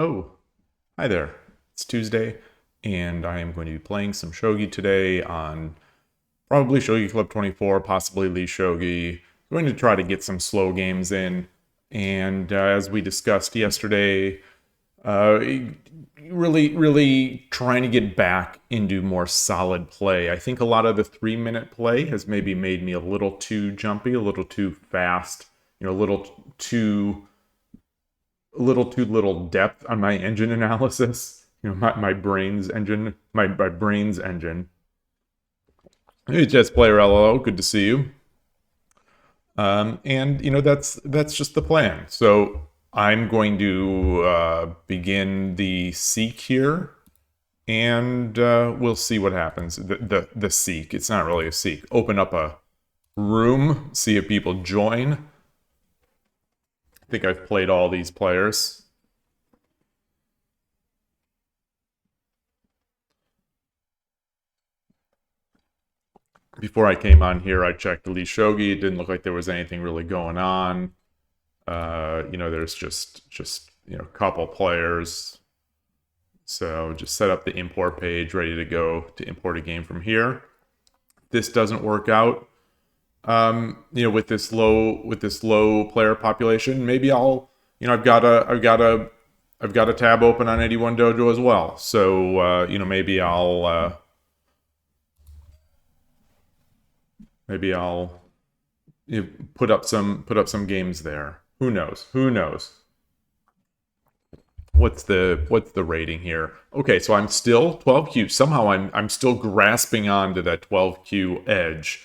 Oh, hi there. It's Tuesday, and I am going to be playing some Shogi today on probably Shogi Club 24, possibly Lee Shogi. I'm going to try to get some slow games in. And as we discussed yesterday, uh, really trying to get back into more solid play. I think a lot of the 3 minute play has maybe made me a little too jumpy, a little too fast, a little too little depth on my engine analysis. My brain's engine, my brain's engine. Hey, Jets player LLO, good to see you. And that's just the plan. So I'm going to begin the seek here, and we'll see what happens. The seek. It's not really a seek. Open up a room, see if people join. I think I've played all these players. Before I came on here, I checked the Lee Shogi. It didn't look like there was anything really going on. There's just a couple players. So just set up the import page, ready to go to import a game from here. This doesn't work out. With this low player population, maybe I've got a tab open on 81 Dojo as well. So maybe I'll put up some games there. Who knows? Who knows? What's the rating here? Okay, so I'm still 12Q. Somehow I'm still grasping onto that 12Q edge,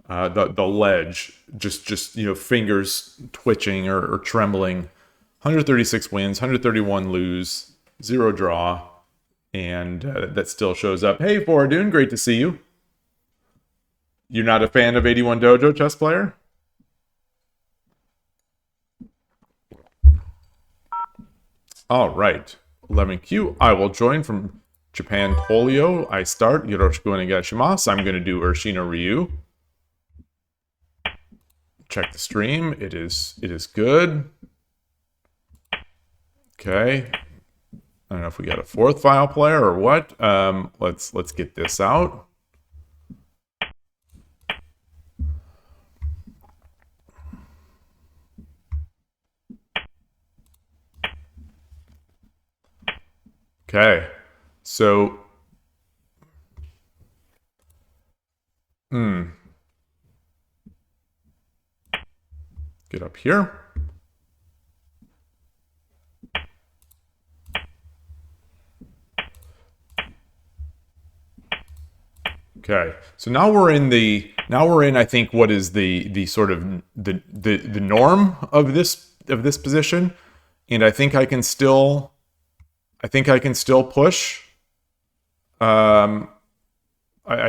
the ledge. Just fingers twitching or trembling. 136 wins, 131 lose, 0 draw, and that still shows up. Hey, Foradun, great to see you. You're not a fan of 81 Dojo, chess player? All right. 11Q. I will join from Japan Polio. I start. Yoroshiku onegaishimasu. I'm going to do Urshino Ryu. Check the stream. It is good. Okay. I don't know if we got a fourth file player or what. Let's get this out. Okay, so, get up here. Okay, so now we're in I think what is the sort of the norm of this position, and I think I can still push. I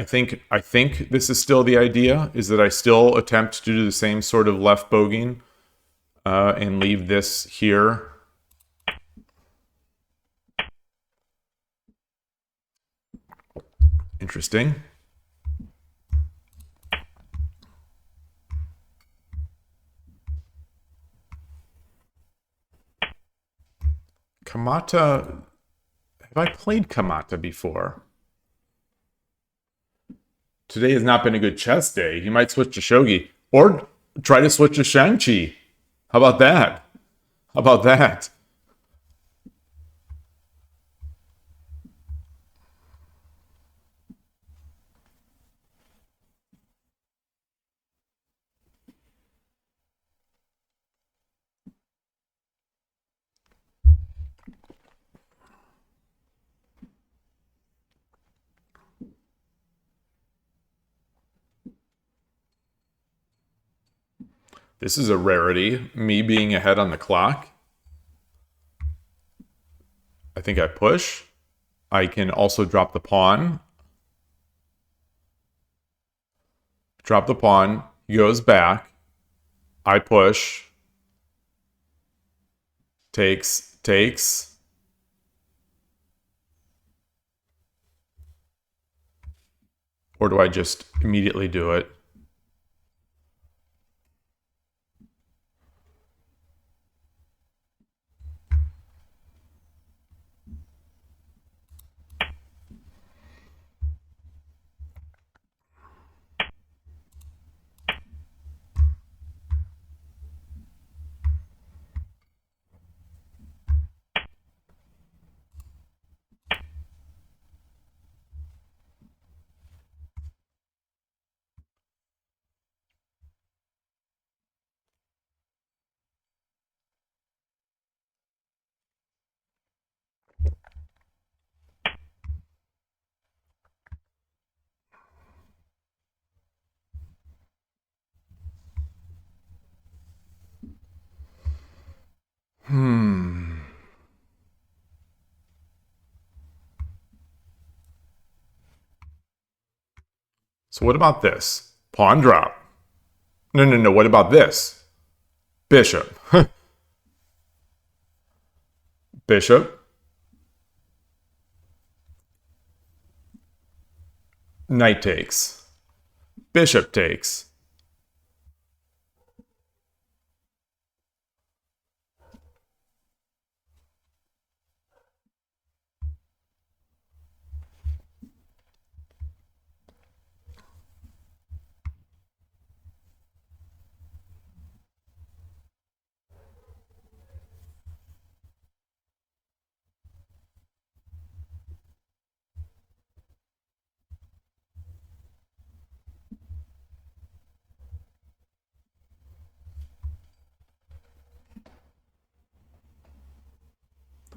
think this is still the idea, is that I still attempt to do the same sort of left bogeying and leave this here. Interesting. Kamata, have I played Kamata before? Today has not been a good chess day. You might switch to Shogi. Or try to switch to Shang-Chi. How about that? How about that? This is a rarity. Me being ahead on the clock. I think I push. I can also drop the pawn. Drop the pawn. He goes back. I push. Takes. Or do I just immediately do it? So what about this? Pawn drop. No, no, no. What about this? Bishop. Bishop. Knight takes. Bishop takes.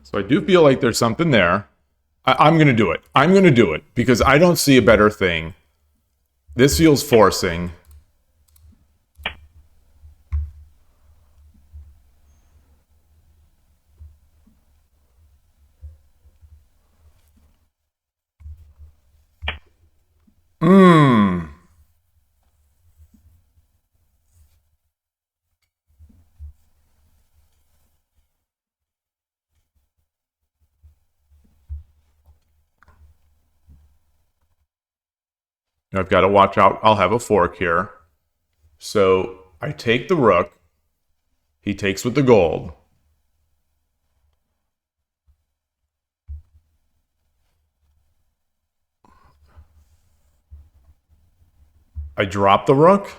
So I do feel like there's something there. I'm going to do it. I'm going to do it because I don't see a better thing. This feels forcing. Mmm. I've got to watch out. I'll have a fork here. So I take the rook. He takes with the gold. I drop the rook.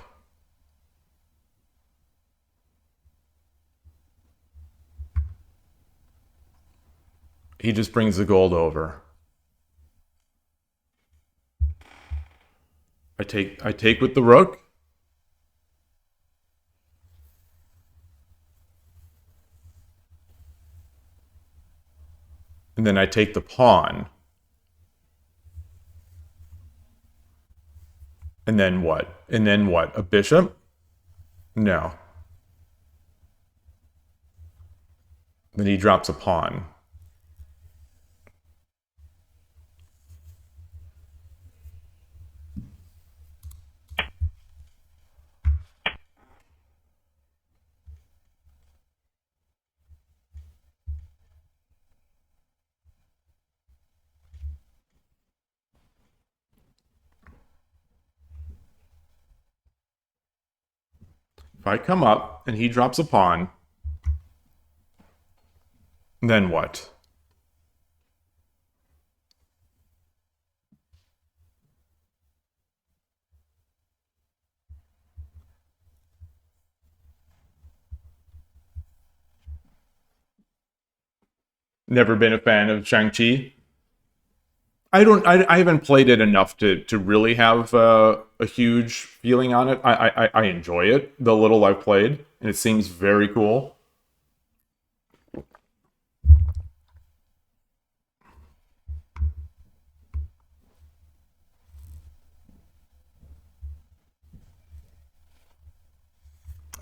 He just brings the gold over. I take with the rook. And then I take the pawn. And then what? And then what? A bishop? No. Then he drops a pawn. If I come up and he drops a pawn, then what? Never been a fan of Shang-Chi. I haven't played it enough to really have a huge feeling on it. I enjoy it, the little I've played, and it seems very cool.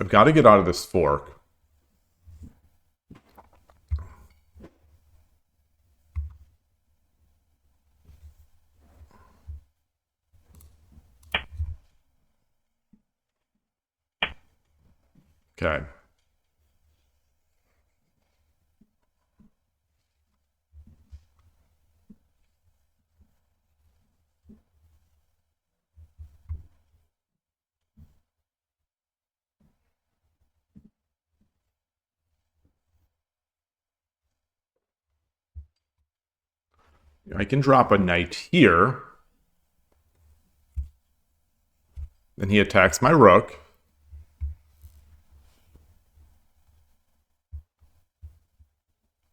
I've got to get out of this fork. Okay. I can drop a knight here. Then he attacks my rook.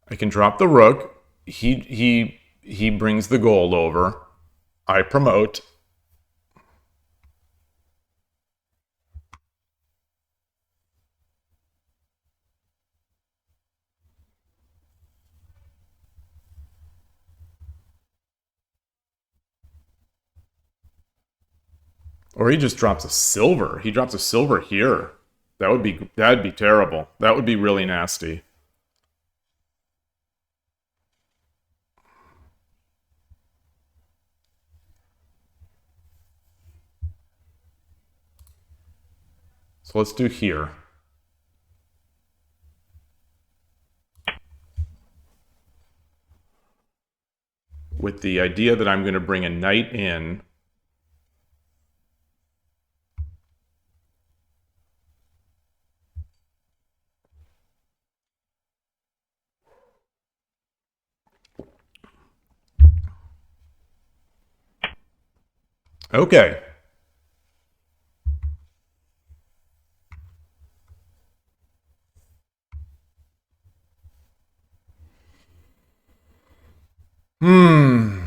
I can drop the rook. He brings the gold over. I promote. Or he just drops a silver. He drops a silver here. That'd be terrible. That would be really nasty. So let's do here. With the idea that I'm going to bring a knight in. Okay. Hmm.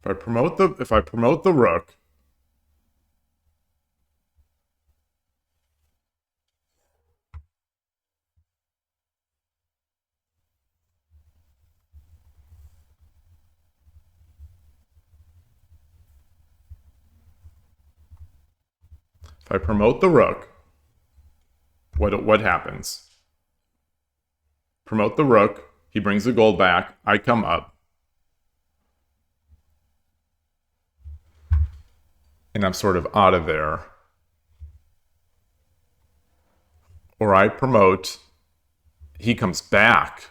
If I promote the rook, if I promote the rook, what happens? Promote the rook, he brings the gold back, I come up, and I'm sort of out of there. Or I promote, he comes back.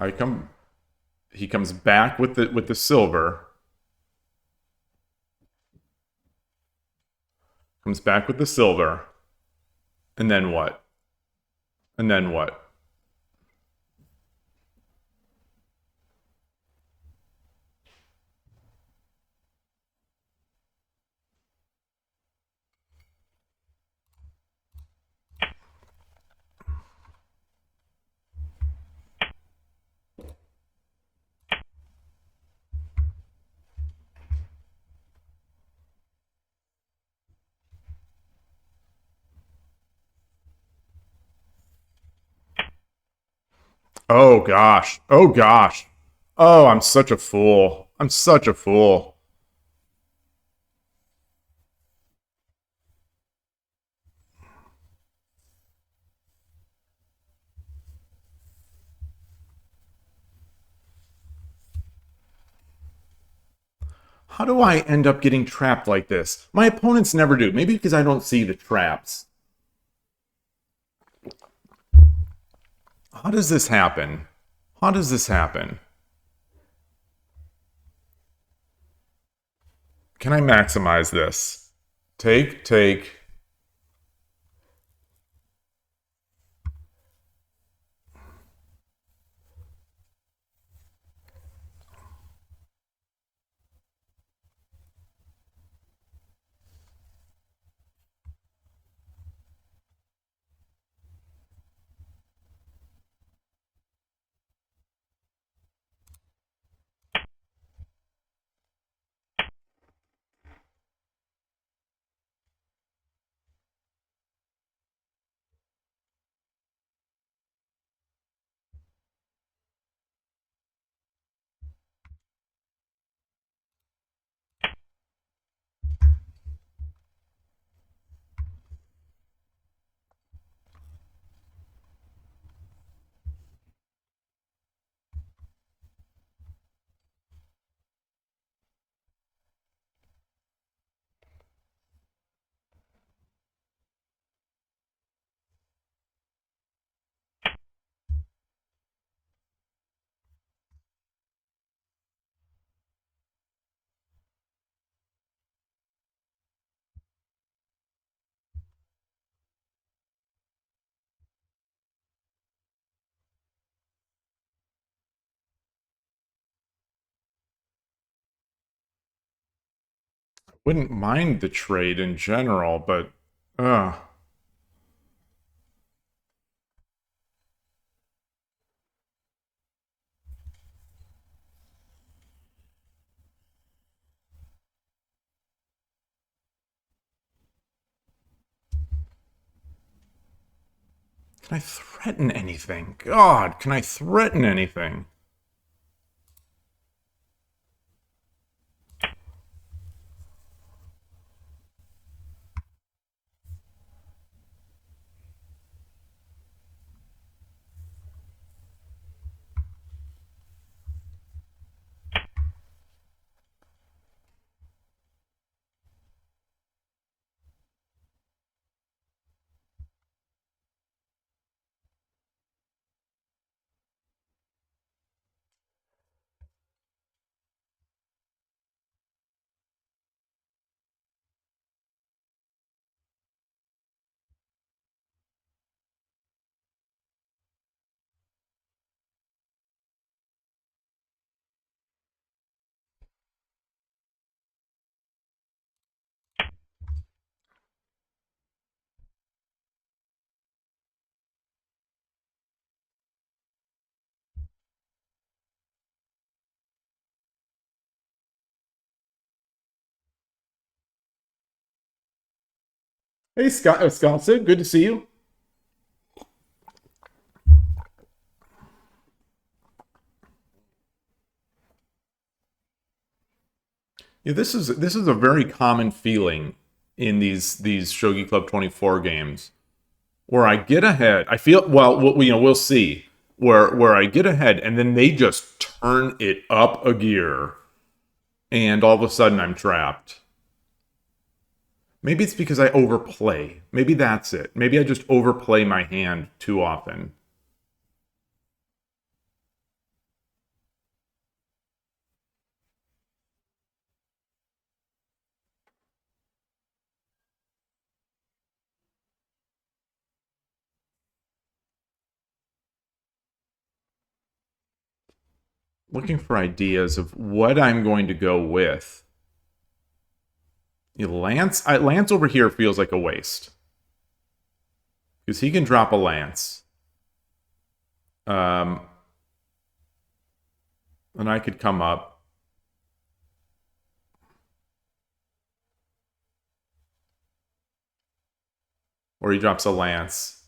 I come he comes back with the silver. Comes back with the silver. And then what? And then what? Oh gosh. Oh gosh. Oh, I'm such a fool. I'm such a fool. How do I end up getting trapped like this? My opponents never do. Maybe because I don't see the traps. How does this happen? How does this happen? Can I maximize this? Take, take. Wouldn't mind the trade in general, but can I threaten anything? God, can I threaten anything? Hey, Scott, Sid, good to see you. Yeah, this is a very common feeling in these Shogi Club 24 games where I get ahead. I feel we'll see where I get ahead and then they just turn it up a gear and all of a sudden I'm trapped. Maybe it's because I overplay. Maybe that's it. Maybe I just overplay my hand too often. Looking for ideas of what I'm going to go with. Lance over here feels like a waste because he can drop a lance. Um, and I could come up. Or he drops a lance.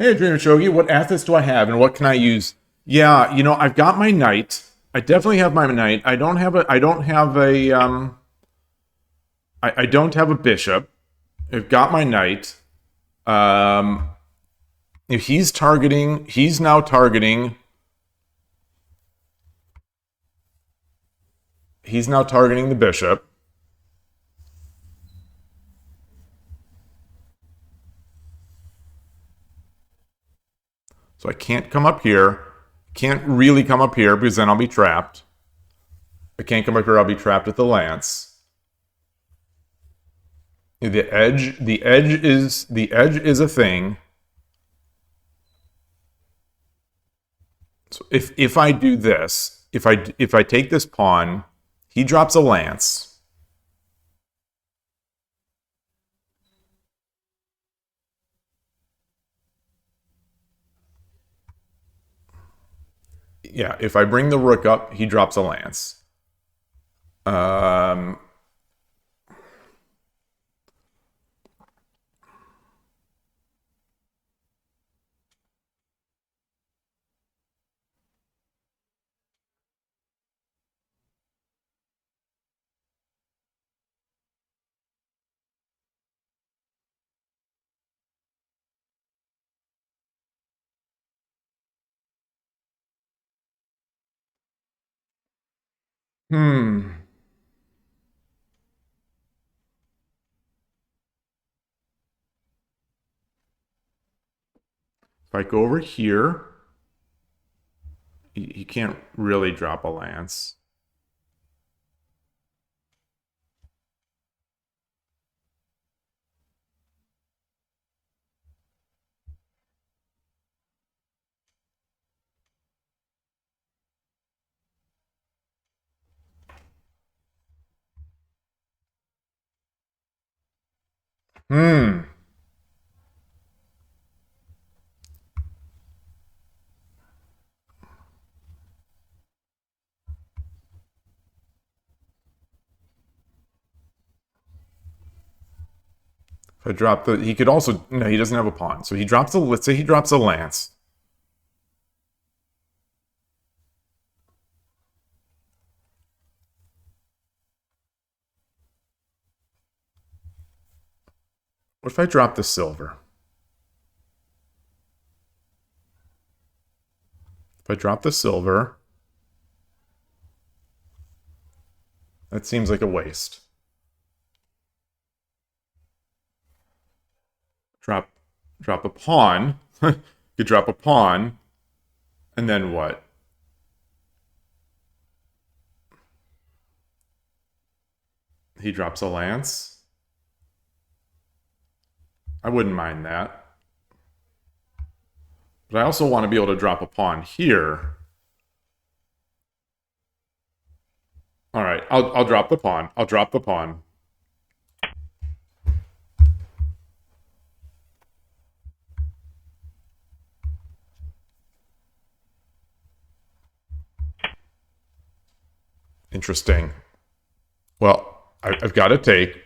Hey, Adrian Shogi, what assets do I have and what can I use? Yeah, I've got my knight. I definitely have my knight. I don't have a bishop. I've got my knight. Um, if he's now targeting, the bishop. So I can't come up here. Can't really come up here because then I'll be trapped. I can't come up here, I'll be trapped with the lance. The edge is a thing. So if I do this, if I take this pawn, he drops a lance. Yeah, if I bring the rook up, he drops a lance. Um, hmm. If I go over here, he can't really drop a lance. Hmm. If I drop he could also, no, he doesn't have a pawn. So let's say he drops a lance. What if I drop the silver? If I drop the silver, that seems like a waste. Drop, drop a pawn. Could drop a pawn, and then what? He drops a lance. I wouldn't mind that. But I also want to be able to drop a pawn here. All right, I'll drop the pawn. I'll drop the pawn. Interesting. Well, I've got to take.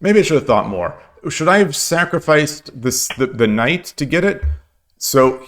Maybe I should have thought more. Should I have sacrificed the knight to get it? So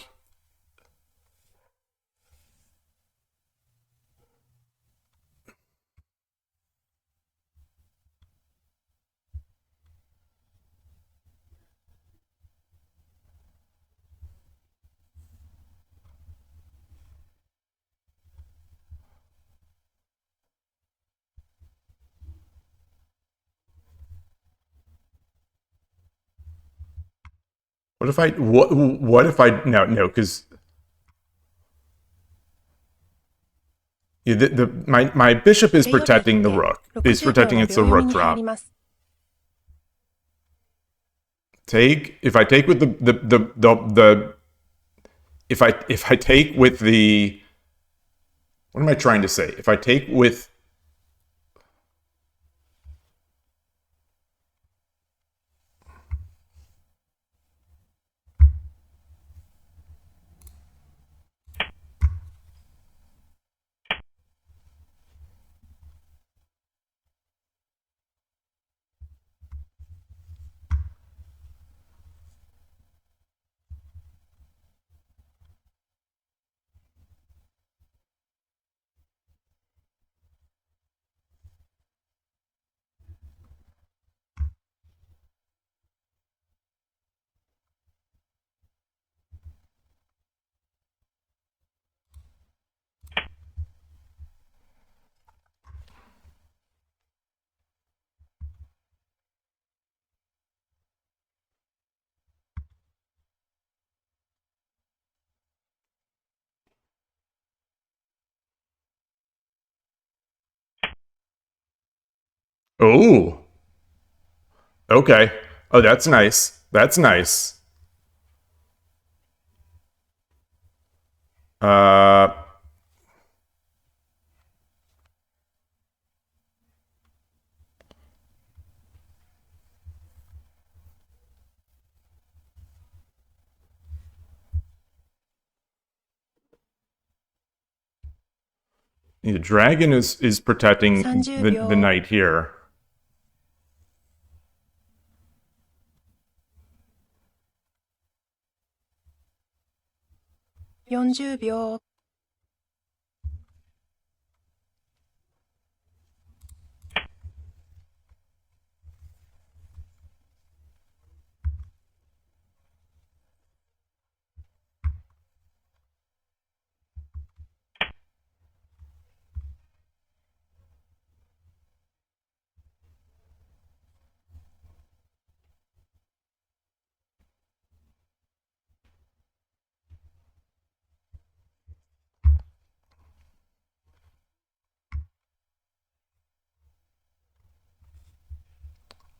what if I no because my bishop is protecting the rook. Is protecting against the rook drop. Take if I take with the if I take with the what am I trying to say? If I take with oh okay. Oh, that's nice. That's nice. Uh, the dragon is protecting the knight here. 40秒。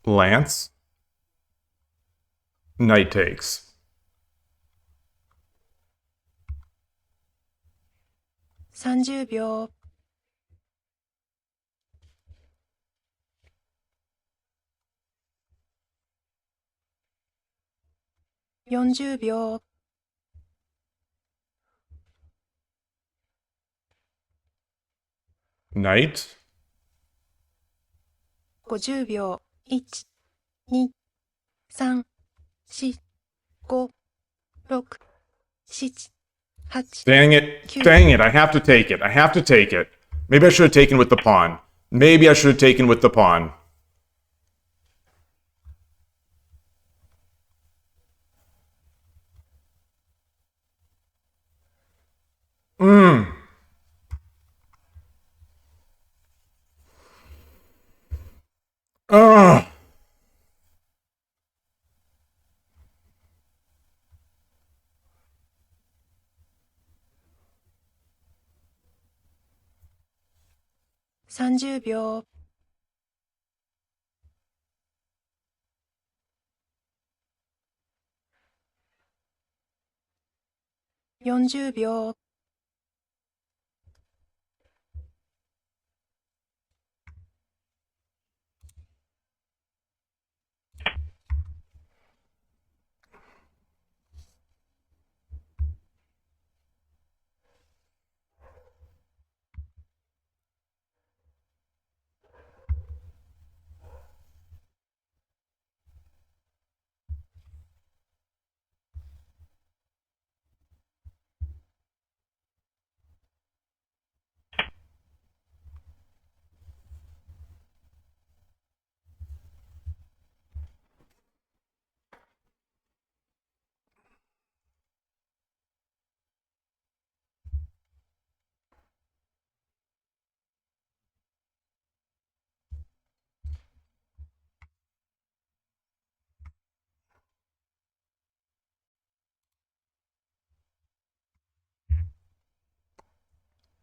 Lance. Knight takes. 30秒。40秒。Knight. 50秒。1、2、3、4、5、6、7、8。Dang it. Dang it. I have to take it. I have to take it. Maybe I should have taken with the pawn. Maybe I should have taken with the pawn. 30秒、40秒、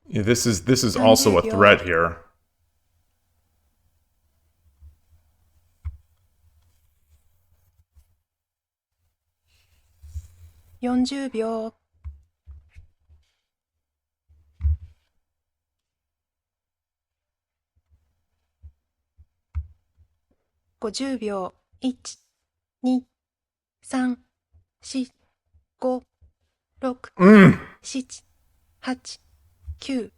Yeah, this is also a threat here. 40秒、50秒、1、2、3、4、5、6、7、8、9。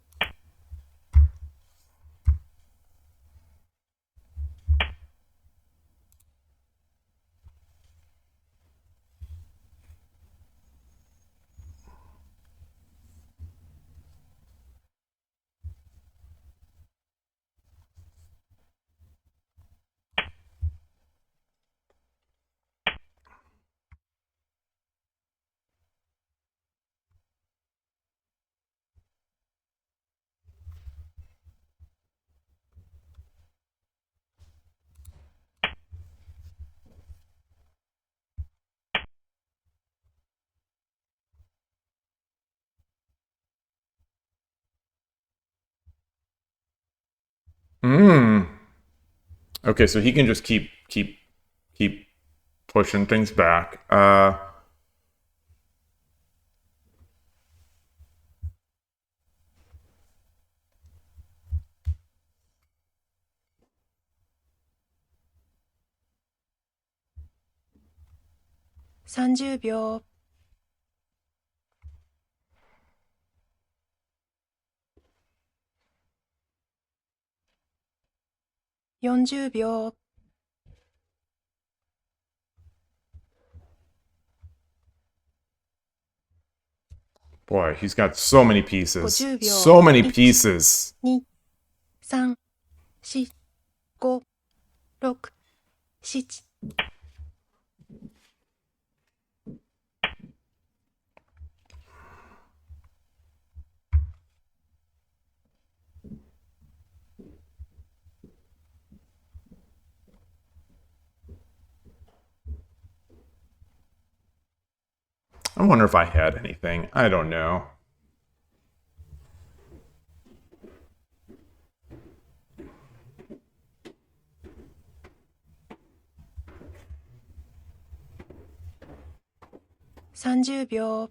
Okay, so he can just keep pushing things back. 30秒、40秒、Boy, he's got so many pieces. 50秒、 So many pieces. 2、3、4、5、6、7。I wonder if I had anything. I don't know.30秒、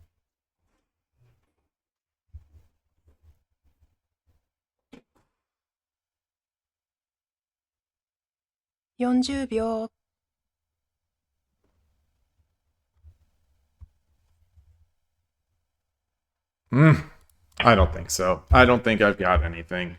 40秒、I don't think so. I don't think I've got anything.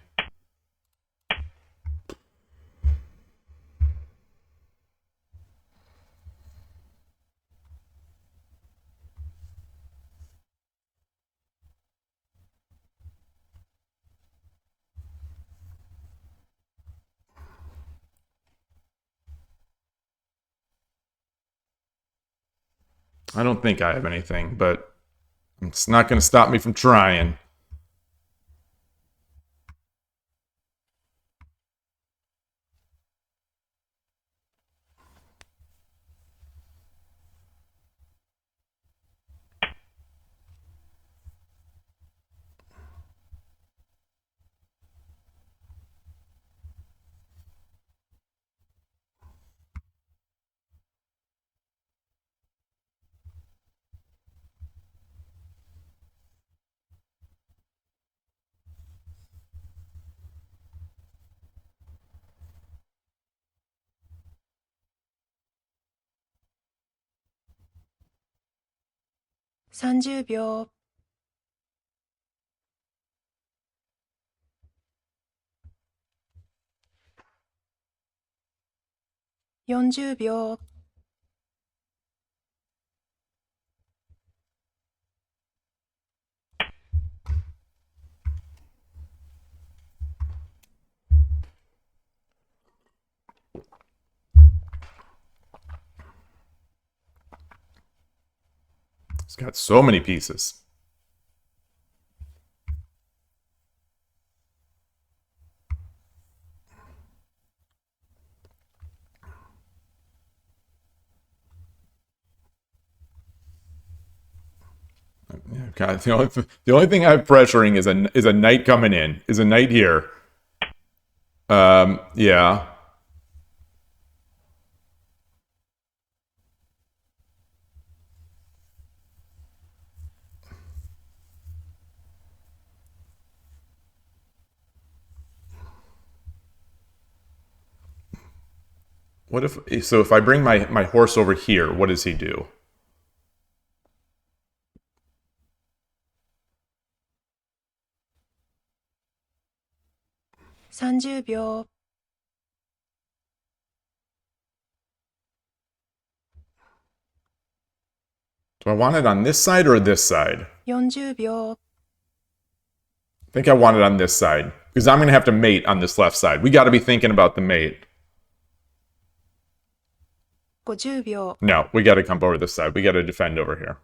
I don't think I have anything, but it's not going to stop me from trying. 30秒、40秒、It's got so many pieces. God, the only thing I have pressuring is a knight coming in. Is a knight here. Yeah. What if so if I bring my horse over here, what does he do? 30秒、Do I want it on this side or this side? 40秒、I think I want it on this side because I'm going to have to mate on this left side. We got to be thinking about the mate. 50秒、No, we got to come over this side. We got to defend over here.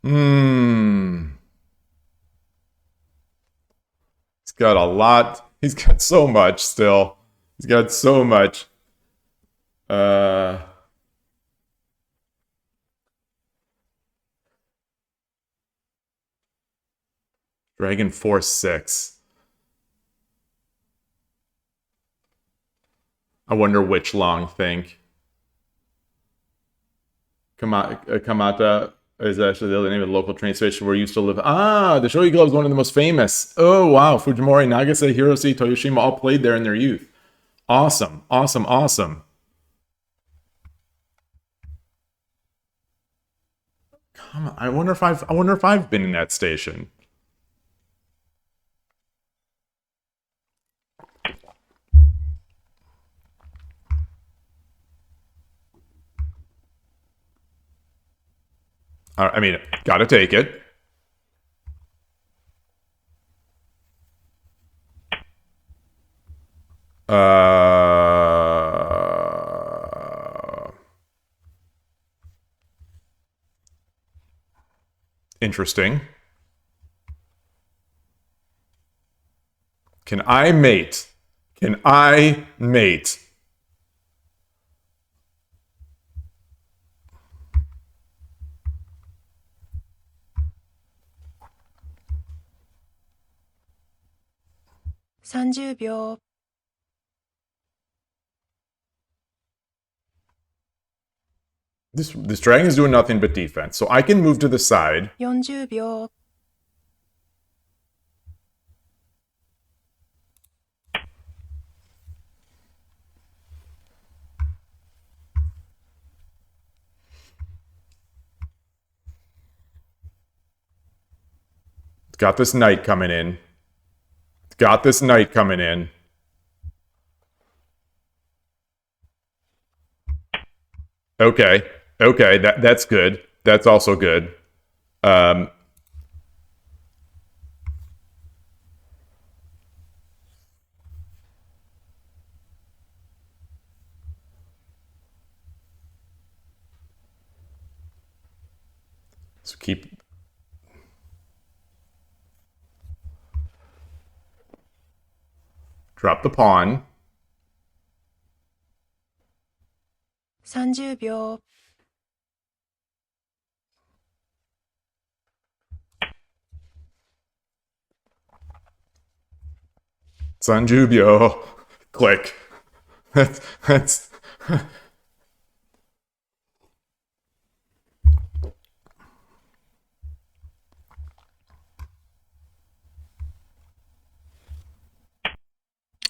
Hmm. He's got a lot. He's got so much still. He's got so much. Uh. Dragon Force 6. I wonder which long think. Kamata is actually the other name of the local train station where you used to live. Ah, the Shogi Club is one of the most famous. Oh, wow. Fujimori, Nagase, Hiroshi, Toyoshima all played there in their youth. Awesome, awesome, awesome. Come on, I wonder if I've been in that station. I mean, gotta take it. Interesting. Can I mate? Can I mate?30秒、This dragon is doing nothing but defense, so I can move to the side. 40秒、It's got this knight coming in. It's got this knight coming in. Okay. Okay, that's good. That's also good. Um, so keep drop the pawn. 30秒、Sanjubyo. Click. That's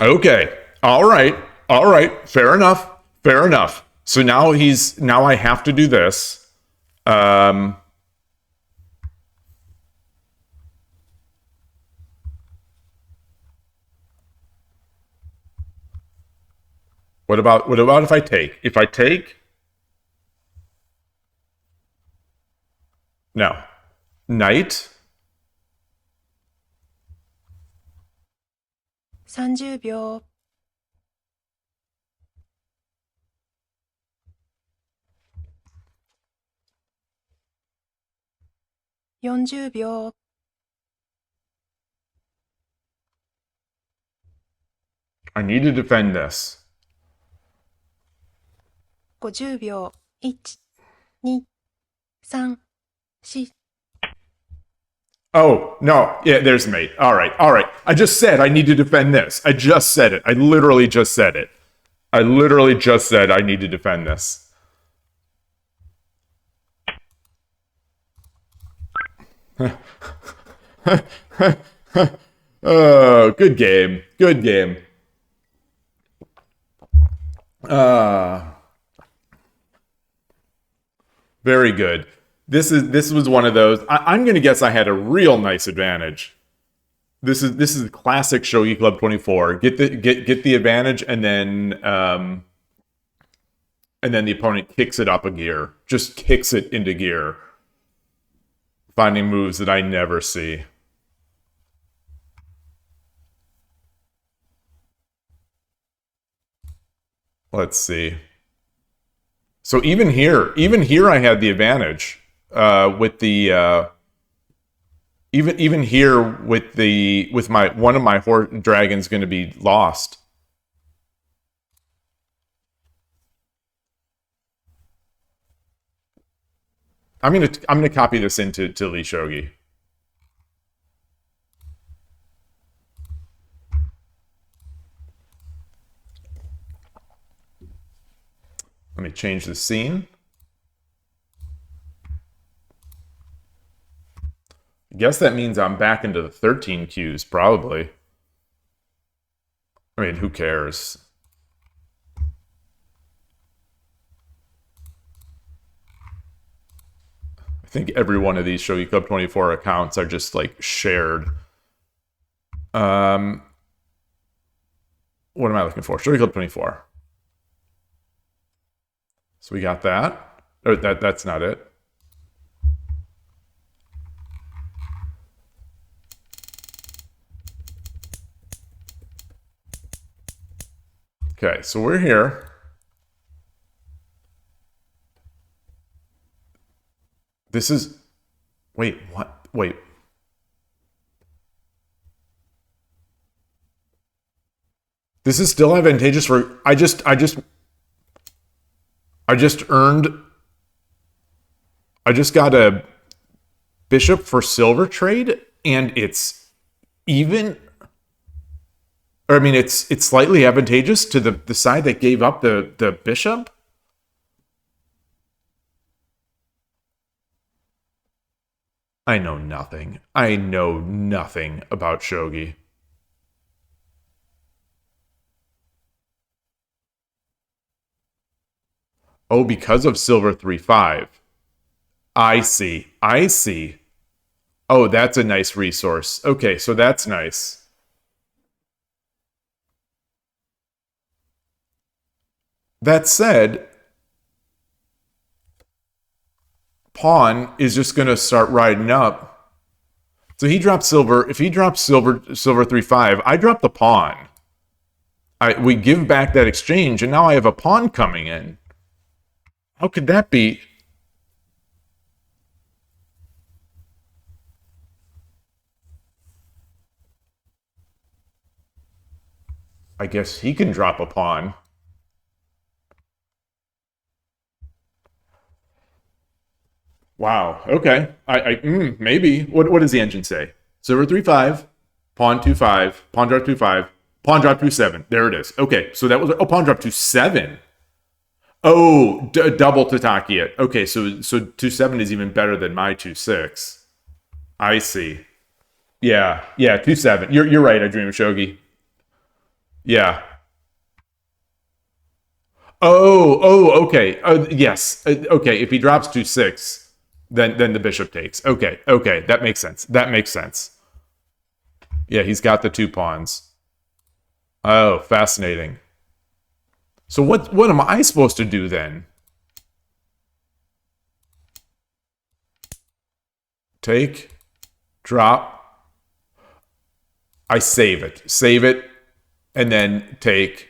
okay. All right. All right. Fair enough. Fair enough. So now I have to do this. Um, what about if I take? If I take no knight. 30秒、40秒、I need to defend this. 50秒、1、2、3、4、Oh, no. Yeah, there's mate. All right. All right. I just said I need to defend this. I just said it. I literally just said it. I literally just said I need to defend this. Oh, good game. Good game. Uh, very good. This was one of those. I'm gonna guess I had a real nice advantage. This is classic Shogi Club 24. Get the advantage, and then the opponent kicks it up a gear. Just kicks it into gear, finding moves that I never see. Let's see. So even here, I had the advantage with the even here with my one of my dragons going to be lost. I'm gonna copy this into Lee Shogi. Let me change the scene. I guess that means I'm back into the 13 queues, probably. I mean, who cares? I think every one of these Shogi Club 24 accounts are just like shared. What am I looking for? Shogi Club 24. So we got that. Oh, that's not it. Okay, so we're here. This is... Wait, what? Wait. This is still advantageous for... I just earned... I just got a bishop for silver trade, and it's even... Or, I mean, it's slightly advantageous to the side that gave up the bishop. I know nothing. I know nothing about Shogi. Oh, because of silver 3-5. I see. I see. Oh, that's a nice resource. Okay, so that's nice. That said, pawn is just going to start riding up. So he drops silver. If he drops silver 3-5, I drop the pawn. We give back that exchange, and now I have a pawn coming in. How could that be? I guess he can drop a pawn. Wow. Okay. Maybe. What does the engine say? Silver 3-5, pawn 2-5, pawn drop 2-5. Pawn drop to 7. There it is. Okay, so that was pawn drop to 7. Oh, double tataki it. Okay, so 2-7 is even better than my 2-6. I see. Yeah, 2-7. You're right. I dream of shogi. Yeah. Okay. Yes. Okay. If he drops 2-6, then the bishop takes. Okay. That makes sense. That makes sense. Yeah, he's got the 2 pawns. Oh, fascinating. So what am I supposed to do then? Take, drop. I save it, and then take.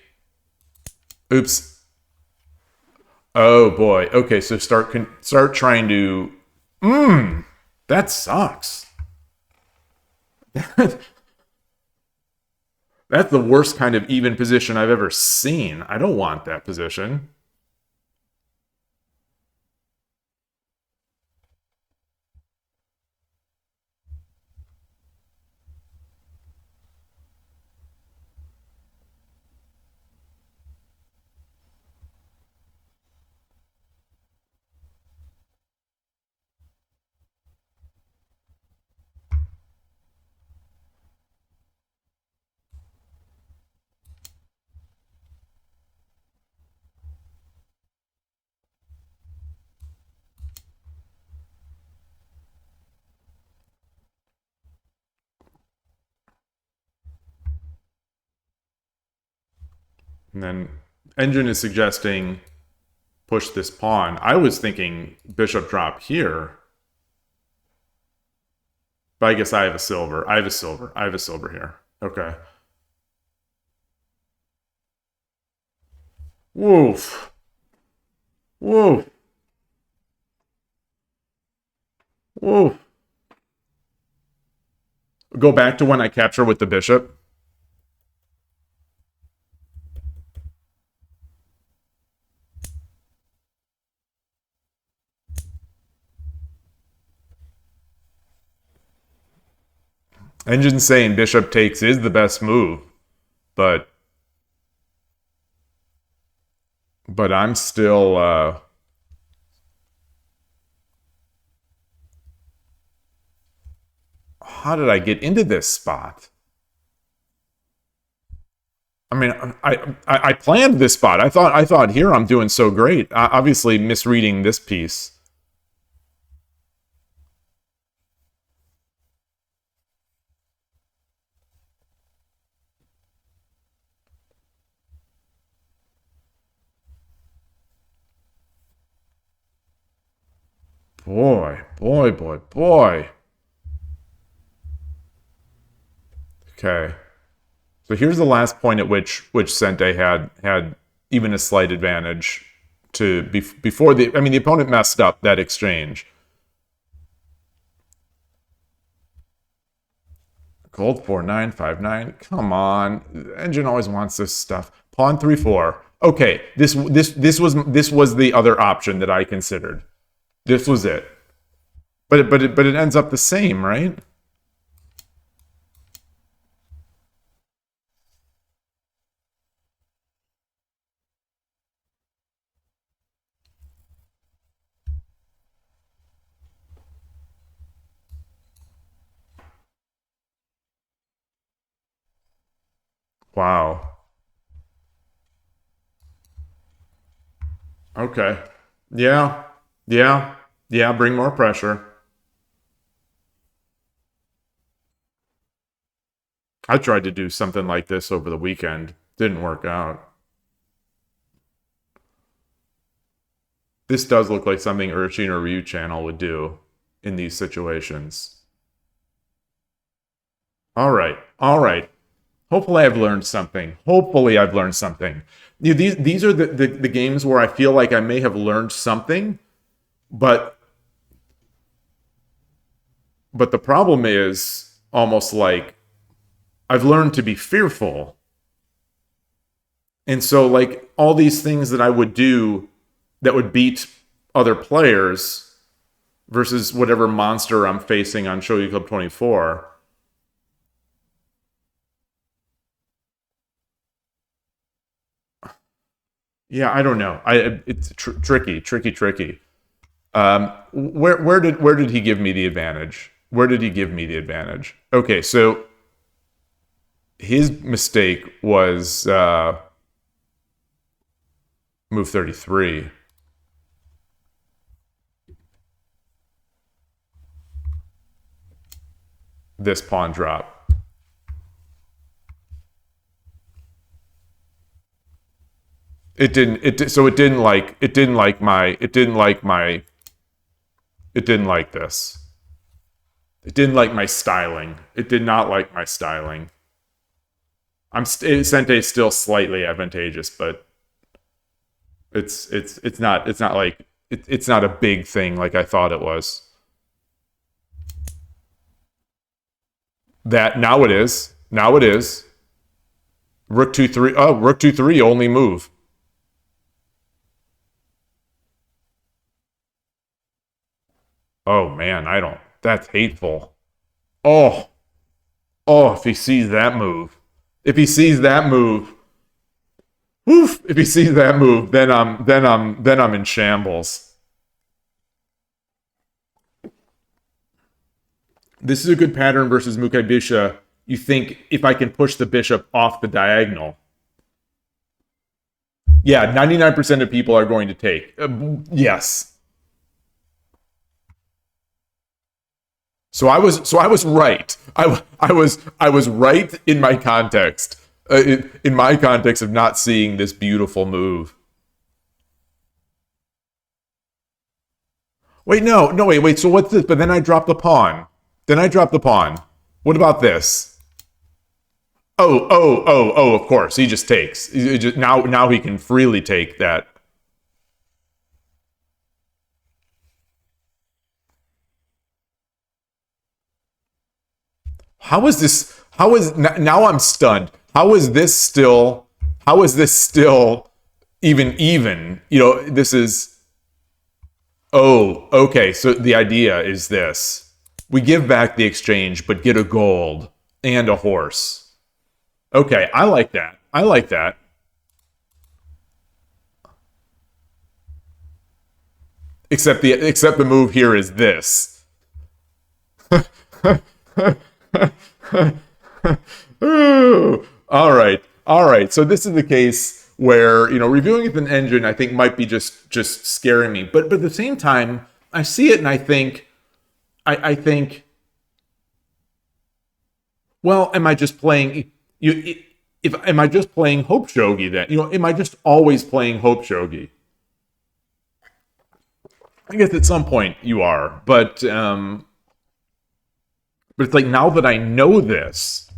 Oops. Oh boy. Okay, so start trying to. That sucks. That's the worst kind of even position I've ever seen. I don't want that position. And then Engine is suggesting push this pawn. I was thinking bishop drop here. But I guess I have a silver. I have a silver here. Okay. Woof. Woof. Woof. Go back to when I capture with the bishop. Engine saying bishop takes is the best move, but I'm still how did I get into this spot? I mean, I planned this spot. I thought here I'm doing so great. Obviously misreading this piece. Boy. Okay. So here's the last point at which Sente had even a slight advantage to before the. I mean, the opponent messed up that exchange. Gold 4-9 5-9. Come on, Engine always wants this stuff. Pawn 3-4. Okay, this was the other option that I considered. This was it. But it ends up the same, right? Wow. Okay. Yeah. Bring more pressure. I tried to do something like this over the weekend. Didn't work out. This does look like something Urshin or Ryu channel would do in these situations. All right. Hopefully I've learned something. These are the games where I feel like I may have learned something, but the problem is almost like I've learned to be fearful. And so like all these things that I would do that would beat other players versus whatever monster I'm facing on Shogi Club 24. Yeah, I don't know. It's tricky. Where did he give me the advantage? Where did he give me the advantage? Okay, so his mistake was move 33. This pawn drop. It didn't. So it didn't like. It didn't like my. It didn't like my. It didn't like this. It didn't like my styling. It did not like my styling. Sente is still slightly advantageous, but it's not like it's not a big thing like I thought it was. That now it is. Now it is. Rook 2-3. Oh, Rook 2-3 only move. Oh man, I don't. That's hateful. Oh, oh, if he sees that move. If he sees that move. Woof, if he sees that move, then I'm in shambles. This is a good pattern versus Mukai Bisha. You think if I can push the bishop off the diagonal. Yeah, 99% of people are going to take. Yes. So I was right. I was right in my context. In my context of not seeing this beautiful move. Wait, no, wait. So what's this? But then I drop the pawn. Then I drop the pawn. What about this? Oh, of course. He just takes. Now he can freely take that. How is this? Now I'm stunned. How is this still even? You know, this is. Oh, okay. So the idea is this: we give back the exchange, but get a gold and a horse. Okay, I like that. I like that. Except the move here is this. Ooh. All right. So this is the case where reviewing with an engine, I think might be just scaring me, but at the same time, I see it and I think, I think, well, am I just playing you? If am I just playing Hope Shogi then? Am I just always playing Hope Shogi? I guess at some point you are, but it's like now that I know this,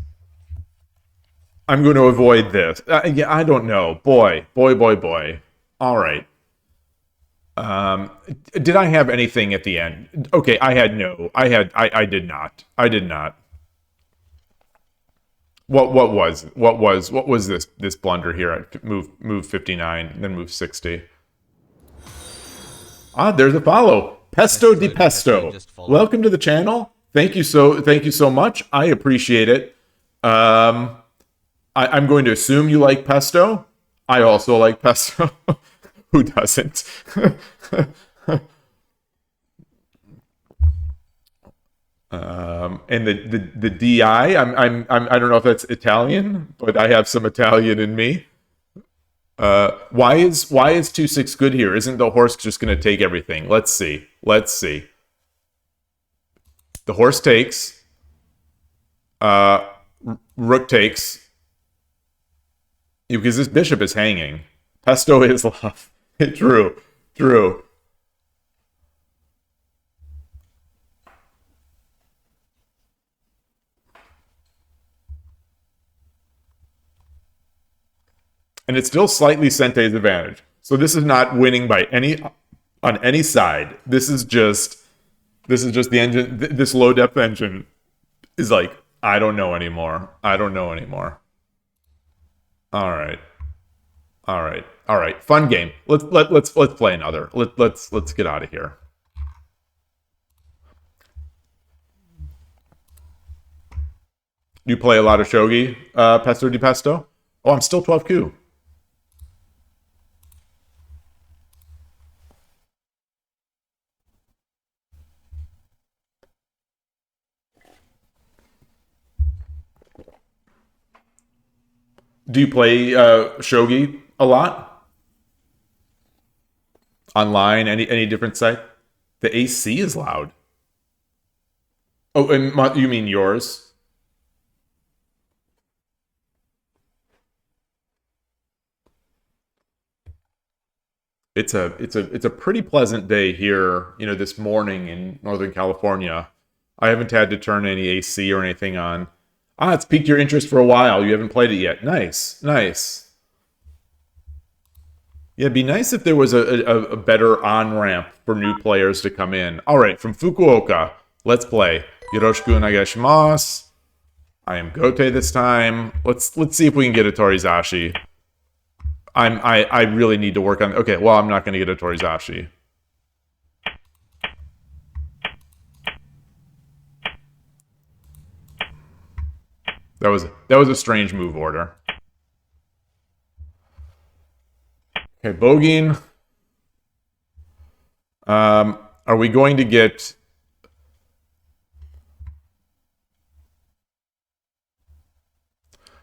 I'm going to avoid this. Yeah, I don't know. Boy. All right. Did I have anything at the end? Okay, I had no. I did not. I did not. What was this blunder here? I move 59, then move 60. Ah, there's a follow. Pesto di Pesto. Welcome to the channel. Thank you so much. I appreciate it. I'm going to assume you like pesto. I also like pesto. Who doesn't? And the DI, I don't know if that's Italian, but I have some Italian in me. Why is 2-6 good here? Isn't the horse just going to take everything? Let's see. The horse takes. Rook takes. Because this bishop is hanging. Pesto is love. True. And it's still slightly Sente's advantage. So this is not winning by on any side. This is just the engine. This low depth engine is like, I don't know anymore. All right. Fun game. Let's play another. Let's get out of here. You play a lot of shogi, Pesto di Pesto? Oh, I'm still 12Q. Do you play shogi a lot online? Any different site? The AC is loud. Oh, and you mean yours? It's a pretty pleasant day here, this morning in Northern California. I haven't had to turn any AC or anything on. Ah, it's piqued your interest for a while. You haven't played it yet. Nice, nice. Yeah, it'd be nice if there was a better on ramp for new players to come in. All right, from Fukuoka, let's play. Yoroshiku onegaishimasu. I am Gote this time. Let's see if we can get a Torizashi. I really need to work on. Okay, well, I'm not going to get a Torizashi. That was a strange move order. Okay, Bogeen. Are we going to get?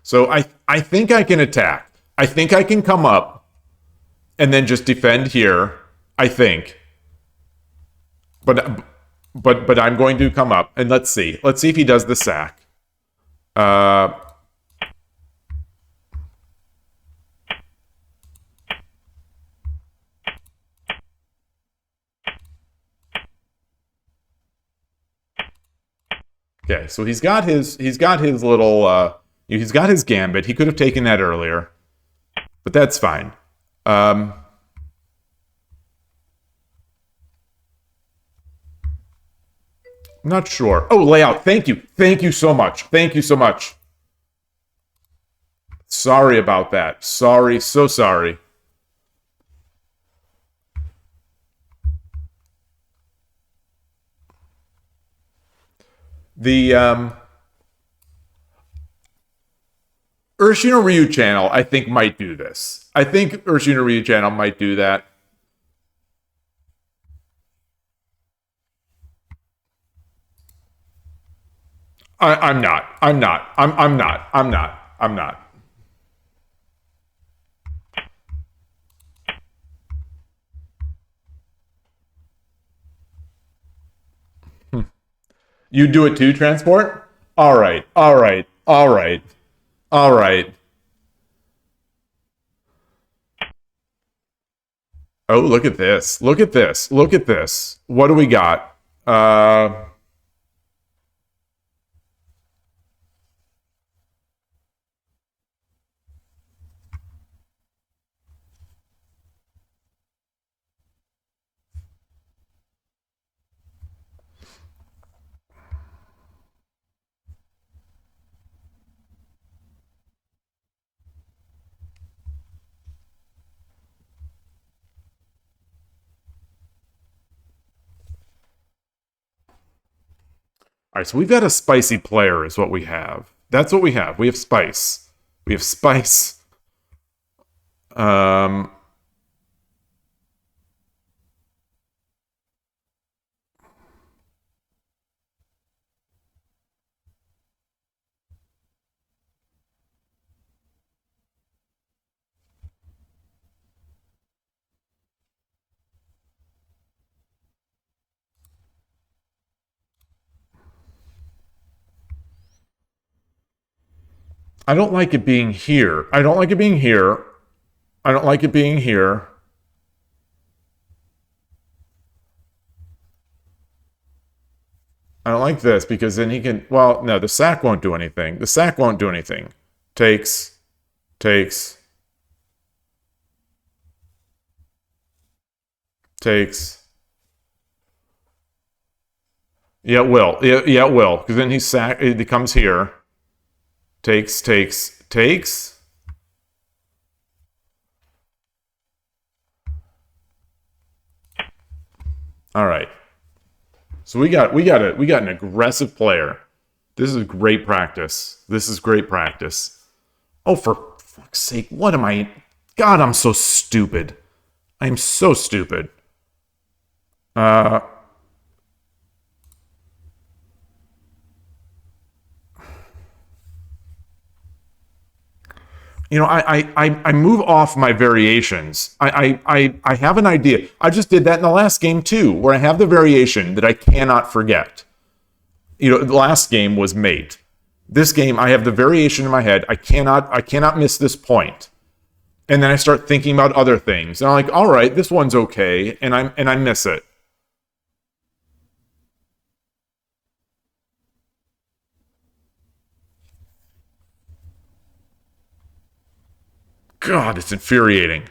So I think I can attack. I think I can come up and then just defend here. I think, but but I'm going to come up and let's see. Let's see if he does the sack. Uh, okay, so he's got his little he's got his gambit. He could have taken that earlier, but that's fine. I'm not sure. Oh, layout. Thank you. Thank you so much. Thank you so much. Sorry about that. Sorry. So sorry. The Urshino Ryu channel, I think, might do this. I think Urshino Ryu channel might do that. I'm not. I'm not. I'm not. I'm not. I'm not. You do it too, transport? All right. All right. All right. All right. Oh, look at this. Look at this. Look at this. What do we got? All right, so we've got a spicy player, is what we have. That's what we have. We have spice. We have spice. Um, I don't like it being here. I don't like it being here. I don't like it being here. I don't like this because then he can. Well, no, the sack won't do anything. The sack won't do anything. Takes, takes, takes. Yeah, it will. Yeah, it will. Because then he sack. It comes here. Takes, takes, takes. All right. So we got an aggressive player. This is great practice. This is great practice. Oh, for fuck's sake, what am I? God, I'm so stupid. I am so stupid. Uh, I move off my variations. I have an idea. I just did that in the last game too, where I have the variation that I cannot forget. The last game was mate. This game, I have the variation in my head. I cannot miss this point. And then I start thinking about other things, and I'm like, all right, this one's okay, and I miss it. God, it's infuriating.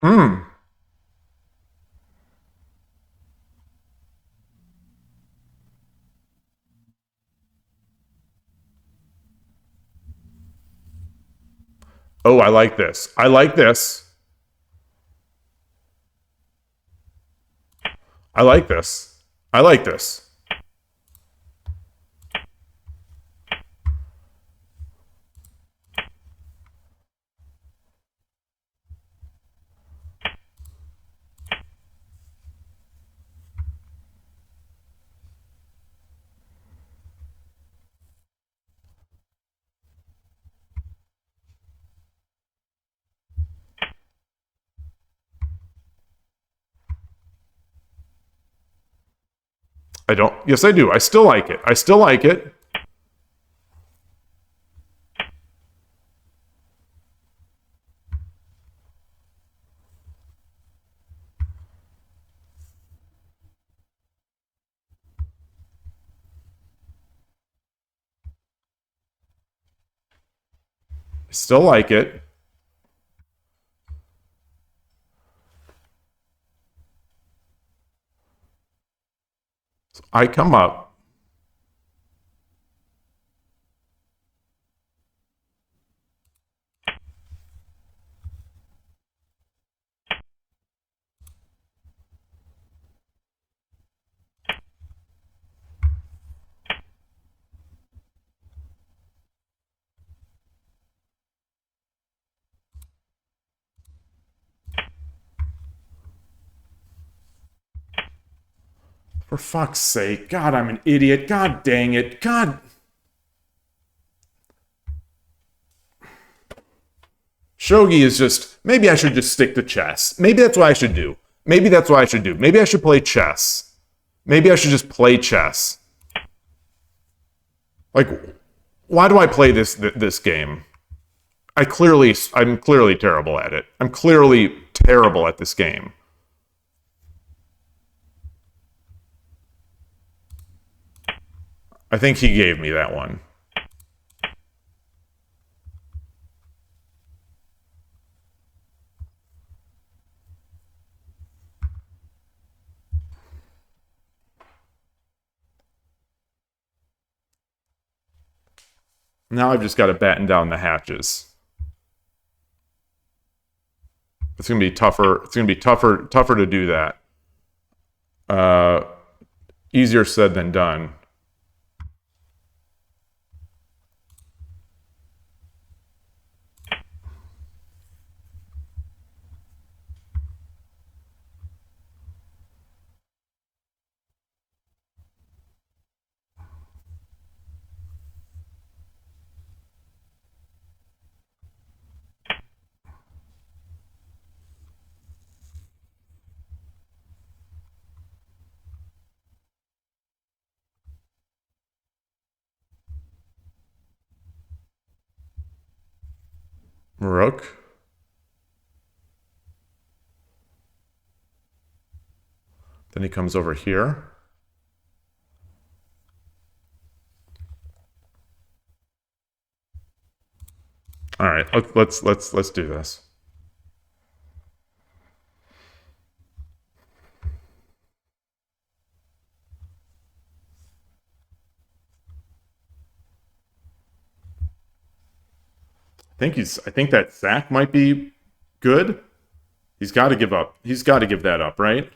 Hmm. Oh, I like this. I like this. I like this. I like this. I don't. Yes, I do. I still like it. I still like it. I still like it. I come up. For fuck's sake. God, I'm an idiot. God dang it. God. Shogi is just. Maybe I should just stick to chess. Maybe that's what I should do. Maybe that's what I should do. Maybe I should play chess. Maybe I should just play chess. Like, why do I play this game? I'm clearly terrible at it. I'm clearly terrible at this game. I think he gave me that one. Now I've just got to batten down the hatches. It's gonna be tougher. It's gonna be tougher to do that. Uh, Easier said than done. Rook. Then he comes over here. All right, let's do this. I think that sack might be good. He's got to give up. He's got to give that up, right?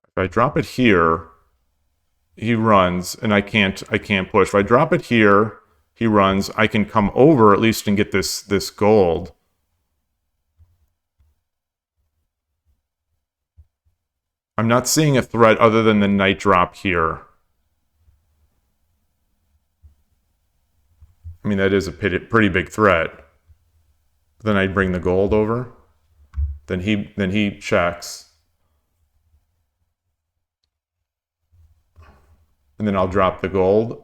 If I drop it here, he runs, and I can't push. If I drop it here, he runs. I can come over at least and get this gold. I'm not seeing a threat other than the knight drop here. I mean, that is a pretty big threat. Then I bring the gold over. Then he checks. And then I'll drop the gold.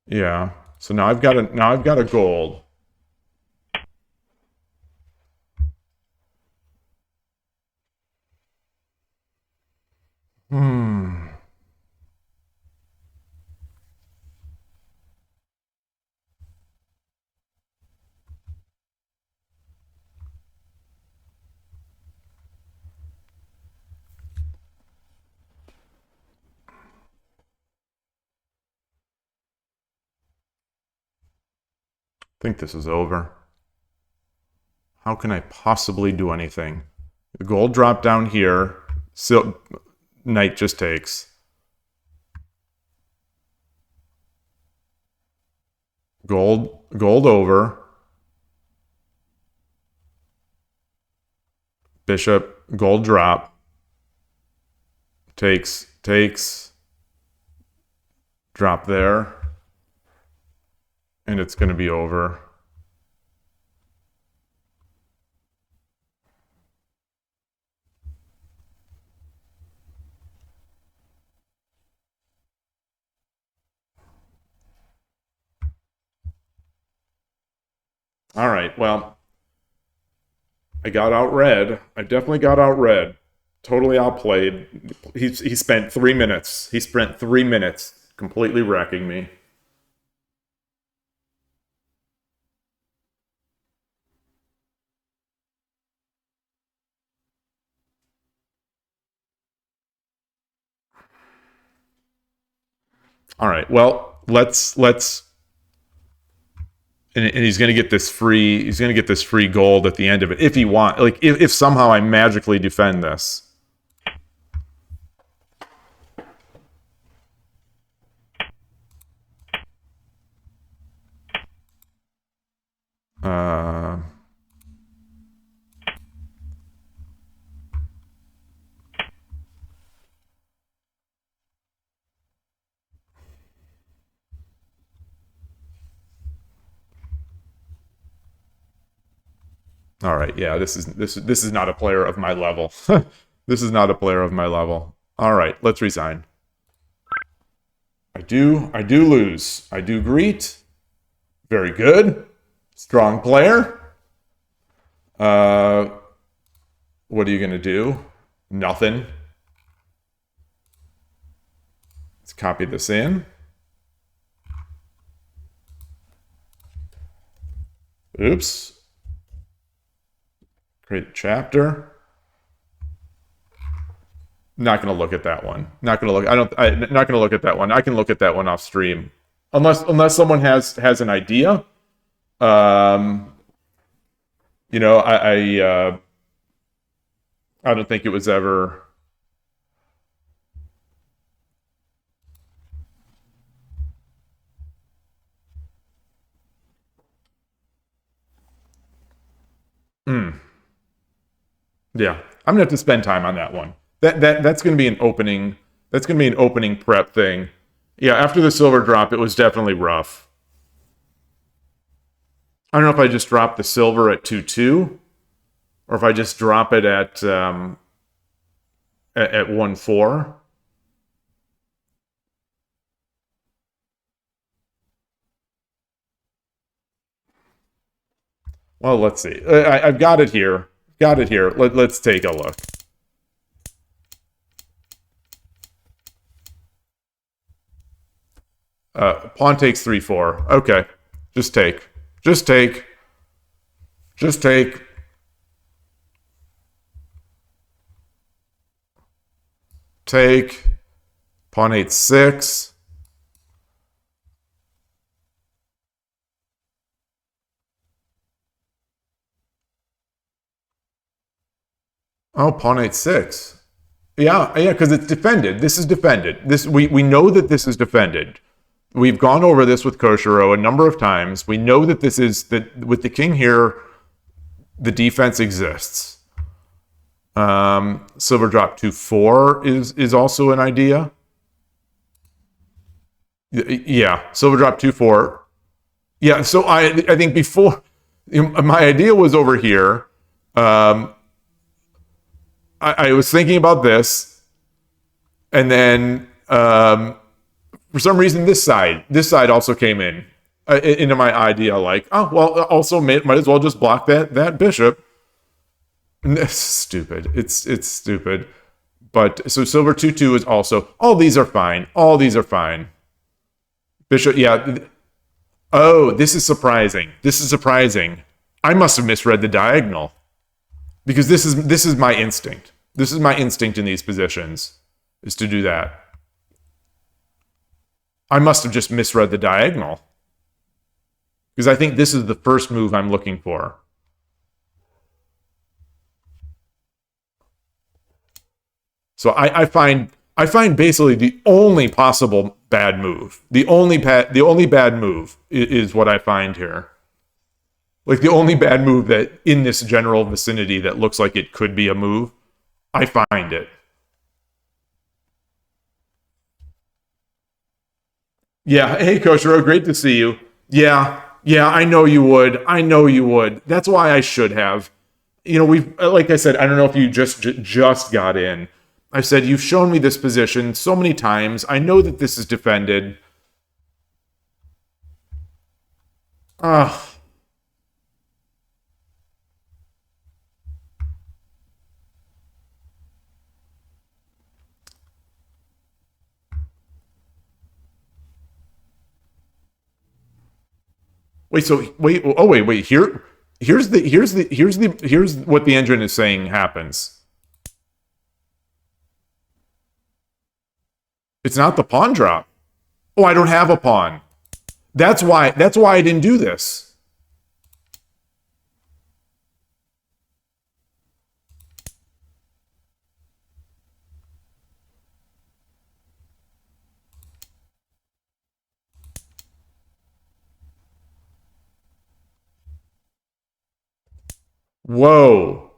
Yeah. So now I've got a gold. Hmm. I think this is over. How can I possibly do anything? The gold drop down here. Knight just takes. Gold over. Bishop, gold drop. Takes. Drop there. And it's going to be over. All right, well, I got outread. I definitely got outread. Totally outplayed. He spent 3 minutes. He spent 3 minutes completely wrecking me. All right, well, let's and he's going to get this free. He's going to get this free gold at the end of it if he want. Like if somehow I magically defend this. Uh, all right, yeah, this is not a player of my level. This is not a player of my level. All right, let's resign. I do lose. I do greet. Very good. Strong player. Uh, what are you going to do? Nothing. Let's copy this in. Oops. Create a chapter. Not going to look at that one. Not going to look. Not going to look at that one. I can look at that one off stream, unless someone has an idea. Um, you know, I don't think it was ever. Yeah, I'm gonna have to spend time on that one. That's gonna be an opening. That's gonna be an opening prep thing. Yeah, after the silver drop, it was definitely rough. I don't know if I just drop the silver at 2-2, or if I just drop it at 1-4. Well, let's see. I've got it here. Got it here. Let's take a look. Pawn takes 3-4. Okay, just take. Just take. Just take. Take. Pawn 8-6. Oh, pawn 8-6. Yeah, because it's defended. This is defended. We know that this is defended. We've gone over this with Koshiro a number of times. We know that this is that with the king here, the defense exists. Silver drop 2-4 is also an idea. Yeah, silver drop 2-4. Yeah, so I think before my idea was over here. I was thinking about this, and then for some reason this side also came in into my idea. Like, oh well, also might as well just block that bishop. It's stupid. It's stupid. But so silver 2-2 is also. All these are fine. All these are fine. Bishop, yeah. Oh, this is surprising. This is surprising. I must have misread the diagonal. Because this is my instinct. This is my instinct in these positions, is to do that. I must have just misread the diagonal. Because I think this is the first move I'm looking for. So I find basically the only possible bad move. The only bad move is what I find here. Like the only bad move that in this general vicinity that looks like it could be a move, I find it. Yeah, hey Koshiro, great to see you. Yeah, I know you would. I know you would. That's why I should have. You know, we've like I said, I don't know if you just got in. I said you've shown me this position so many times. I know that this is defended. Ah. Wait. Here's what the engine is saying happens. It's not the pawn drop. Oh, I don't have a pawn. That's why I didn't do this. Whoa.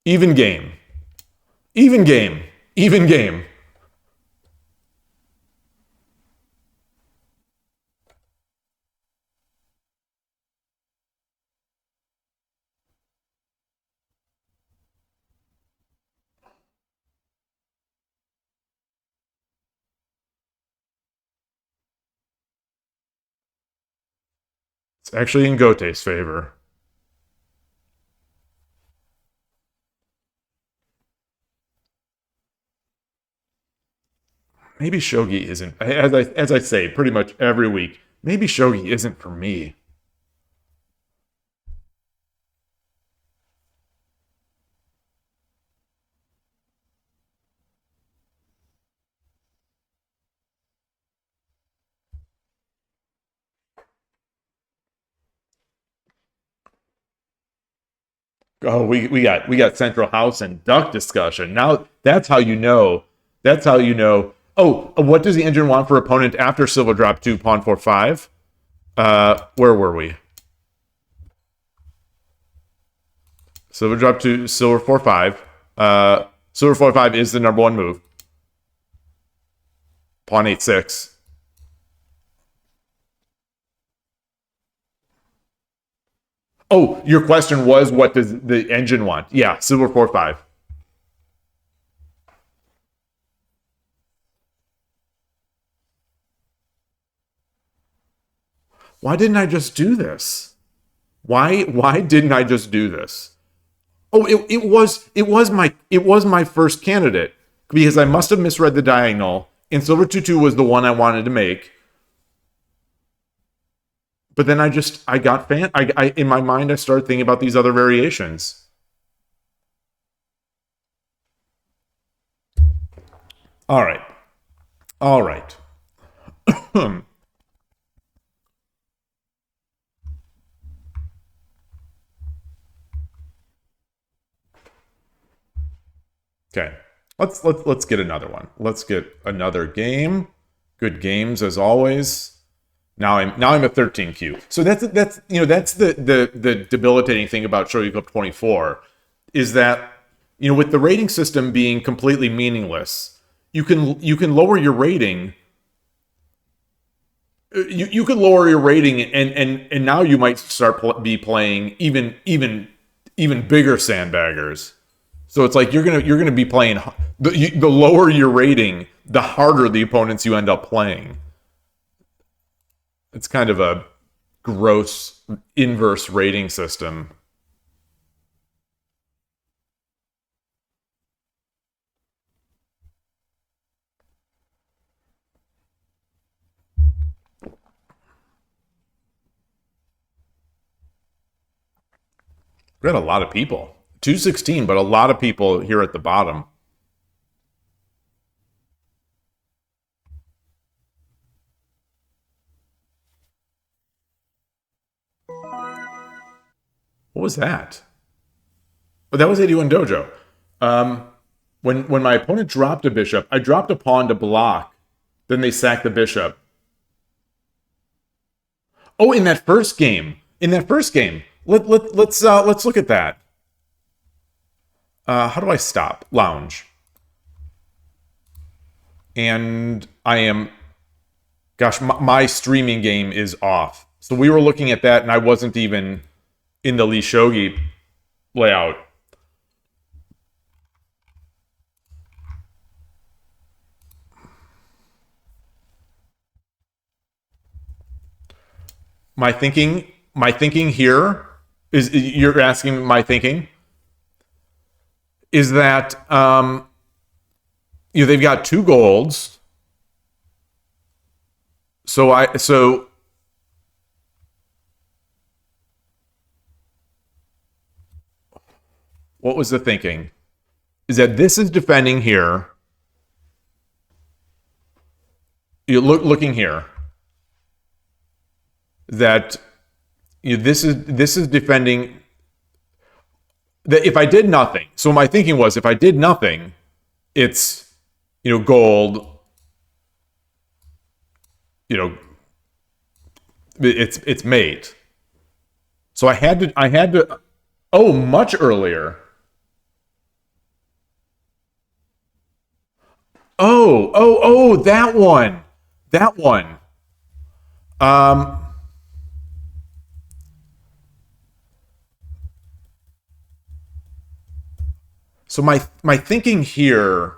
Even game. Even game. Even game. It's actually in Gote's favor. Maybe Shogi isn't, as I say pretty much every week, maybe Shogi isn't for me. Oh, we got Central House and Duck discussion. Now that's how you know. That's how you know. Oh, what does the engine want for opponent after Silver Drop 2, Pawn 4 5? Where were we? Silver Drop 2, Silver 4 5. Silver 4 5 is the number one move. Pawn 8 6. Oh, your question was what does the engine want? Yeah, Silver 4 5. Why didn't I just do this? Why didn't I just do this? Oh, it was my first candidate because I must have misread the diagonal, and Silver 2 2 was the one I wanted to make. But then I got I in my mind I started thinking about these other variations. All right. All right. Okay. Let's get another one. Let's get another game. Good games as always. Now I'm at 13Q. So that's the debilitating thing about Shogi Club 24 is that with the rating system being completely meaningless, you can lower your rating. You could lower your rating and now you might be playing even bigger sandbaggers. So it's like you're gonna be playing the lower your rating, the harder the opponents you end up playing. It's kind of a gross inverse rating system. We got a lot of people. 216, but a lot of people here at the bottom. What was that? Oh, that was 81 Dojo. When my opponent dropped a bishop, I dropped a pawn to block. Then they sacked the bishop. Oh, in that first game. Let's look at that. How do I stop? Lounge. And I am, gosh, my streaming game is off. So we were looking at that, and I wasn't even in the Lee Shogi layout. My thinking here is you're asking my thinking is that they've got two golds. So what was the thinking? Is that this is defending here. You looking here. That this is defending. That if I did nothing, so my thinking was if I did nothing, it's gold. It's mate. So I had to. Oh, much earlier. Oh, that one. That one. Um, so my thinking here,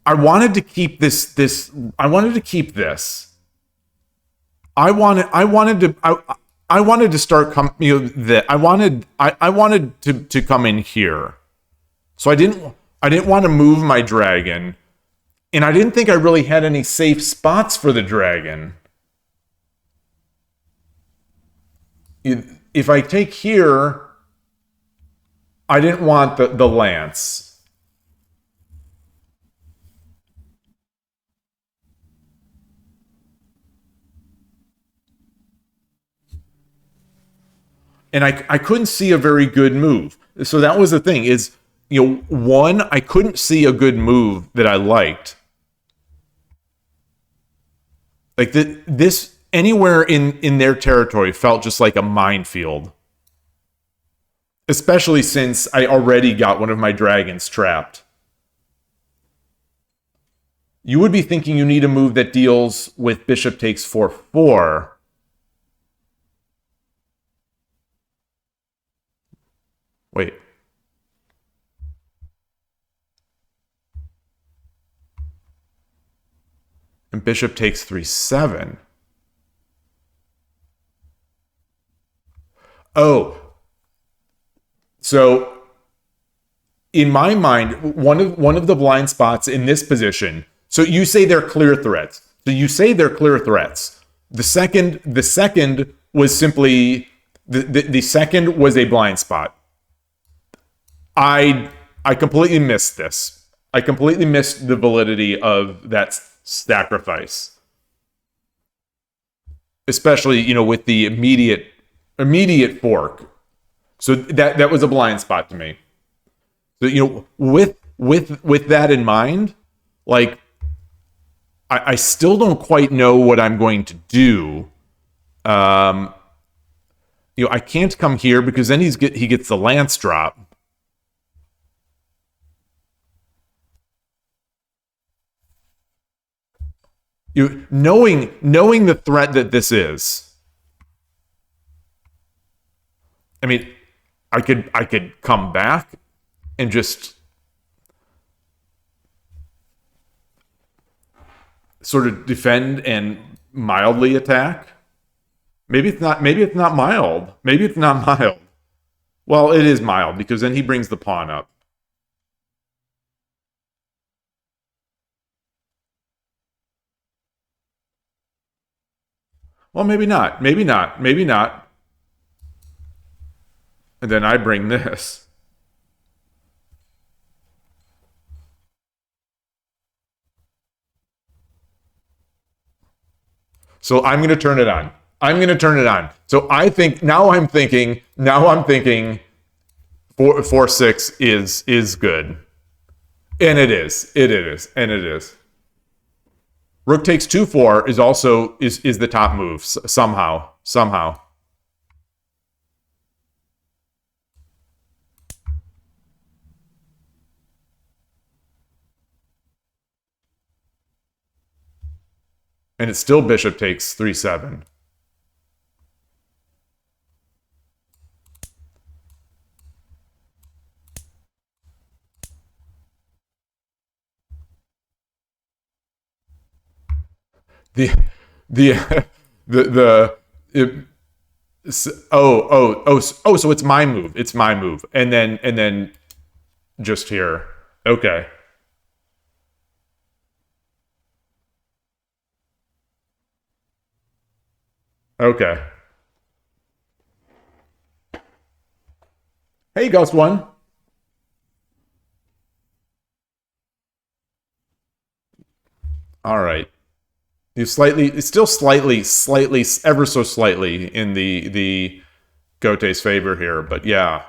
I wanted to keep this I wanted to keep this. I wanted to start I wanted to come in here. So I didn't want to move my dragon, and I didn't think I really had any safe spots for the dragon. If I take here, I didn't want the lance. And I couldn't see a very good move. So that was the thing is, one, I couldn't see a good move that I liked. Like this anywhere in their territory felt just like a minefield. Especially since I already got one of my dragons trapped. You would be thinking you need a move that deals with bishop takes 4/4. Wait. And bishop takes 3/7. Oh. So in my mind, one of the blind spots in this position. So you say they're clear threats. The second was simply the second was a blind spot. I completely missed this. I completely missed the validity of that sacrifice. Especially, with the immediate fork. So that was a blind spot to me. So, with that in mind, like I still don't quite know what I'm going to do. I can't come here because then he gets the lance drop. Knowing the threat that this is, I mean, I could come back and just sort of defend and mildly attack. Maybe it's not mild. Well, it is mild because then he brings the pawn up. Well, maybe not. And then I bring this. So I'm going to turn it on. So I'm thinking 4/6 is good. And it is. Rook takes 2/4 is also is the top move somehow. And it's still bishop takes 3/7. So it's my move. And then just here. Okay. Okay. Hey, Ghost One. All right. It's still slightly, ever so slightly in the Gote's favor here, but yeah.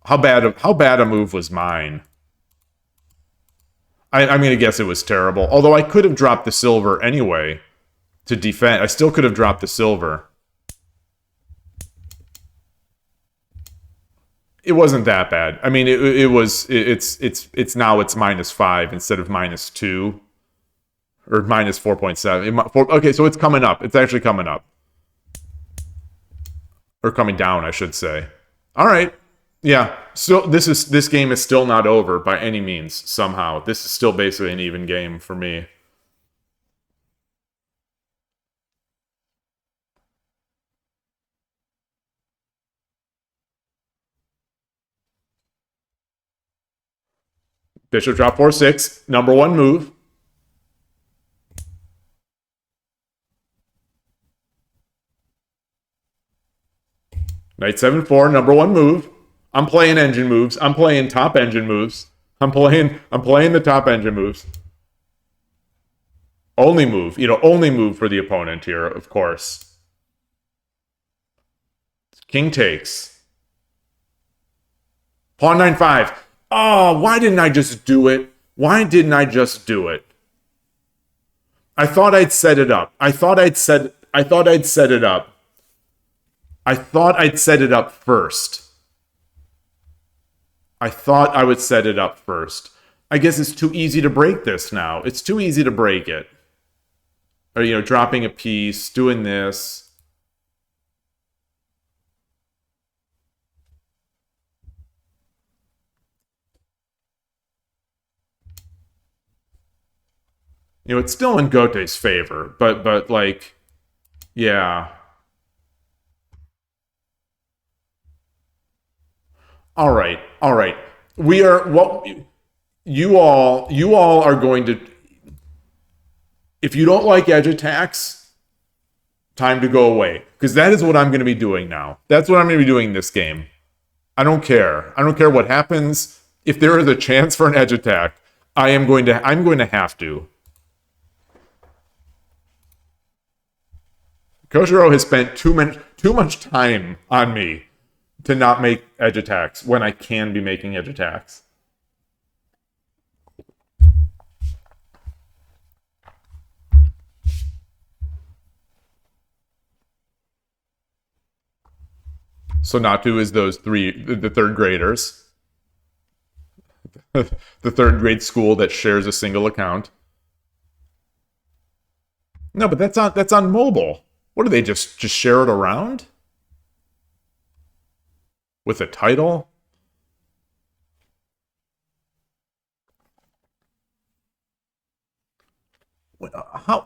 How bad a move was mine? I'm gonna guess it was terrible. Although I could have dropped the silver anyway to defend. I still could have dropped the silver. It wasn't that bad. I mean, it's now it's -5 instead of -2 or -4.7. Okay, so it's coming up. It's actually coming up, or coming down, I should say. All right, yeah. Still, this game is still not over by any means. Somehow, this is still basically an even game for me. Bishop drop 4-6, number one move. Knight 7-4, number one move. I'm playing engine moves. I'm playing top engine moves. I'm playing the top engine moves. Only move, only move for the opponent here, of course. King takes. Pawn 9-5. Oh, why didn't I just do it? Why didn't I just do it? I thought I'd set it up. I thought I'd set it up. I thought I'd set it up first. I thought I would set it up first. I guess it's too easy to break this now. It's too easy to break it. Or, dropping a piece, doing this. It's still in Gote's favor, but like, yeah. All right. We are you all are going to. If you don't like edge attacks, time to go away, because that is what I'm going to be doing now. That's what I'm going to be doing this game. I don't care. I don't care what happens. If there is a chance for an edge attack, I'm going to have to. Koshiro has spent too much time on me to not make edge attacks when I can be making edge attacks. So Natu is the third graders. The third grade school that shares a single account. No, but that's on mobile. What do they just share it around? With a title?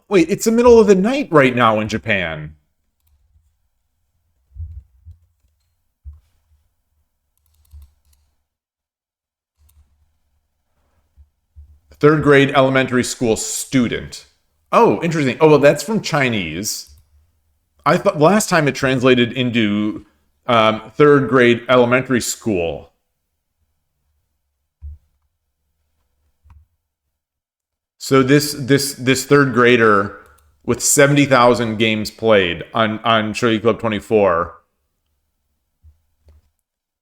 Wait, it's the middle of the night right now in Japan. Third grade elementary school student. Oh, interesting. Oh, well, that's from Chinese. I thought last time it translated into third grade elementary school. So this third grader with 70,000 games played on Shogi Club 24.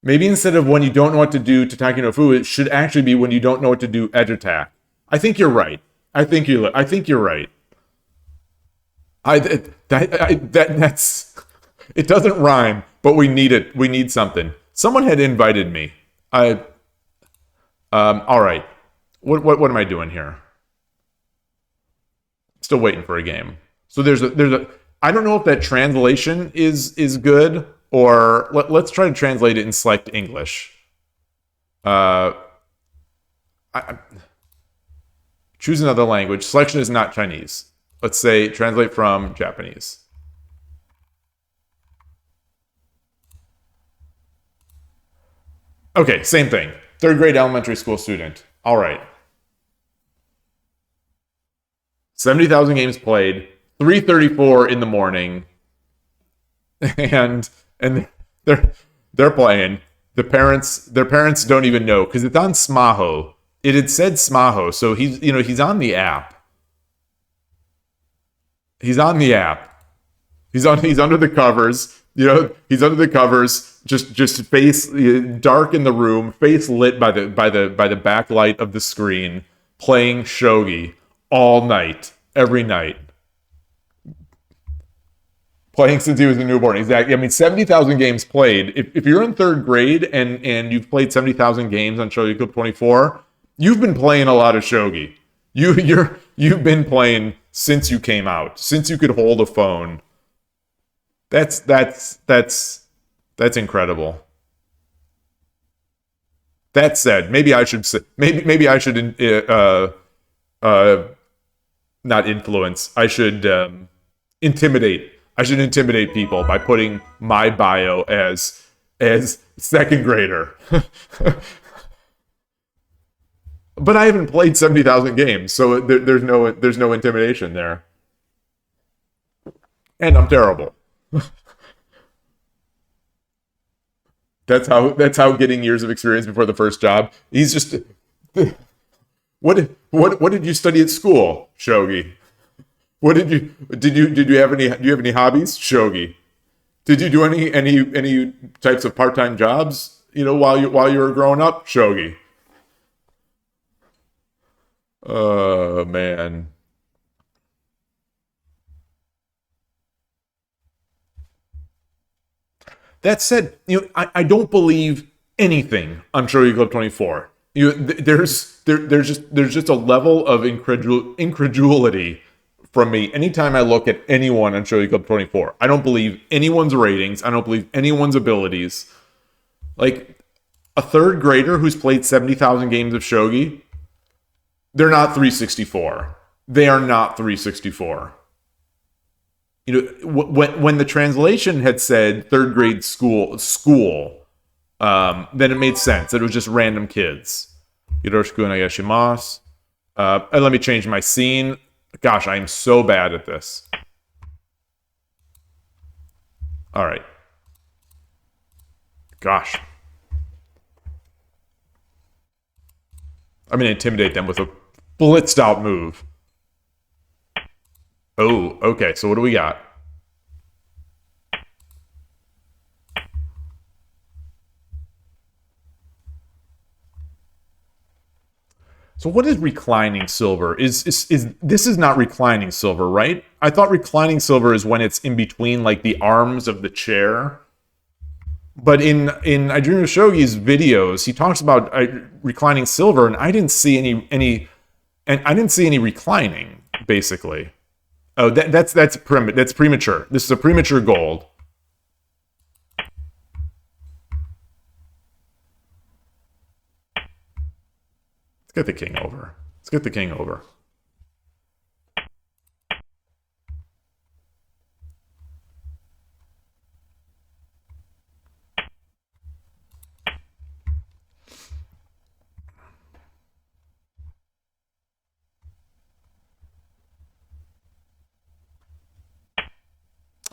Maybe instead of when you don't know what to do to Tataki no Fu, it should actually be when you don't know what to do edge attack. I think you're right. I think you're right. That's it doesn't rhyme, but we need it. We need something. Someone had invited me. All right. What am I doing here? Still waiting for a game. So there's a I don't know if that translation is good, or let's try to translate it in select English. Choose another language. Selection is not Chinese. Let's say translate from Japanese. Okay, same thing. Third grade elementary school student. All right. 70,000 games played, 3:34 in the morning, and they're playing. Their parents don't even know because it's on Smaho. It had said Smaho, so he's on the app. He's on the app. He's under the covers. He's under the covers. Just face dark in the room, face lit by the backlight of the screen, playing shogi all night, every night. Playing since he was a newborn. Exactly. I mean, 70,000 games played. If you're in third grade and you've played 70,000 games on Shogi Club 24, you've been playing a lot of shogi. You've been playing since you came out, since you could hold a phone. That's incredible. That said, maybe I should not influence. I should intimidate. I should intimidate people by putting my bio as second grader. But I haven't played 70,000 games, so there's no intimidation there. And I'm terrible. That's how getting years of experience before the first job. He's just what did you study at school, Shogi? What did you have any do you have any hobbies, Shogi? Did you do any types of part-time jobs, while you were growing up, Shogi? Oh man. That said, I don't believe anything on Shogi Club 24. There's just a level of incredulity from me anytime I look at anyone on Shogi Club 24. I don't believe anyone's ratings. I don't believe anyone's abilities. Like a third grader who's played 70,000 games of Shogi, they're not 364. They are not 364. When the translation had said third grade school, then it made sense. It was just random kids. Yoroshiku onegaishimasu. And let me change my scene. Gosh, I'm so bad at this. All right. Gosh. I'm going to intimidate them with a blitzed out move. Oh, okay. So what do we got? So what is reclining silver? Is this is not reclining silver, right? I thought reclining silver is when it's in between like the arms of the chair. But in Ajuna Shogi's videos, he talks about reclining silver, and I didn't see any reclining basically. Oh, that's premature. This is a premature gold. Let's get the king over. Let's get the king over.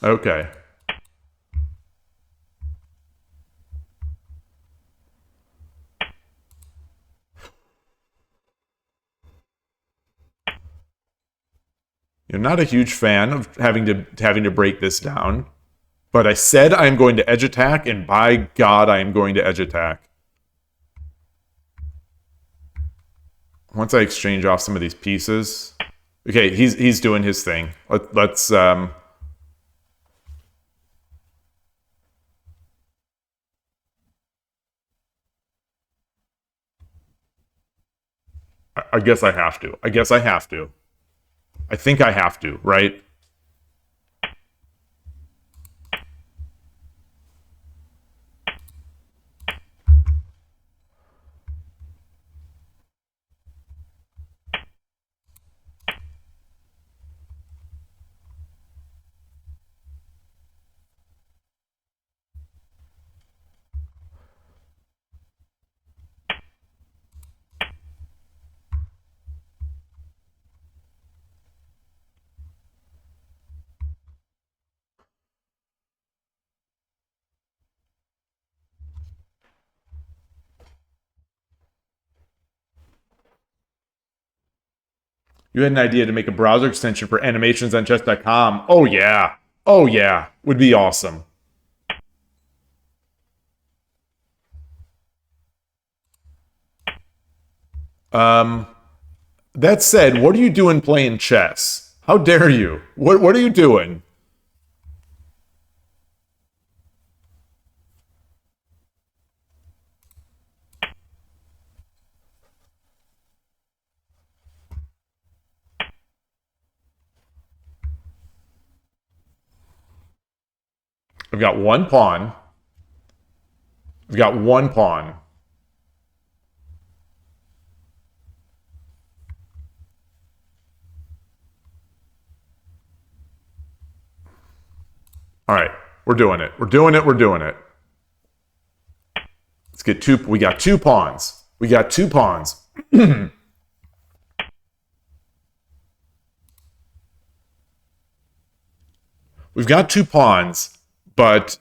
Okay. You're not a huge fan of having to break this down, but I said I am going to edge attack, and by God, I am going to edge attack. Once I exchange off some of these pieces, okay, he's doing his thing. Let's I guess I have to. I guess I have to. I think I have to, right? You had an idea to make a browser extension for animations on chess.com. Oh yeah. Oh yeah. Would be awesome. That said, what are you doing playing chess? How dare you? What are you doing? I've got one pawn. I've got one pawn. All right, we're doing it. We're doing it. We're doing it. Let's get two. We got two pawns. We got two pawns. We've got two pawns, but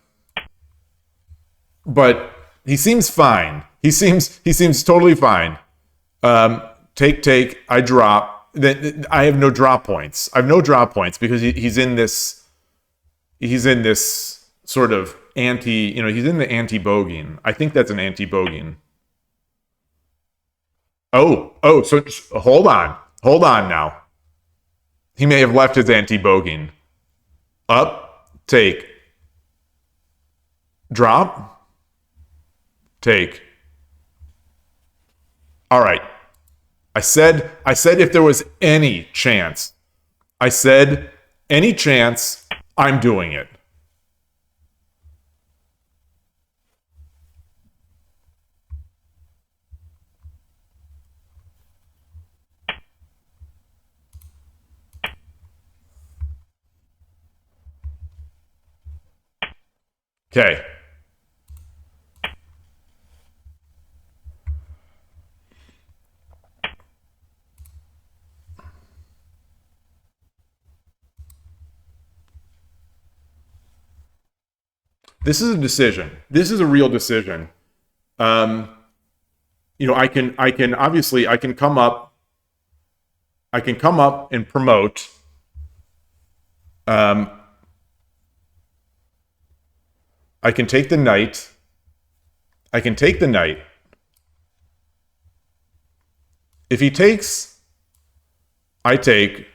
he seems fine. He seems totally fine. Take. I drop. I have no draw points. I have no draw points because he's in this. He's in this sort of anti. He's in the anti-bogeying. I think that's an anti-bogeying. Oh. So hold on now. He may have left his anti-bogeying. Up, take, drop, take. All right. I said if there was any chance, I'm doing it. Okay. This is a decision. This is a real decision. I can obviously I can come up and promote. I can take the knight. If he takes, I take,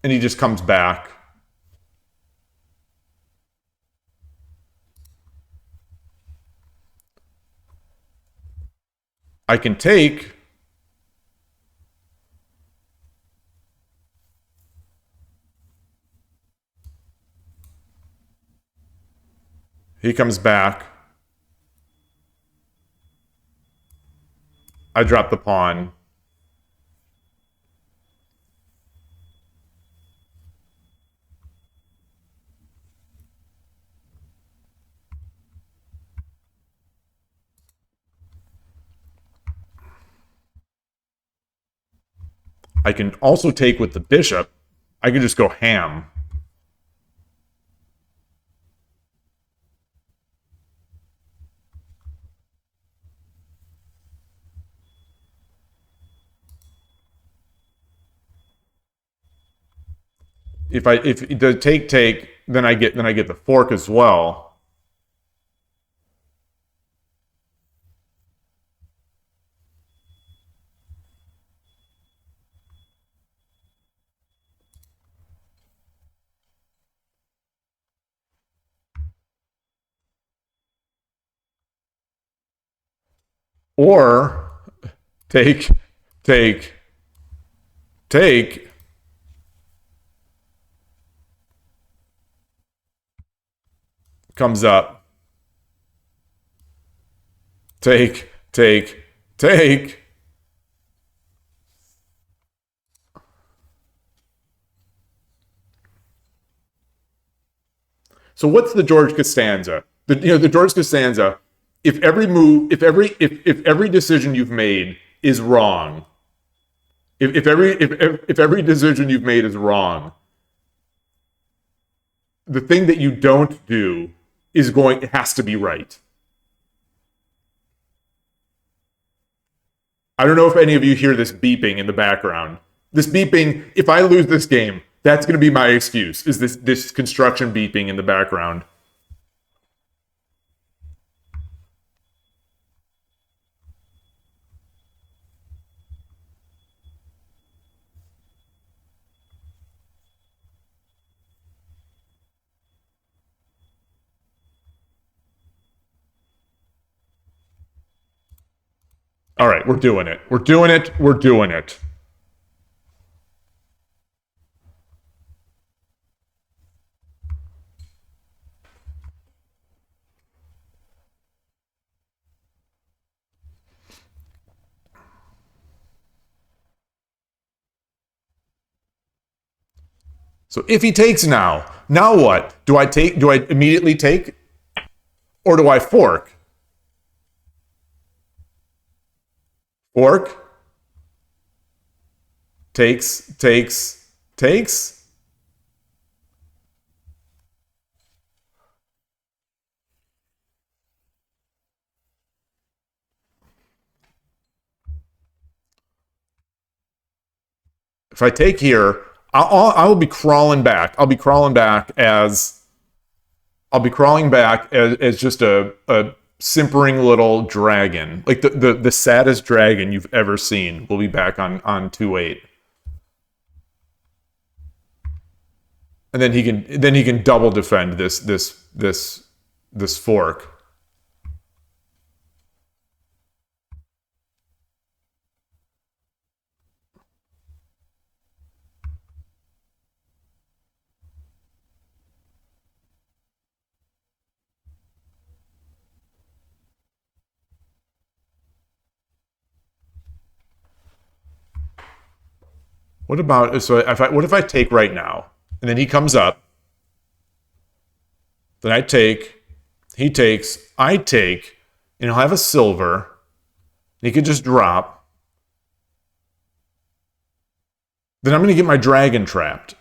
and he just comes back. I can take. He comes back. I drop the pawn. I can also take with the bishop. I can just go ham. If the take, then I get the fork as well. Or take comes up. Take. So what's the George Costanza? The George Costanza. If every decision you've made is wrong, if every decision you've made is wrong, the thing that you don't do it has to be right. I don't know if any of you hear this beeping in the background. This beeping, if I lose this game, that's going to be my excuse, is this construction beeping in the background. All right, we're doing it. So if he takes now what? Do I immediately take? Or do I fork? Fork. Takes. If I take here, I'll be crawling back. I'll be crawling back as just a simpering little dragon, like the saddest dragon you've ever seen. Will be back on 2-8, and then he can double defend this fork. What about what if I take right now, and then he comes up, then I take, he takes, I take, and he'll have a silver. He could just drop. Then I'm going to get my dragon trapped.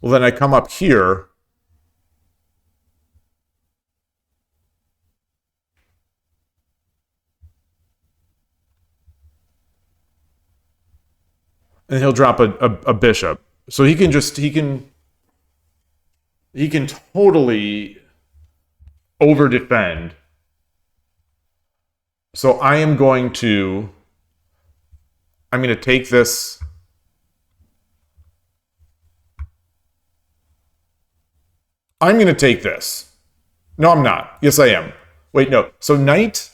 Well, then I come up here. And he'll drop a bishop. So he can totally over defend. So I'm going to take this. I'm going to take this. No, I'm not. Yes, I am. Wait, no. So knight,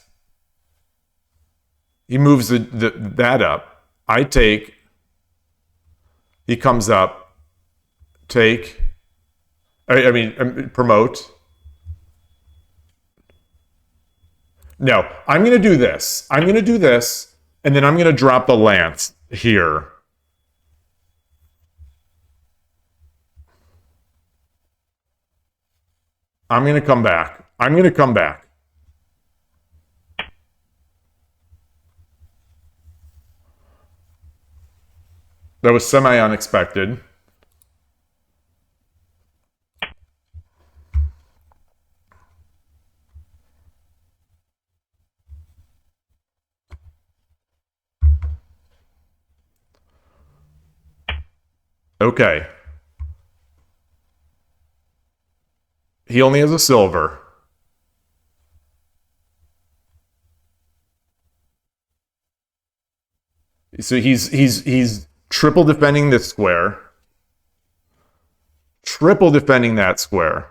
he moves that up. I take. He comes up. Take. Promote. No, I'm going to do this. And then I'm going to drop the lance here. I'm going to come back. That was semi-unexpected. Okay. He only has a silver. So he's triple defending this square. Triple defending that square.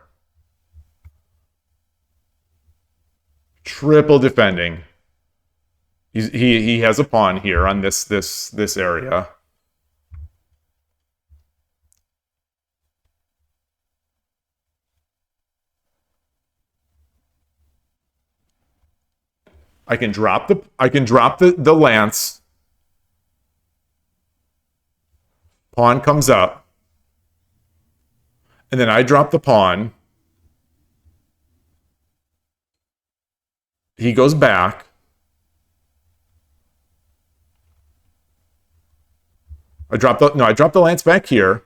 Triple defending. He has a pawn here on this area. I can drop the lance. Pawn comes up. And then I drop the pawn. He goes back. I drop the lance back here.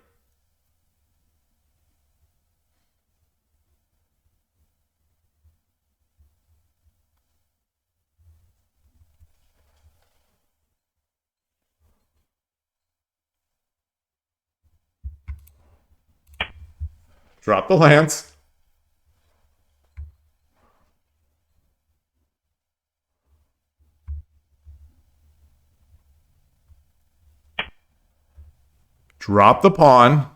Drop the lance. Drop the pawn.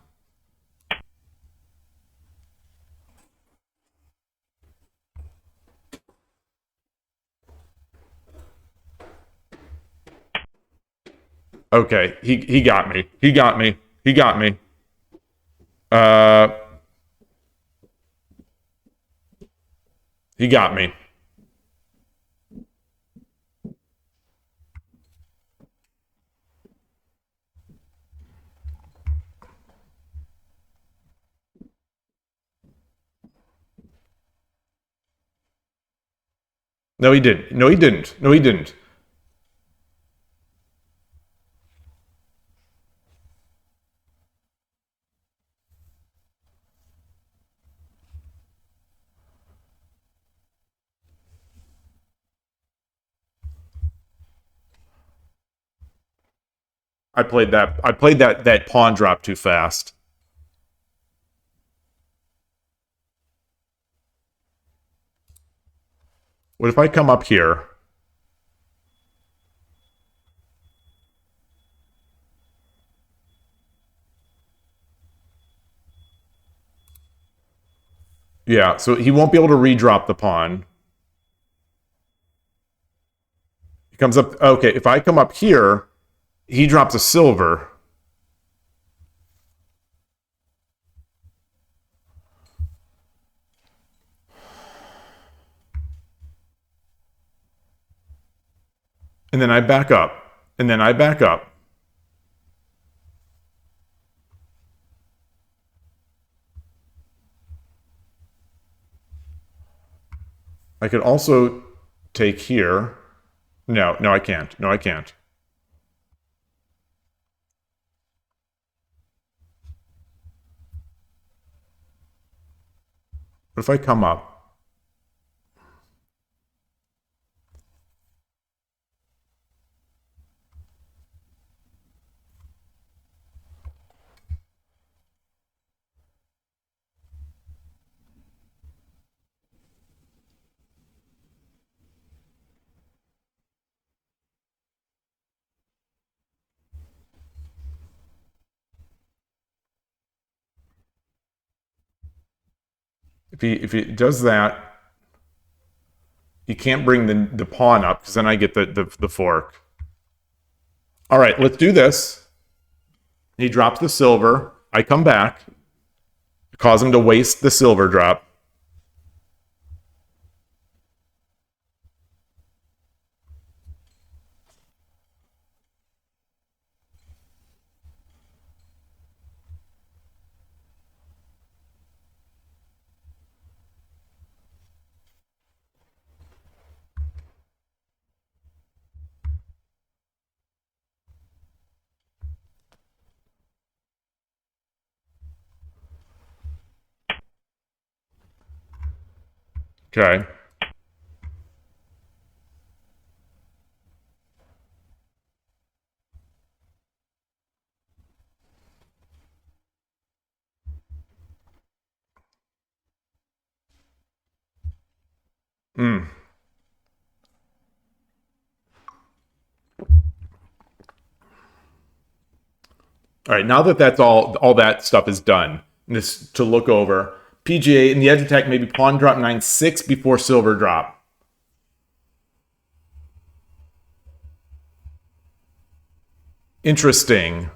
Okay, he got me. He got me. He got me. No, he didn't. No, he didn't. No, he didn't. I played that pawn drop too fast. What if I come up here? Yeah, so he won't be able to redrop the pawn. He comes up. Okay, if I come up here, he drops a silver. And then I back up. And then I back up. I could also take here. No, no, I can't. No, I can't. What if I come up? If he does that, he can't bring the pawn up because then I get the fork. All right, let's do this. He drops the silver. I come back, cause him to waste the silver drop. Okay. Mm. All right, now that that's all that stuff is done, this to look over. PGA in the edge attack, maybe pawn drop 9-6 before silver drop. Interesting.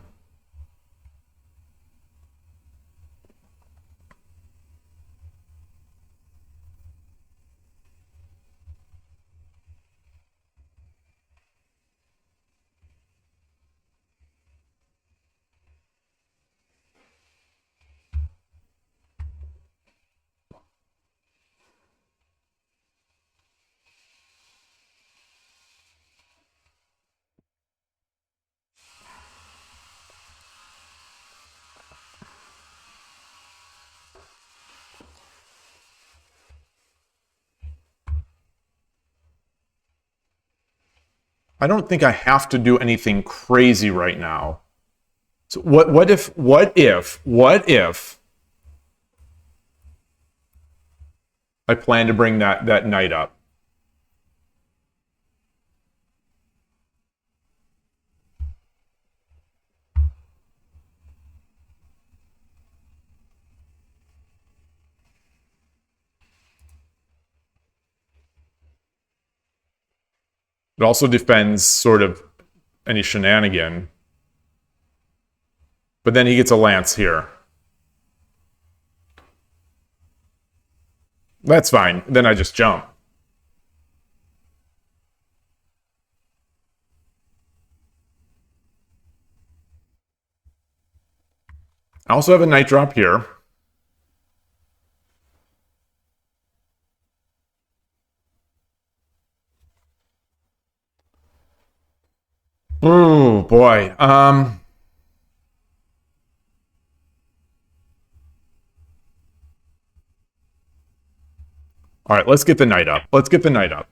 I don't think I have to do anything crazy right now. So what if I plan to bring that knight up? It also defends sort of any shenanigan. But then he gets a lance here. That's fine. Then I just jump. I also have a knight drop here. boy. All right, let's get the knight up. Let's get the knight up.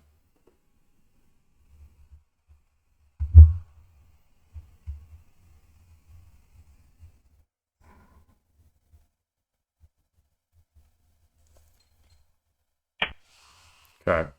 Okay.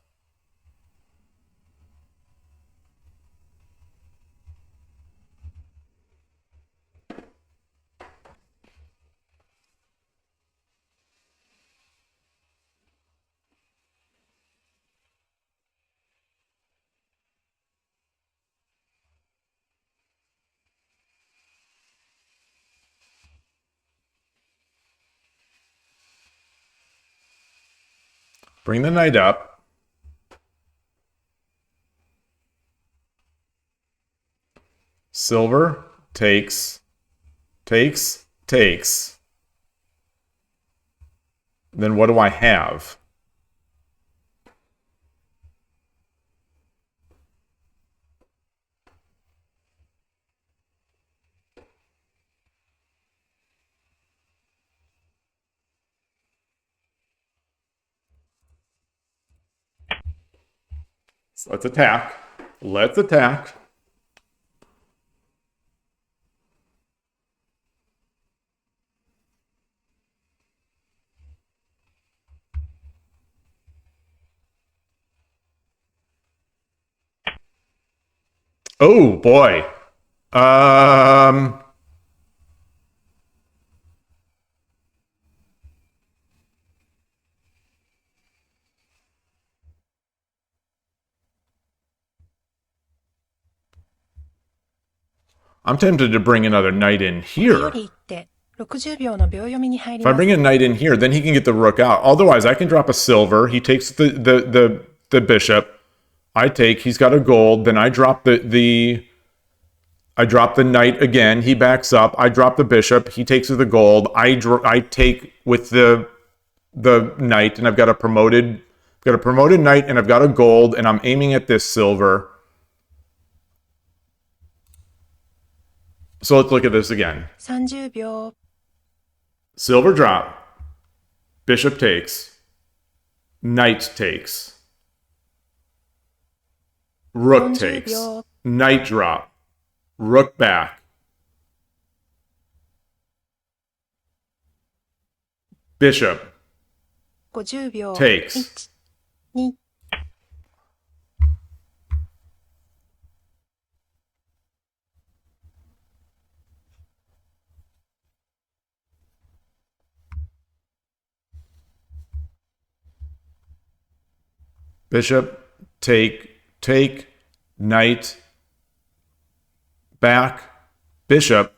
Bring the knight up. Silver takes. Then what do I have? So let's attack. Let's attack. Oh boy. I'm tempted to bring another knight in これよ here. り一手60秒の秒読みに入り If I ます bring a knight in here, then he can get the rook out. Otherwise, I can drop a silver. He takes the bishop. I take. He's got a gold. Then I drop the knight again. He backs up. I drop the bishop. He takes the gold. I take with the knight, and I've got a promoted knight, and I've got a gold, and I'm aiming at this silver. So let's look at this again. 30秒 Silver drop. Bishop takes. Knight takes. Rook 40 takes. 秒 Knight drop. Rook back. Bishop 50秒 takes. 1、2、Bishop take. Knight back. Bishop.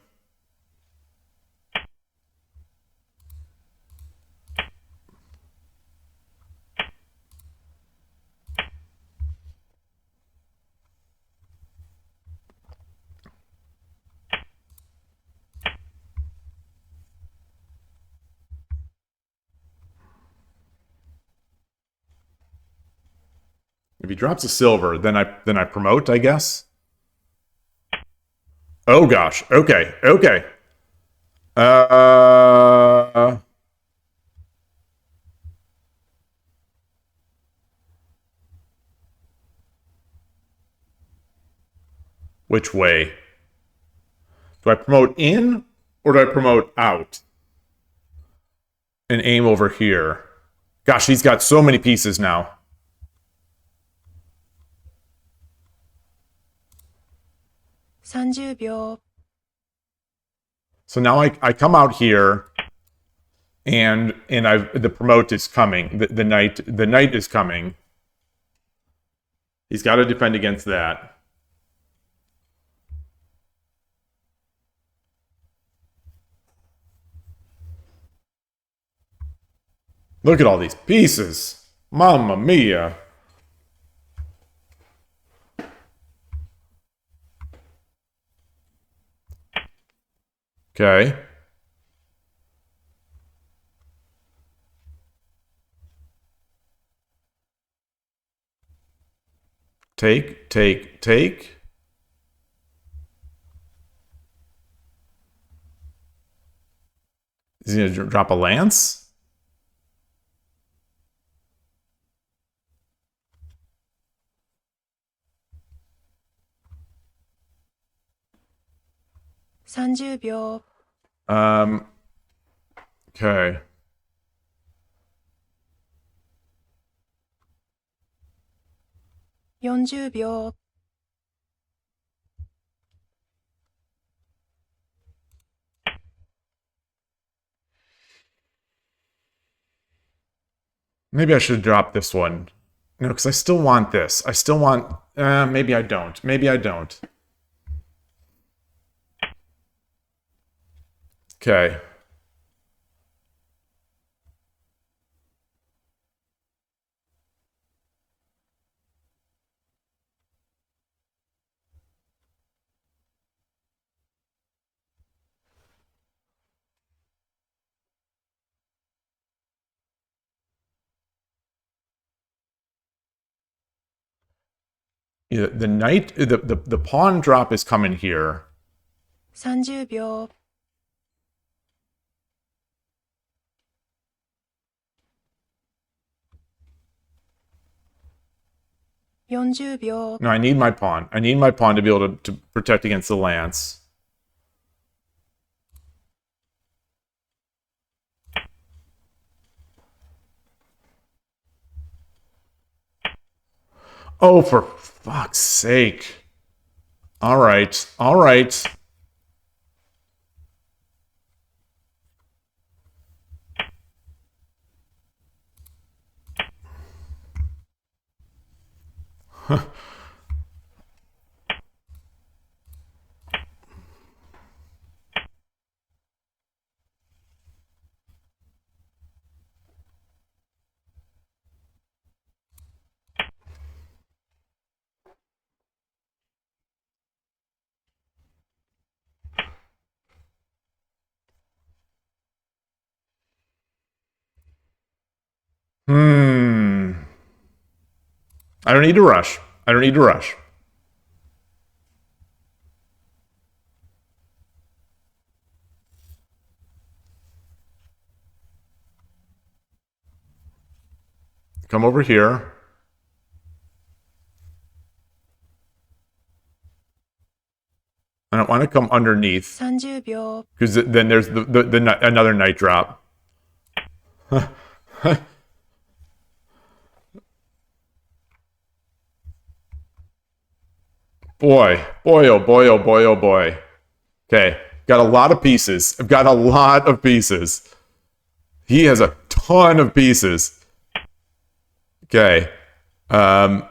If he drops a silver, then I promote, I guess. Oh gosh. Okay. Which way? Do I promote in or do I promote out? And aim over here. Gosh, he's got so many pieces now.30秒 So now I come out here, and the promote is coming. The knight is coming. He's got to defend against that. Look at all these pieces. Mamma mia. Okay. Take. Is he gonna drop a lance? $30秒 Okay. $40秒 Maybe I should drop this one. No, because I still want this. I still want. Maybe I don't. Maybe I don't. Okay. Yeah, the knight, the pawn drop is coming here. 30秒 40秒 No, I need my pawn. I need my pawn to be able to protect against the lance. Oh, for fuck's sake. All right. All right. Hmm. I don't need to rush. I don't need to rush. Come over here. I don't want to come underneath 30秒 because then there's another knight drop. Boy, boy, oh boy, oh boy, oh boy. Okay, got a lot of pieces. I've got a lot of pieces. He has a ton of pieces. Okay. Um,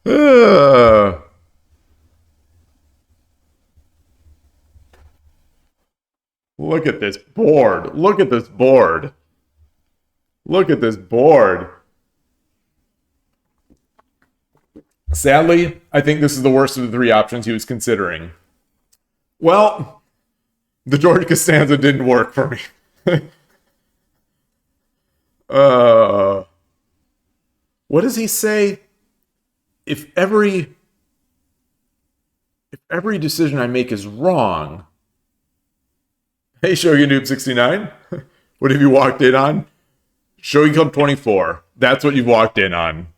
uh, look at this board. Look at this board. Look at this board. Sadly, I think this is the worst of the three options he was considering. Well, the George Costanza didn't work for me. uh, what does he say? If every decision I make is wrong. Hey, Shogi Noob 69. What have you walked in on? Shogi Club 24. That's what you've walked in on.30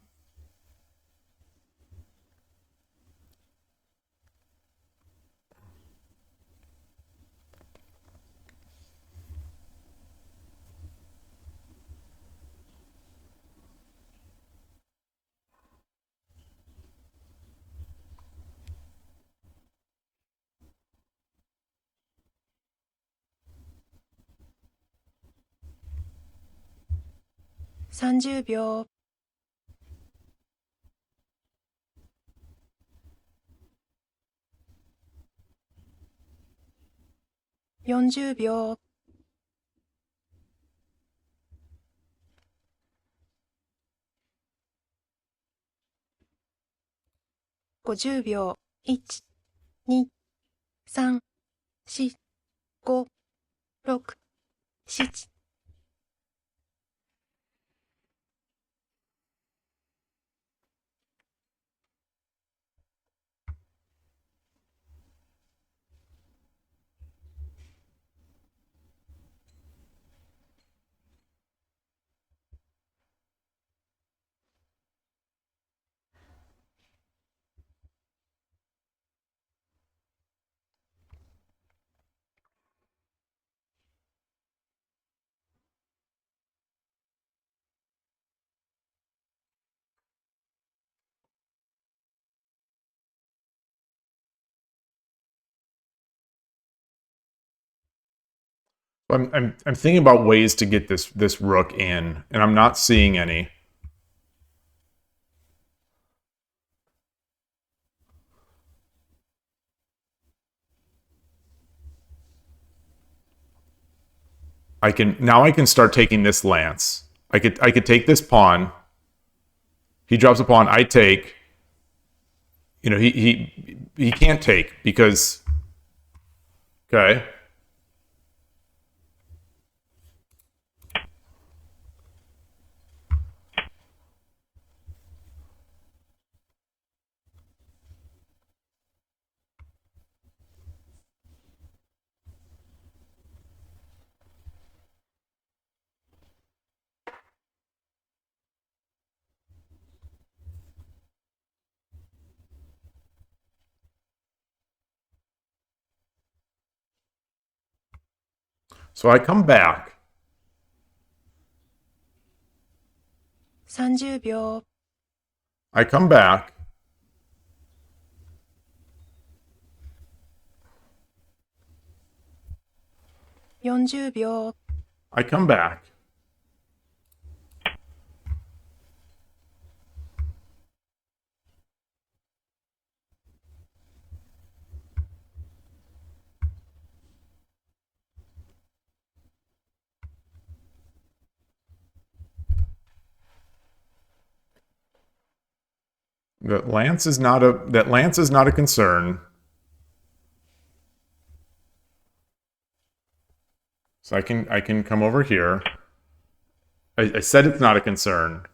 秒 40秒50秒。1、2、3、4、5、6、7。I'm thinking about ways to get this rook in, and I'm not seeing any. I can start taking this lance. I could take this pawn. He drops a pawn. I take. You know, he can't take because. Okay. So I come back. 30秒。I come back.40秒。I come back. That lance is not a concern. So I can come over here. I said it's not a concern,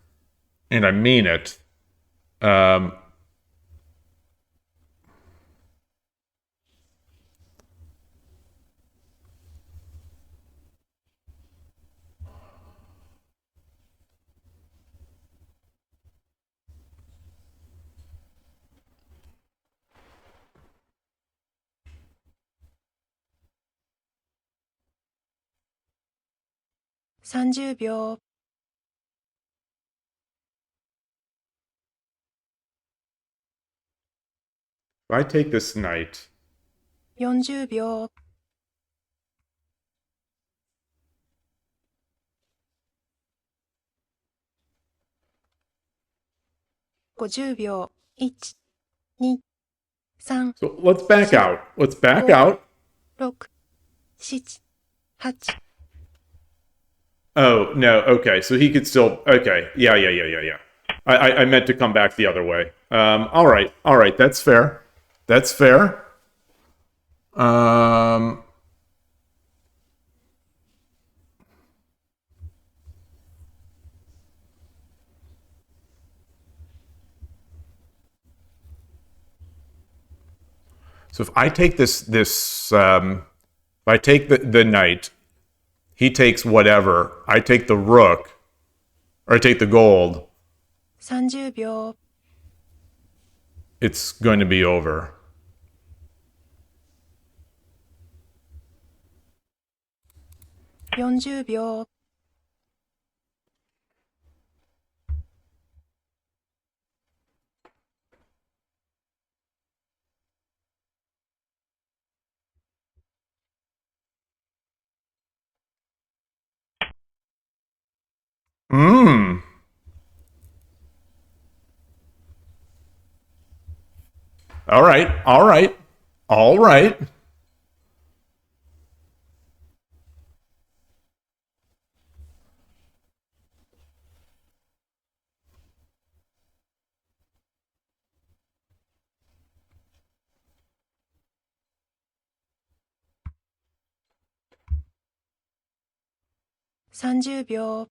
and I mean it. Um,30秒。if I take this knight, 40秒。50秒。1、2、3、so let's back out. Let's back Go. out. 6、7、8。Oh no, okay. So he could still. Okay, yeah. I meant to come back the other way. All right. That's fair. That's fair. Um, so if I take if I take the knight, he takes whatever. I take the rook, or I take the gold. 30秒。It's going to be over.40秒。Mmm. All right. 30秒、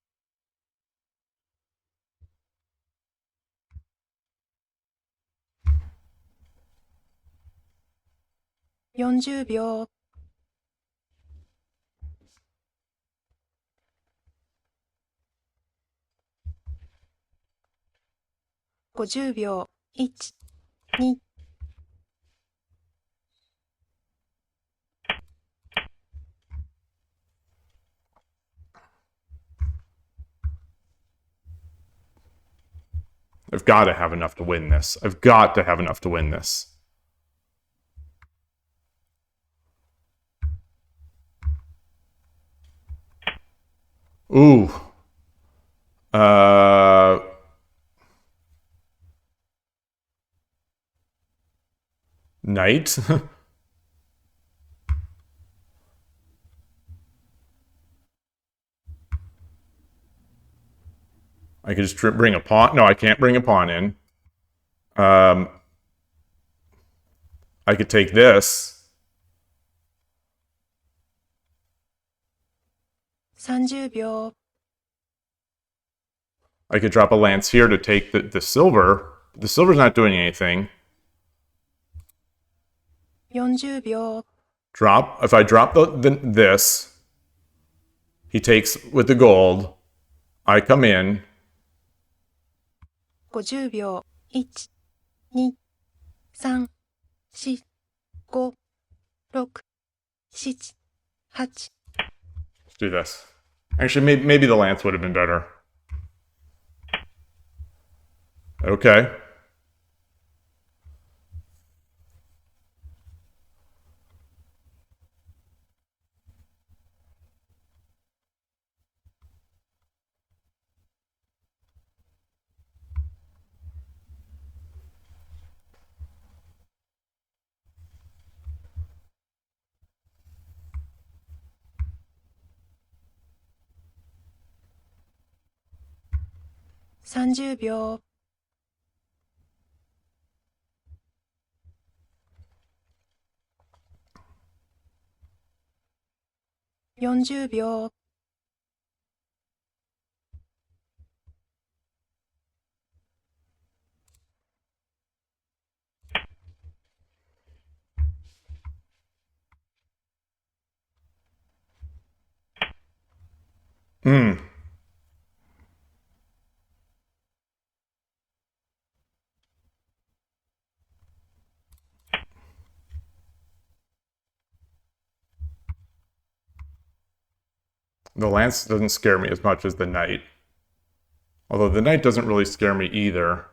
40秒、50秒、1、2、I've got to have enough to win this. I've got to have enough to win this. Ooh. Knight? I could just bring a pawn. No, I can't bring a pawn in. I could take this. 30秒、I could drop a lance here to take the silver. The silver's not doing anything. 40秒、Drop. If I drop this, he takes with the gold. I come in. 50秒、1、2、3、4、5、6、7、8。 Let's do this. Actually, maybe the lance would have been better. Okay.30秒、40秒、Hmm. The lance doesn't scare me as much as the knight. Although the knight doesn't really scare me either.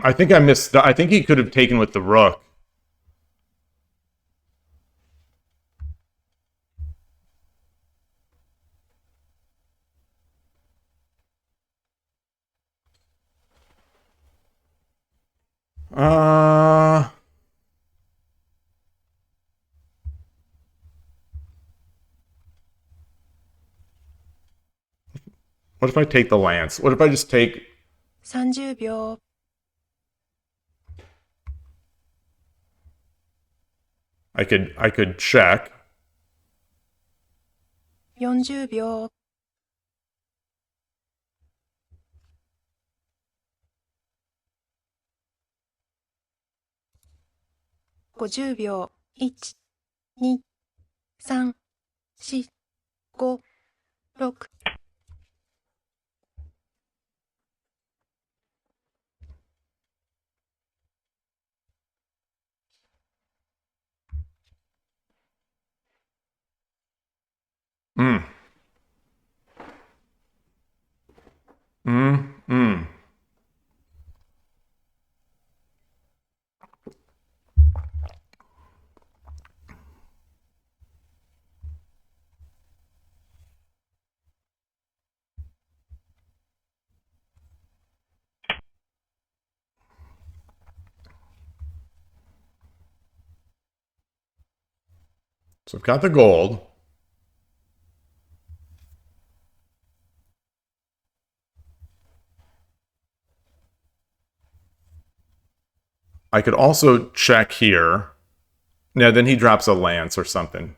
I think I missed. I think he could have taken with the rook. Uh, what if I take the lance? What if I just take? 30秒、I could check. 40秒、50秒、1、2、3、4、5、6。Mm. Mm. Mm. So I've got the gold. I could also check here. No, then he drops a lance or something.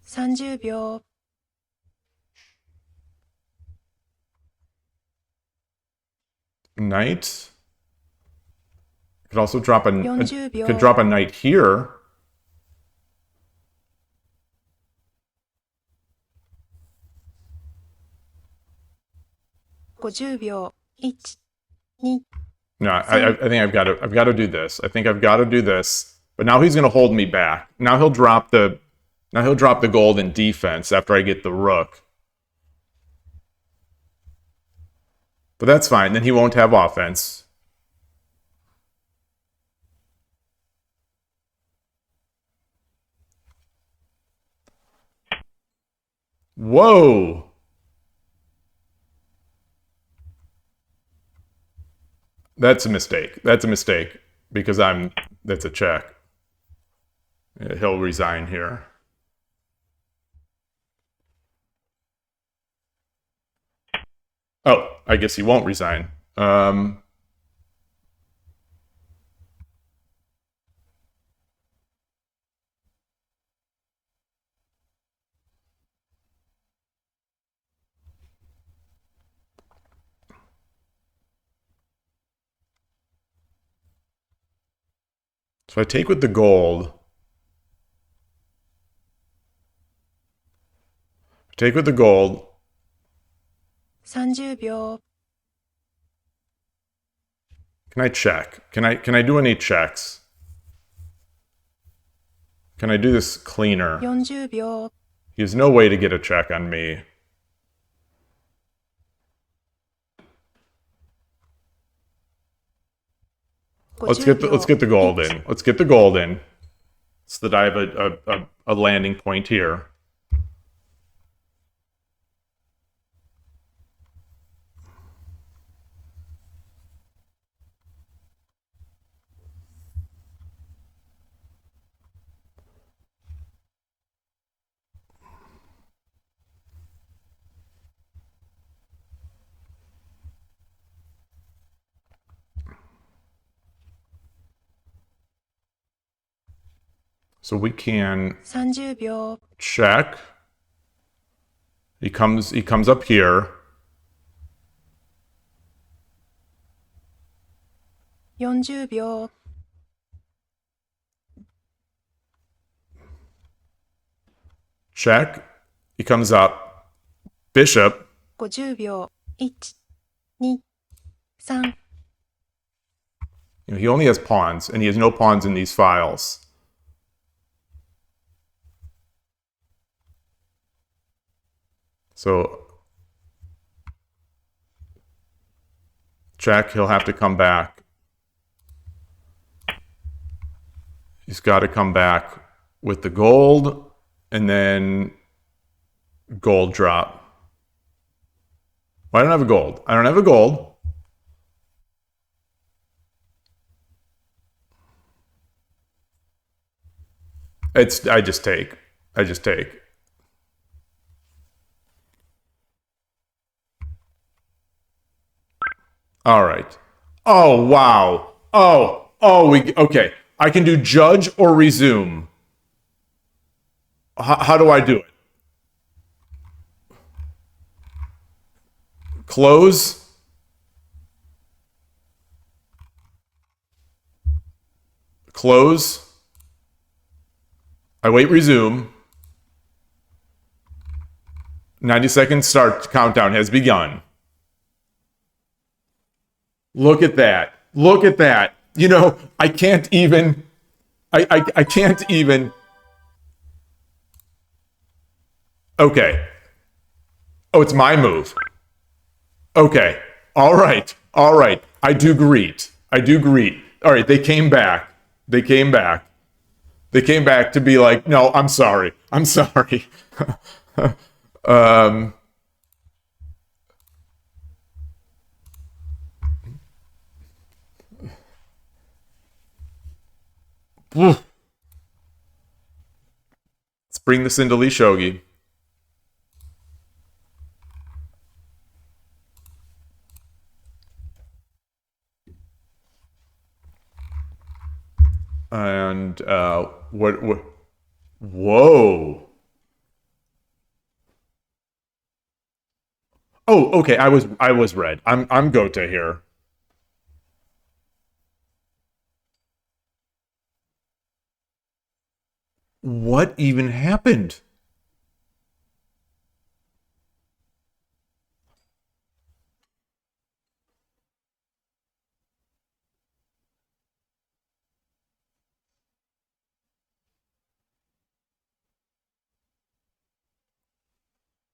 $30 秒 Knight. Could also drop a 40 秒 could drop a knight here. $50 秒 1、2、No, I think I've got to do this. I think I've got to do this. But now he's going to hold me back. Now he'll drop the gold in defense after I get the rook. But that's fine. Then he won't have offense. Whoa. That's a mistake. That's a mistake because that's a check. He'll resign here. Oh, I guess he won't resign. So I take with the gold. Take with the gold. 30 秒 Can I check? Can I do any checks? Can I do this cleaner? 40 秒 He has no way to get a check on me. Let's get the gold in. Let's get the gold in. So that I have a landing point here. So we can 30 秒 check. He comes up here. 40 秒 Check. He comes up. Bishop. 50秒1、2、3 He only has pawns, and he has no pawns in these files. So check, he'll have to come back. He's got to come back with the gold and then gold drop. Well, I don't have a gold. I don't have a gold. I just take. I just take. All right. Oh, wow. Okay. I can do judge or resume. How do I do it? Close. Close. I wait resume. 90-second start countdown has begun. Look at that. Look at that. You know, I can't even. I can't even. Okay. Oh, it's my move. Okay. All right. All right. I do greet. I do greet. All right. They came back. They came back. They came back to be like, no, I'm sorry. I'm sorry. Let's bring this into Lee Shogi. And what? Whoa. Oh, okay. I was red. I'm Gota here. What even happened?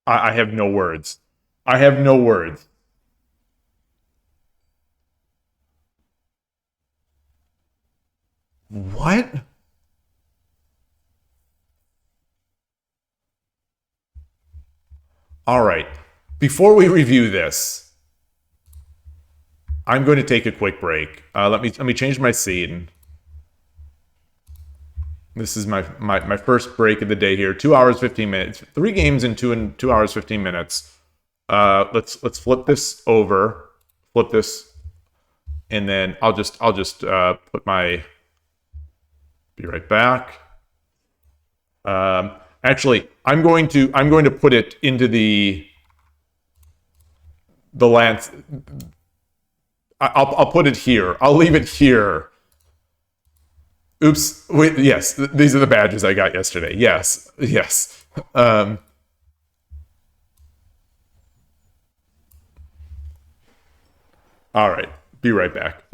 I have no words. I have no words. What? All right. Before we review this, I'm going to take a quick break. Let me change my scene. This is my first break of the day here. 2 hours 15 minutes. 3 games in 2 hours 15 minutes. Let's flip this over. Flip this, and then I'll just put my. Be right back. Actually, I'm going to put it into the lance. I'll put it here. I'll leave it here. Oops. Wait, yes, these are the badges I got yesterday. Yes, yes. All right. Be right back.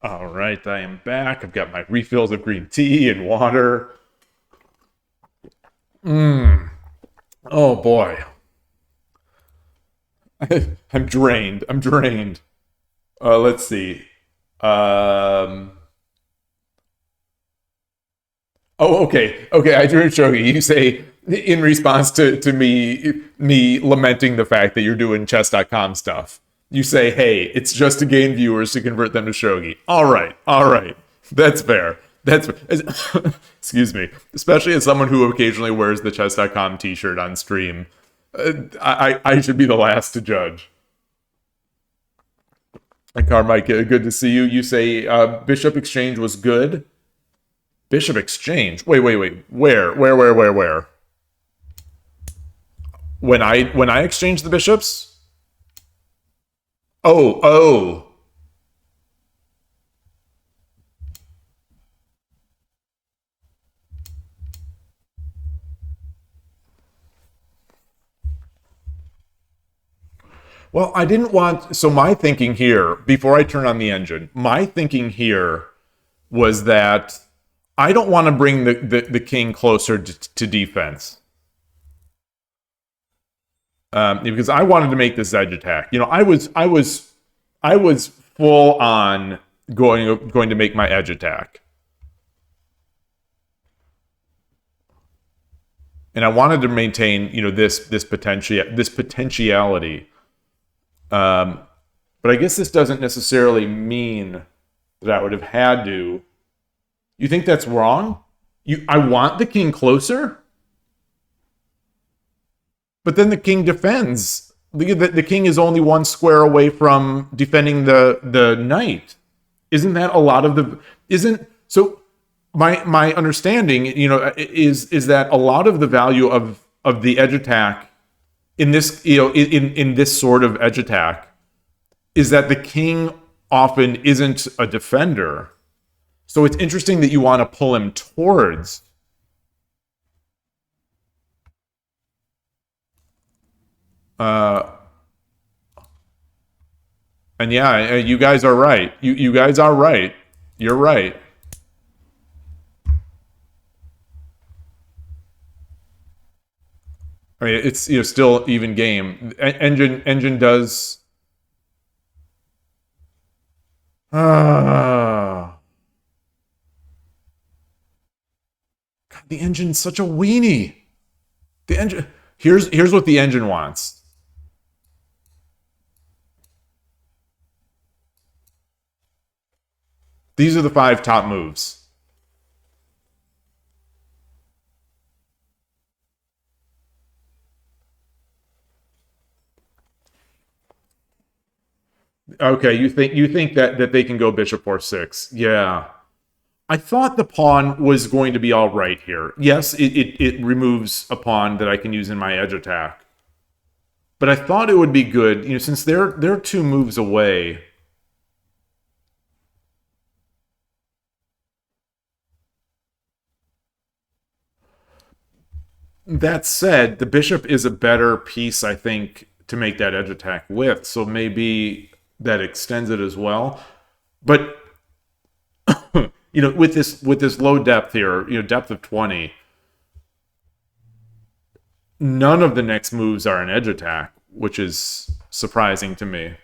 All right, I am back. I've got my refills of green tea and water. Oh boy. I'm drained. I'm drained. Let's see. Um, Oh, okay. Okay, I drew Shogi. You say in response to me lamenting the fact that you're doing chess.com stuff. You say, "Hey, it's just to gain viewers to convert them to Shogi." All right. All right. That's fair. That's excuse me. Especially as someone who occasionally wears the chess.com t-shirt on stream. I should be the last to judge. And Carmike, good to see you. You say Bishop Exchange was good. Bishop Exchange. Wait. Where? When I exchanged the bishops? Oh. Well, I didn't want. So my thinking here, before I turn on the engine, my thinking here was that I don't want to bring the king closer to defense. Because I wanted to make this edge attack. I was full on going to make my edge attack, and I wanted to maintain this potentiality. But I guess this doesn't necessarily mean that I would have had to. You think that's wrong? I want the king closer, but then the king defends. The king is only one square away from defending the knight. Isn't that a lot of the? Isn't so? My understanding, is that a lot of the value of the edge attack in this, in this sort of edge attack, is that the king often isn't a defender. So it's interesting that you want to pull him towards. Uh, and yeah, you guys are right. You guys are right. You're right. I mean, it's still even game. Engine does. God, the engine's such a weenie. The engine. Here's what the engine wants. These are the 5 top moves. Okay, you think that they can go bishop 4-6? Yeah, I thought the pawn was going to be all right here. Yes, it removes a pawn that I can use in my edge attack, but I thought it would be good, since they're 2 moves away. That said, the bishop is a better piece, I think, to make that edge attack with. So maybe that extends it as well. But with this low depth here, depth of 20, none of the next moves are an edge attack, which is surprising to me.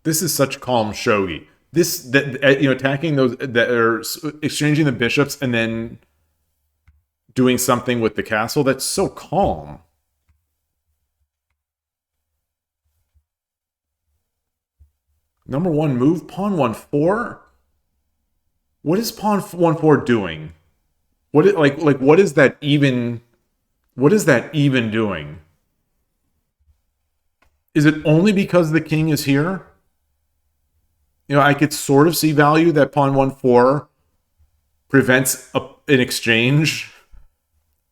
This is such calm shogi. This that attacking those that are exchanging the bishops and then doing something with the castle. That's so calm. Number 1 move, pawn 1-4. What is pawn 1-4 doing? What is that even? What is that even doing? Is it only because the king is here? I could sort of see value that pawn 1-4 prevents an exchange.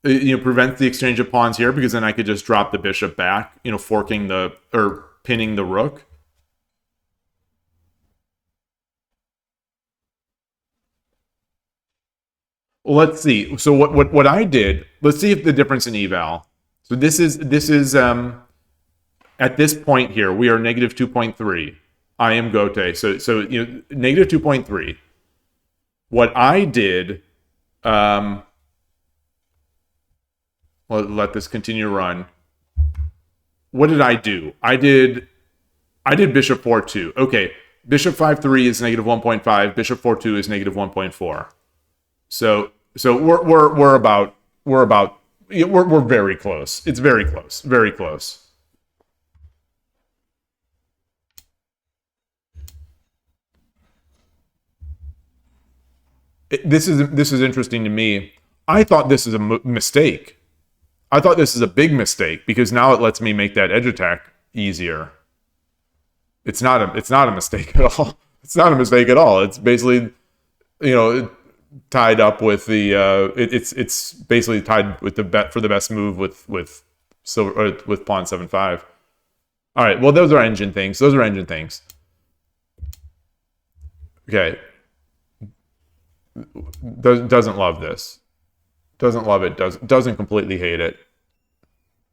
Prevents the exchange of pawns here, because then I could just drop the bishop back, forking or pinning the rook. Well, let's see. So what I did? Let's see if the difference in eval. So this is at this point here we are negative 2.3. I am Gote. So negative 2.3. What I did, let this continue to run. What did I do? I I did bishop 4-2. Okay, bishop 5-3 is negative 1.5. Bishop 4-2 is negative 1.4. So we're very close. It's very close. Very close. This is interesting to me. I thought this is a mistake. I thought this is a big mistake because now it lets me make that edge attack easier. It's not a mistake at all. It's not a mistake at all. It's basically, tied up with the it's basically tied with the bet for the best move with silver with pawn 7-5. All right. Well, those are engine things. Okay. Doesn't love this. Doesn't love it. Doesn't completely hate it.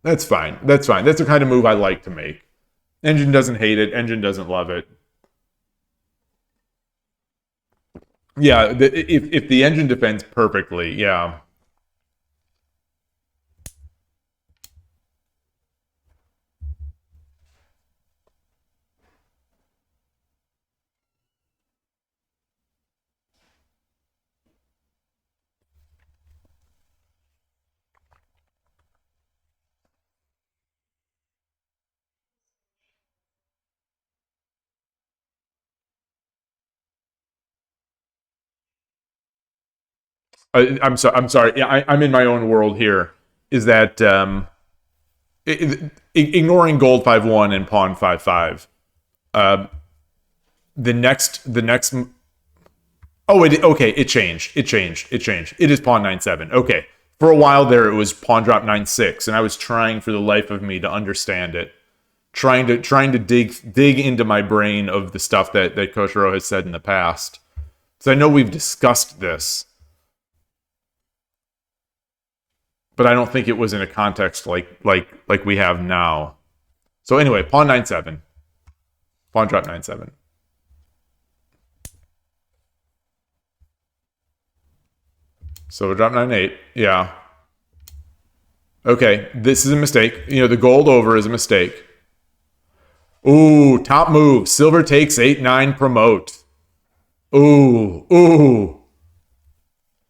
That's fine. That's the kind of move I like to make. Engine doesn't hate it. Engine doesn't love it. Yeah, if the engine defends perfectly, yeah. I'm sorry. I'm sorry. Yeah, I'm in my own world here. Is that ignoring gold 5-1 and pawn 5-5? The next. Oh, okay. It changed. It is pawn 9-7. Okay. For a while there, it was pawn drop 9-6, and I was trying for the life of me to understand it, trying to dig into my brain of the stuff that Koshiro has said in the past. So I know we've discussed this, but I don't think it was in a context like we have now. So anyway, pawn 9-7, pawn drop 9-7. So we drop 9-8. Yeah. Okay, this is a mistake. The gold over is a mistake. Ooh, top move. Silver takes 8-9, promote. Ooh.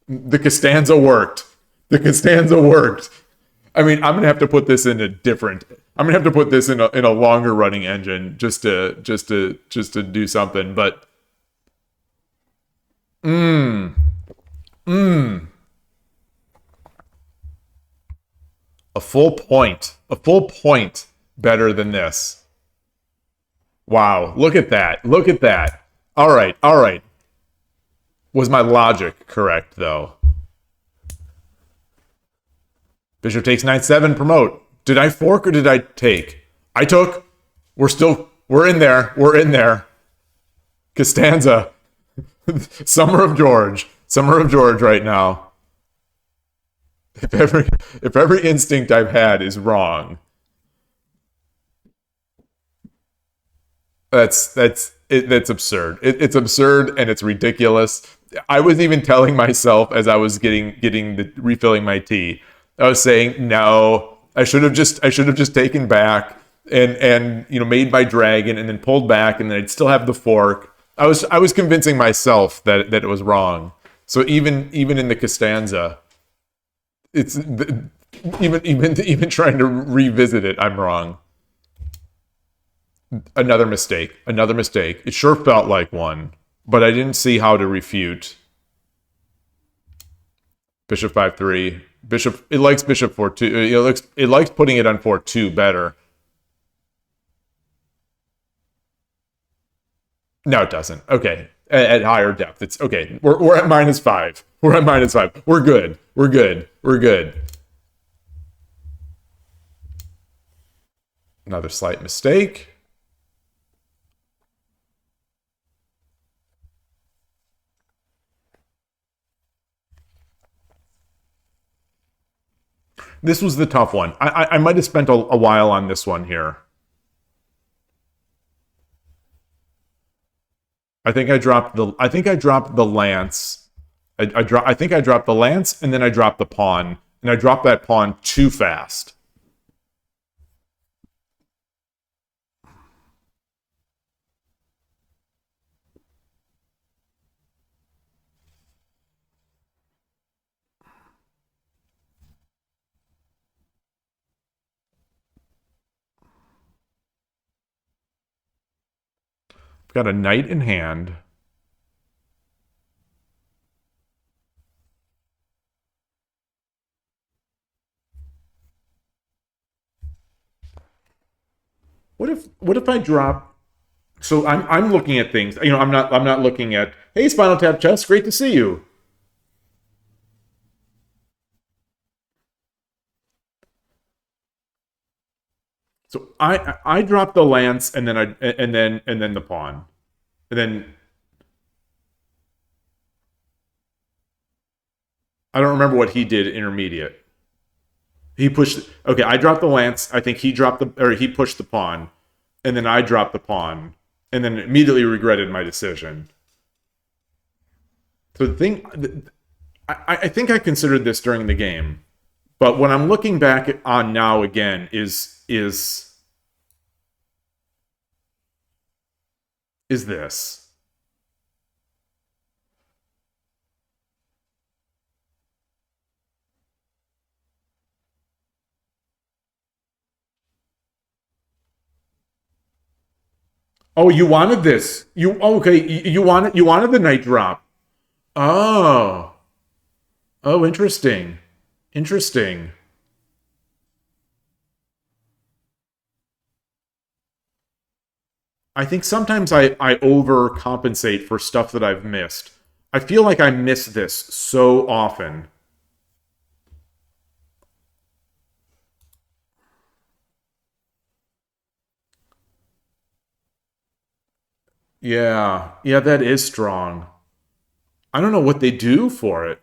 The Costanza worked. I mean, I'm gonna have to put this in a different. I'm gonna have to put this in a longer running engine just to do something. But, a full point better than this. Wow, look at that. All right. Was my logic correct though? Bishop takes 9-7, promote. Did I fork or did I take? I took. We're in there. Costanza. Summer of George right now. If every instinct I've had is wrong, that's absurd. It's absurd and it's ridiculous. I was even telling myself as I was refilling my tea, I was saying, no, I should have just taken back and made my dragon and then pulled back and then I'd still have the fork. I was convincing myself that it was wrong. So even in the Costanza, it's even trying to revisit it, I'm wrong. Another mistake. It sure felt like one, but I didn't see how to refute. Bishop 5-3. Bishop. It likes bishop 4-2. It likes putting it on 4-2 better. No, it doesn't. Okay, at higher depth, it's okay. We're at -5. We're good. Another slight mistake. This was the tough one. I might have spent a while on this one here. I think I dropped the lance. I think I dropped the lance and then I dropped the pawn. And I dropped that pawn too fast. Got a knight in hand. What if I drop? So I'm looking at things. I'm not looking at, hey, Spinal Tap Chess, great to see you. So I drop the lance and then the pawn. And then I don't remember what he did intermediate. He pushed. Okay, I dropped the lance. I think he pushed the pawn, and then I dropped the pawn, and then immediately regretted my decision. So the thing, I think I considered this during the game, but when I'm looking back on now again, is this? Oh, you wanted this. You wanted the knight drop. Oh. Oh, interesting. Interesting. I think sometimes I overcompensate for stuff that I've missed. I feel like I miss this so often. Yeah. Yeah, that is strong. I don't know what they do for it.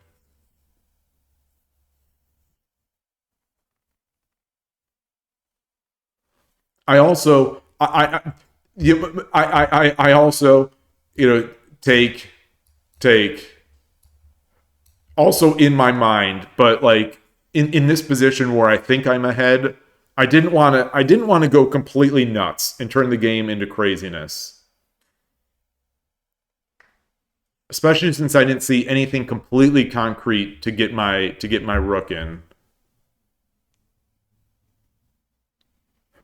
I also I also, take take also in my mind, but like in this position where I think I'm ahead, I didn't want to go completely nuts and turn the game into craziness. Especially since I didn't see anything completely concrete to get my rook in.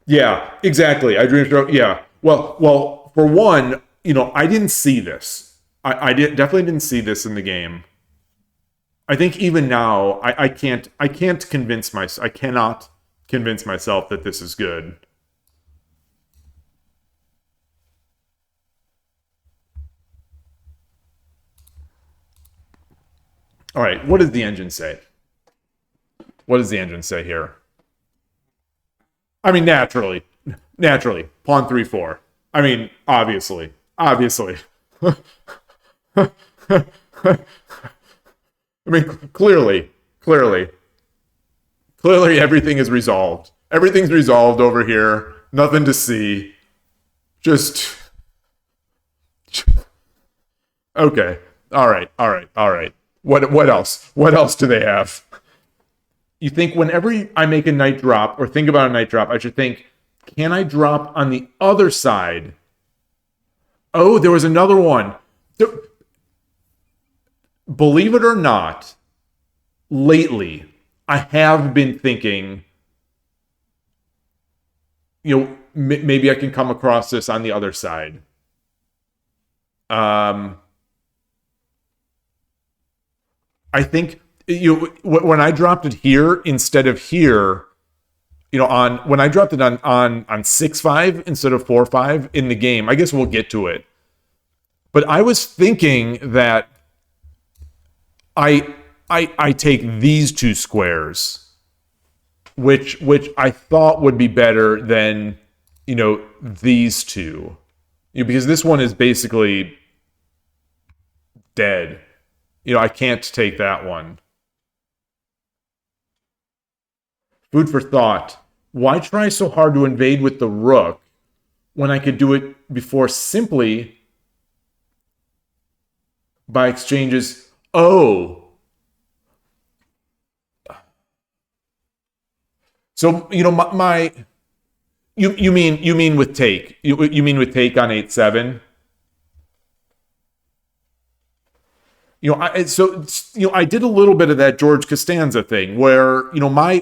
Yeah, exactly. I dreamed. Yeah. Well. For one, I didn't see this. Definitely didn't see this in the game. I think even now, I can't convince myself. I cannot convince myself that this is good. All right. What does the engine say? What does the engine say here? I mean, naturally, pawn 3-4. I mean, obviously. I mean, clearly, clearly, everything is resolved. Everything's resolved over here. Nothing to see. Just okay. All right. All right. All right. What else? What else do they have? You think whenever I make a knight drop or think about a knight drop, I should think, can I drop on the other side? Oh, there was another one. Believe it or not, lately I have been thinking, maybe I can come across this on the other side. Um, I think when I dropped it here instead of here, on when I dropped it on 6-5 instead of 4-5 in the game. I guess we'll get to it. But I was thinking that I take these two squares, which I thought would be better than these two, because this one is basically dead. I can't take that one. Food for thought. Why try so hard to invade with the rook when I could do it before simply by exchanges? Oh, so you mean with take? You mean with take on 8-7? I did a little bit of that George Costanza thing where I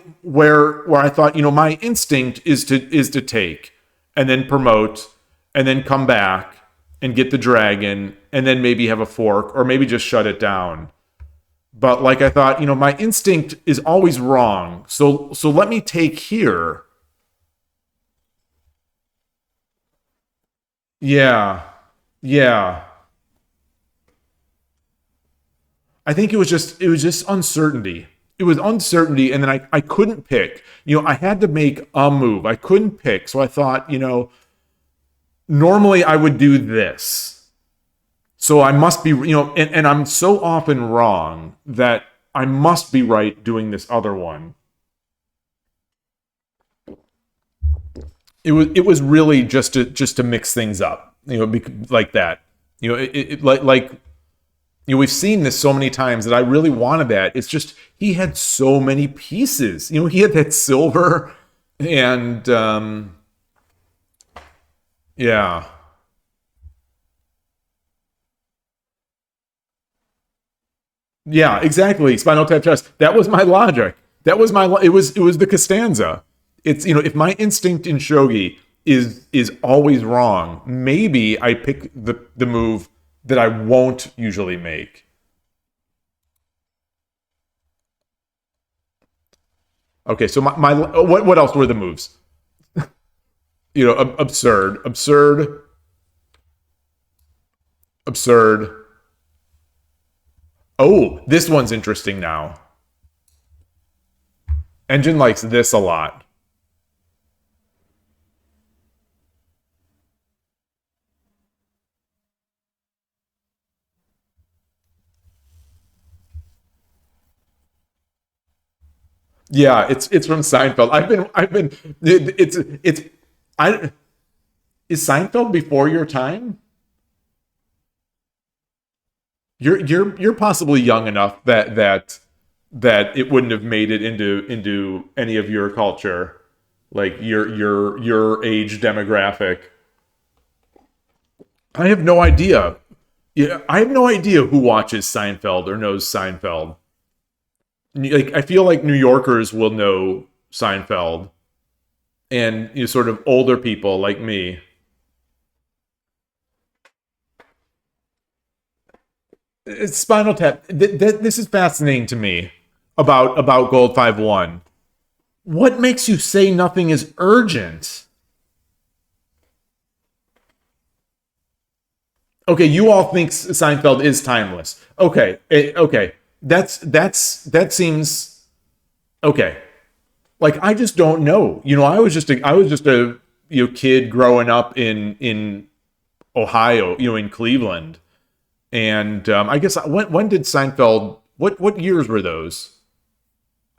thought my instinct is to take and then promote and then come back and get the dragon and then maybe have a fork or maybe just shut it down. But like I thought, my instinct is always wrong. So let me take here. Yeah. Yeah. I think it was just uncertainty. It was uncertainty, and then I couldn't pick. I had to make a move. I couldn't pick. So I thought, normally I would do this. So I must be, and I'm so often wrong that I must be right doing this other one. It was really just to mix things up, like that. Like we've seen this so many times that I really wanted that. It's just he had so many pieces. He had that silver, and yeah, yeah, exactly. Spinal Tap chest. That was my logic. That was my. It was the Costanza. It's if my instinct in shogi is always wrong, maybe I pick the move that I won't usually make. Okay, so my what else were the moves? Absurd, absurd, absurd. Oh, this one's interesting now. Engine likes this a lot. Yeah, it's from Seinfeld. I've been it's I is Seinfeld before your time? You're possibly young enough that it wouldn't have made it into any of your culture, like your age demographic. I have no idea. Yeah, I have no idea who watches Seinfeld or knows Seinfeld. Like I feel like New Yorkers will know Seinfeld, and sort of older people like me. It's Spinal Tap. This is fascinating to me about Gold 5-1. What makes you say nothing is urgent? Okay, you all think Seinfeld is timeless. Okay, okay, that seems okay. Like I just don't know. I was just a kid growing up in Ohio, in Cleveland, and I guess when did Seinfeld? What years were those?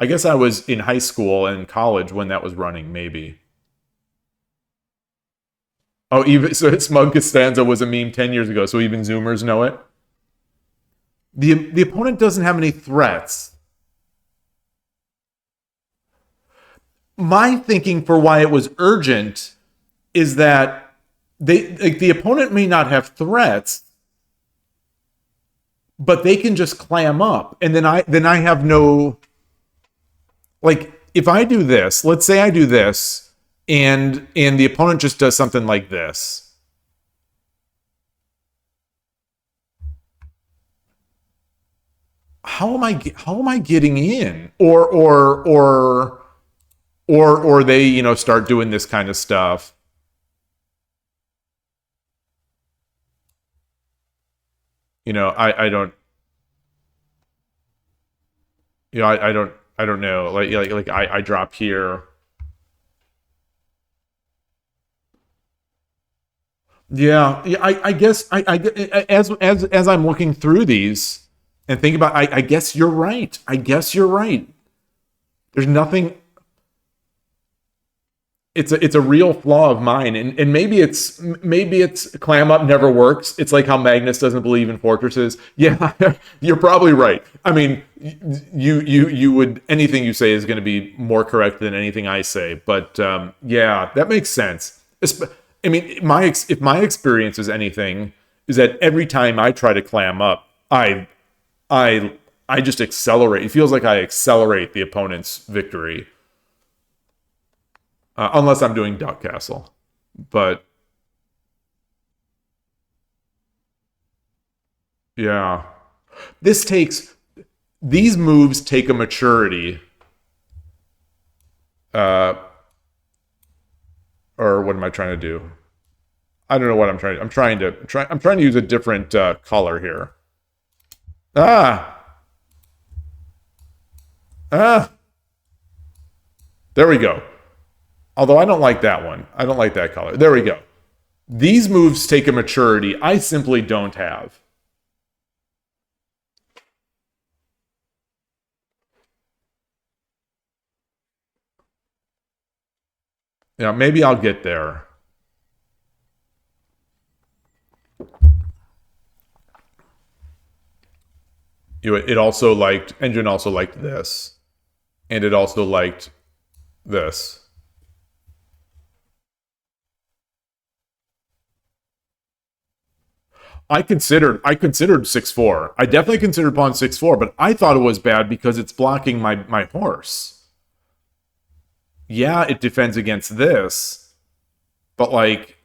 I guess I was in high school and college when that was running, maybe. Oh, even so, Smug Costanza was a meme 10 years ago, so even Zoomers know it. The opponent doesn't have any threats. My thinking for why it was urgent is that the opponent may not have threats, but they can just clam up, and then I have no, like, if I do this. Let's say I do this, and the opponent just does something like this. How am I getting in? Or they start doing this kind of stuff. I don't, I don't know. Like I drop here. Yeah, yeah. I guess as I'm looking through these and think about, I guess you're right. I guess you're right. There's nothing. It's a real flaw of mine, and maybe it's clam up never works. It's like how Magnus doesn't believe in fortresses. Yeah, you're probably right. I mean, you would, anything you say is going to be more correct than anything I say. But yeah, that makes sense. I mean, if my experience is anything, is that every time I try to clam up, I I just accelerate. It feels like I accelerate the opponent's victory, unless I'm doing Duck Castle. But Yeah. This takes these moves take a maturity. Uh or what am I trying to do? I don't know what I'm trying to use a different color here. Ah. Ah. There we go. Although I don't like that one. I don't like that color. There we go. These moves take a maturity I simply don't have. Yeah, maybe I'll get there. It also liked Engine also liked this, and it also liked this. I considered 6-4. I definitely considered pawn 6-4, but I thought it was bad because it's blocking my horse. Yeah, it defends against this, but like,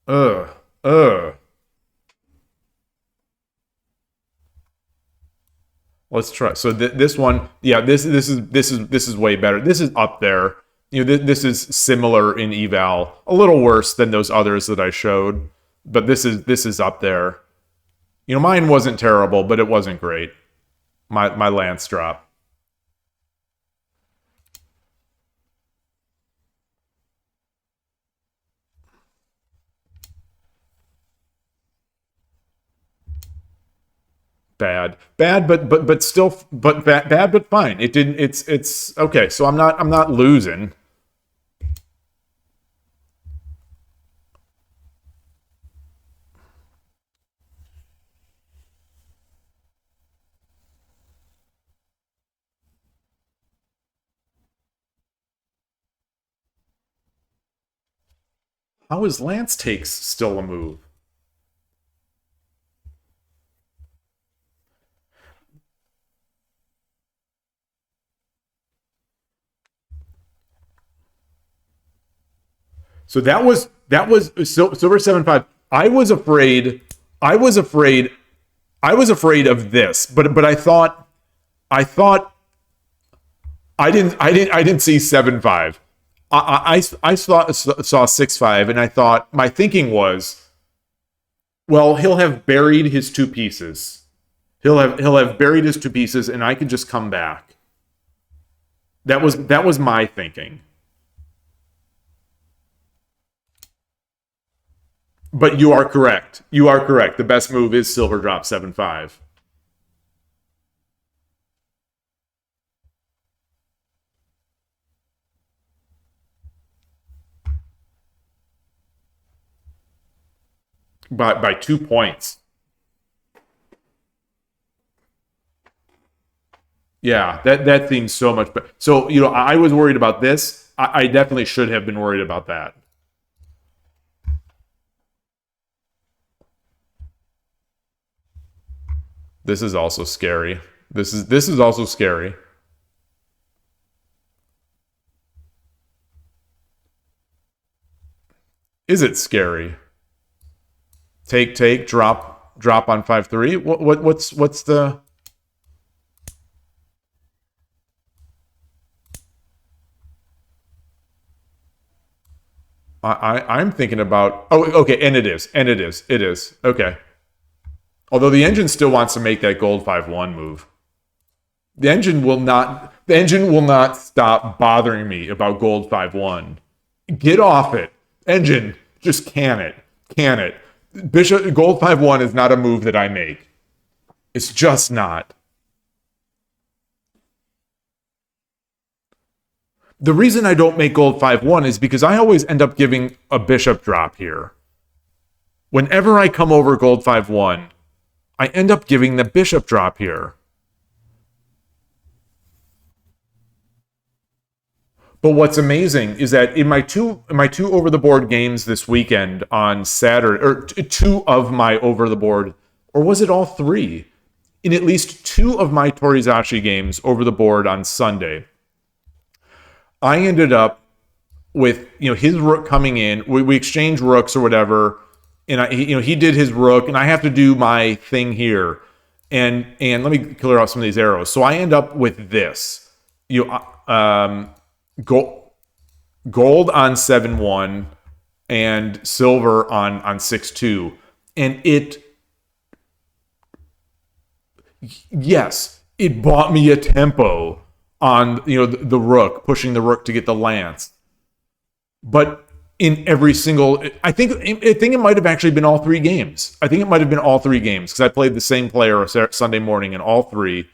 ugh, ugh. Let's try. So this one, yeah, this is way better. This is up there. This is similar in eval, a little worse than those others that I showed, but this is up there. Mine wasn't terrible, but it wasn't great. My lance drop. Bad, but still, but bad, but fine. It didn't. It's okay. So I'm not losing. How is lance takes still a move? So that was silver 7-5. I was afraid. I was afraid. I was afraid of this, but I thought I didn't see 7-5. I saw 6-5, and I thought my thinking was, well, he'll have buried his two pieces. He'll have buried his two pieces, and I can just come back. That was my thinking. But you are correct. You are correct. The best move is silver drop 7-5. By 2 points. Yeah, that seems so much better. So, I was worried about this. I definitely should have been worried about that. This is also scary. This is also scary. Is it scary? Take, drop on 5-3. What's the I'm thinking about. Oh, okay, and it is. Okay. Although the engine still wants to make that gold 5-1 move. The engine will not stop bothering me about gold 5-1. Get off it. Engine, just can it. Can it. Bishop gold 5-1 is not a move that I make. It's just not. The reason I don't make gold 5-1 is because I always end up giving a bishop drop here. Whenever I come over gold 5-1, I end up giving the bishop drop here. But what's amazing is that in my two over the board games this weekend on Saturday, or two of my over the board, or was it all three? In at least two of my Torizashi games over the board on Sunday, I ended up with his rook coming in. We exchanged rooks or whatever. and he did his rook, and I have to do my thing here, and let me clear off some of these arrows. So I end up with this, gold gold on 7-1 and silver on 6-2, and it bought me a tempo on the rook, pushing the rook to get the lance. But in every single, I think it might have actually been all three games. I think it might have been all three games because I played the same player Sunday morning in all three.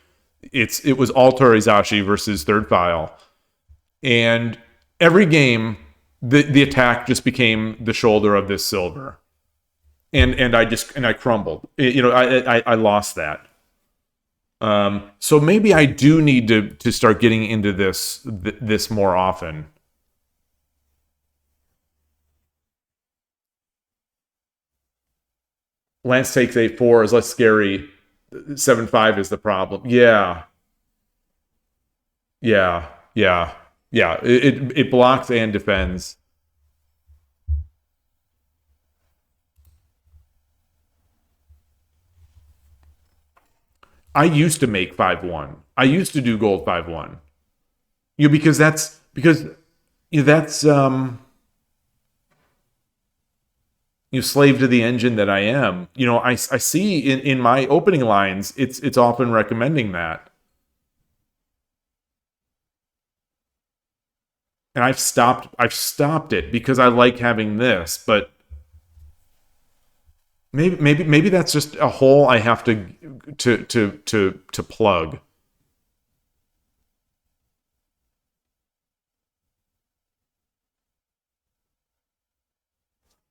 It was all Torizashi versus Third File, and every game the attack just became the shoulder of this silver, and I crumbled. I lost that. So maybe I do need to start getting into this more often. Lance takes 8-4 is less scary. 7-5 is the problem. Yeah, yeah, yeah, yeah. It blocks and defends. I used to make 5-1. I used to do gold 5-1. Because that's slave to the engine that I am. I see in my opening lines, it's often recommending that. And I've stopped it because I like having this, but maybe that's just a hole I have to plug.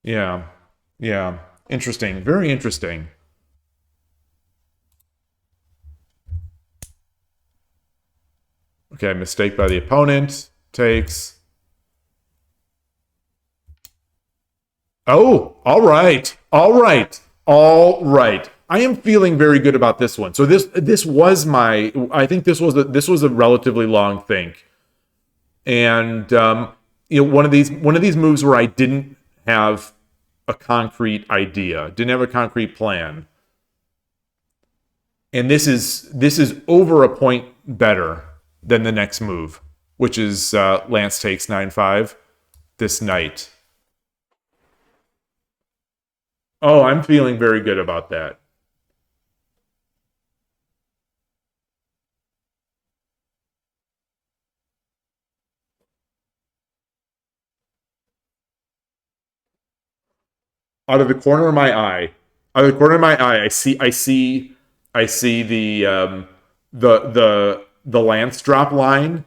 Yeah. Yeah. Interesting. Very interesting. Okay, mistake by the opponent. Takes. Oh, all right. All right. All right. I am feeling very good about this one. So this was my I think this was a relatively long think. And one of these moves where I didn't have a concrete idea, didn't have a concrete plan. And this is over a point better than the next move, which is Lance takes 9-5 this night. Oh, I'm feeling very good about that. Out of the corner of my eye, out of the corner of my eye, I see the Lance drop line.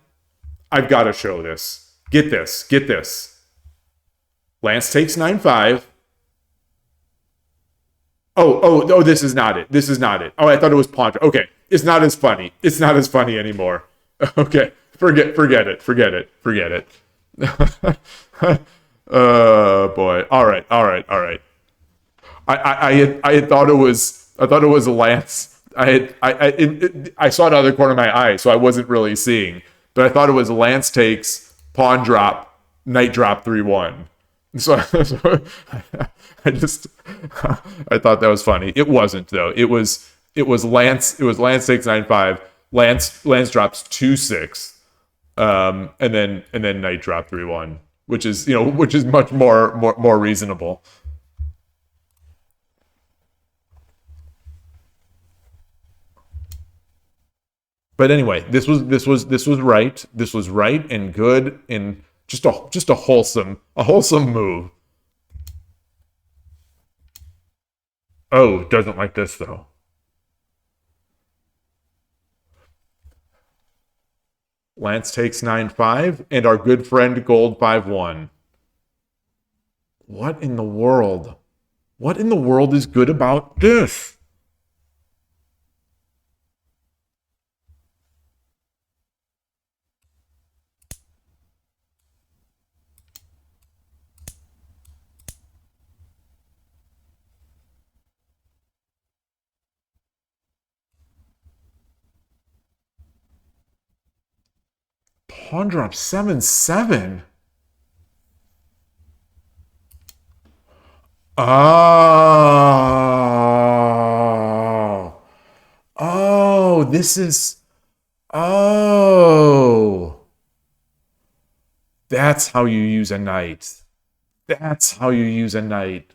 I've got to show this. Get this. Get this. Lance takes 9-5. Oh, this is not it. This is not it. Oh, I thought it was pawn. Okay. It's not as funny. It's not as funny anymore. Okay. Forget it. Forget it. Forget it. Oh boy. All right. All right. All right. I had thought it was Lance. I saw it out of the corner of my eye, so I wasn't really seeing. But I thought it was Lance takes pawn drop, knight drop 3-1. So I just I thought that was funny. It wasn't though. It was Lance takes 9-5. Lance drops 2-6. And then knight drop 3-1, which is much more reasonable. But anyway, this was right. This was right and good and just a wholesome move. Oh, doesn't like this though. Lance takes 9-5 and our good friend gold 5-1. What in the world? What in the world is good about this? Pawn drop 7-7. Oh. Oh, this is. Oh. That's how you use a knight. That's how you use a knight.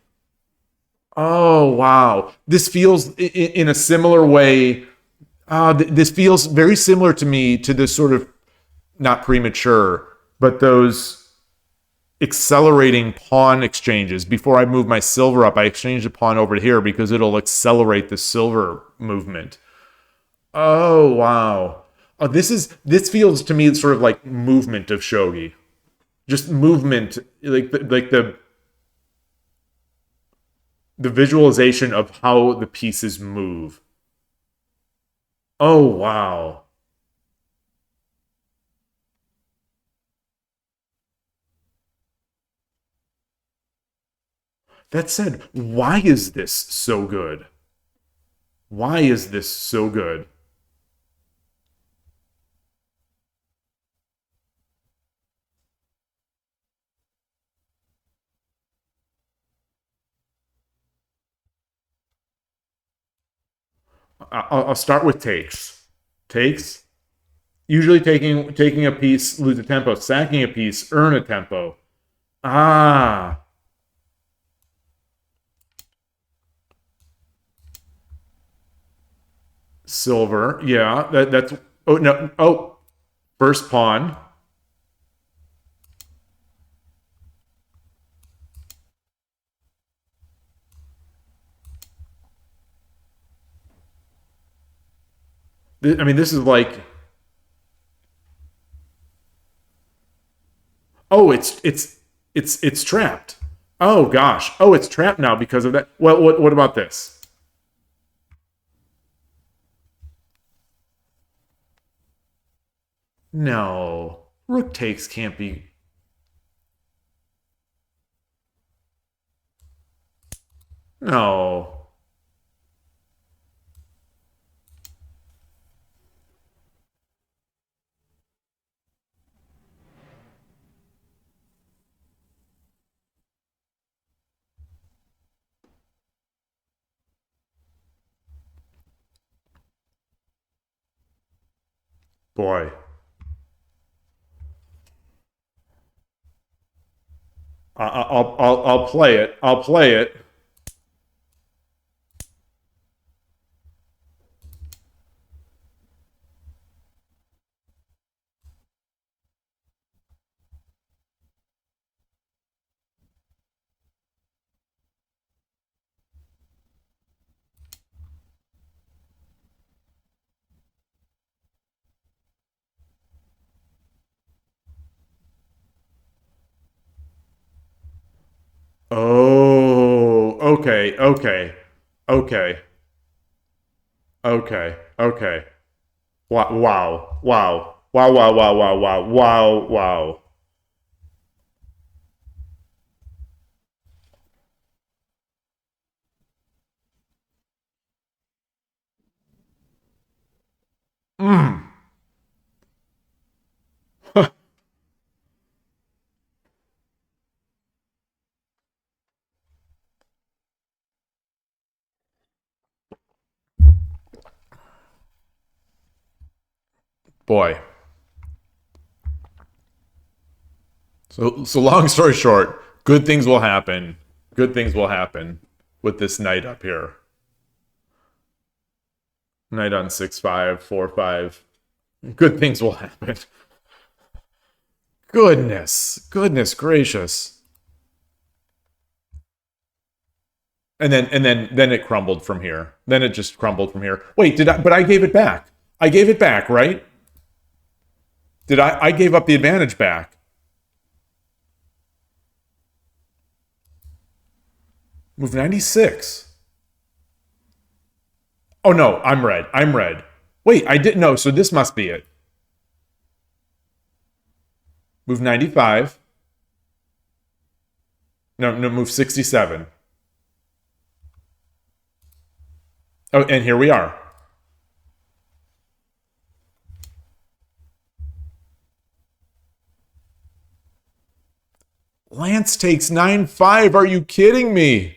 Oh, wow. This feels in a similar way. This feels very similar to me to this sort of not premature, but those accelerating pawn exchanges. Before I move my silver up, I exchange the pawn over here because it'll accelerate the silver movement. Oh, wow. Oh, this feels to me sort of like movement of shogi. Just movement, like the visualization of how the pieces move. Oh, wow. That said, why is this so good? Why is this so good? I'll start with takes. Takes. Usually taking a piece, lose a tempo. Sacking a piece, earn a tempo. Ah, silver. Yeah, that's. Oh no. Oh, first pawn. I mean, this is like. Oh, it's trapped. Oh gosh. Oh, it's trapped now because of that. Well, what about this? No, rook takes can't be. No, boy. I'll play it. I'll play it. Oh, okay, okay, okay, okay, okay. Wow, wow, wow, wow, wow, wow, wow, wow, wow, wow. Mm. Boy. So long story short, good things will happen. Good things will happen with this knight up here. Knight on 6-5, 4-5. Good things will happen. Goodness gracious. And then it crumbled from here. Then it just crumbled from here. Wait, did I but I gave it back. I gave it back, right? Did I gave up the advantage back. Move 96. Oh no, I'm red. I'm red. Wait, I didn't know, so this must be it. Move 95. No, no, move 67. Oh, and here we are. Lance takes 9-5. Are you kidding me?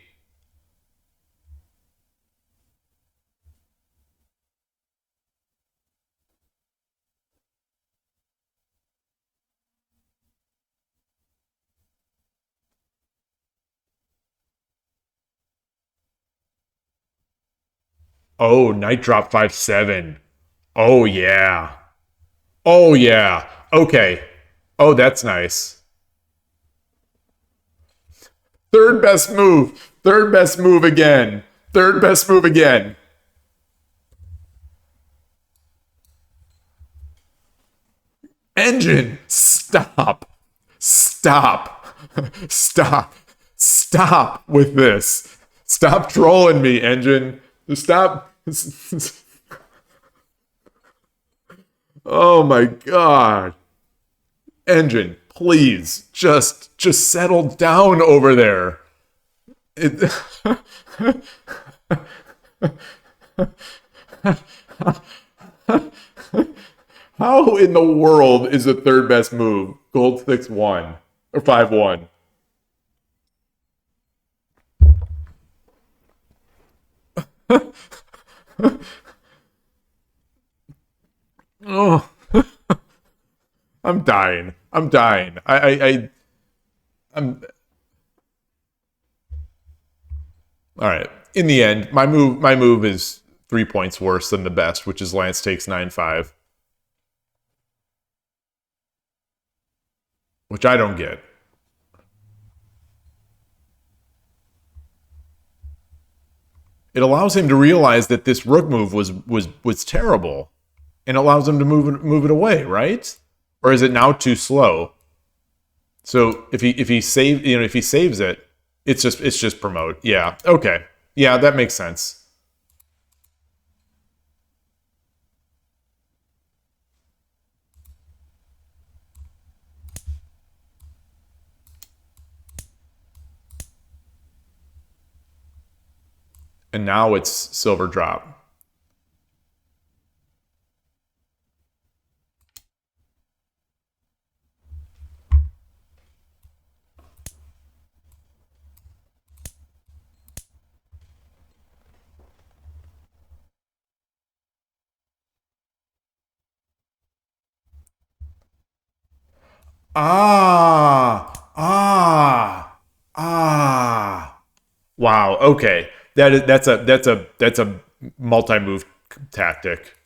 Oh, knight drop 5-7. Oh, yeah. Oh, yeah. Okay. Oh, that's nice. Third best move. Third best move again. Third best move again. Engine, stop. Stop. Stop. Stop with this. Stop trolling me, engine. Stop. Oh my god. Engine, please just settle down over there. It How in the world is the third best move gold 6-1 or 5-1? Oh, I'm dying. I'm dying. I'm all right. In the end, my move is 3 points worse than the best, which is Lance takes 9-5, which I don't get. It allows him to realize that this rook move was terrible, and allows him to move it away, right? Or is it now too slow? So if he saves it, it's just promote. Yeah. Okay. Yeah, that makes sense. And now it's silver drop. Ah. Wow. Okay. That's a multi-move tactic.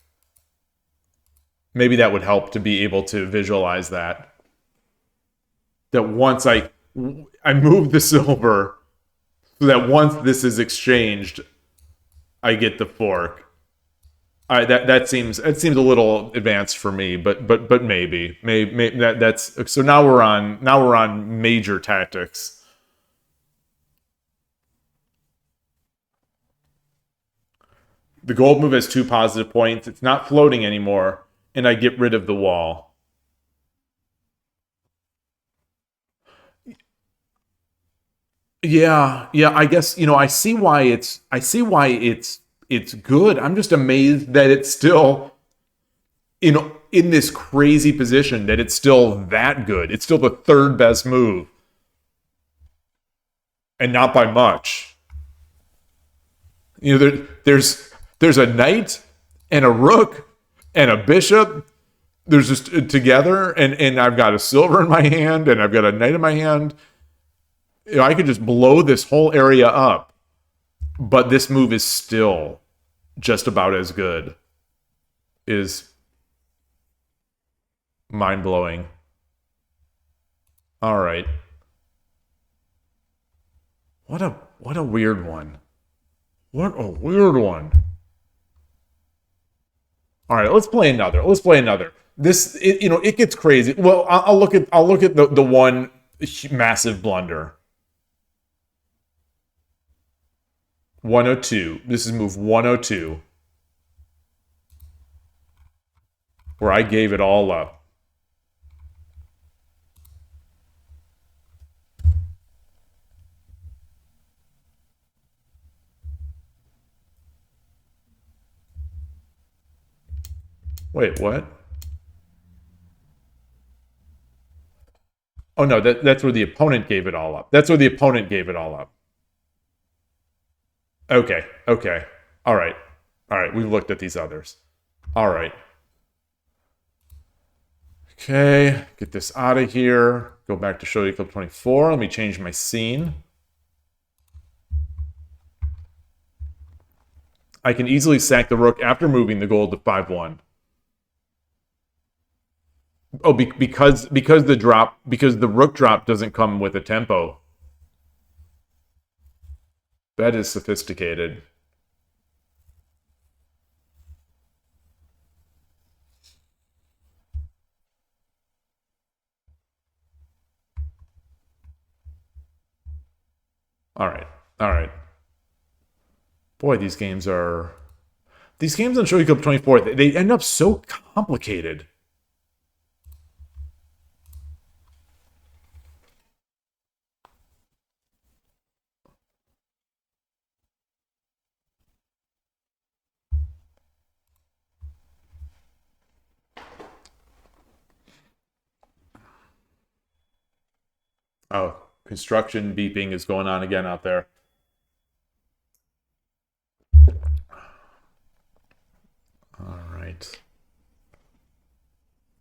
Maybe that would help to be able to visualize that. That once I move the silver, so that once this is exchanged, I get the fork. That seems a little advanced for me, but maybe that's so now we're on major tactics. The gold move has 2 positive points. It's not floating anymore, and I get rid of the wall. Yeah, yeah. I guess I see why it's good. I'm just amazed that it's still in this crazy position that it's still that good. It's still the third best move, and not by much. There's a knight and a rook and a bishop. There's just together, and I've got a silver in my hand, and I've got a knight in my hand. I could just blow this whole area up, but this move is still just about as good. Is mind blowing. All right, what a weird one. What a weird one. All right, let's play another. Let's play another. It gets crazy. Well, I'll look at the one massive blunder. 102. This is move 102, where I gave it all up. Wait, what? Oh no, that's where the opponent gave it all up. That's where the opponent gave it all up. Okay, okay. All right. All right, we've looked at these others. All right. Okay, get this out of here. Go back to Shogi Club 24. Let me change my scene. I can easily sack the rook after moving the gold to 5-1. Oh, because the rook drop doesn't come with a tempo. That is sophisticated. All right. All right. Boy, these games on Shogi Club 24, they end up so complicated. Oh, construction beeping is going on again out there. All right.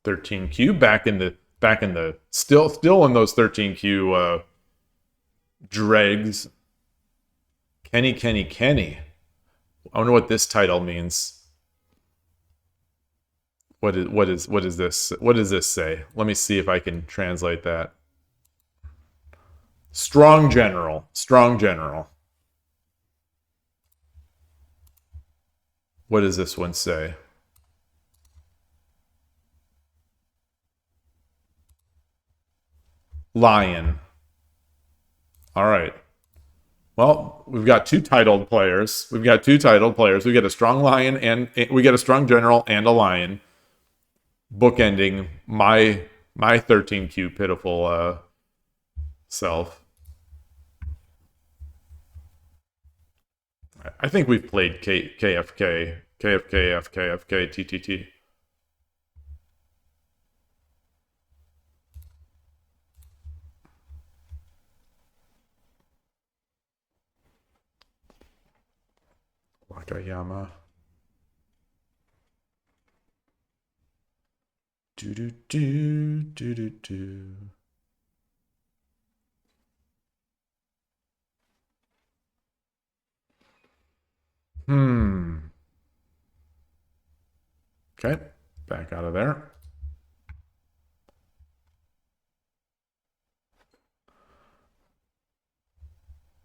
13Q back in the still in those 13Q dregs. Kenny. I wonder what this title means. What is this? What does this say? Let me see if I can translate that. Strong general. What does this one say? Lion. All right. Well, we've got two titled players. We get a strong lion and we get a strong general and a lion. Bookending my 13Q pitiful self. I think we've played KFK, FKFK, TTT. Wakayama. Do. Okay, back out of there.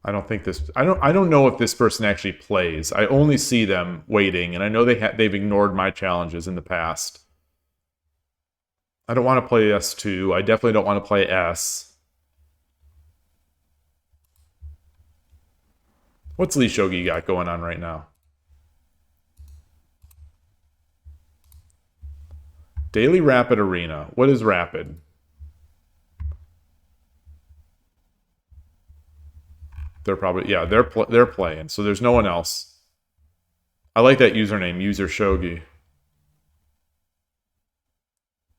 I don't know if this person actually plays. I only see them waiting, and I know they've ignored my challenges in the past. I don't want to play S2. I definitely don't want to play S. What's Lee Shogi got going on right now? Daily Rapid Arena. What is Rapid? They're probably they're playing. So there's no one else. I like that username, User Shogi.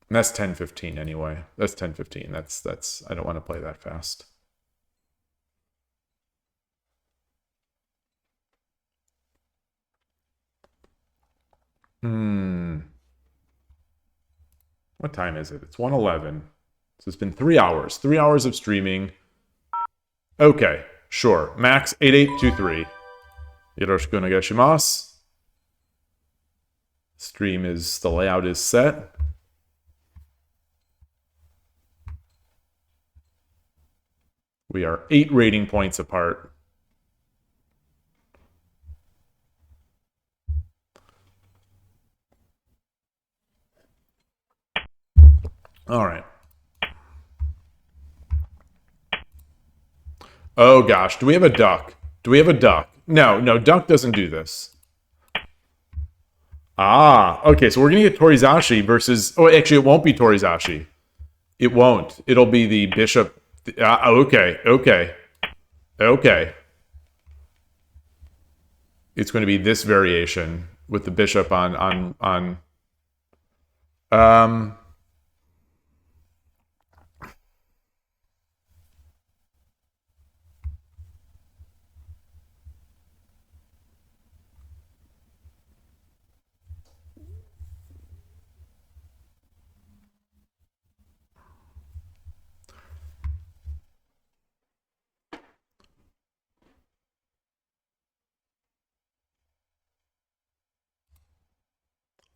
And that's 10:15 anyway. That's 10:15. That's I don't want to play that fast. What time is it? It's 1:11. So it's been 3 hours. 3 hours of streaming. Okay, sure. Max 8823. Yoroshiku onegaishimasu. Stream is the layout is set. We are 8 rating points apart. All right. Oh gosh, do we have a duck? No, duck doesn't do this. Ah, okay, so we're gonna get Torizashi versus. Oh, actually, it won't be Torizashi. It won't. It'll be the bishop. Okay. It's going to be this variation with the bishop on.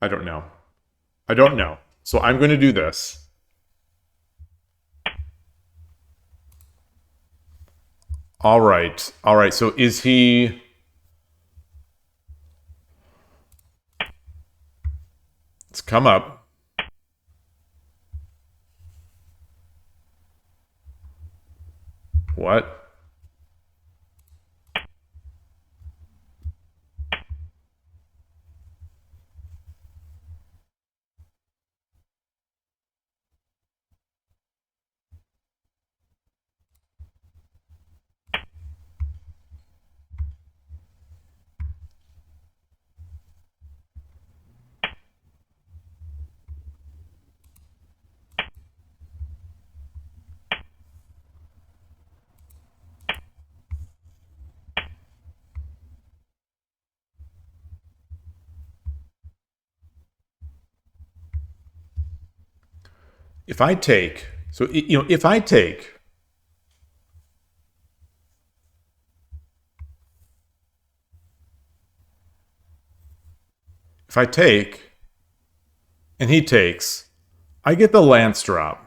I don't know. I don't know. So I'm going to do this. All right. All right. So is he... Let's come up. What? If I take... So, if I take... If I take... And he takes... I get the lance drop.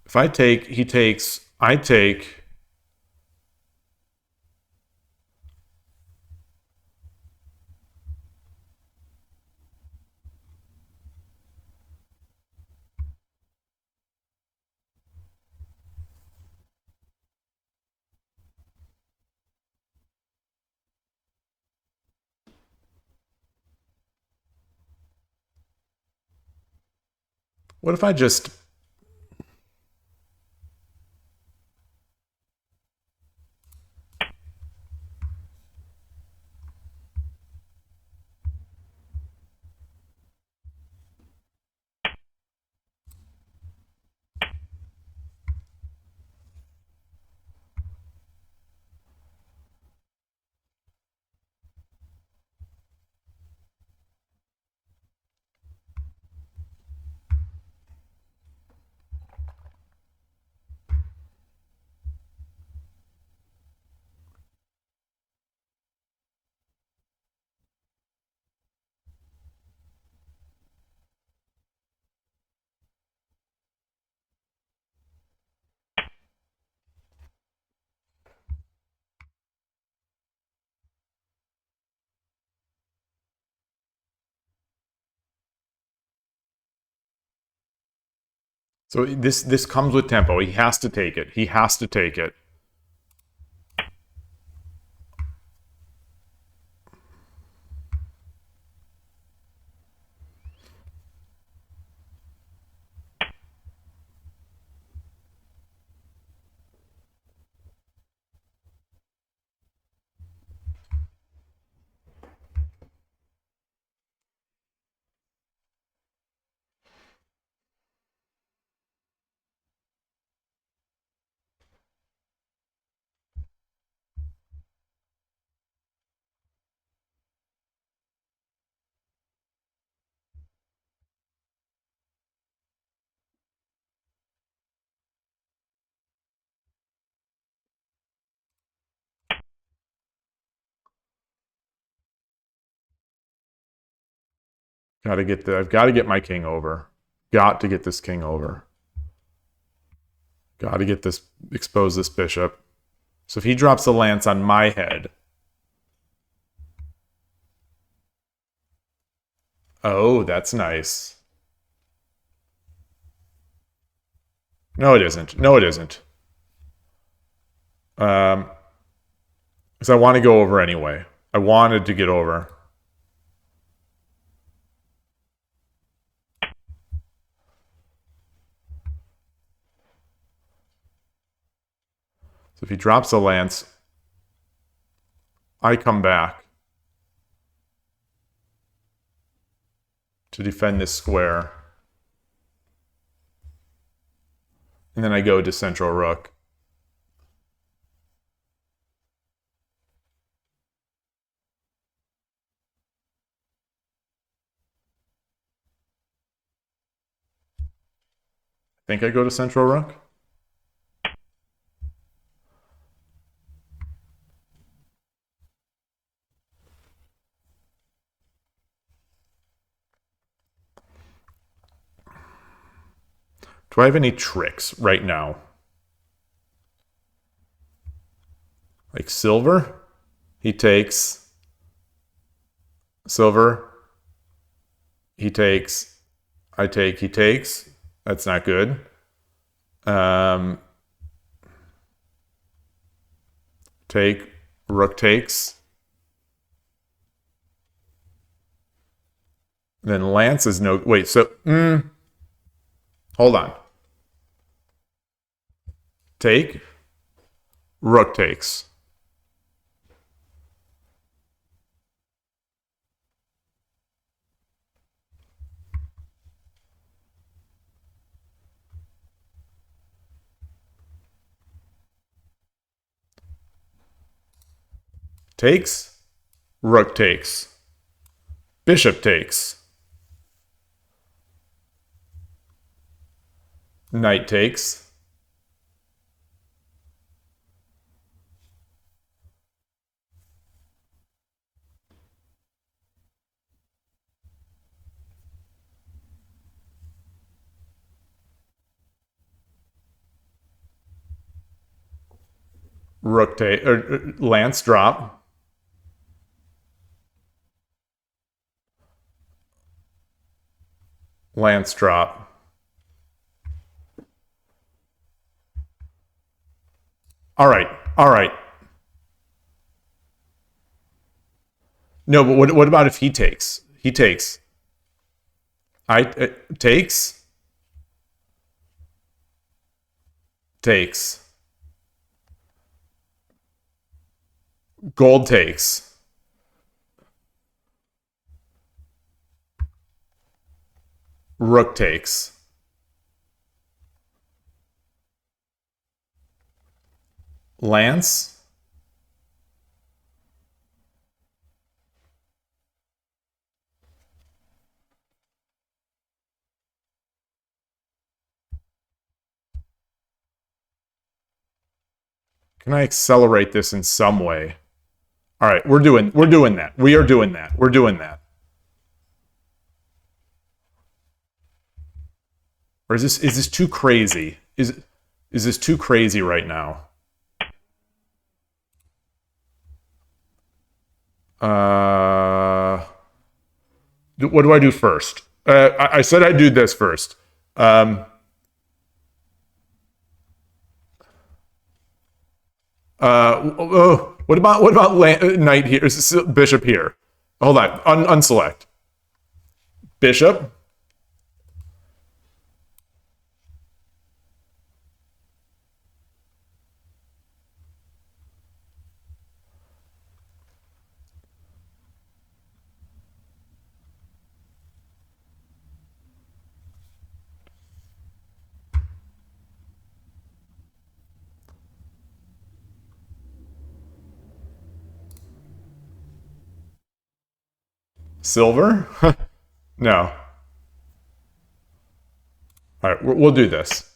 If I take, he takes, I take. What if I just... So this comes with tempo. He has to take it. He has to take it. I've got to get my king over. Got to get this king over. Got to get this, expose this bishop. So if he drops a lance on my head... Oh, that's nice. No, it isn't. No, it isn't. Because I want to go over anyway. I wanted to get over. So if he drops a lance, I come back to defend this square. And then I go to central rook. think I go to central rook. Do I have any tricks right now? Like silver? He takes. Silver. He takes. I take. He takes. That's not good. Take. Rook takes. Then Lance is no. Wait, so. Hold on. Take. Rook takes. Takes. Rook takes. Bishop takes. Knight takes. Rook take. Or Lance drop. Lance drop. All right. All right. No, but what about if he takes? He takes. I takes. Takes. Gold takes. Rook takes. Lance. Can I accelerate this in some way? All right, we're doing that. We are doing that. We're doing that. Or is this too crazy? Is this too crazy right now? What do I do first? I said I'd do this first. What about knight here? Bishop here. Hold on. Unselect. Bishop. Silver? No. All right, we'll do this.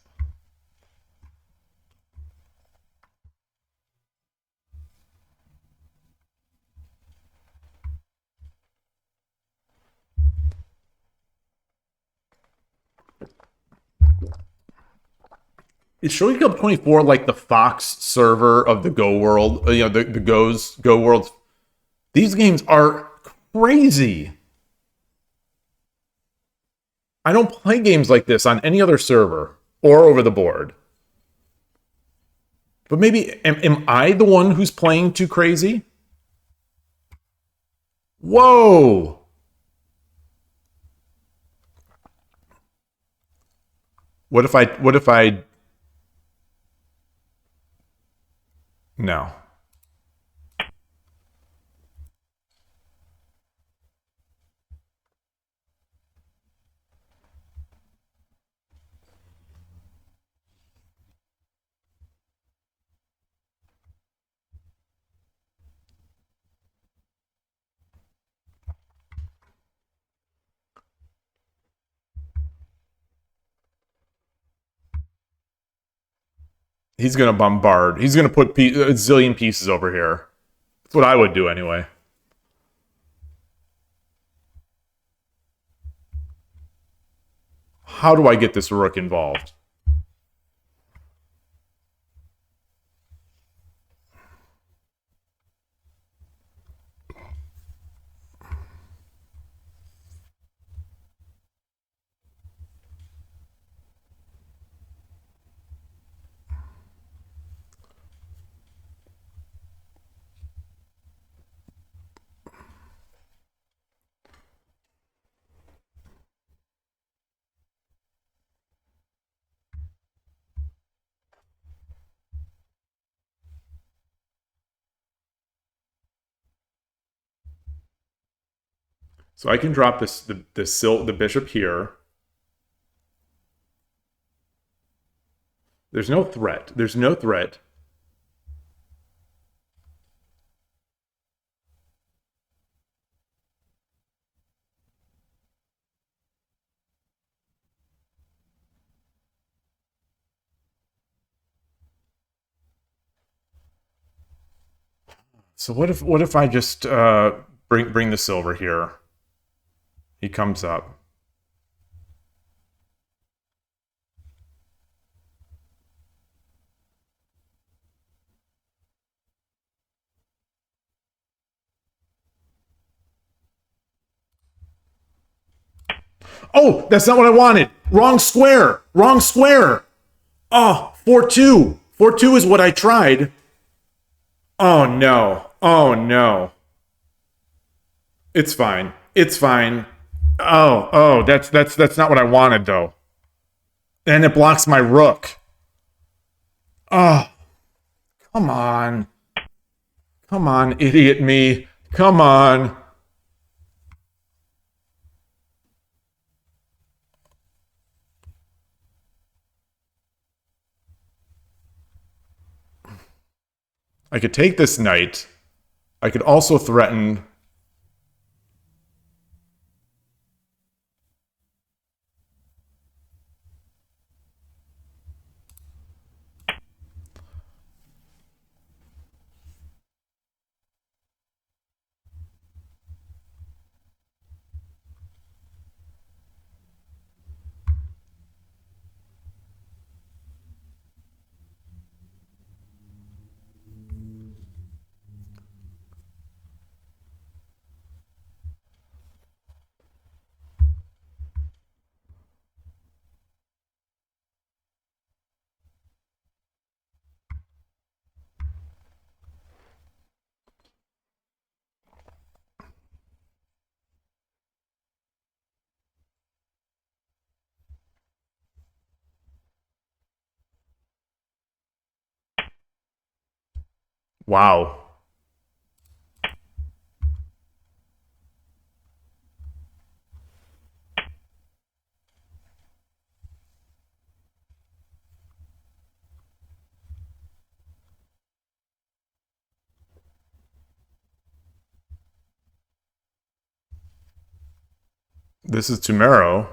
Is Shogi Club 24 like the Fox server of the Go world? The Go world. These games are crazy. I don't play games like this on any other server or over the board. But maybe am I the one who's playing too crazy? Whoa. What if I no. He's gonna bombard. He's gonna put a zillion pieces over here. That's what I would do anyway. How do I get this rook involved? So I can drop the bishop here. There's no threat. There's no threat. So what if I just bring the silver here? He comes up. Oh, that's not what I wanted. Wrong square. Wrong square. Oh, 4-2. 4-2 is what I tried. Oh no. Oh no. It's fine. It's fine. Oh, that's not what I wanted though. And it blocks my rook. Oh, come on. Come on, idiot me. Come on. I could take this knight. I could also threaten. Wow. This is Tumero.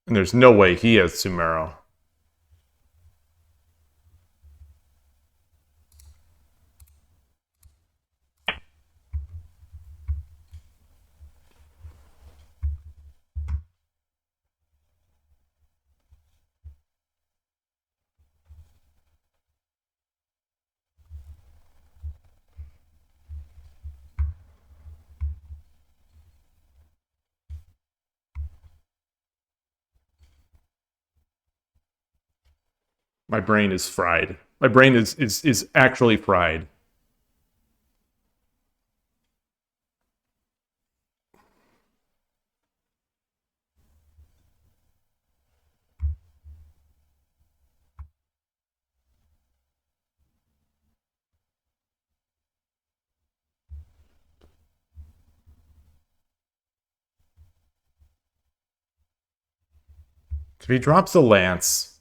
And there's no way he has Tumero. My brain is fried. My brain is actually fried. If he drops a lance,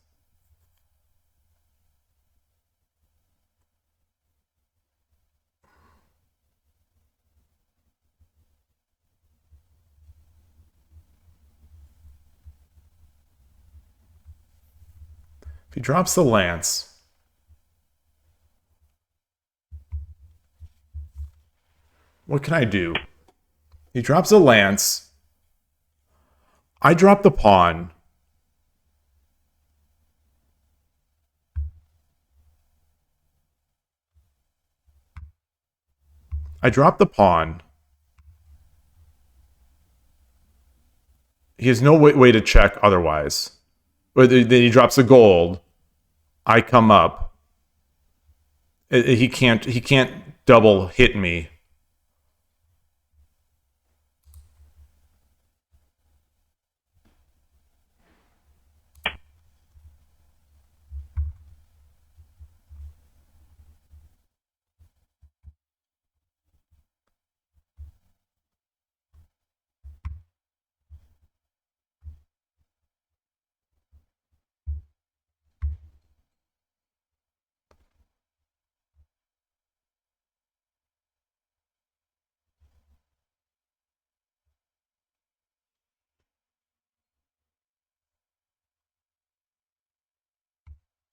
If he drops the lance, what can I do? He drops a lance. I drop the pawn. I drop the pawn. He has no way to check otherwise. But then he drops the gold. I come up. He can't double hit me.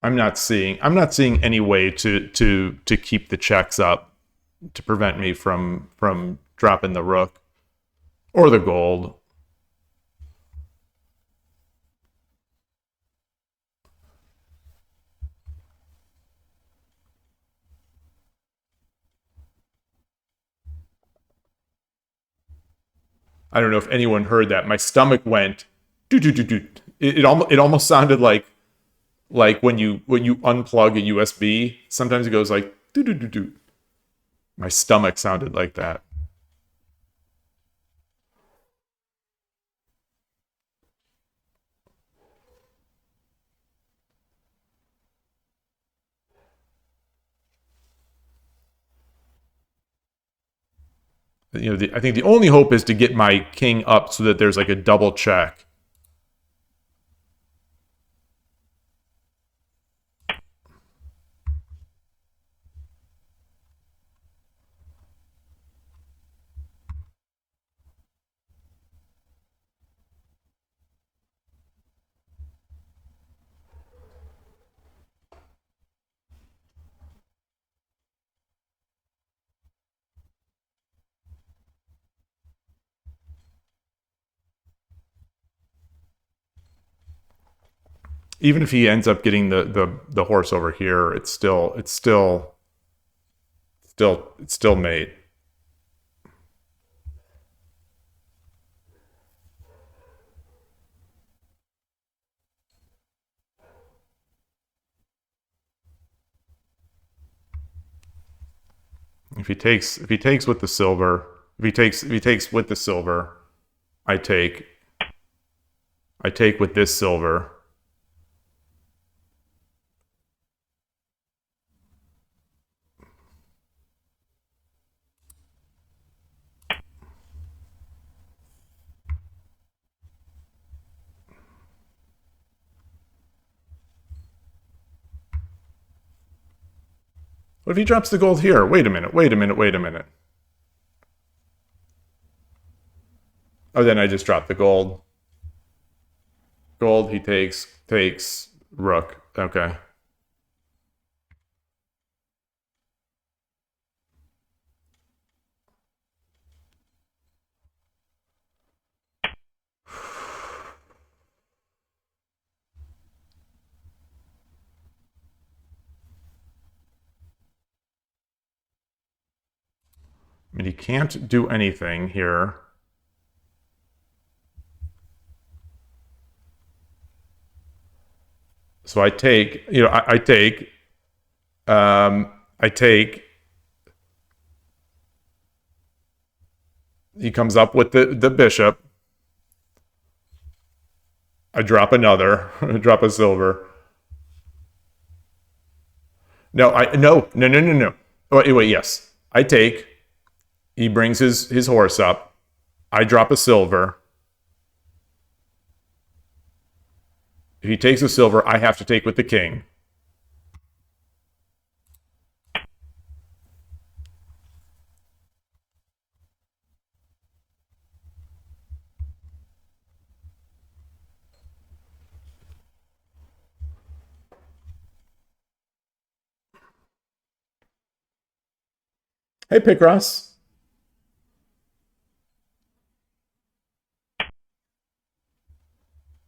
I'm not seeing any way to keep the checks up to prevent me from dropping the rook or the gold. I don't know if anyone heard that. My stomach went do do do do. It almost sounded like when you unplug a USB. Sometimes it goes like do do do do. My stomach sounded like that. I think the only hope is to get my king up so that there's like a double check. Even if he ends up getting the horse over here, it's still mate. If he takes with the silver, if he takes with the silver, I take with this silver. What if he drops the gold here? Wait a minute, wait a minute, wait a minute. Oh, then I just drop the gold. Gold, he takes rook. Okay. I mean, he can't do anything here. So I take, I take, I take. He comes up with the bishop. I drop another, drop a silver. No, no. Wait, yes. I take. He brings his horse up. I drop a silver. If he takes a silver, I have to take with the king. Hey, Picross.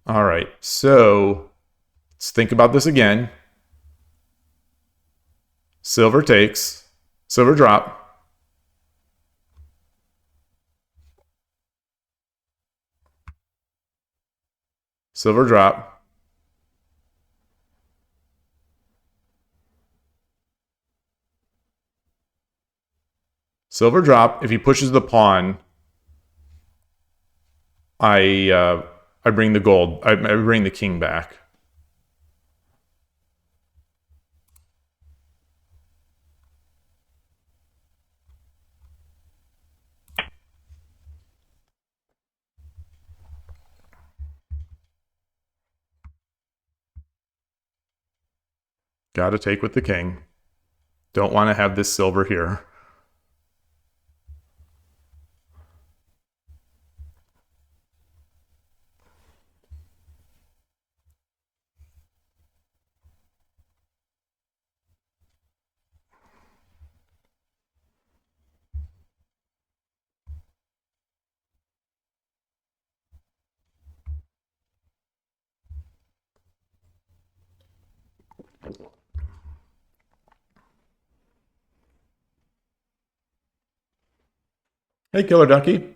All right, so let's think about this again. Silver takes. Silver drop. Silver drop. Silver drop. If he pushes the pawn, I bring the gold. I bring the king back. Got to take with the king. Don't want to have this silver here. Hey, Killer Ducky.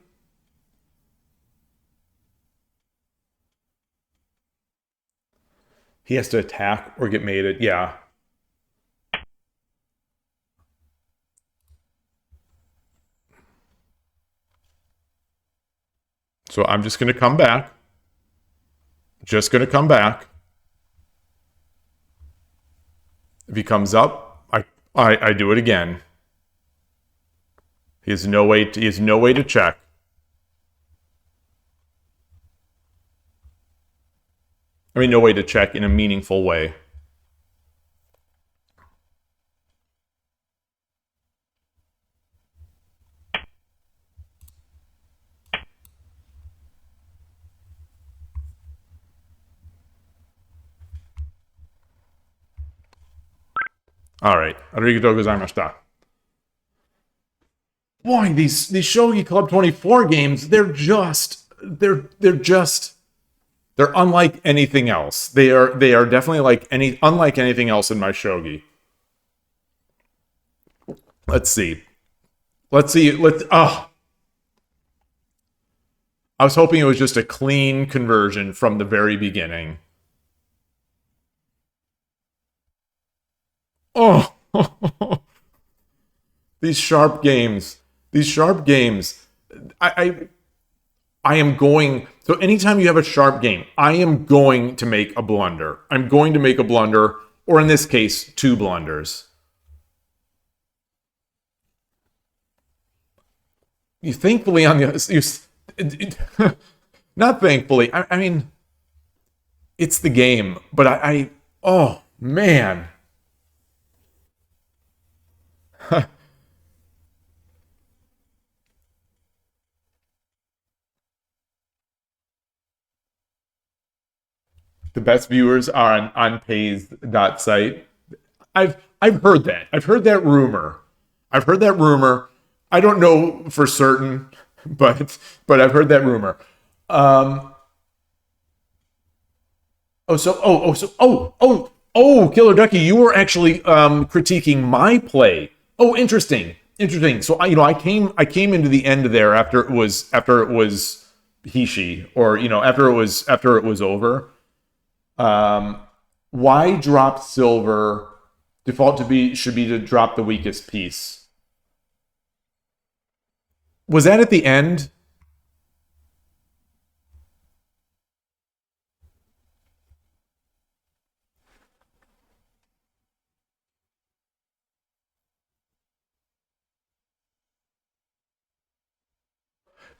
He has to attack or get mated. Yeah. So I'm just going to come back. Just going to come back. If he comes up, I do it again. He has no way to check. I mean, no way to check in a meaningful way. All right. Arigatou gozaimashita. Boy, these Shogi Club 24 games, they're unlike anything else. They are definitely unlike anything else in my shogi. Let's see. I was hoping it was just a clean conversion from the very beginning. Oh, these sharp games. I am going. So anytime you have a sharp game, I am going to make a blunder. I'm going to make a blunder, or in this case, two blunders. You thankfully on the not thankfully. I mean, it's the game, but oh man. The best viewers are on Pays.site. I've heard that. I've heard that rumor. I don't know for certain, but I've heard that rumor. Killer Ducky, you were actually critiquing my play. Oh, interesting. So I came into the end there after it was Hishi, or after it was over. Why drop silver? Default should be to drop the weakest piece. Was that at the end?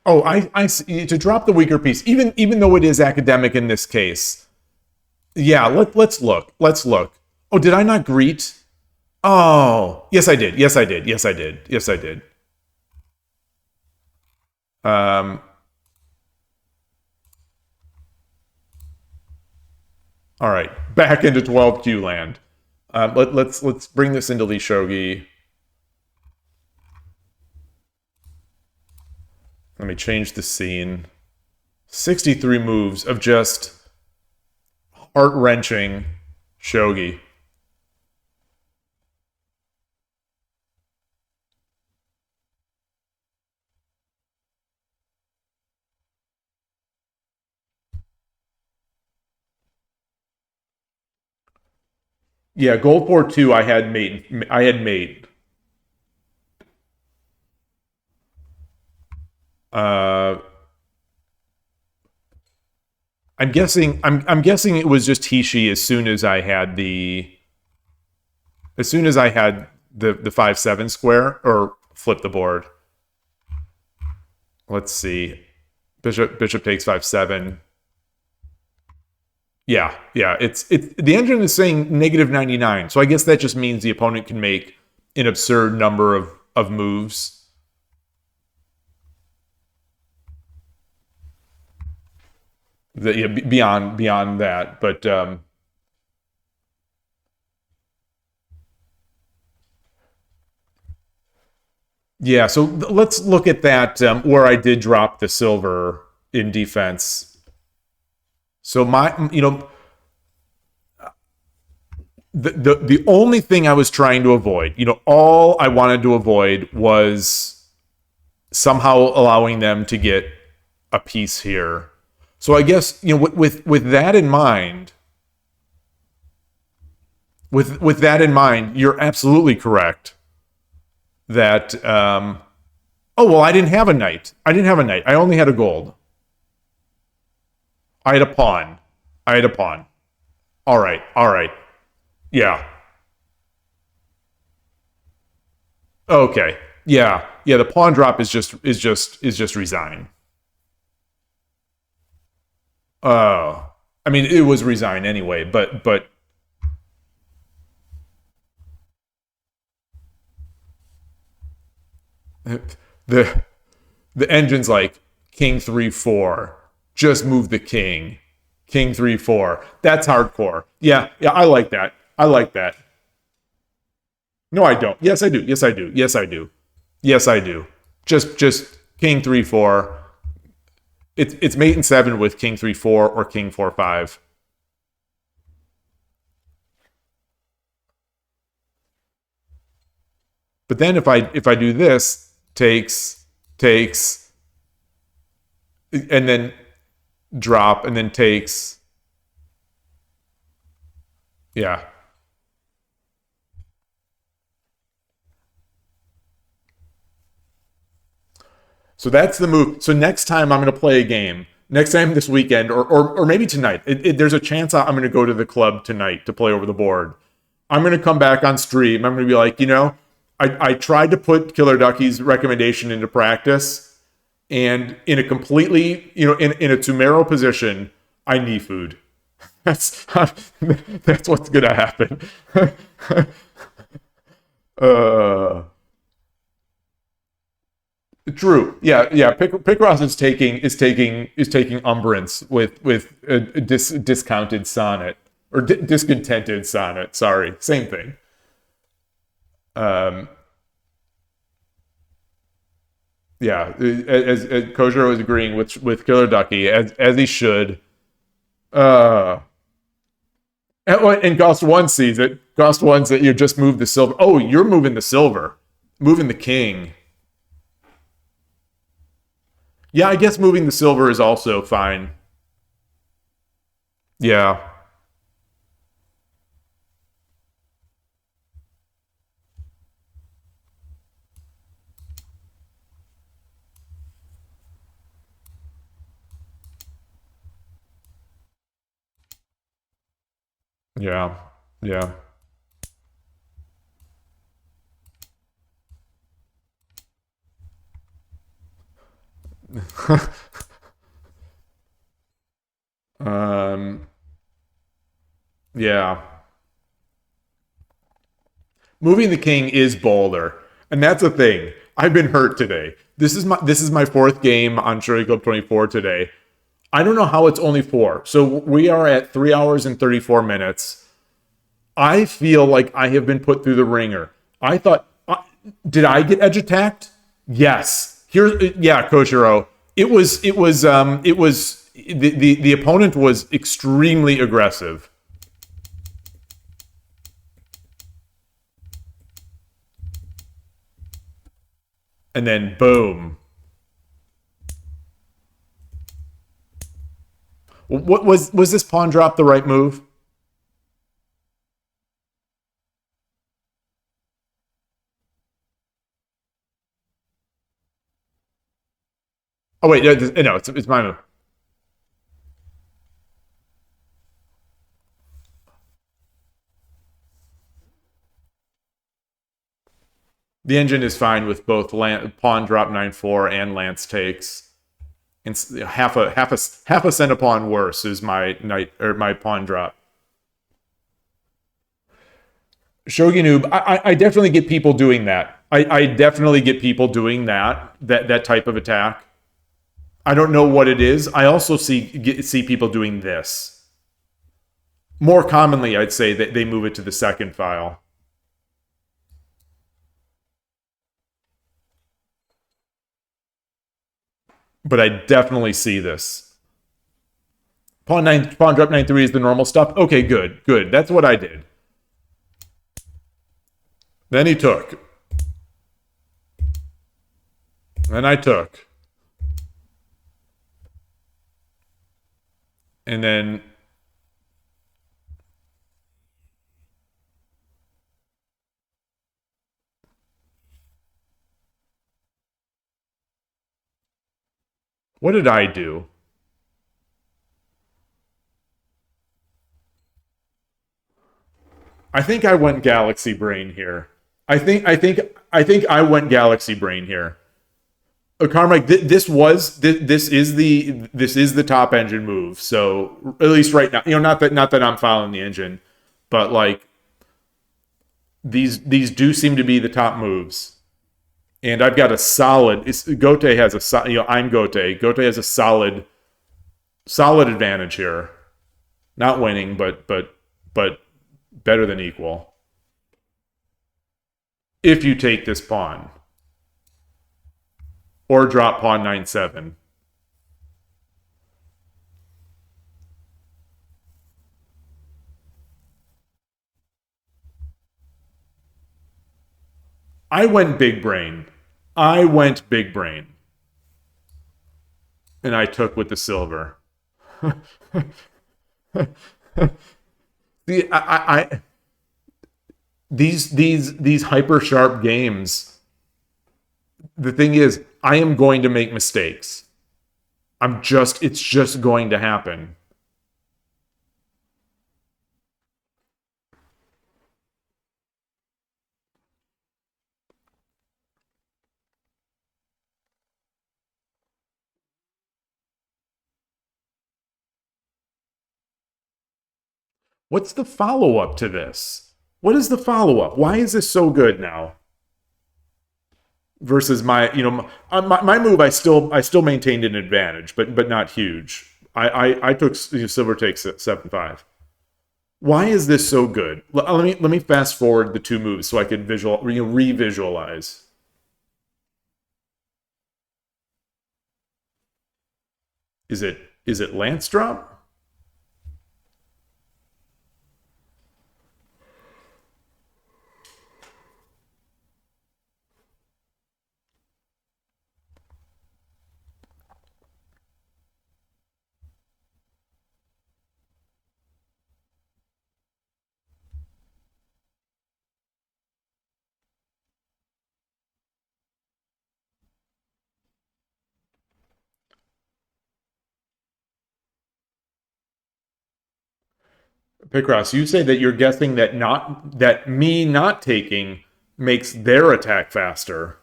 Oh, I see. To drop the weaker piece, even though it is academic in this case. Yeah, let's look. Oh, did I not greet? Oh, yes, I did. Um, all right, back into 12Q land. Let's bring this into Lee Shogi. Let me change the scene. 63 moves of just heart-wrenching shogi. Yeah, gold 4-2 I had mate. I had mate. Uh I'm guessing it was just Hishi as soon as I had the 5-7 square or flip the board. Let's see. Bishop takes 5-7. Yeah. It's the engine is saying -99, so I guess that just means the opponent can make an absurd number of moves. That yeah, beyond that, but yeah. So let's look at that where I did drop the silver in defense. So the only thing I was trying to avoid, all I wanted to avoid was somehow allowing them to get a piece here. So I guess with that in mind, with that in mind, you're absolutely correct that oh well, I didn't have a knight. I only had a gold. I had a pawn. All right. Yeah. Okay. Yeah. The pawn drop is just resign. I mean, it was resign anyway, but the the engine's like king 3-4. Just move the king. King 3-4. That's hardcore. Yeah. I like that. No, I don't. Yes, I do. Yes, I do. Just king 3-4. It's mate and 7 with king 3-4 or king 4-5. But then if I do this, takes, and then drop, and then takes. Yeah. So that's the move. So next time I'm going to play a game. Next time this weekend, or maybe tonight. There's a chance I'm going to go to the club tonight to play over the board. I'm going to come back on stream. I'm going to be like, I tried to put Killer Ducky's recommendation into practice, and in a completely, in a Tumero position, I knee food. That's what's gonna happen. uh, True. Yeah. Picross is taking umbrance with a discounted sonnet or discontented sonnet. Sorry, same thing. Um, yeah, as Kojiro is agreeing with Killer Ducky as he should. Uh, and Cost One sees it. Cost One's that you just moved the silver. Oh, you're moving the silver, moving the king. Yeah, I guess moving the silver is also fine. Yeah, yeah, yeah. um, yeah. Moving the king is bolder, and that's a thing. I've been hurt today. This is my fourth game on Shogi Club 24 today. I don't know how it's only four. So we are at 3 hours and 34 minutes. I feel like I have been put through the ringer. I thought, did I get edge attacked? Yes. Here, yeah, Koshiro. The opponent was extremely aggressive. And then boom. What was this pawn drop the right move? Oh wait, no, it's my move. The engine is fine with both pawn drop 9-4 and lance takes. And half a cent a pawn worse is my knight or my pawn drop. Shogi noob, I definitely get people doing that. I definitely get people doing that type of attack. I don't know what it is. I also see people doing this. More commonly, I'd say that they move it to the second file. But I definitely see this. Pawn drop 9-3 is the normal stuff. Okay, good. That's what I did. Then he took. Then I took. And then what did I do? I think I went galaxy brain here. I went galaxy brain here. Carmike, this is the top engine move. So at least right now, not that I'm following the engine, but like these do seem to be the top moves. And I've got a solid. Gote has a I'm Gote. Gote has a solid advantage here. Not winning, but better than equal. If you take this pawn. Or drop pawn 9-7. I went big brain. And I took with the silver. These hyper sharp games. The thing is, I am going to make mistakes. It's just going to happen. What's the follow up to this? What is the follow up? Why is this so good now? Versus my move, I still maintained an advantage, but not huge. I took silver takes 7-5. Why is this so good? Let me fast forward the two moves so I could revisualize. Is it lance drop? Picross, you say that you're guessing that me not taking makes their attack faster.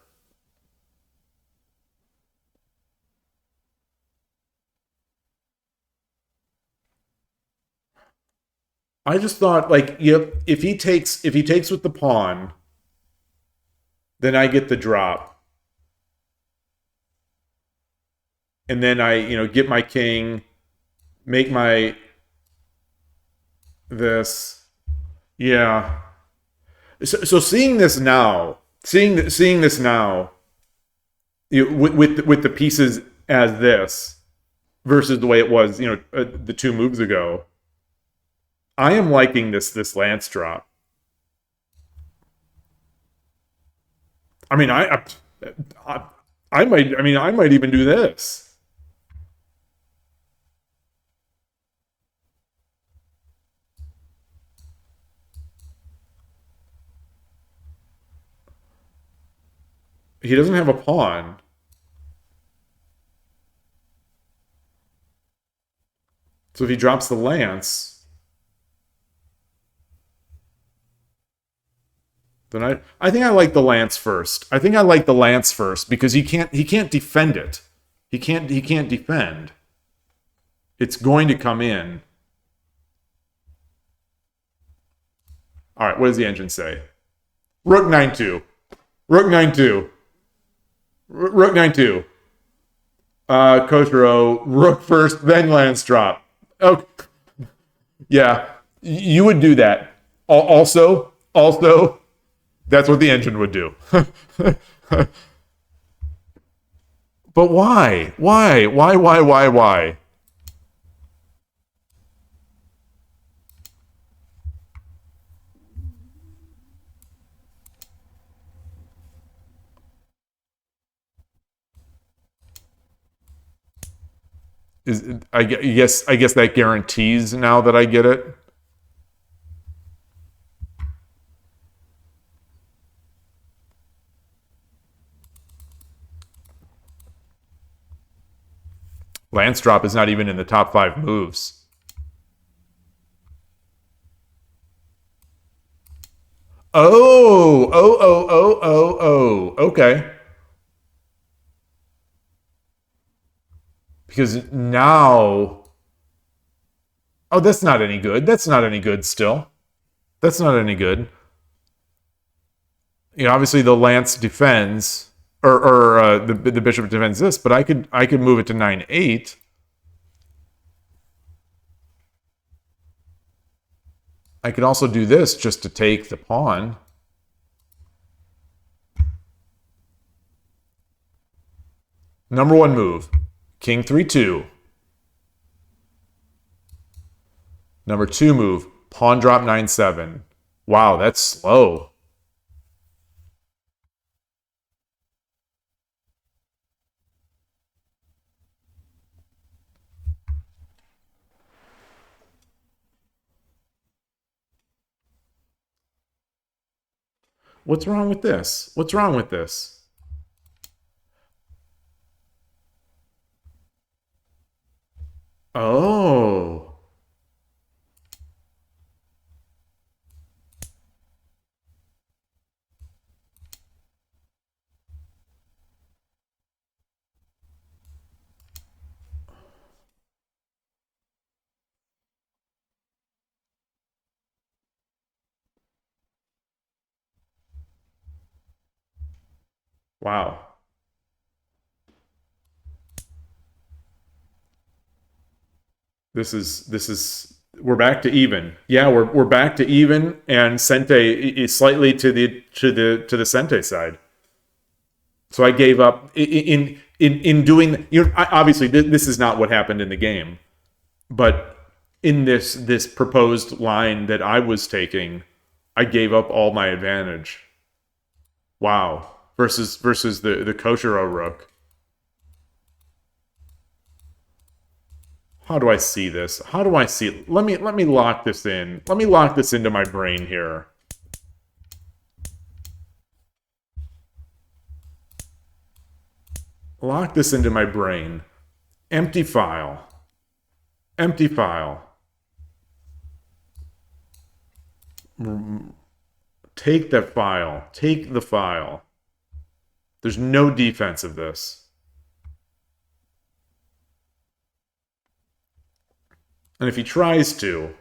I just thought like if he takes with the pawn, then I get the drop. And then I, get my king, make my this. Yeah. So seeing this now, With the pieces as this versus the way it was, the two moves ago. I am liking this lance drop. I mean, I, I might. I mean, I might even do this. He doesn't have a pawn, so if he drops the lance, then I think I like the lance first. I think I like the lance first because he can't defend it. He can't defend. It's going to come in. All right, what does the engine say? Rook 9-2. Rook 9-2. Rook 9-2. Kotaro, rook first, then lance drop. Oh, yeah. You would do that. Also, that's what the engine would do. But why? Why? I guess that guarantees now that I get it. Lance drop is not even in the top 5 moves. Oh. Okay. Because now, oh, that's not any good. That's not any good still. That's not any good. Obviously the lance defends, or the bishop defends this, but I could move it to 9-8. I could also do this just to take the pawn. Number 1 move, king 3-2. Number 2 move, pawn drop 9-7. Wow, that's slow. What's wrong with this? What's wrong with this? Oh. Wow. This is we're back to even. Yeah, we're back to even, and Sente is slightly to the Sente side. So I gave up in doing. Obviously this is not what happened in the game, but in this proposed line that I was taking, I gave up all my advantage. Wow. Versus the Koshiro rook. How do I see this? How do I see it? Let me lock this in. Let me lock this into my brain here. Lock this into my brain. Empty file. Empty file. Take that file. Take the file. There's no defense of this. And if he tries to,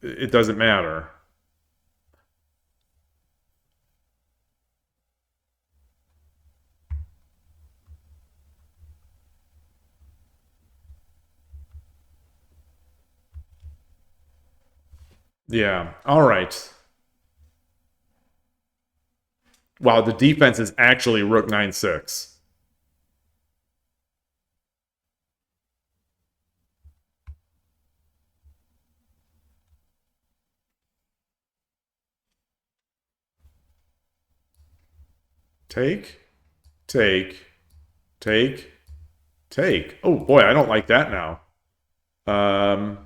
it doesn't matter. Yeah. All right. Wow, the defense is actually rook 9-6. Take, take, take, take. Oh boy, I don't like that now. Um,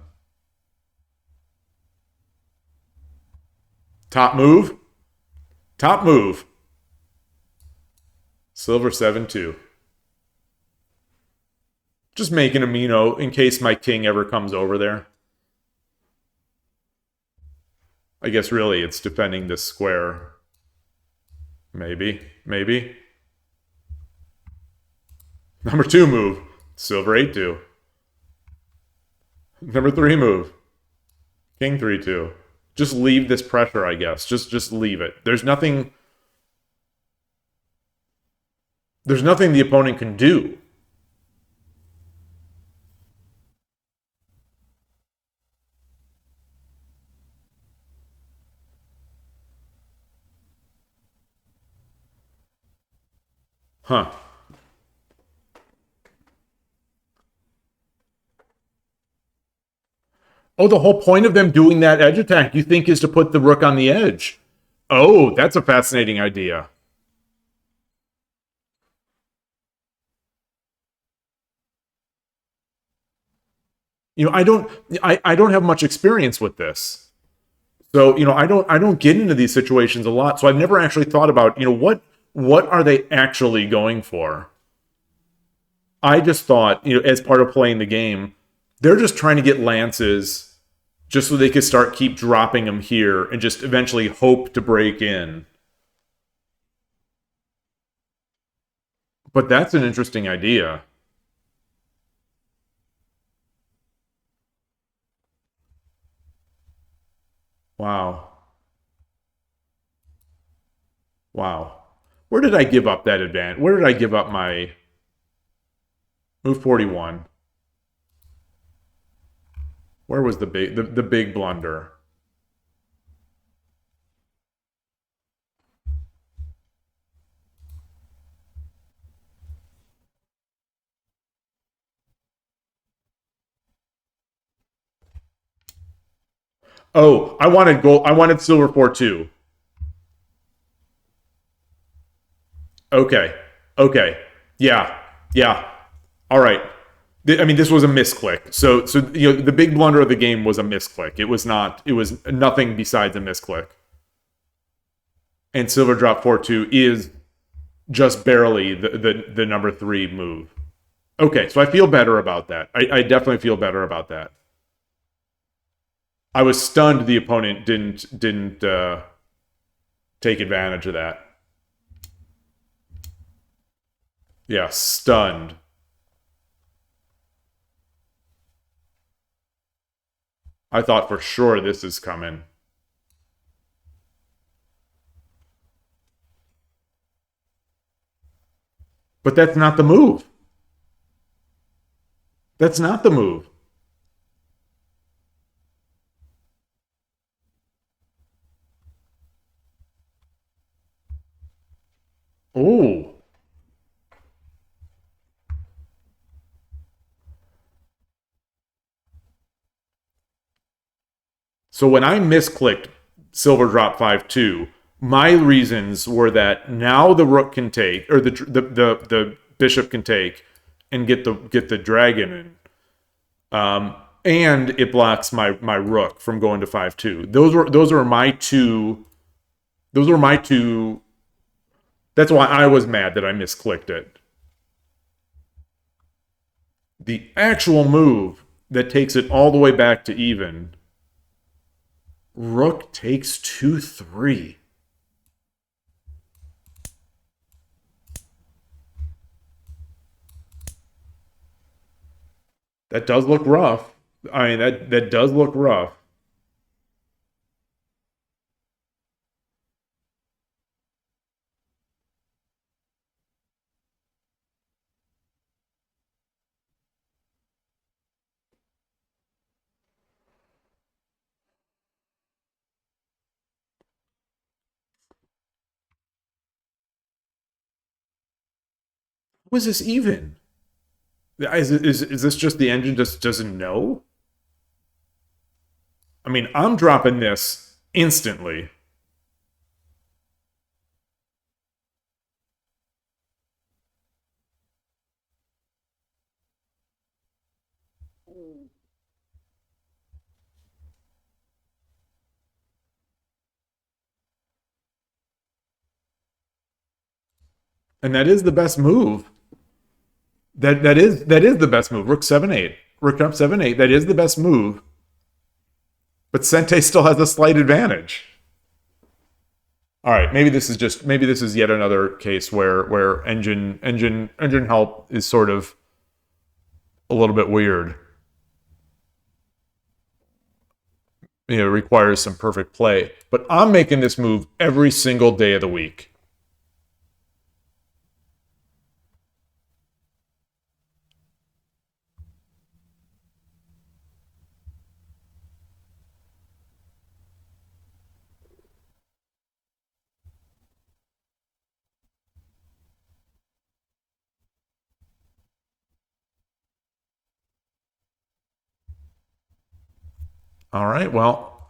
top move. Top move. Silver 7-2. Just making a Mino in case my king ever comes over there. I guess really it's defending this square. Maybe. Maybe. Number 2 move. Silver 8-2. Number 3 move. King 3-2. Just leave this pressure, I guess. Just leave it. There's nothing the opponent can do. Huh. Oh, the whole point of them doing that edge attack, you think, is to put the rook on the edge. Oh, that's a fascinating idea. You know, I don't have much experience with this. So, you know, I don't get into these situations a lot. So I've never actually thought about, you know, what are they actually going for? I just thought, you know, as part of playing the game, they're just trying to get lances just so they could keep dropping them here and just eventually hope to break in. But that's an interesting idea. Wow. Wow. Where did I give up that advantage? Where did I give up my move 41? Where was the big blunder? Oh, I wanted gold. I wanted silver 4-2. Okay. Okay. Yeah. Yeah. All right. I mean, this was a misclick. So you know, the big blunder of the game was a misclick. It was not. It was nothing besides a misclick. And silver drop 4-2 is just barely the number 3 move. Okay, so I feel better about that. I definitely feel better about that. I was stunned the opponent didn't take advantage of that. Yeah, stunned. I thought for sure this is coming. But that's not the move. That's not the move. Oh. So when I misclicked silver drop 5-2, my reasons were that now the rook can take, or the bishop can take and get the dragon in. And it blocks my rook from going to 5-2. Those are my two. Those were my two. That's why I was mad that I misclicked it. The actual move that takes it all the way back to even. Rook takes 2-3. That does look rough. I mean, that does look rough. Was this even? Is this just the engine just doesn't know? I mean, I'm dropping this instantly. And that is the best move. That is the best move. Rook 7-8. Rook up 7-8. That is the best move. But Sente still has a slight advantage. All right, maybe this is yet another case where engine help is sort of a little bit weird. You know, it requires some perfect play. But I'm making this move every single day of the week. All right, well,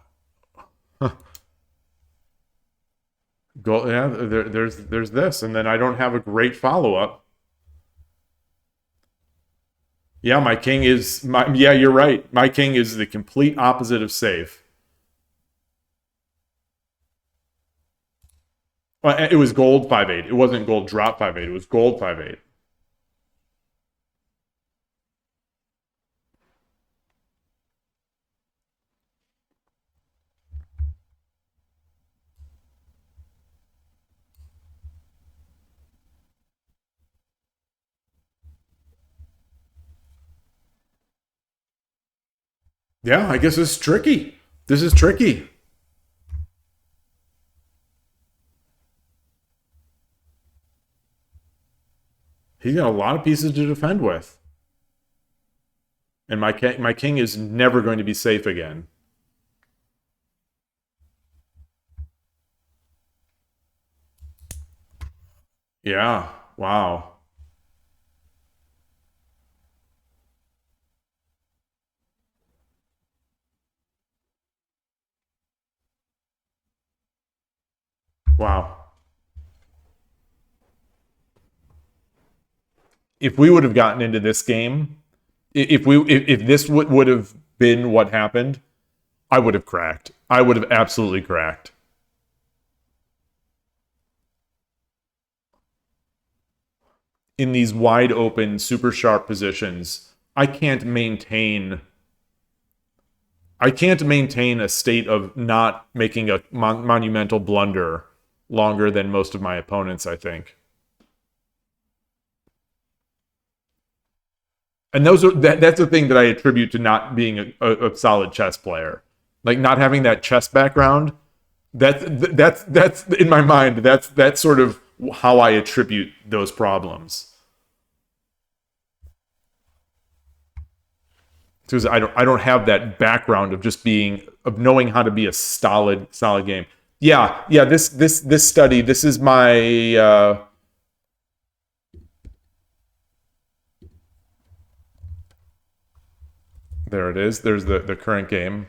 go yeah. There's this, and then I don't have a great follow up. Yeah, my king is my. Yeah, you're right. My king is the complete opposite of safe. Well, it was gold 5-8. It wasn't gold drop 5-8. It was gold 5-8. Yeah, I guess this is tricky. This is tricky. He's got a lot of pieces to defend with, and my king is never going to be safe again. Yeah. Wow. Wow. If we would have gotten into this game, if this would have been what happened, I would have cracked. I would have absolutely cracked. In these wide open, super sharp positions, I can't maintain a state of not making a monumental blunder longer than most of my opponents, I think. And that's the thing that I attribute to not being a solid chess player. Like not having that chess background, that's in my mind, that's sort of how I attribute those problems. Because I don't have that background of just being of knowing how to be a solid game. Yeah. This study. This is my. There it is. There's the current game.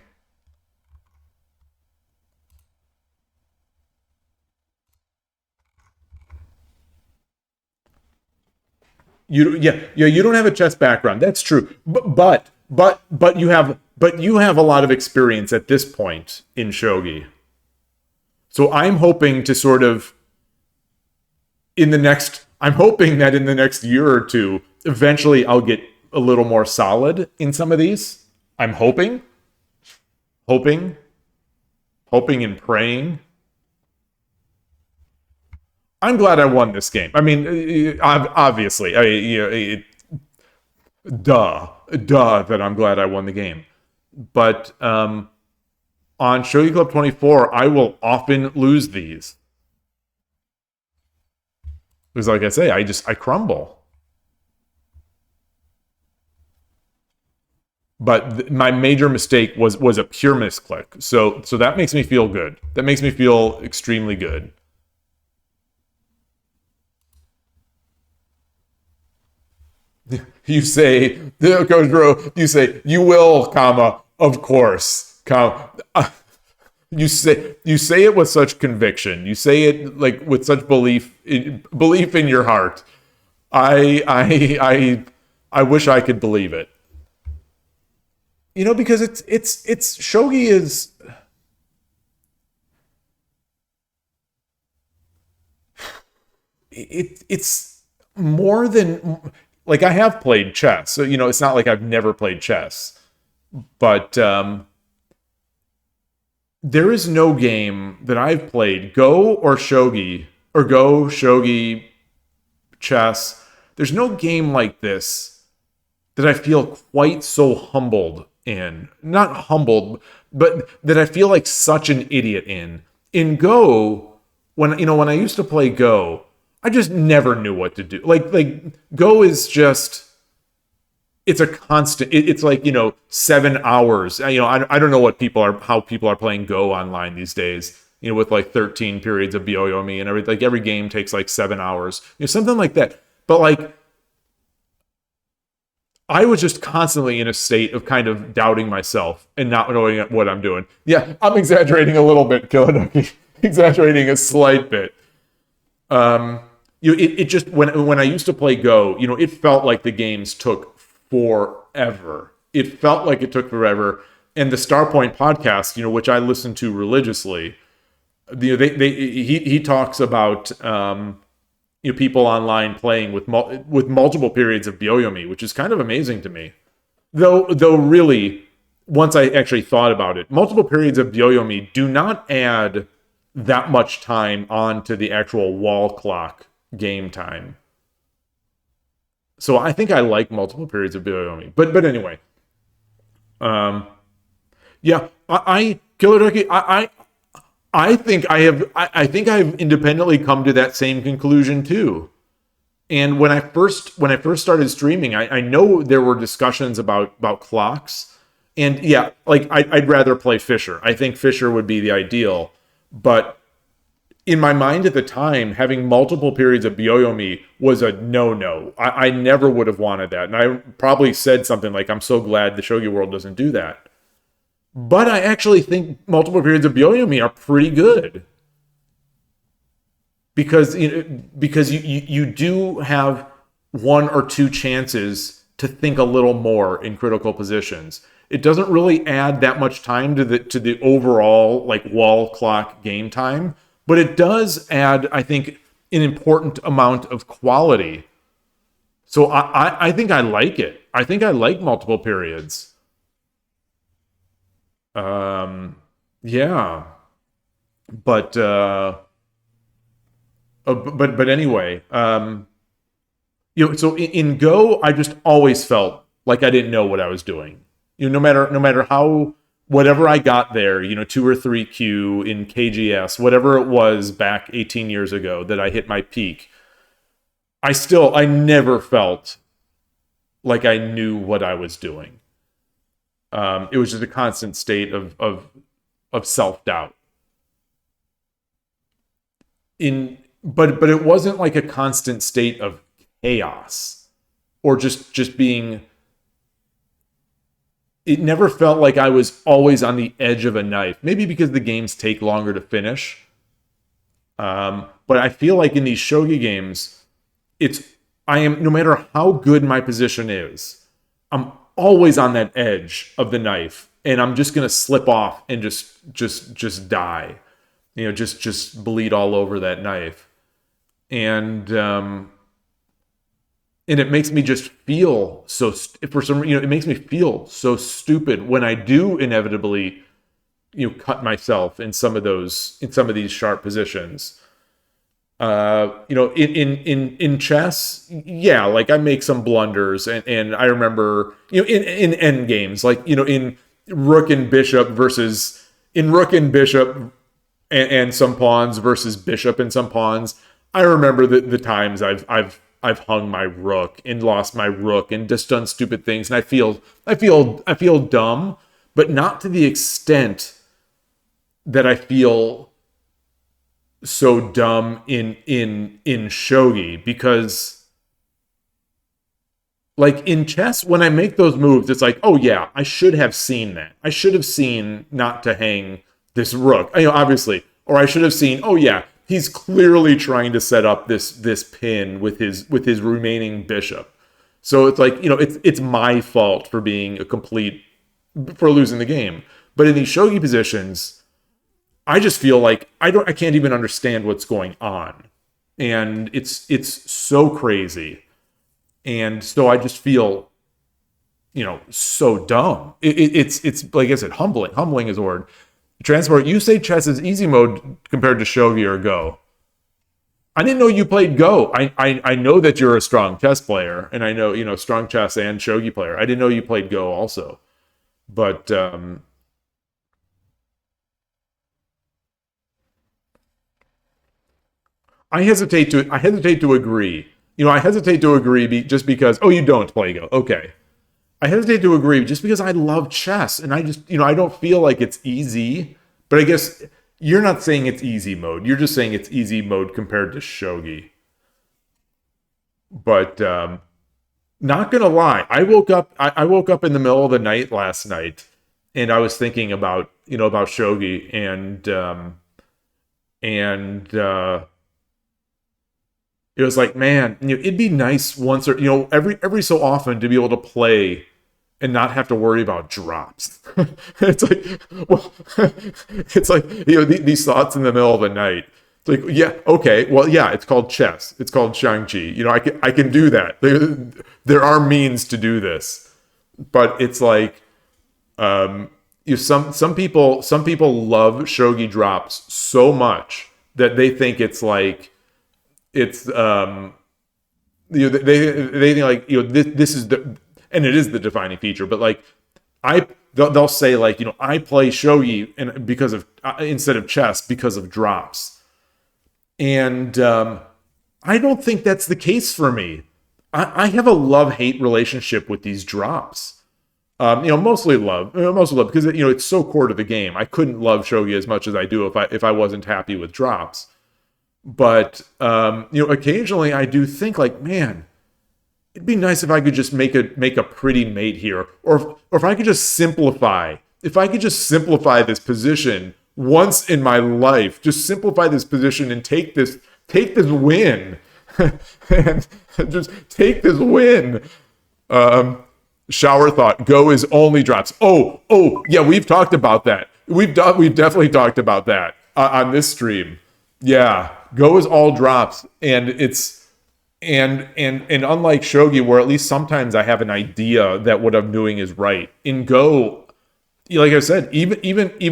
You don't have a chess background. That's true. But you have a lot of experience at this point in shogi. So I'm hoping to sort of I'm hoping that in the next year or two, eventually I'll get a little more solid in some of these. I'm hoping, hoping and praying. I'm glad I won this game. I mean, obviously, duh that I'm glad I won the game. But on Shogi Club 24, I will often lose these. Because like I say, I crumble. But my major mistake was a pure misclick. So that makes me feel good. That makes me feel extremely good. You say, Coach Rowe, you say, you will, comma, of course, comma. You say it with such conviction. You say it like with such belief in your heart. I wish I could believe it. Because it's shogi is it's more than like I have played chess. So it's not like I've never played chess, but there is no game that I've played, Go, Shogi, chess. There's no game like this that I feel quite so humbled in. Not humbled, but that I feel like such an idiot in. In Go, when I used to play Go, I just never knew what to do. Like Go is just it's a constant. It's like 7 hours. I don't know how people are playing Go online these days. With like 13 periods of Byoyomi and everything. Like every game takes like 7 hours. Something like that. But like I was just constantly in a state of kind of doubting myself and not knowing what I'm doing. Yeah, I'm exaggerating a little bit, Killanuki. Exaggerating a slight bit. It just when I used to play Go, it felt like the games took forever. It felt like it took forever. And the Starpoint podcast, which I listen to religiously, he talks about people online playing with multiple periods of Byoyomi, which is kind of amazing to me. Though really, once I actually thought about it, multiple periods of Byoyomi do not add that much time onto the actual wall clock game time. So I think I like multiple periods of Byoyomi. But anyway. Yeah, Killer Turkey, I think I think I've independently come to that same conclusion too. And when I first started streaming, I know there were discussions about clocks. And yeah, like I'd rather play Fisher. I think Fisher would be the ideal. But in my mind at the time, having multiple periods of Byoyomi was a no-no. I never would have wanted that. And I probably said something like, I'm so glad the Shogi world doesn't do that. But I actually think multiple periods of Byoyomi are pretty good. Because you do have one or two chances to think a little more in critical positions. It doesn't really add that much time to the overall like wall clock game time, but it does add, I think, an important amount of quality. So I think I like it. I think I like multiple periods. Yeah, but but anyway, so in Go, I just always felt like I didn't know what I was doing. No matter how whatever I got there, 2 or 3 Q in KGS, whatever it was back 18 years ago that I hit my peak, I never felt like I knew what I was doing. It was just a constant state of self doubt. But it wasn't like a constant state of chaos or just being. It never felt like I was always on the edge of a knife. Maybe because the games take longer to finish. But I feel like in these shogi games, I am, no matter how good my position is, I'm always on that edge of the knife, and I'm just gonna slip off and just die, just bleed all over that knife, and it makes me just feel so. For some, it makes me feel so stupid when I do inevitably, cut myself in some of these sharp positions. In chess, yeah, like I make some blunders, and I remember, in end games, like, in rook and bishop and some pawns versus bishop and some pawns. I remember the times I've hung my rook and lost my rook and just done stupid things, and I feel dumb, but not to the extent that I feel so dumb in shogi, because like in chess, when I make those moves, it's like, oh yeah, I should have seen that. I should have seen not to hang this rook, obviously, or I should have seen, oh yeah, he's clearly trying to set up this pin with his remaining bishop. So it's like, it's my fault for being a complete for losing the game. But in these shogi positions, I just feel like I can't even understand what's going on, and it's so crazy, and so I just feel so dumb. It's like I said, humbling is a word. Transport, you say chess is easy mode compared to shogi or go. I didn't know you played go. I know that you're a strong chess player, and I know strong chess and shogi player. I didn't know you played go also, but I hesitate to agree. I hesitate to agree just because, oh, you don't play go. Okay. I hesitate to agree just because I love chess and I just, I don't feel like it's easy. But I guess you're not saying it's easy mode. You're just saying it's easy mode compared to shogi. But not gonna lie, I woke up in the middle of the night last night and I was thinking about, about shogi and it was like, man, it'd be nice once or every so often to be able to play and not have to worry about drops. It's like, well, it's like these thoughts in the middle of the night. It's like, yeah, okay, well, yeah, it's called chess. It's called shangqi. I can do that. There are means to do this, but it's like, some people love shogi drops so much that they think it's like it's they think like this is the and it is the defining feature, but like they'll say like I play shogi and because of instead of chess because of drops, and I don't think that's the case for me. I have a love-hate relationship with these drops. Mostly love because it's so core to the game. I couldn't love shogi as much as I do if I wasn't happy with drops. But occasionally I do think like, man, it'd be nice if I could just make a pretty mate here, or if I could just simplify. If I could just simplify this position once in my life, just simplify this position and take this win, and just take this win. Shower thought, go is only drops. Oh, yeah, we've talked about that. We've definitely talked about that on this stream. Yeah, go is all drops, and it's and unlike shogi, where at least sometimes I have an idea that what I'm doing is right. In go, like I said, even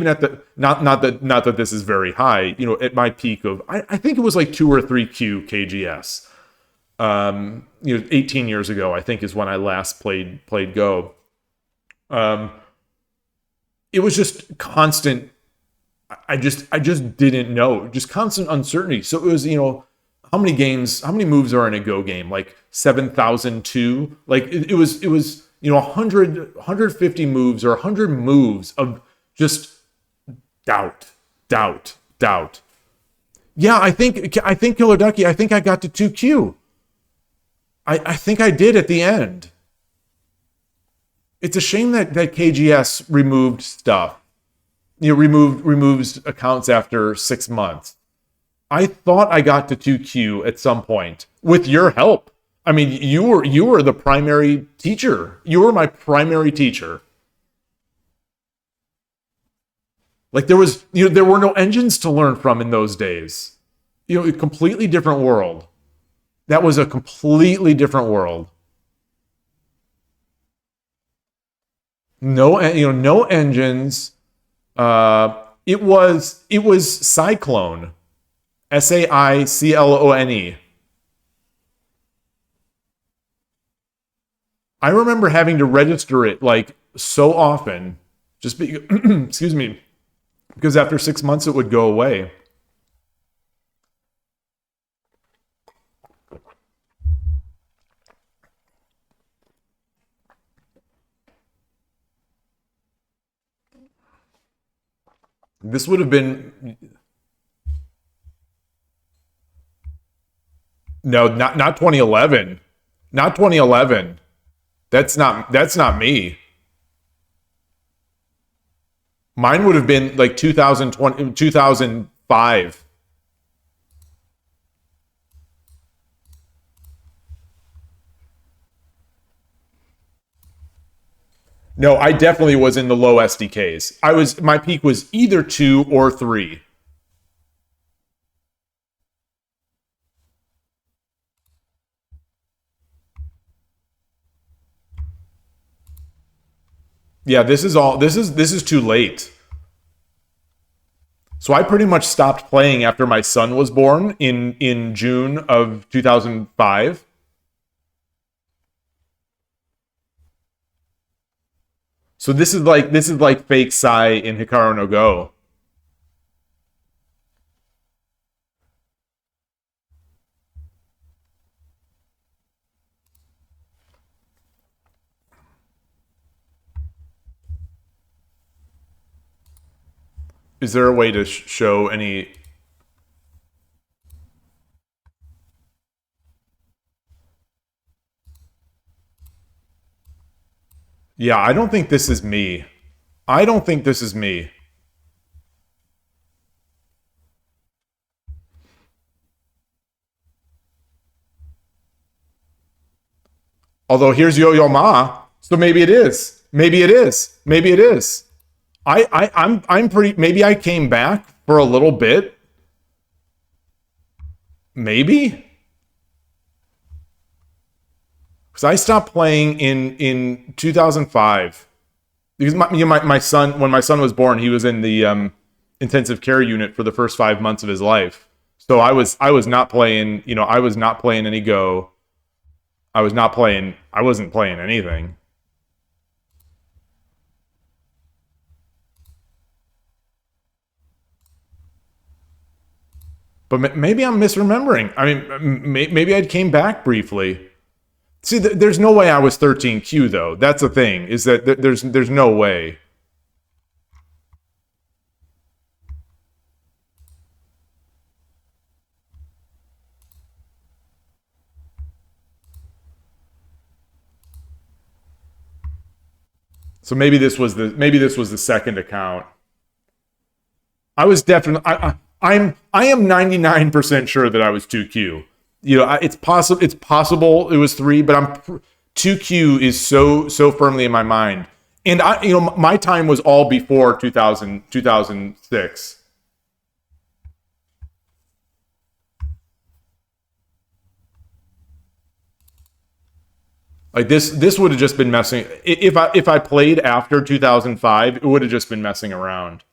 at the not that this is very high. At my peak of I think it was like 2 or 3 Q KGS. 18 years ago, I think is when I last played Go. It was just constant. I just didn't know, just constant uncertainty. So it was, how many moves are in a Go game? Like 7,002. Like it was 150 moves or 100 moves of just doubt. Yeah, I think Killer Ducky. I think I got to 2Q. I think I did at the end. It's a shame that KGS removed stuff. Removes accounts after 6 months. I thought I got to 2Q at some point with your help. I mean, you were the primary teacher. You were my primary teacher. Like there were no engines to learn from in those days. A completely different world. That was a completely different world. No engines. It was Cyclone, Saiclone. I remember having to register it like so often, excuse me, because after 6 months it would go away. This would have been no, not 2011, not 2011. That's not me. Mine would have been like 2020, 2005. No, I definitely was in the low SDKs. My peak was either 2 or 3. Yeah, this is too late. So I pretty much stopped playing after my son was born in June of 2005. So this is like fake Sai in Hikaru no Go. Is there a way to show any? Yeah, I don't think this is me. I don't think this is me. Although here's Yo Yo Ma, so maybe it is. Maybe it is. Maybe it is. I'm pretty. Maybe I came back for a little bit. Maybe because I stopped playing in 2005 because my son, when my son was born, he was in the intensive care unit for the first 5 months of his life. So I was not playing. I was not playing any Go. I was not playing. I wasn't playing anything. But maybe I'm misremembering. I mean, maybe I came back briefly. See, there's no way I was 13Q though. That's the thing. Is that there's no way. So maybe this was the second account. I was definitely I am 99% sure that I was 2Q. It's possible it was 3, but 2Q is so firmly in my mind. And my time was all before 2006. Like this would have just been messing. If I played after 2005, it would have just been messing around.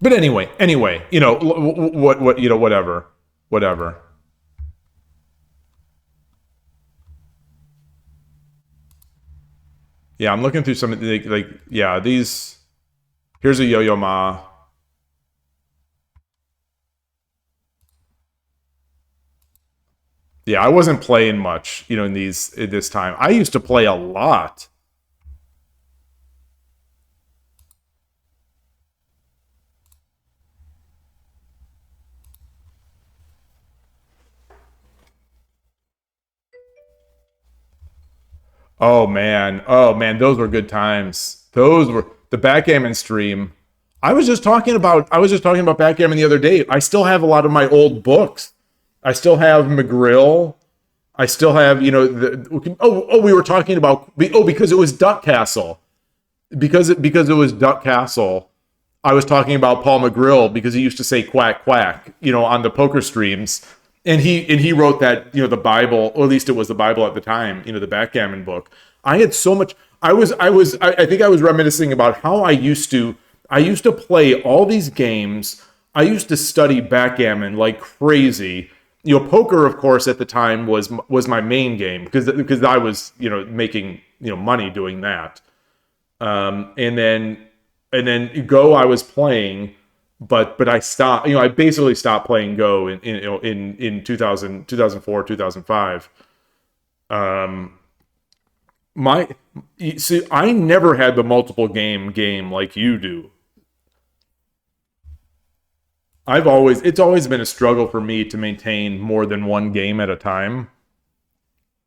But anyway, what whatever. Yeah, I'm looking through some of the yeah, these. Here's a Yo-Yo Ma. Yeah, I wasn't playing much, in this time. I used to play a lot. Oh man, those were good times. Those were the backgammon stream. I was just talking about backgammon the other day. I still have a lot of my old books. I still have McGrill. I still have, we were talking about, because it was Duck Castle. Because it was Duck Castle. I was talking about Paul McGrill because he used to say quack quack, on the poker streams. And he wrote that, the Bible, or at least it was the Bible at the time, the backgammon book. I had so much I think I was reminiscing about how I used to play all these games. I used to study backgammon like crazy. Poker, of course, at the time was my main game because I was, making, money doing that. And then Go I was playing, but I stopped. I basically stopped playing Go in 2004 2005. Um, My see, I never had the multiple game like you do. It's always been a struggle for me to maintain more than one game at a time.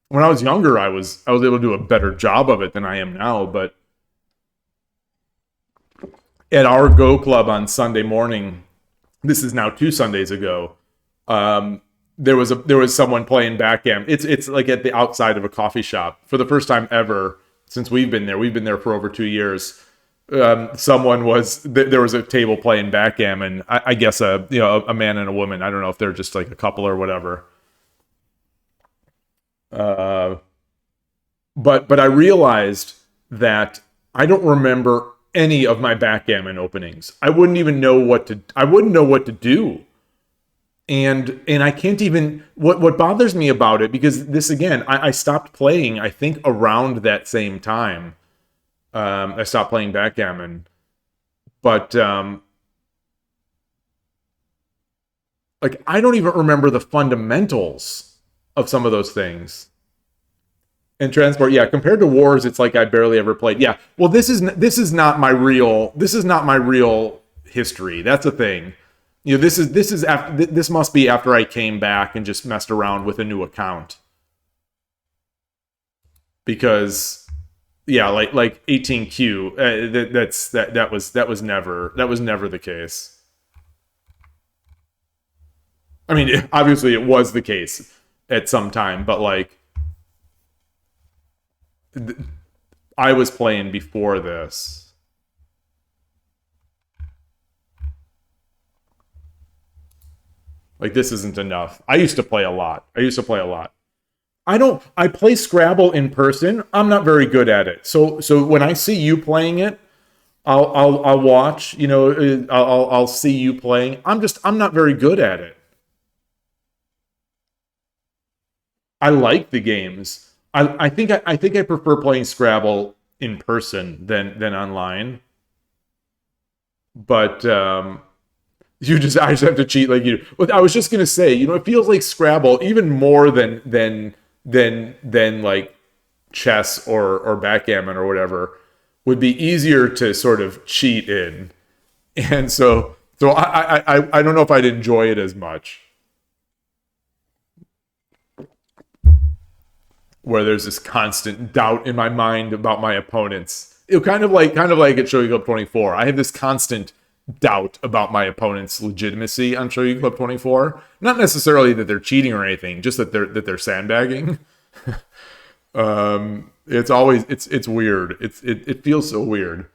When I was younger, I was able to do a better job of it than I am now, but at our Go Club on Sunday morning, this is now 2 Sundays ago. There was someone playing backgammon. It's like at the outside of a coffee shop for the first time ever since we've been there. We've been there for over 2 years. There was a table playing backgammon. I guess a man and a woman. I don't know if they're just like a couple or whatever. But I realized that I don't remember any of my backgammon openings. I wouldn't know what to do. And I can't even what bothers me about it, because this again, I stopped playing, I think around that same time. I stopped playing backgammon. But like I don't even remember the fundamentals of some of those things. And transport, yeah, compared to wars, it's like I barely ever played. Yeah. Well, this is not my real history. That's the thing. This must be after I came back and just messed around with a new account. Because yeah, like 18Q, that was never the case. I mean, obviously it was the case at some time, but like I was playing before this. Like this isn't enough. I used to play a lot. I play Scrabble in person. I'm not very good at it. So when I see you playing it, I'll watch, I'll see you playing. I'm not very good at it. I like the games. I think I prefer playing Scrabble in person than online. But I just have to cheat like you. But I was just gonna say, it feels like Scrabble even more than like chess or backgammon or whatever would be easier to sort of cheat in. And so I don't know if I'd enjoy it as much. Where there's this constant doubt in my mind about my opponents. It kind of like at Shogi Club 24. I have this constant doubt about my opponent's legitimacy on Shogi Club 24. Not necessarily that they're cheating or anything, just that they're sandbagging. It's weird. It feels so weird.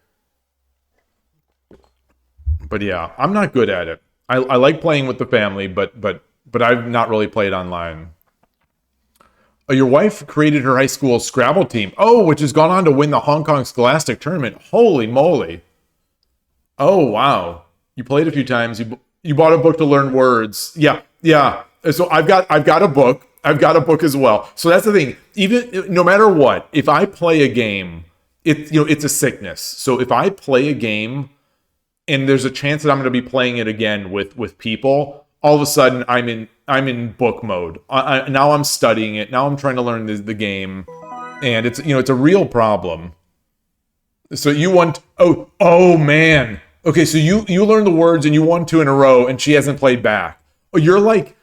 But yeah, I'm not good at it. I like playing with the family, but I've not really played online. Your wife created her high school Scrabble team. Oh, which has gone on to win the Hong Kong Scholastic Tournament. Holy moly. Oh, wow. You played a few times. You bought a book to learn words. Yeah. So I've got a book. I've got a book as well. So that's the thing. Even no matter what, if I play a game, it's a sickness. So if I play a game and there's a chance that I'm going to be playing it again with people, all of a sudden I'm in book mode. Now I'm studying it. Now I'm trying to learn the game, and it's a real problem. So you want oh man. Okay, so you learn the words and you won 2 in a row, and she hasn't played back. You're like,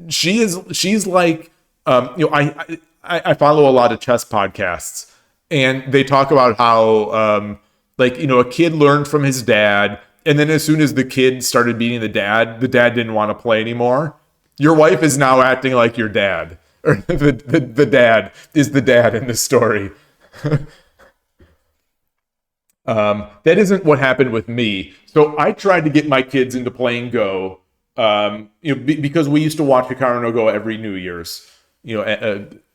she's like, I follow a lot of chess podcasts, and they talk about how a kid learned from his dad, and then as soon as the kid started beating the dad didn't want to play anymore. Your wife is now acting like your dad, or the dad is the dad in this story. That isn't what happened with me. So I tried to get my kids into playing Go, because we used to watch Hikaru no Go every New Year's,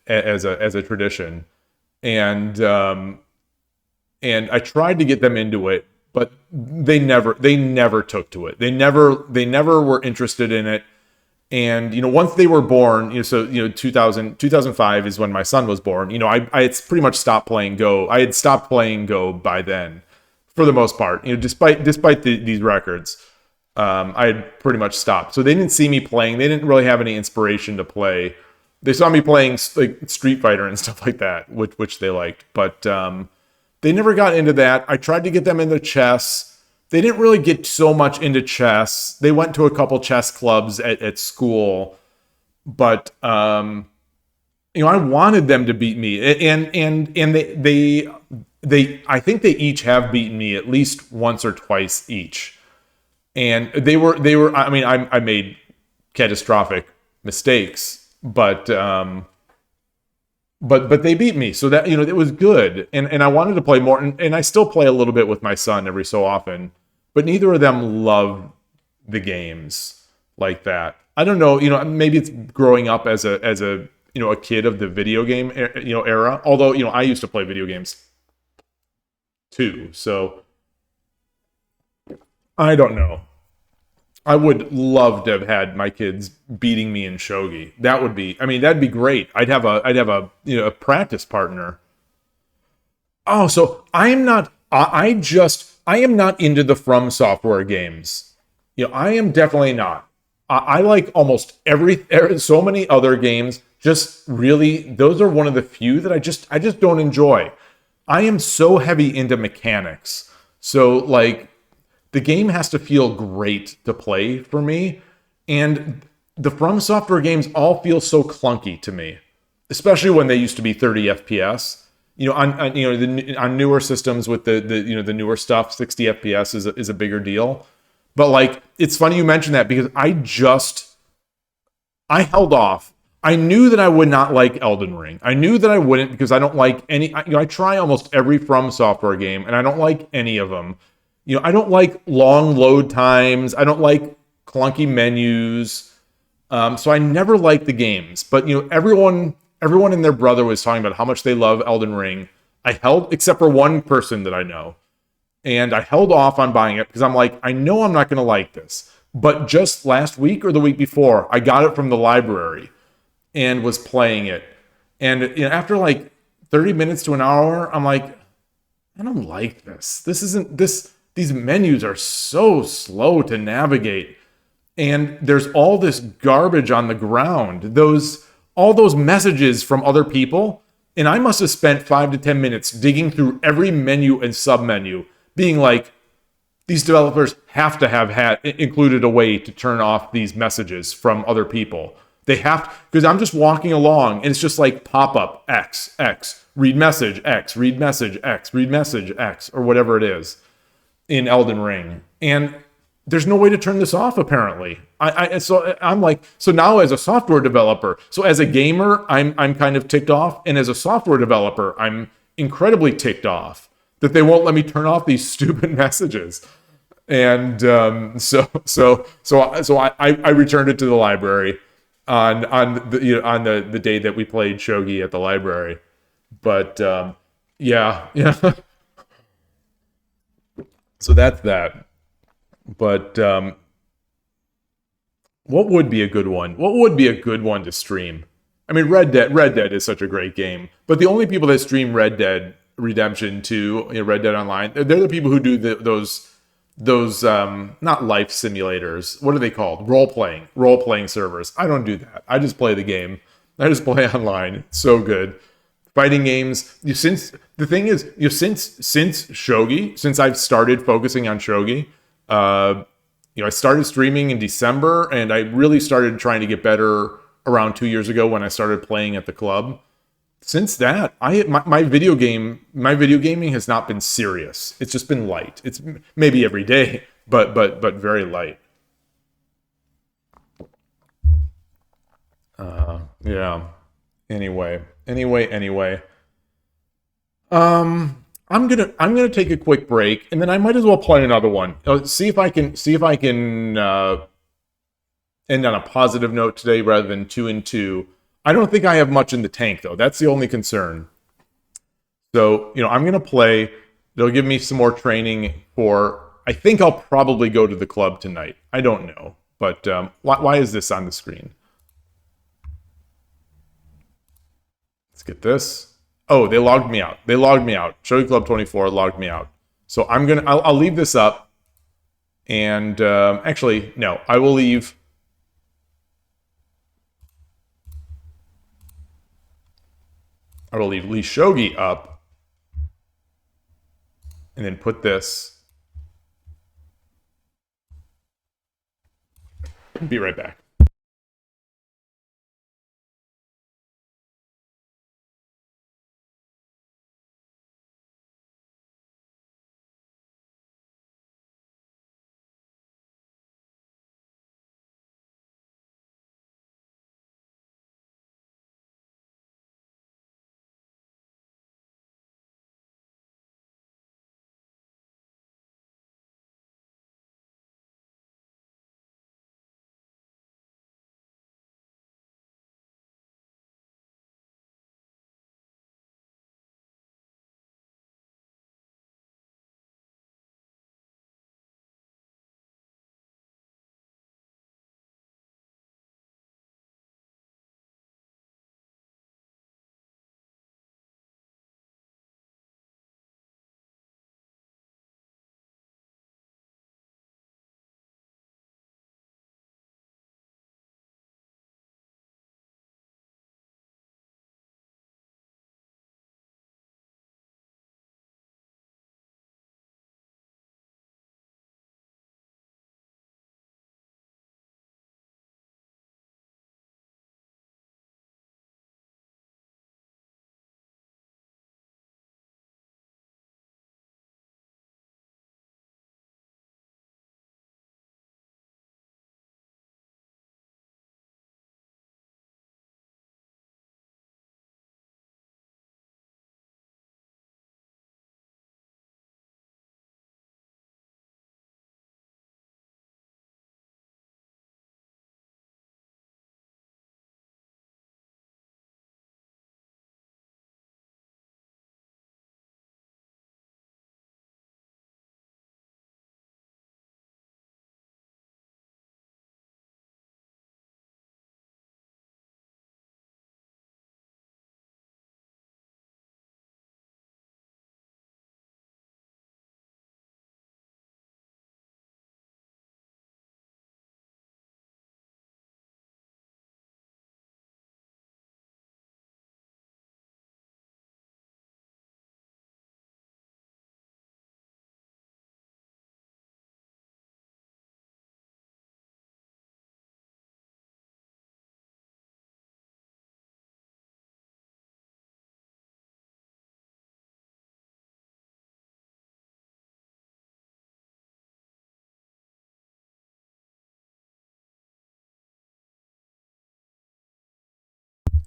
as a tradition, and I tried to get them into it, but they never took to it. They never were interested in it. And, once they were born, 2005 is when my son was born. I had pretty much stopped playing Go. I had stopped playing Go by then, for the most part. Despite these records, I had pretty much stopped. So they didn't see me playing. They didn't really have any inspiration to play. They saw me playing like Street Fighter and stuff like that, which they liked. But they never got into that. I tried to get them into chess. They didn't really get so much into chess. They went to a couple chess clubs at school, but I wanted them to beat me, and they I think they each have beaten me at least once or twice each, and they were. I mean, I made catastrophic mistakes, but they beat me, so that it was good, and I wanted to play more, and I still play a little bit with my son every so often, but neither of them love the games like that. I don't know, maybe it's growing up as a a kid of the video game era. Although I used to play video games too, so I don't know. I would love to have had my kids beating me in shogi. That would be, I mean, that'd be great. I'd have a a practice partner. Oh, so I am not. I am not into the From Software games. I am definitely not. I like almost so many other games. Just really, those are one of the few that I just don't enjoy. I am so heavy into mechanics. So like the game has to feel great to play for me. And the From Software games all feel so clunky to me, especially when they used to be 30 FPS. On newer systems with the newer stuff, 60 FPS is a bigger deal. But like, it's funny you mentioned that because I held off. I knew that I would not like Elden Ring. I knew that I wouldn't because I don't like any. I try almost every From Software game, and I don't like any of them. I don't like long load times. I don't like clunky menus. So I never liked the games. But everyone and their brother was talking about how much they love Elden Ring. Except for one person that I know, and I held off on buying it because I'm like, I know I'm not going to like this. But just last week or the week before, I got it from the library and was playing it. And after like 30 minutes to an hour, I'm like, I don't like this. These menus are so slow to navigate. And there's all this garbage on the ground. All those messages from other people. And I must have spent 5 to 10 minutes digging through every menu and submenu, being like, these developers have to have had included a way to turn off these messages from other people. They have to, because I'm just walking along and it's just like pop up X, read message X, read message X, read message X, or whatever it is in Elden Ring. And there's no way to turn this off, apparently. So I'm like, so now as a software developer, so as a gamer, I'm kind of ticked off. And as a software developer, I'm incredibly ticked off that they won't let me turn off these stupid messages. And so I returned it to the library on the day that we played shogi at the library. But yeah. So that's that. But what would be a good one? What would be a good one to stream? I mean, Red Dead is such a great game, but the only people that stream Red Dead Redemption 2, Red Dead Online, they're the people who do those not life simulators. What are they called? Role playing servers. I don't do that. I just play the game. I just play online. It's so good. Fighting games. Since shogi, since I've started focusing on shogi, I started streaming in December, and I really started trying to get better around 2 years ago when I started playing at the club. Since that, my video gaming has not been serious. It's just been light. It's maybe every day, but very light. Yeah. Anyway. I'm gonna take a quick break, and then I might as well play another one. See if I can end on a positive note today rather than 2 and 2. I don't think I have much in the tank though. That's the only concern. So I'm gonna play. It'll give me some more training for. I think I'll probably go to the club tonight. I don't know, but why is this on the screen? Let's get this. Oh, they logged me out. Shogi Club 24 logged me out. So I'll leave this up. And actually, no, I will leave. I will leave Lee Shogi up and then put this. Be right back.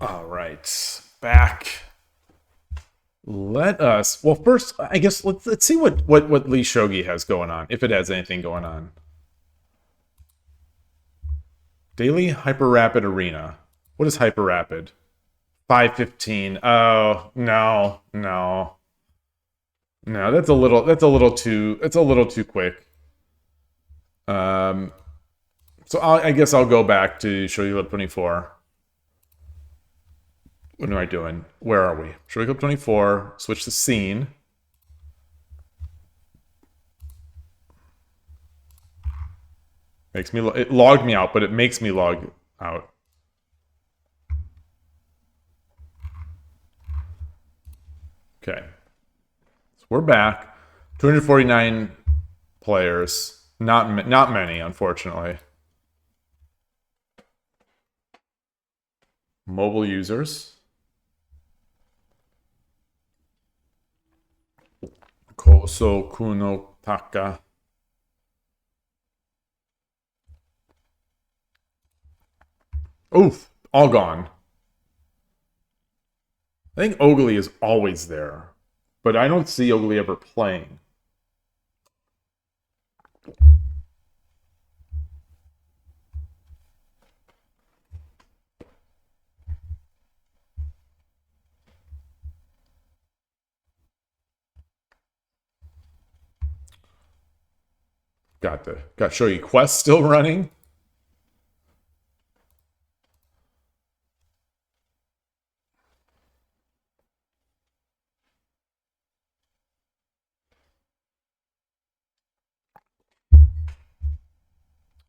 All right, back. Let us. Well, first, I guess let's see what Lee Shogi has going on, if it has anything going on. Daily Hyper Rapid Arena. What is Hyper Rapid? 5:15. Oh no, no, no. That's a little. That's a little too. It's a little too quick. So I guess I'll go back to Shogi Club 24. What am I doing? Where are we? Shogi Club 24. Switch the scene. Makes me. It logged me out, but it makes me log out. Okay. So we're back. 249 players. Not many, unfortunately. Mobile users. Koso Kuno Taka. Oof, all gone. I think Ogly is always there, but I don't see Ogly ever playing. Got Shogi Quest still running.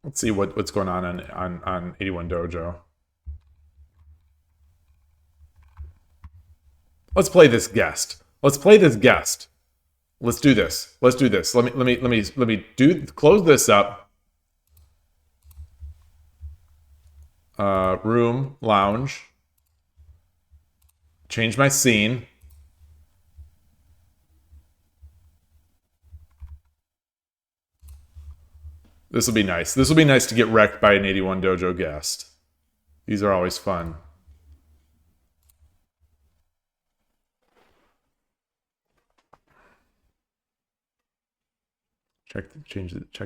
Let's see what's going on 81 Dojo. Let's play this guest. Let's play this guest. Let's do this. Let's do this. Let me close this up. Room, lounge. Change my scene. This will be nice. This will be nice to get wrecked by an 81 Dojo guest. These are always fun. Check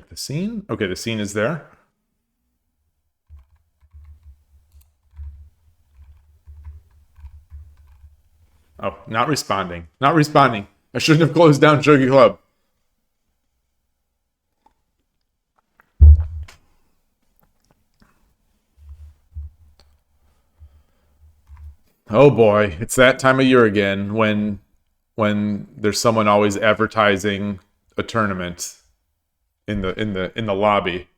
the scene. Okay, the scene is there. Oh, not responding. Not responding. I shouldn't have closed down Shogi Club. Oh boy, it's that time of year again when there's someone always advertising a tournament in the lobby.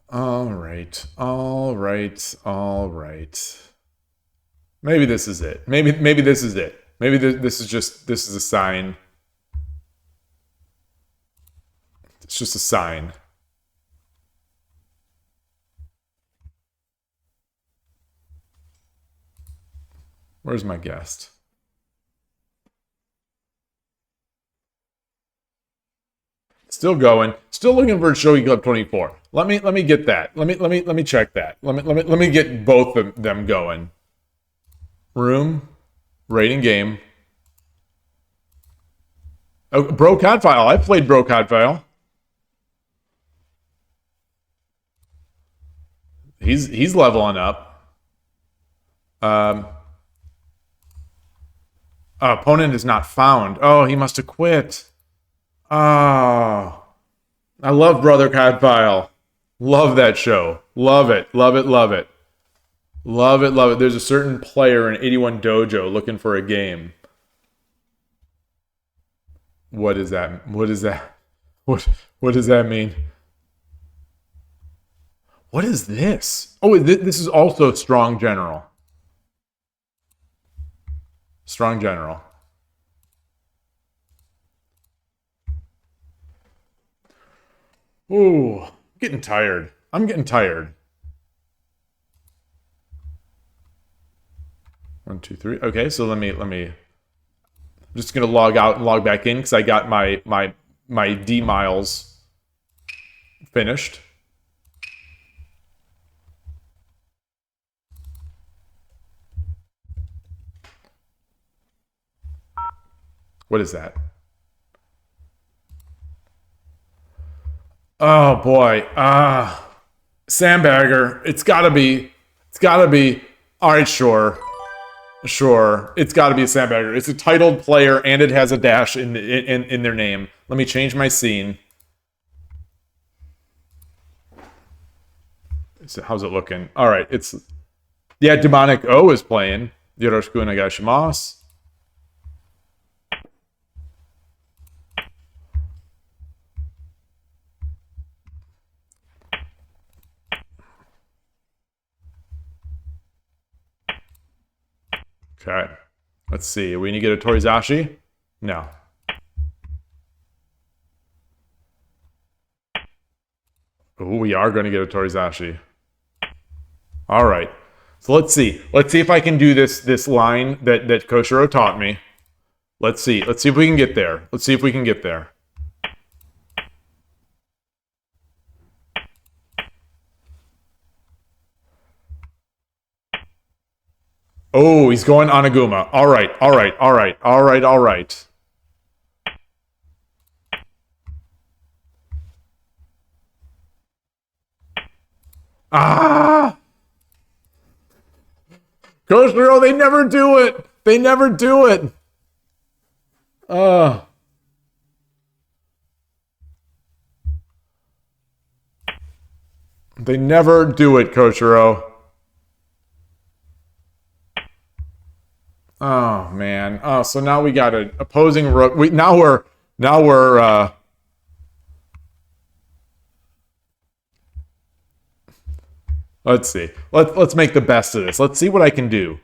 All right. Maybe this is it. Maybe this is it. Maybe this is a sign. It's just a sign. Where's my guest? Still going. Still looking for Shogi Club 24. Let me get that. Let me check that. Let me get both of them going. Room, rating game. Oh, Bro Codfile. I played Bro Codfile. He's leveling up. Opponent is not found. Oh, he must have quit. Oh, I love Brother Codfile. Love that show. Love it. Love it. Love it. Love it. Love it. There's a certain player in 81 Dojo looking for a game. What is that? What is that? What does that mean? What is this? Oh, this is also Strong General. Strong General. Ooh, I'm getting tired. I'm getting tired. 1, 2, 3. Okay, so let me. I'm just gonna log out and log back in because I got my D miles finished. What is that? Oh boy. Sandbagger. It's gotta be. Alright, sure. Sure. It's gotta be a Sandbagger. It's a titled player and it has a dash in their name. Let me change my scene. So how's it looking? Alright, it's. Yeah, Demonic O is playing. Yoroshiku onegaishimasu. Okay. Let's see. Are we going to get a Torizashi? No. Ooh, we are going to get a Torizashi. All right. So let's see. Let's see if I can do this line that Koshiro taught me. Let's see. Let's see if we can get there. Let's see if we can get there. Oh, he's going Anaguma. All right. Ah! Koshiro, they never do it. They never do it. They never do it, Koshiro. Oh man. Oh, so now we got an opposing rook. Now we're Let's see. Let's make the best of this. Let's see what I can do.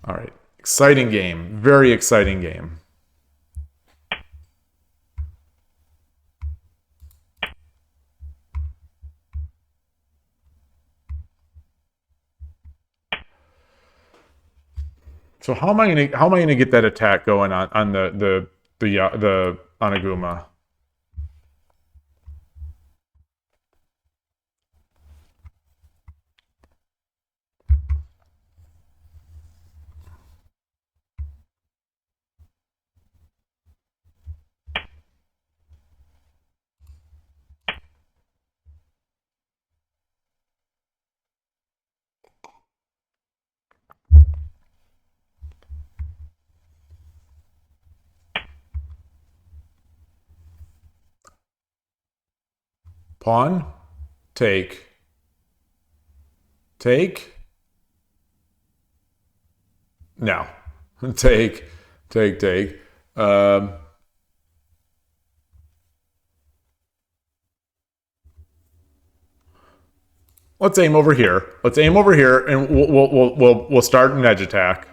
All right. Exciting game. Very exciting game. So how am I gonna get that attack going on the Anaguma? Pawn, take, take. No, take, take. Let's aim over here. Let's aim over here, and we'll start an edge attack.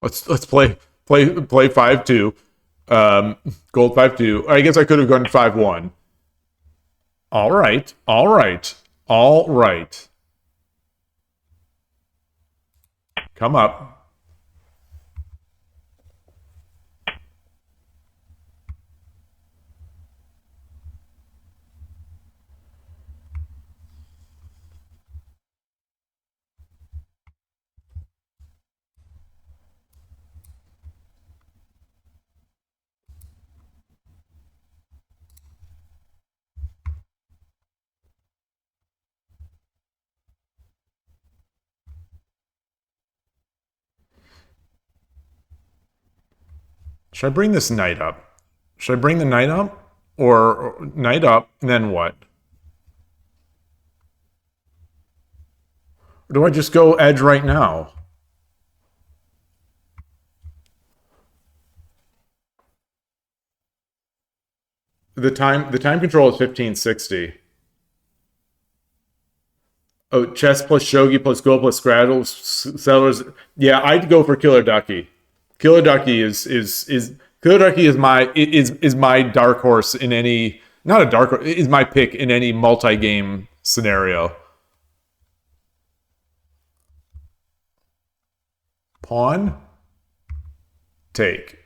Let's play 5-2. Gold 5-2. I guess I could have gone 5-1. All right. All right. All right. Come up. Should I bring this knight up? Should I bring the knight up? Or knight up, and then what? Or do I just go edge right now? The time control is 1560. Oh, chess plus shogi plus go plus straddle settlers. Yeah, I'd go for Killer Ducky. Killer Ducky is Killer Ducky is my dark horse in any, not a dark horse, is my pick in any multi-game scenario. Pawn, take.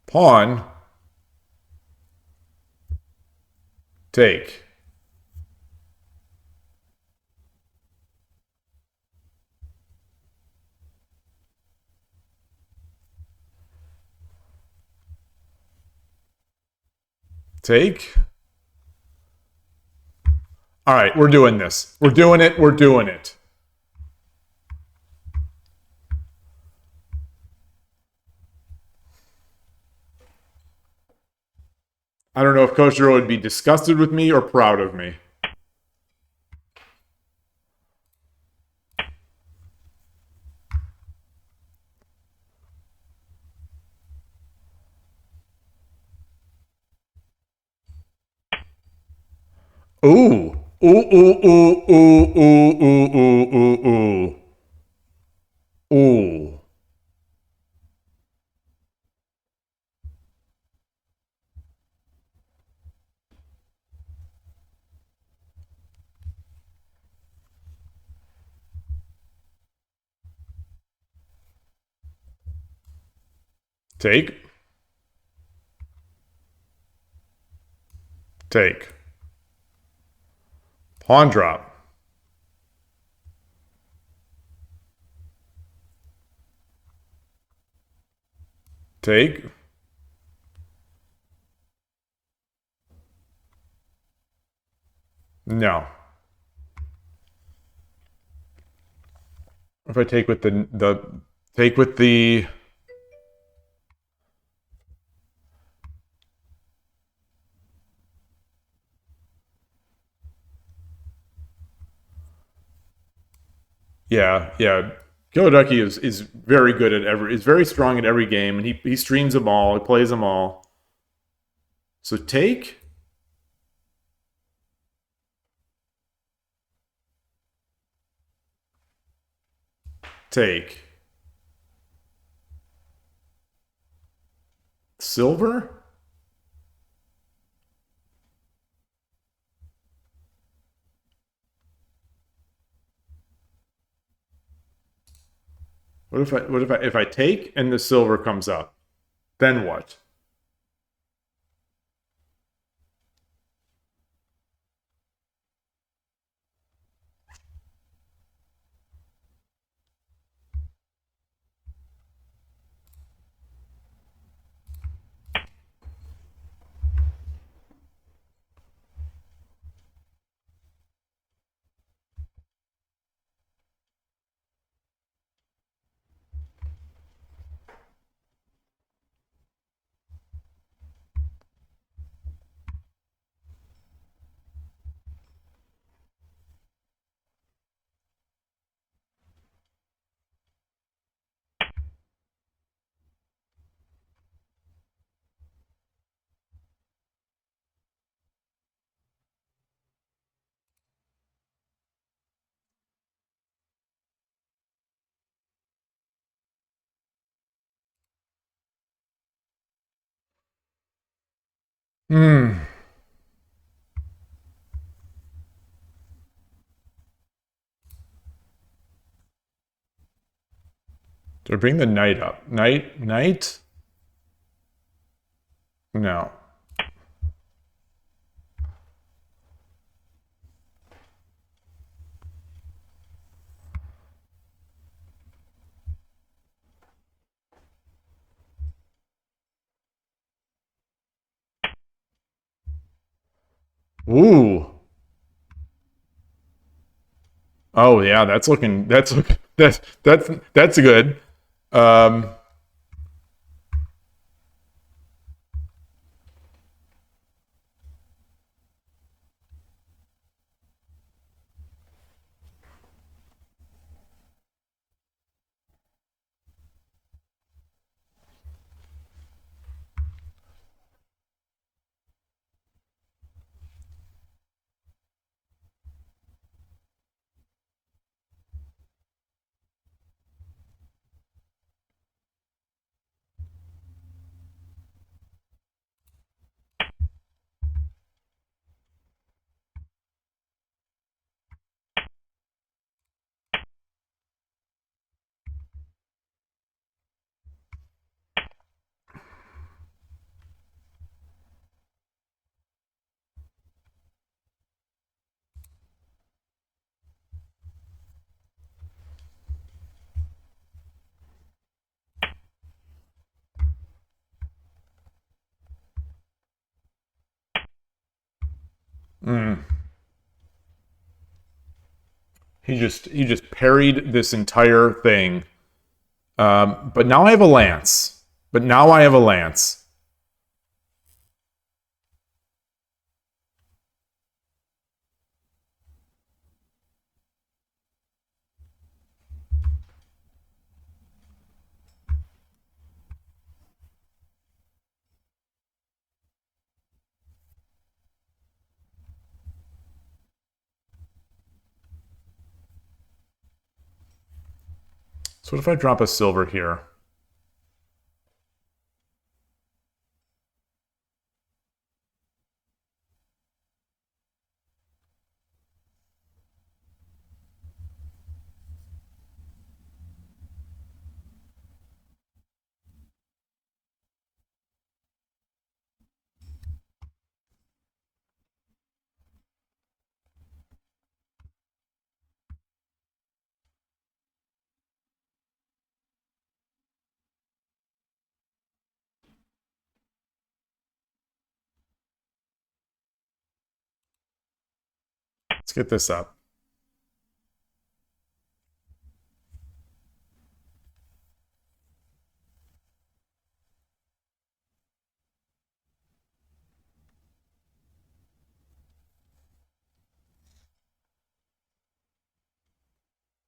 Pawn, take. Take. All right, we're doing this. We're doing it. We're doing it. I don't know if Koshiro would be disgusted with me or proud of me. Ooh. Ooh, ooh, ooh, ooh, ooh, ooh, ooh, ooh, ooh. Ooh. Take. Take. Pawn drop. Take. No. If I take with the take with the yeah. Kiloducky is very good at is very strong at every game, and he streams them all, he plays them all. So take. Take. Silver? If I take and the silver comes up? Then what? Hmm. Do I bring the knight up? Knight? No. Ooh. Oh yeah, that's good. Um, mm. He just parried this entire thing. But now I have a lance. But now I have a lance. So what if I drop a silver here? Let's get this up.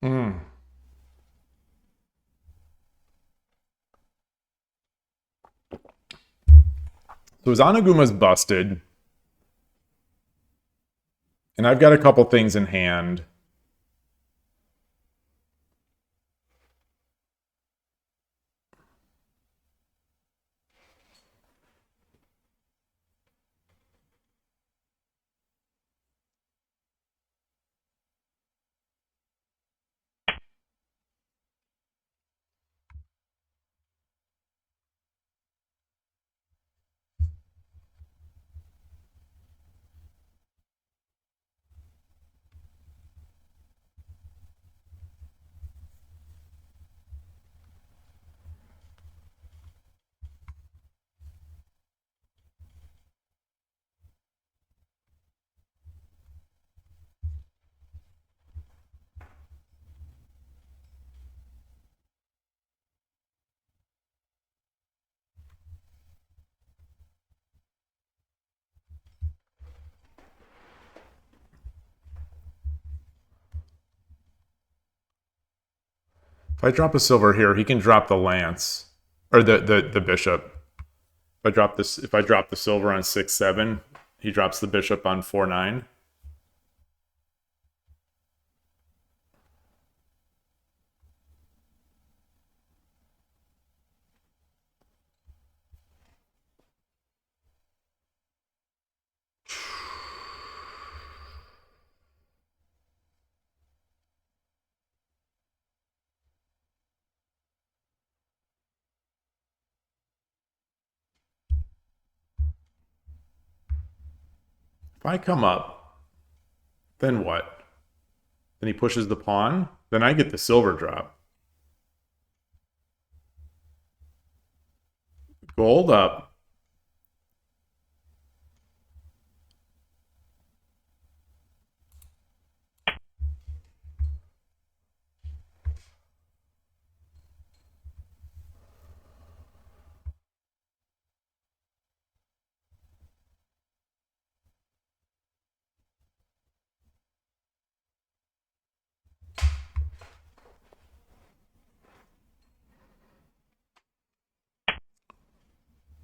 Mm. So Zanaguma's busted. And I've got a couple things in hand. If I drop a silver here, he can drop the lance. Or the bishop. If I drop the silver on 6-7, he drops the bishop on 4-9. If I come up, then what? Then he pushes the pawn. Then I get the silver drop. Gold up.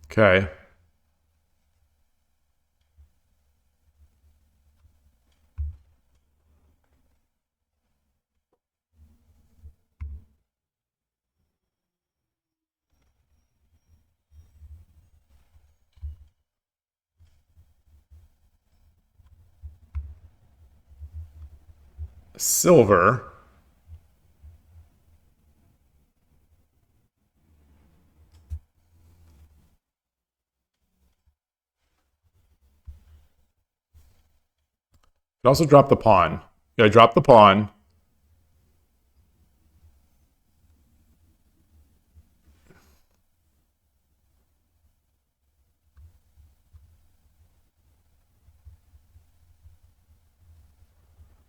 Okay. Silver. Could also drop the pawn. Yeah, I drop the pawn.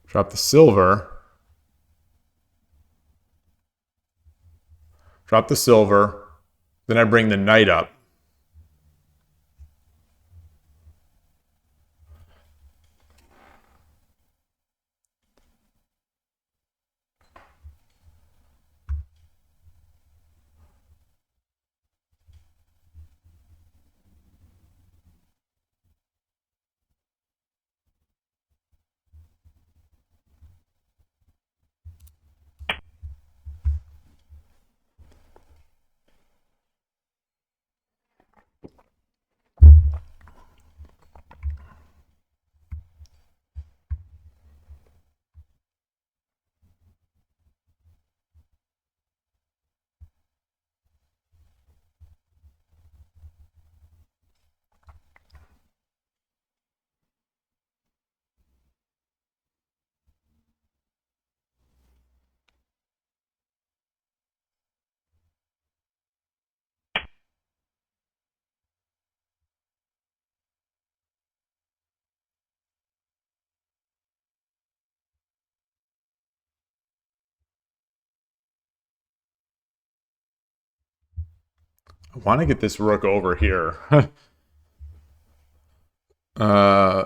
Drop the silver. Drop the silver. Then I bring the knight up. I want to get this rook over here. uh,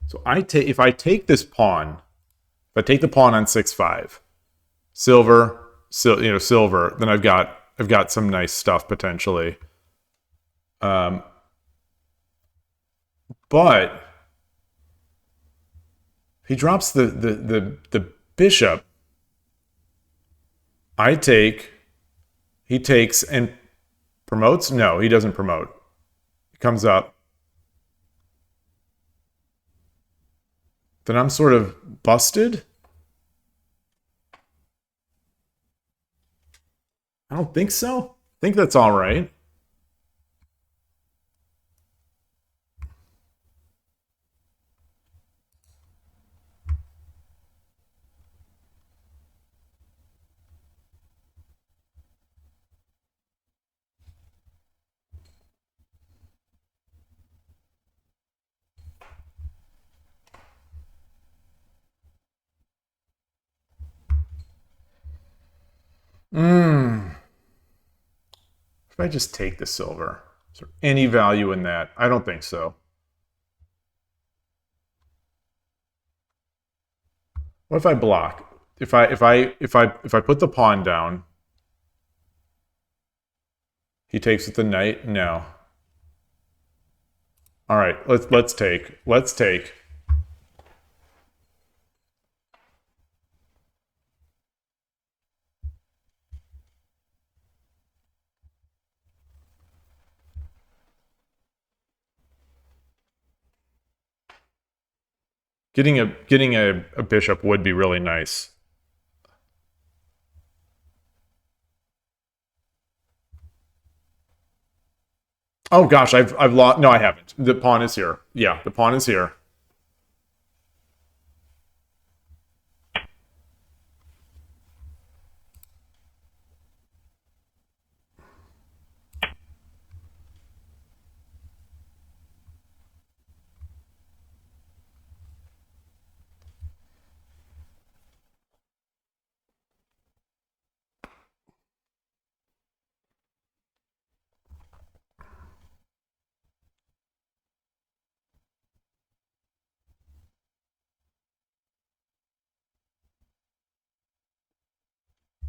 so if I take this pawn, if I take the pawn on 6-5, silver, silver, then I've got some nice stuff potentially. But he drops the bishop. I take. He takes and promotes. No, he doesn't promote. He comes up. Then I'm sort of busted. I don't think so. I think that's all right. If I just take the silver, is there any value in that? I don't think so. What if I block? If I put the pawn down, he takes with the knight. No. All right, let's take. Let's take. Getting a bishop would be really nice. Oh gosh, I've lost. No, I haven't. The pawn is here. Yeah, the pawn is here.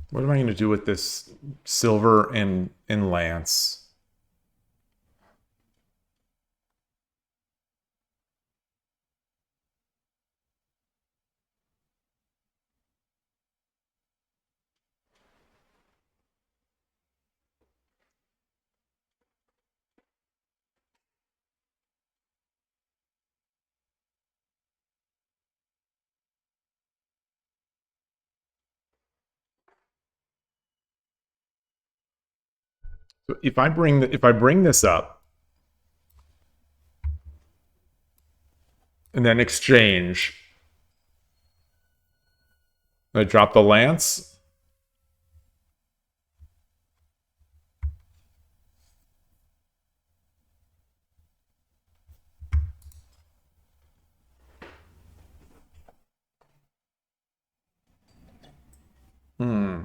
What am I going to do with this silver and lance? So if I bring this up and then exchange, I drop the lance. Hmm.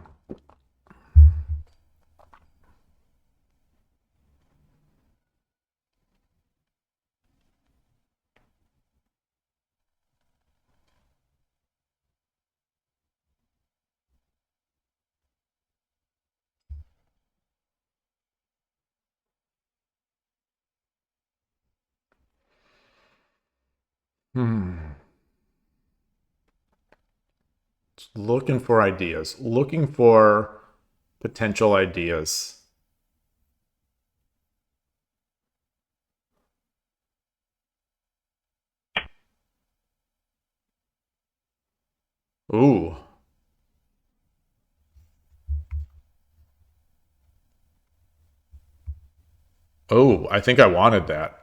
Hmm. Looking for ideas. Looking for potential ideas. Ooh. Oh, I think I wanted that.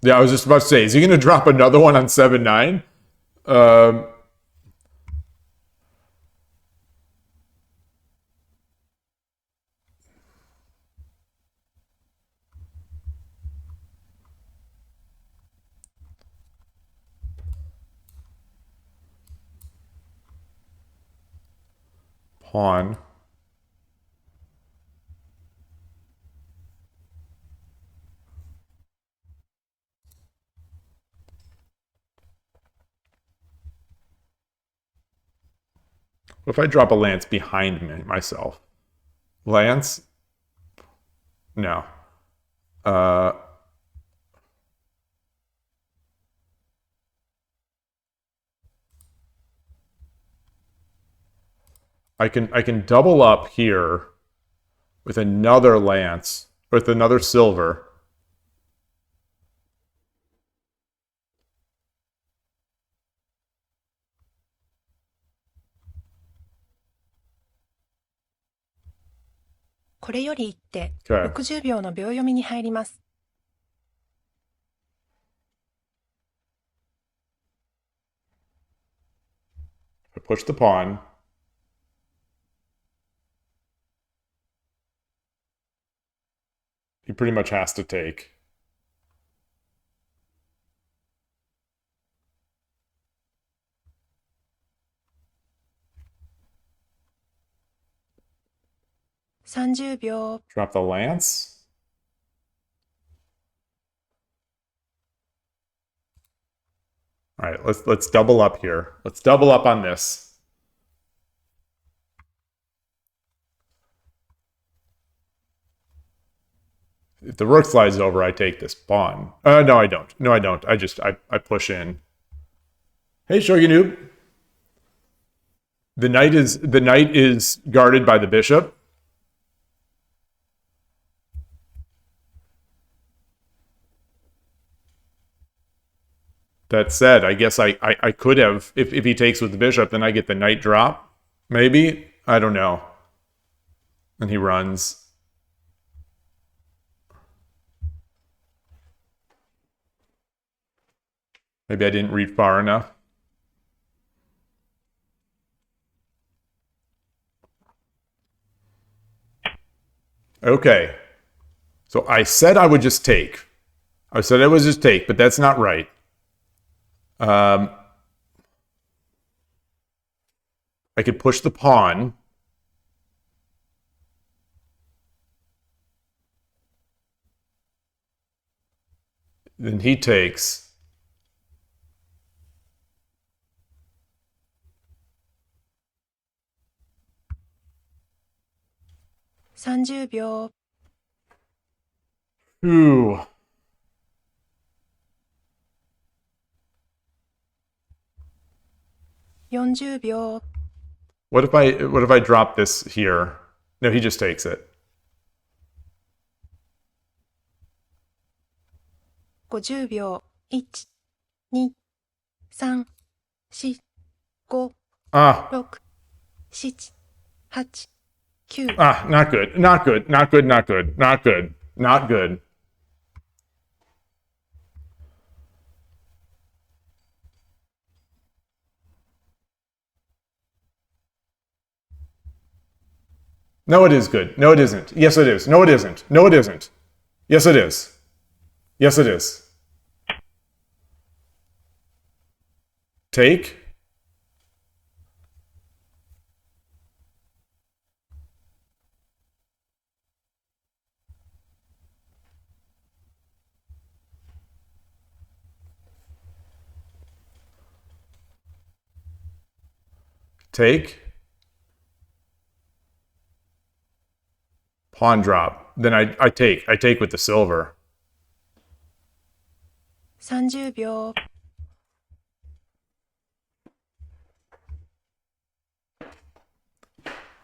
Yeah, I was just about to say, is he going to drop another one on 7-9? Pawn. What if I drop a lance behind me, myself? Lance? No. Uh, I can double up here with another lance, with another silver.これより一手 Okay. 60秒の秒読みに入ります。I push the pawn. He pretty much has to take. $30秒 Drop the lance. All right, let's double up here. Let's double up on this. If the rook slides over, I take this pawn. No, I don't. No, I don't. I push in. Hey, Shogi Noob. The knight is guarded by the bishop. That said, I guess I could have, if he takes with the bishop, then I get the knight drop. Maybe? I don't know. And he runs. Maybe I didn't read far enough. Okay. So I said I would just take. I said I would just take, but that's not right. I could push the pawn. Then he takes. $30秒 Ooh. $40秒 What if I drop this here? No, he just takes it. 50秒1、2、3、4、5、 Ah, 6、7、8、9。not good. Not good. Not good. Not good. Not good. Not good. No, it is good. No, it isn't. Yes, it is. No, it isn't. No, it isn't. Yes, it is. Yes, it is. Take. Take. Pawn drop. Then I take. I take with the silver. 30秒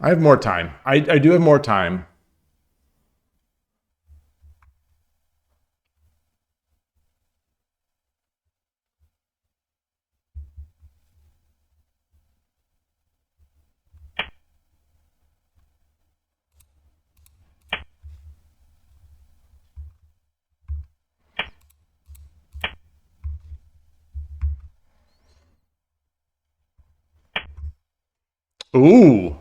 I have more time. I do have more time. Ooh.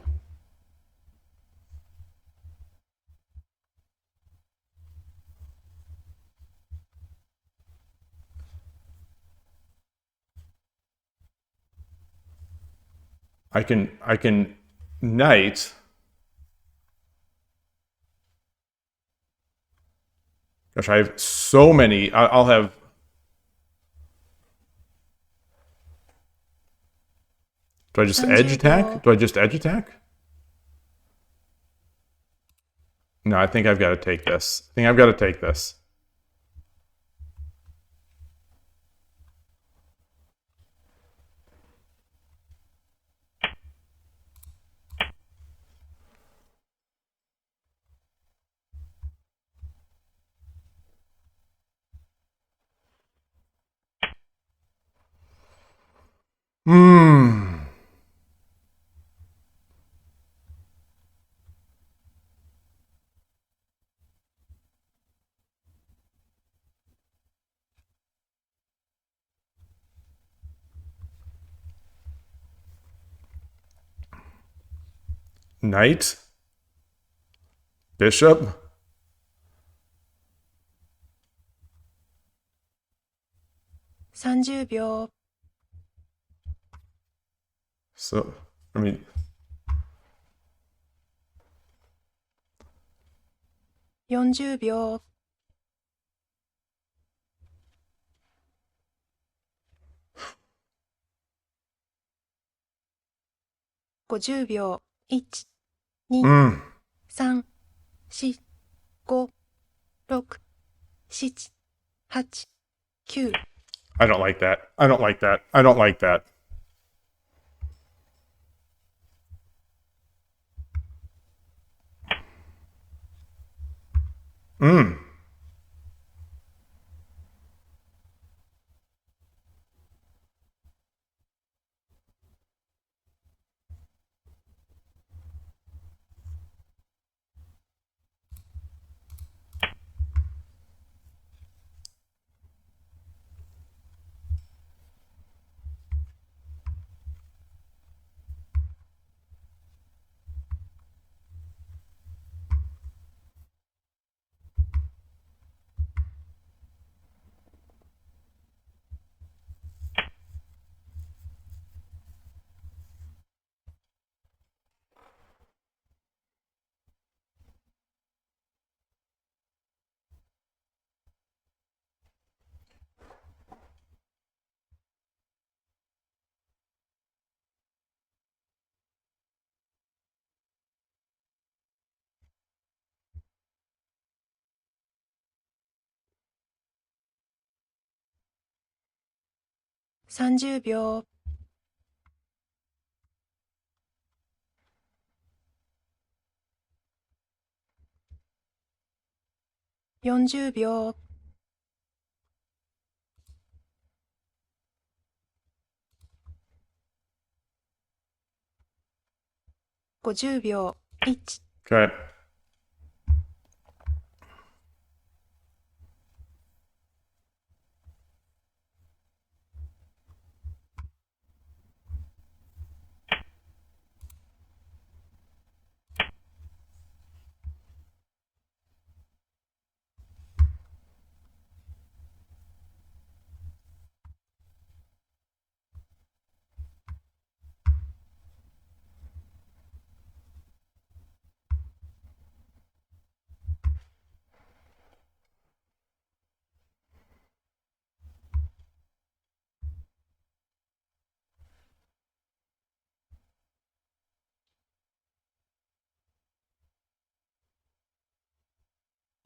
I can knight. Gosh, I have so many. I'll have. Do I just edge 30 attack?秒 Do I just edge attack? No, I think I've got to take this. I think I've got to take this. Hmm. Knight? Bishop?30秒 So, I mean, 40秒 50秒 1、2、mm, 3、4、5、6、7、8、9。I don't like that. I don't like that. I don't like that. Mm.30秒 40秒 50秒 1、Okay.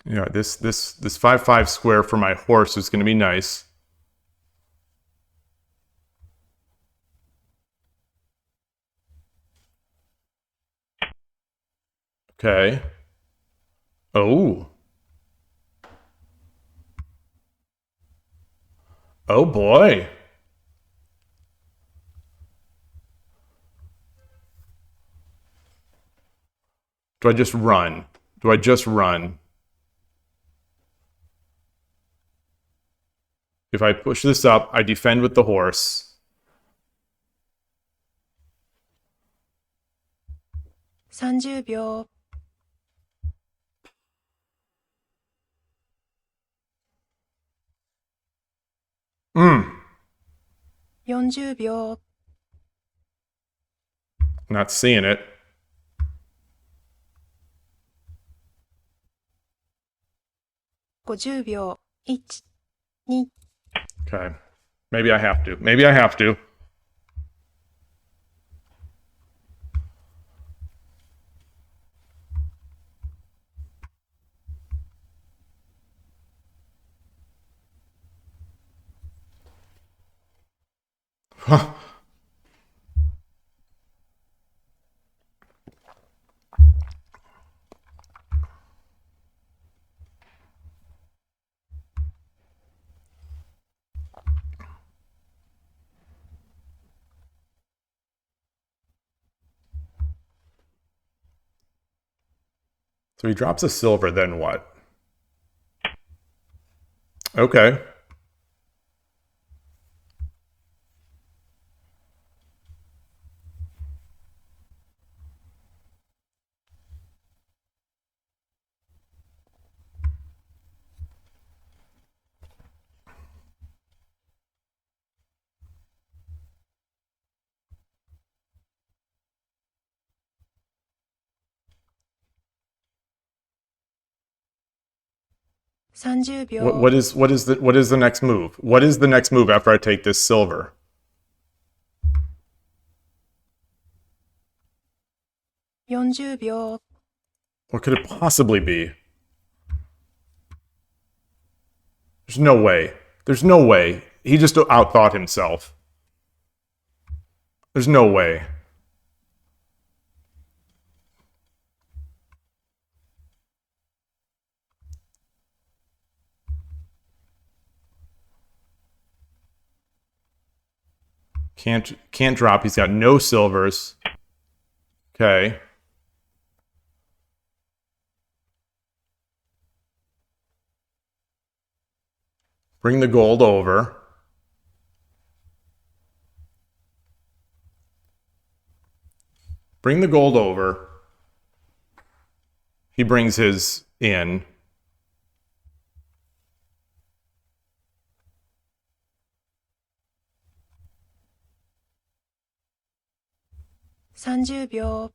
Yeah, this 5/5 square for my horse is going to be nice. Okay. Oh. Oh boy. Do I just run? Do I just run? If I push this up, I defend with the horse. 30秒 40秒 Not seeing it. 50秒 1、2 Okay. Maybe I have to. Maybe I have to. So he drops a silver, then what? Okay.30秒 What is the next move? What is the next move after I take this silver? 40秒 What could it possibly be? There's no way. There's no way. He just outthought himself. There's no way. Can't drop. He's got no silvers. Okay. Bring the gold over. Bring the gold over. He brings his in.30秒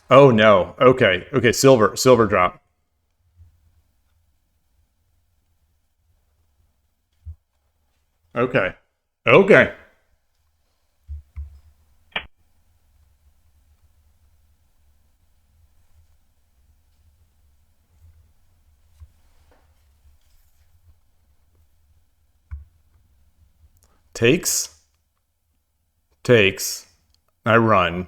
Oh no. Okay. Okay. Silver drop. Okay. Okay. Takes. Takes. I run.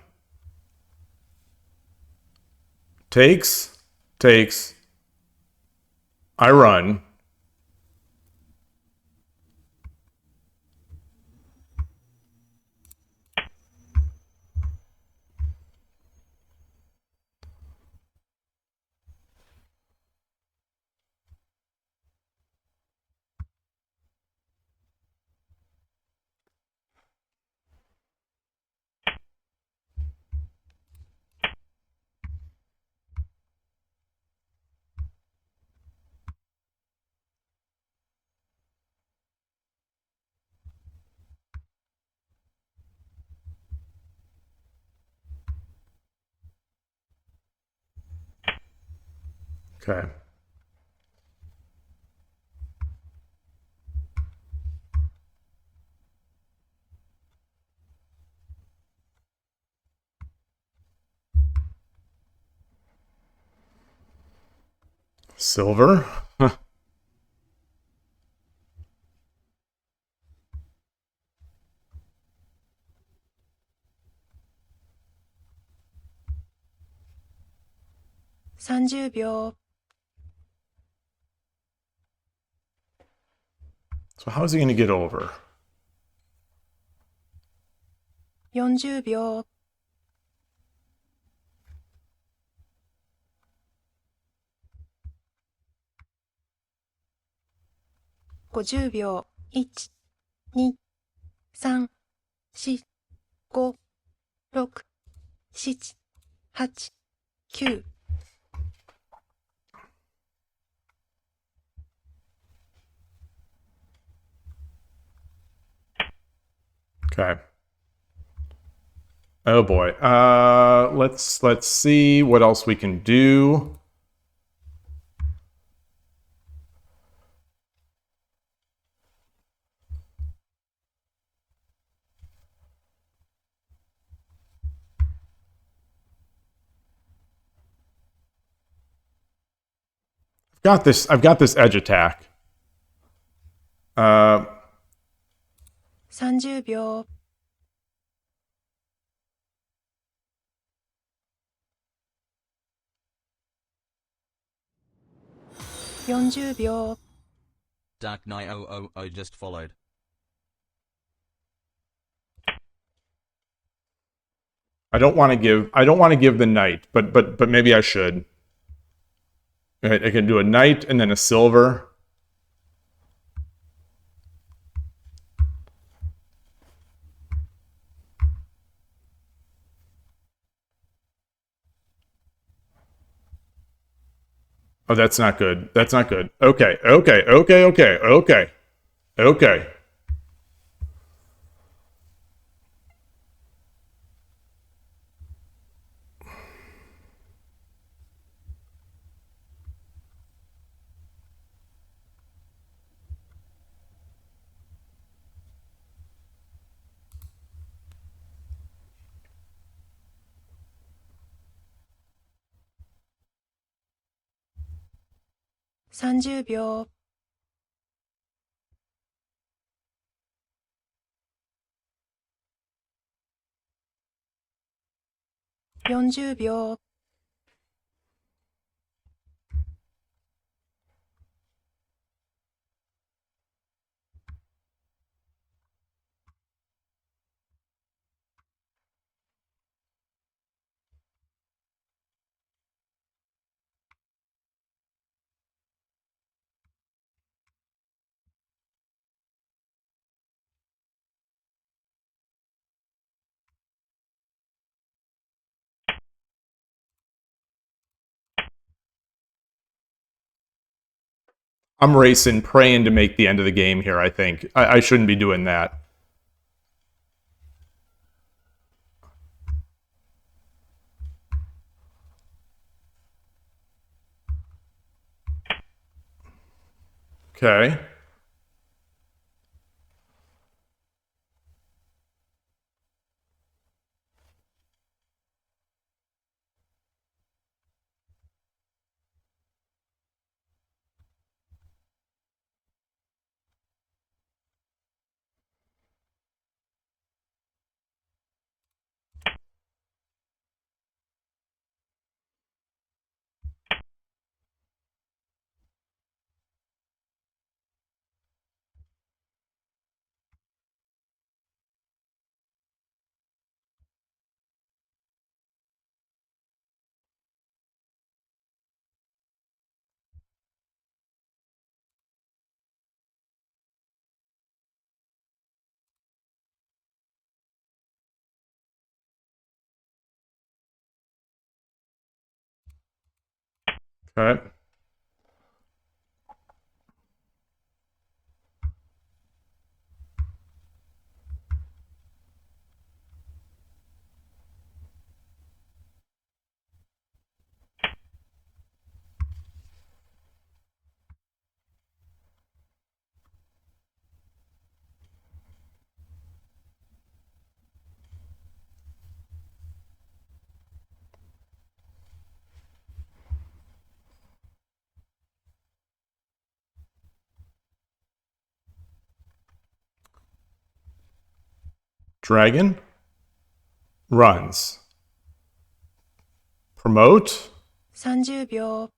Takes. Takes. I run. Okay. Silver. 30秒 So how is he going to get over? 40秒 I 50秒。1、2、3、4、5、6、7、8、9。Okay. Oh boy. Let's see what else we can do. I've got this edge attack. 30秒。40秒。Dark Knight 000 just followed. I don't want to give the knight, but maybe I should. I can do a knight and then a silver. Oh, that's not good. That's not good. Okay.30秒。40秒。I'm racing, praying to make the end of the game here, I think. I shouldn't be doing that. Okay. Okay. Dragon runs. Promote. 30秒。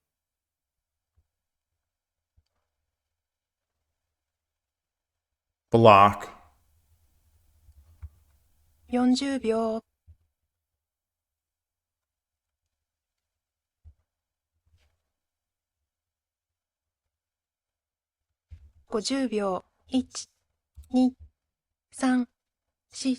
Block. 40秒。50秒。1、2、3、4。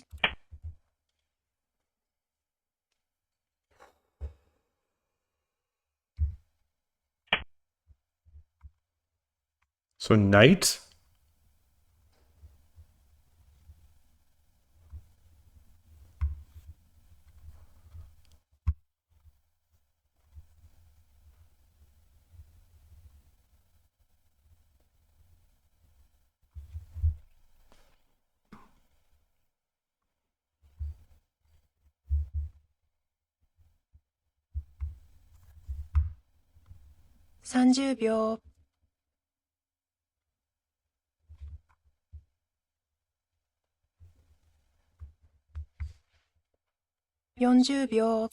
So night?30秒。40秒。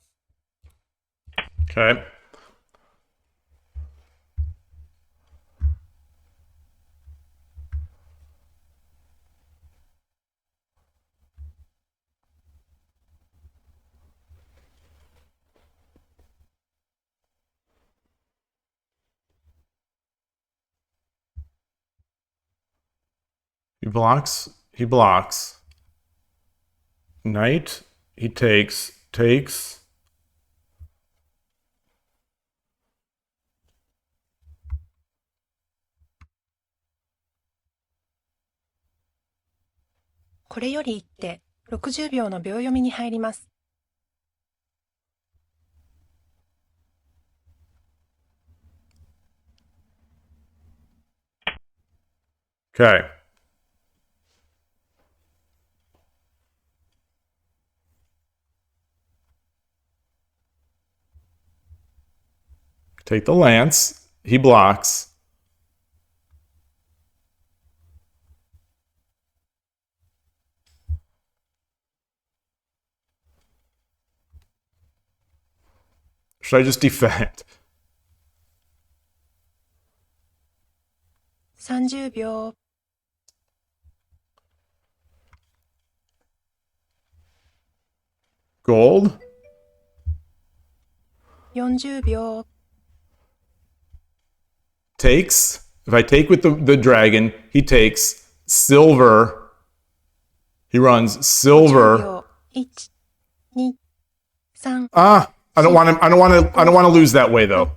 Okay. He blocks. He blocks. Knight. He takes. Takes.これより一手、60秒の秒読みに入ります。Okay. Take the lance. He blocks. Should I just defend? 30秒。Gold? 40秒。Takes. If I take with the dragon, he takes. Silver. He runs 10 silver. 秒。1、2、3、Ah, I don't want to. I don't want to lose that way though.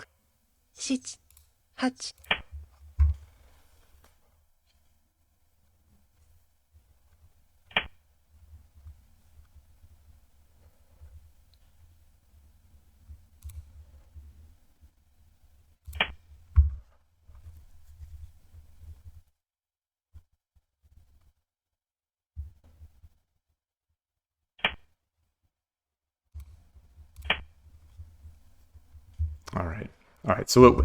6、7、8。All right. All right. So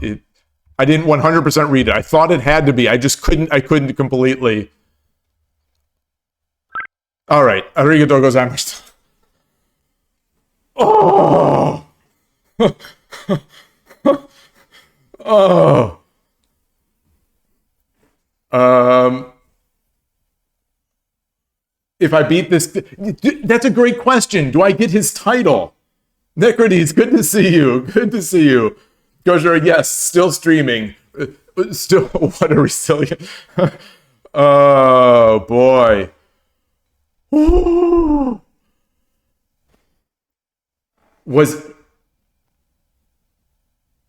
I didn't 100% read it. I thought it had to be. I just couldn't. I couldn't completely. All right. Arigatou gozaimasu. Oh. Oh. If I beat this, that's a great question. Do I get his title? Necrodes, good to see you. Good to see you. Gojira, yes, still streaming. Still, what a resilient. Oh, boy. Ooh. Was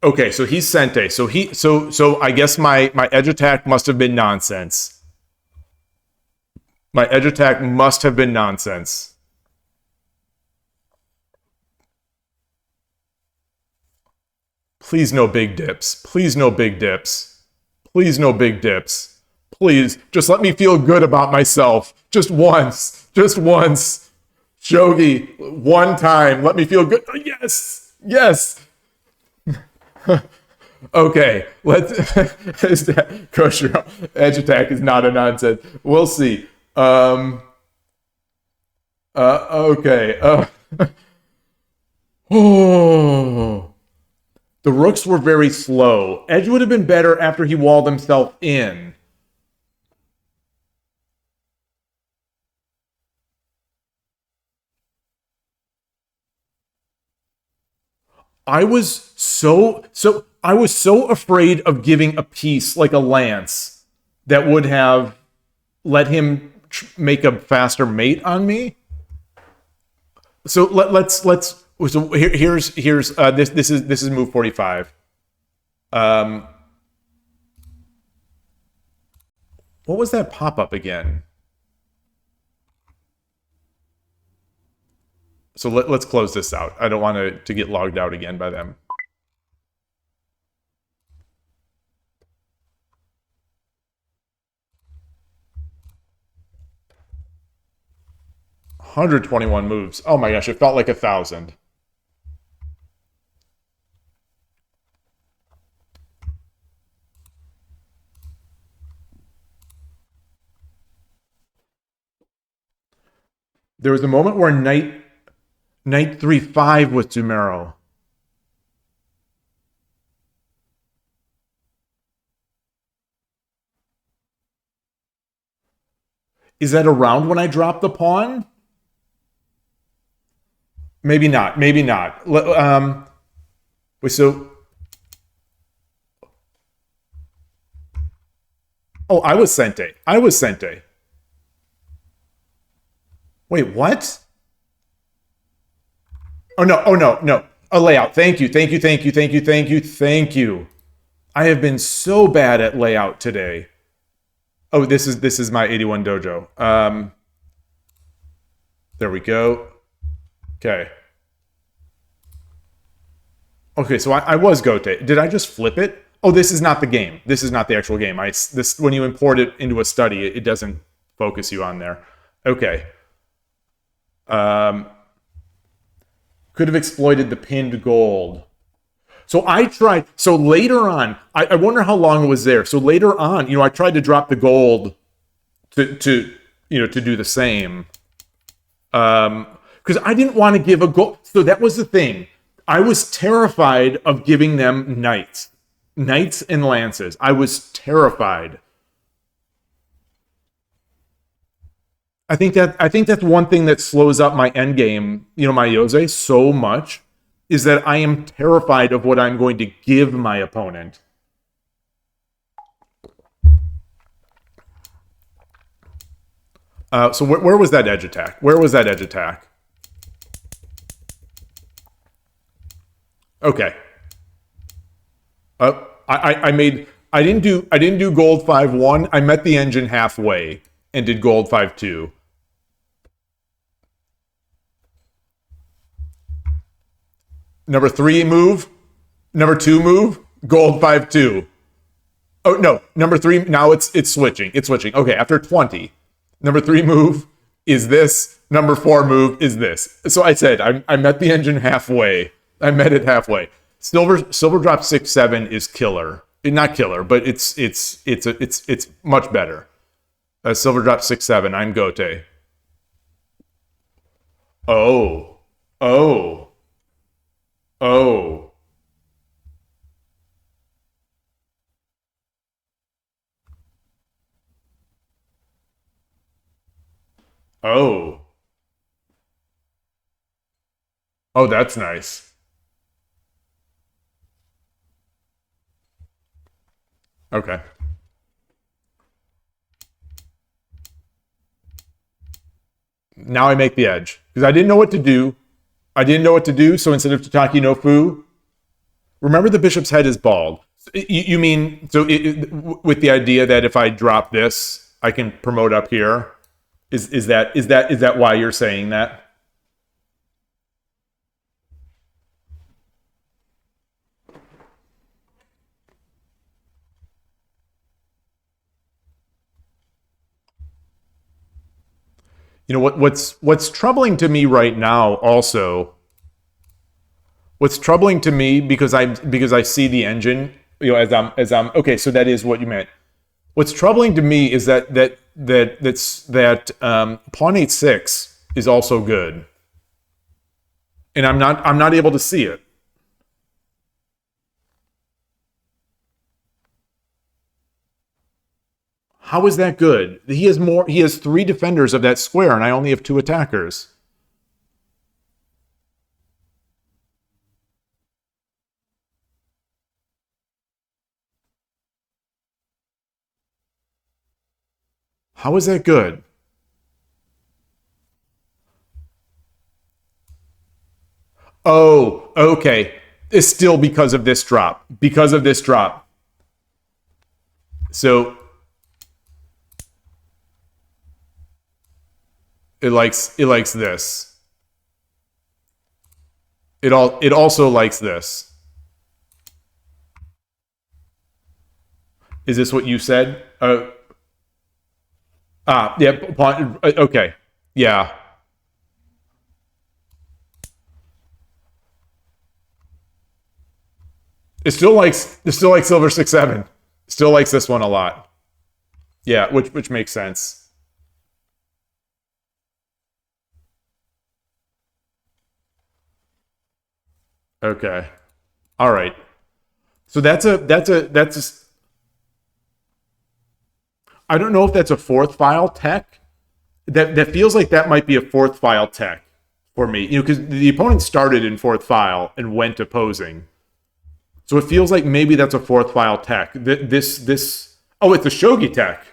okay, so he's Sente. So I guess my edge attack must have been nonsense. My edge attack must have been nonsense. Please no big dips. Please no big dips. Please no big dips. Please, just let me feel good about myself. Just once. Just once. Shogi, one time. Let me feel good. Yes. Yes. Okay. Let's kosher edge attack is not a nonsense. We'll see. Okay. Oh. The rooks were very slow. Edge would have been better after he walled himself in. I was so afraid of giving a piece like a lance that would have let him make a faster mate on me. So let's so here's this is move 45. What was that pop up again? So let's close this out. I don't want to get logged out again by them. $121 moves. Oh my gosh, it felt like 1,000. There was a moment where knight 3-5 with Zumero. Is that around when I dropped the pawn? Maybe not. Maybe not. Wait, so. Oh, I was Sente. I was Sente. Wait, what? Oh no. A layout. Thank you. I have been so bad at layout today. Oh, this is my 81 dojo. There we go. Okay. Okay, so I was Gote. Did I just flip it? Oh, this is not the game. This is not the actual game. This when you import it into a study, it doesn't focus you on there. Okay. Could have exploited the pinned gold. So I tried. So later on, I wonder how long it was there. So later on, I tried to drop the gold to do the same. Because I didn't want to give a gold. So that was the thing. I was terrified of giving them knights and lances. I was terrified. I think that's one thing that slows up my endgame, my Yose so much, is that I am terrified of what I'm going to give my opponent. So where was that edge attack? Okay. I didn't do gold 5-1. I met the engine halfway and did gold 5-2. Number 3 move. Number 2 move. Gold 5-2. Oh no, number 3. Now it's switching. Okay, after 20, number 3 move is this. Number 4 move is this. So I said I met the engine halfway. I met it halfway. Silver drop 6-7 is killer. Not killer, but it's much better. Silver drop 6-7. I'm Gote. Oh. Oh, that's nice. Okay. Now I make the edge. Because I didn't know what to do. So instead of Tataki no Fu, remember the bishop's head is bald. You mean, so with the idea that if I drop this, I can promote up here? Is that why you're saying that? What's troubling to me right now also. What's troubling to me because I see the engine, as I'm okay, so that is what you meant. What's troubling to me is that pawn 8-6 is also good. And I'm not able to see it. How is that good? He has 3 defenders of that square, and I only have 2 attackers. How is that good? Oh, okay. It's still because of this drop. Because of this drop. So it likes this. It also likes this. Is this what you said? Yeah. Okay. Yeah. It still likes silver 6-7. Still likes this one a lot. Yeah, which makes sense. Okay. All right. So I don't know if that's a fourth file tech. That feels like that might be a fourth file tech for me. Because the opponent started in fourth file and went opposing. So it feels like maybe that's a fourth file tech. Oh, it's a Shogi tech.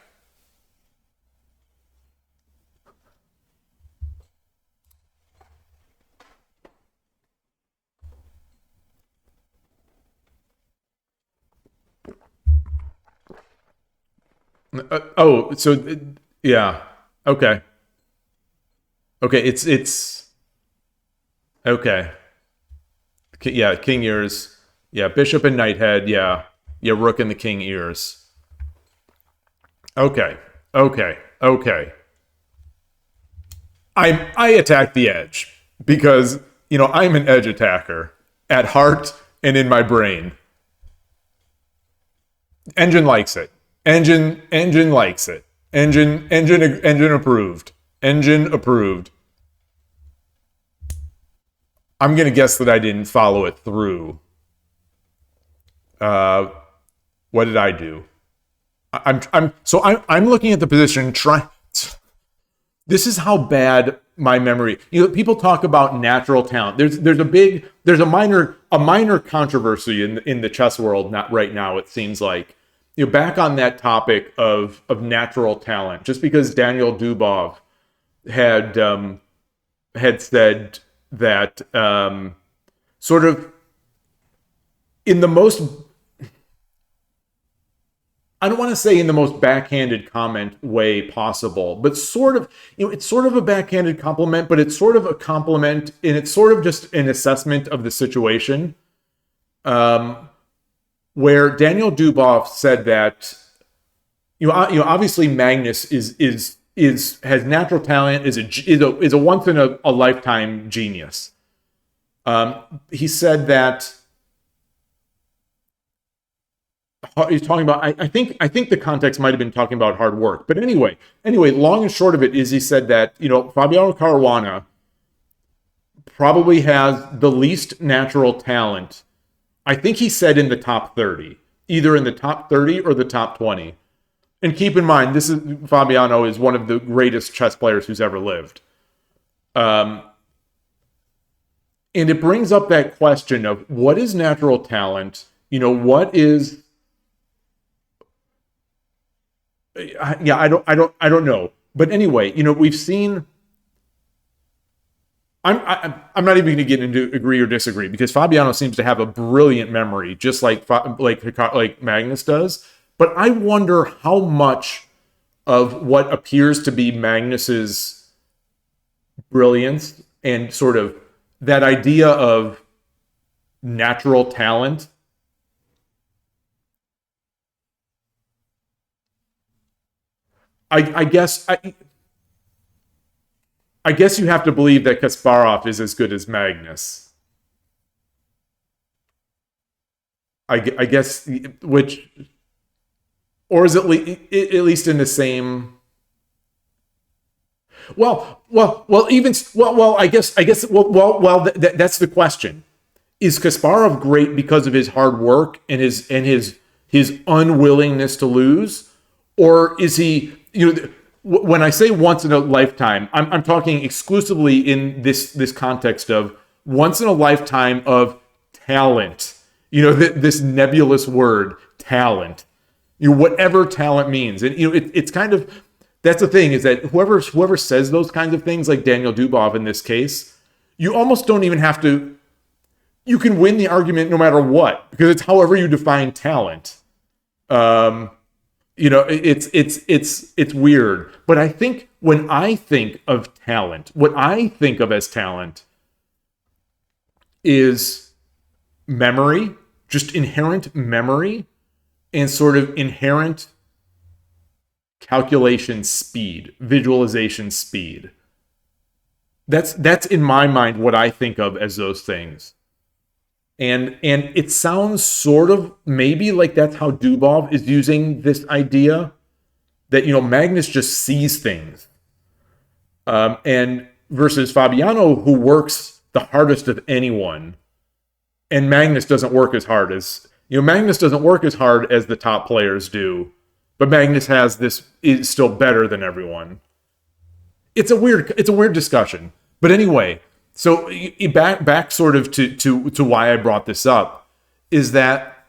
Yeah. Okay. Okay, it's okay. Yeah, king ears. Yeah, bishop and knight head. Yeah. Yeah, rook and the king ears. Okay. Okay. Okay. I attack the edge because, I'm an edge attacker at heart and in my brain. Engine likes it. Engine likes it. Engine approved. Engine approved. I'm gonna guess that I didn't follow it through. What did I do? I'm looking at the position. This is how bad my memory. People talk about natural talent. There's a minor controversy in the chess world. Not right now. It seems like back on that topic of natural talent. Just because Daniel Dubov had said that sort of in the most, I don't want to say in the most backhanded comment way possible, but sort of, it's sort of a backhanded compliment, but it's sort of a compliment, and it's sort of just an assessment of the situation. Where Daniel Dubov said that, obviously Magnus has natural talent, is a once in a lifetime genius. He said that. He's talking about. I think the context might have been talking about hard work, but anyway, long and short of it is he said that Fabiano Caruana probably has the least natural talent. I think he said in the top 30, either in the top 30 or the top 20. And keep in mind, Fabiano is one of the greatest chess players who's ever lived. And it brings up that question of what is natural talent? What is I don't know. But anyway, we've seen. I'm not even going to get into agree or disagree because Fabiano seems to have a brilliant memory, just like Magnus does. But I wonder how much of what appears to be Magnus's brilliance and sort of that idea of natural talent. I guess you have to believe that Kasparov is as good as Magnus. I guess, or is it at least in the same? I guess. That's the question. Is Kasparov great because of his hard work and his unwillingness to lose, or is he? When I say once in a lifetime, I'm talking exclusively in this context of once in a lifetime of talent. This nebulous word, talent. Whatever talent means, and it's kind of that's the thing, is that whoever says those kinds of things, like Daniel Dubov in this case, you almost don't even have to. You can win the argument no matter what, because it's however you define talent. It's weird. But I think when I think of talent, what I think of as talent is memory, just inherent memory, and sort of inherent calculation speed, visualization speed. That's in my mind what I think of as those things. And it sounds sort of maybe like that's how Dubov is using this idea that, Magnus just sees things. And versus Fabiano, who works the hardest of anyone. And Magnus doesn't work as hard as, Magnus doesn't work as hard as the top players do. But Magnus is still better than everyone. It's a weird discussion. But anyway, so back sort of to why I brought this up is that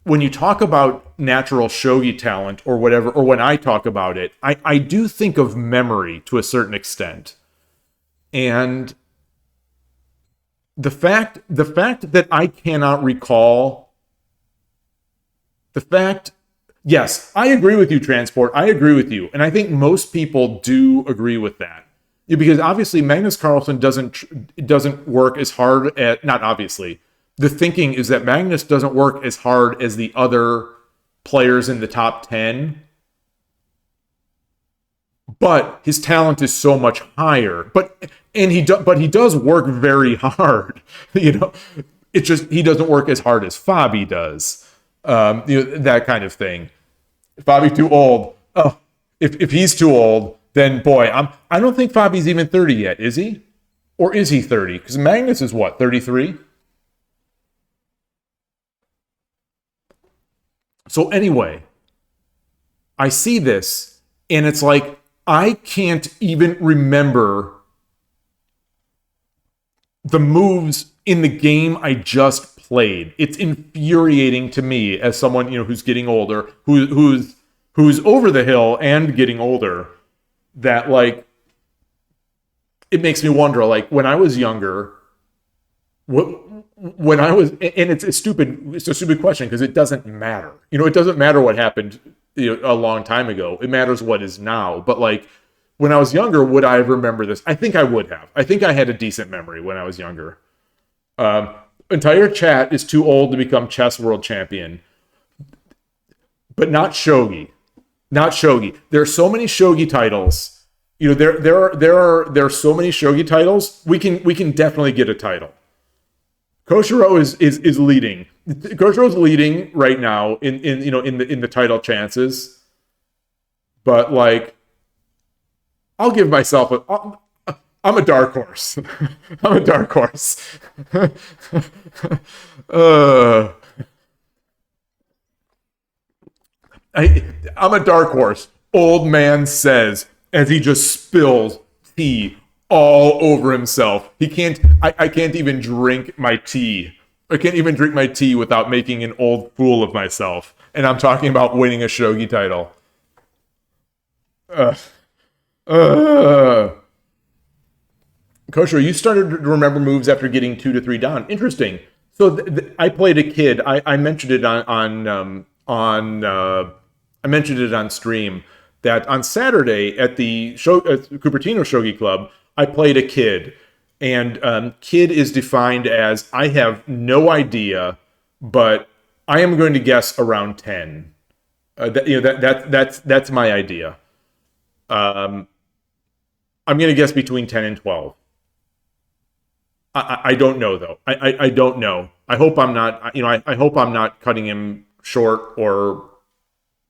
when you talk about natural shogi talent or whatever, or when I talk about it, I do think of memory to a certain extent. And the fact that I cannot recall yes, I agree with you, Transport. I agree with you. And I think most people do agree with that. Because obviously Magnus Carlsen doesn't work as hard at, not obviously. The thinking is that Magnus doesn't work as hard as the other players in the top 10. But his talent is so much higher. But he does work very hard. It's just he doesn't work as hard as Fabi does. That kind of thing. Fabi too old. Oh, if he's too old, then boy, I don't think Fabi's even 30 yet, is he? Or is he 30? Because Magnus is what, 33? So anyway, I see this, and it's like, I can't even remember the moves in the game I just played. It's infuriating to me as someone, who's getting older, who's over the hill and getting older, that like it makes me wonder, like when I was younger, when I was, and it's a stupid question because it doesn't matter. It doesn't matter what happened a long time ago. It matters what is now. But like when I was younger, would I remember this? I think I would have. I think I had a decent memory when I was younger. Entire chat is too old to become chess world champion, but not shogi. Not shogi. There are so many shogi titles. There are so many shogi titles. We can definitely get a title. Koshiro is leading. Koshiro's leading right now in the title chances. But like, I'll give myself I'm a dark horse. I'm a dark horse. I'm a dark horse. Old man says as he just spills tea all over himself. I can't even drink my tea. I can't even drink my tea without making an old fool of myself. And I'm talking about winning a shogi title. Kosher, you started to remember moves after getting 2 to 3 down. Interesting. So I played a kid. I mentioned it on I mentioned it on stream that on Saturday at the Cupertino Shogi Club, I played a kid. And kid is defined as, I have no idea, but I am going to guess around 10. That's my idea. I'm going to guess between 10 and 12. I don't know though. I don't know. I hope I'm not. I hope I'm not cutting him short or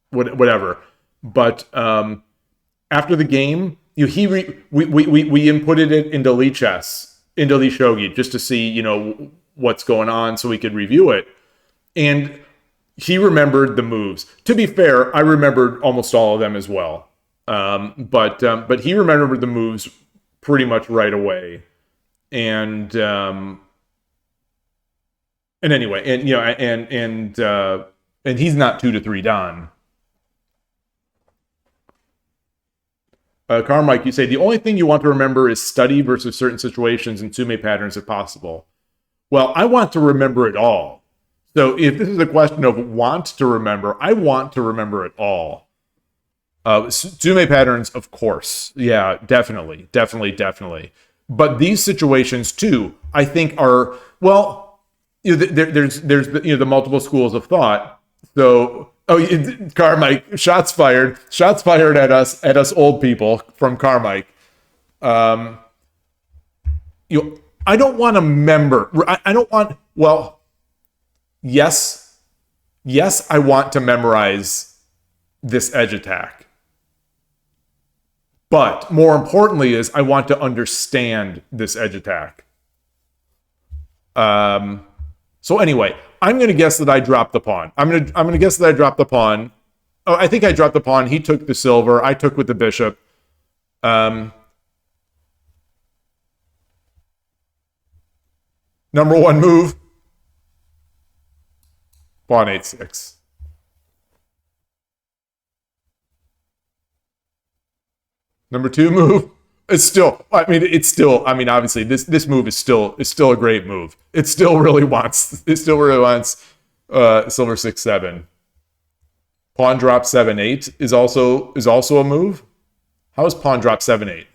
whatever. But after the game, we inputted it into Lee Chess, into Lee Shogi, just to see what's going on, so we could review it. And he remembered the moves. To be fair, I remembered almost all of them as well. But he remembered the moves pretty much right away. And anyway, and he's not 2 to 3 done. Carmike, you say the only thing you want to remember is study versus certain situations and Tsume patterns if possible. Well, I want to remember it all. So if this is a question of want to remember, I want to remember it all. Tsume patterns, of course. Yeah, definitely. But these situations too, I think are, well, there's the multiple schools of thought. So, Carmike, shots fired at us old people from Carmike. I don't want to member. I don't want. Well, yes, I want to memorize this edge attack. But more importantly is I want to understand this edge attack. So anyway, I'm going to guess that I dropped the pawn. I'm going to guess that I dropped the pawn. Oh, I think I dropped the pawn. He took the silver. I took with the bishop. Number one move. Pawn 8-6. Number two move. Obviously this move is still a great move. It still really wants silver 6-7. Pawn drop 7-8 is also a move. How is pawn drop 7-8?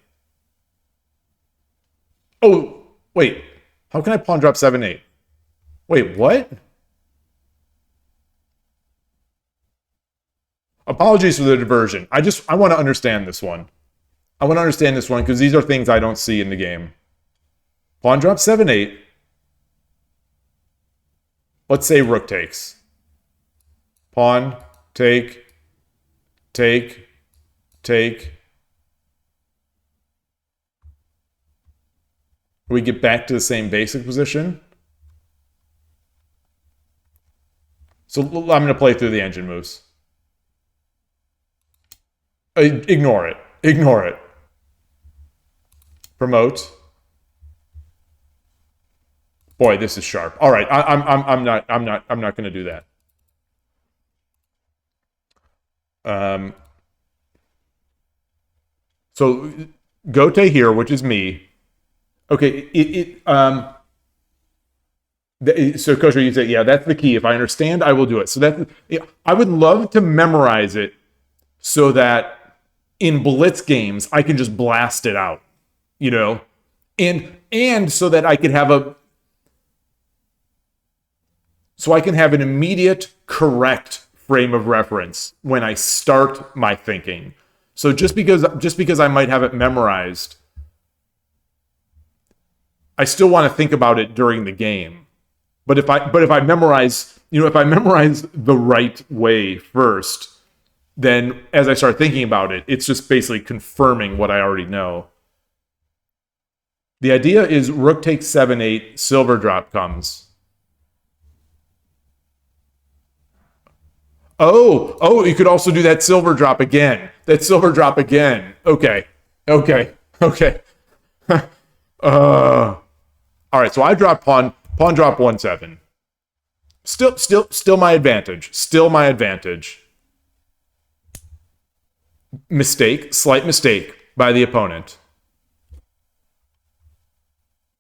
Oh, wait. How can I pawn drop 7-8? Wait, what? Apologies for the diversion. I want to understand this one. I want to understand this one because these are things I don't see in the game. Pawn drop 7-8. Let's say rook takes. Pawn, take. We get back to the same basic position. So I'm going to play through the engine moves. Ignore it. Promote. Boy, this is sharp. All right, I'm not going to do that. So Gote here, which is me. Okay, so Kosher, you say, yeah, that's the key. If I understand, I will do it. So I would love to memorize it so that in blitz games I can just blast it out, and so that I can have an immediate correct frame of reference when I start my thinking. So just because I might have it memorized, I still want to think about it during the game. But if I memorize the right way first, then as I start thinking about it, it's just basically confirming what I already know. The idea is rook takes 7-8, silver drop comes. Oh, you could also do that silver drop again. Okay. All right, so I drop pawn drop 1-7. Still my advantage. Slight mistake by the opponent.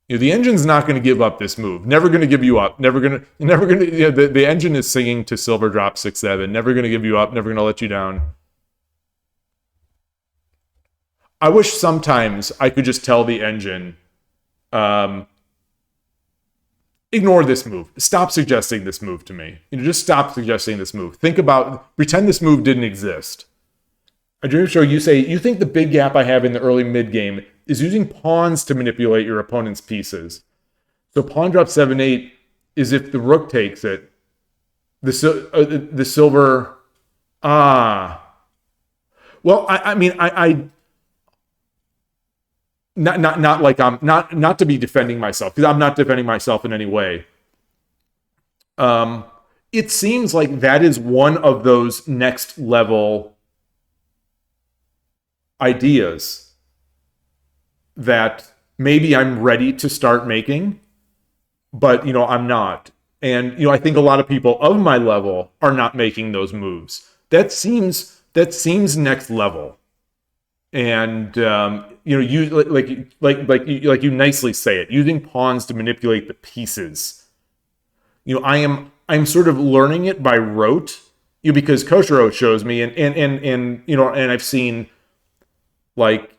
The engine's not going to give up this move. Never going to give you up. The engine is singing to silver drop 6-7. Never going to give you up. Never going to let you down. I wish sometimes I could just tell the engine, ignore this move. Stop suggesting this move to me. Just stop suggesting this move. Pretend this move didn't exist. A dream show, you say, you think the big gap I have in the early mid-game is using pawns to manipulate your opponent's pieces. So pawn drop 7-8 is if the rook takes it. The silver... Well, not like I'm... Not to be defending myself, because I'm not defending myself in any way. It seems like that is one of those next level ideas that maybe I'm ready to start making, but I'm not. And I think a lot of people of my level are not making those moves. That seems next level. and you like you nicely say it, using pawns to manipulate the pieces. I'm sort of learning it by rote, because Koshiro shows me, and I've seen, like,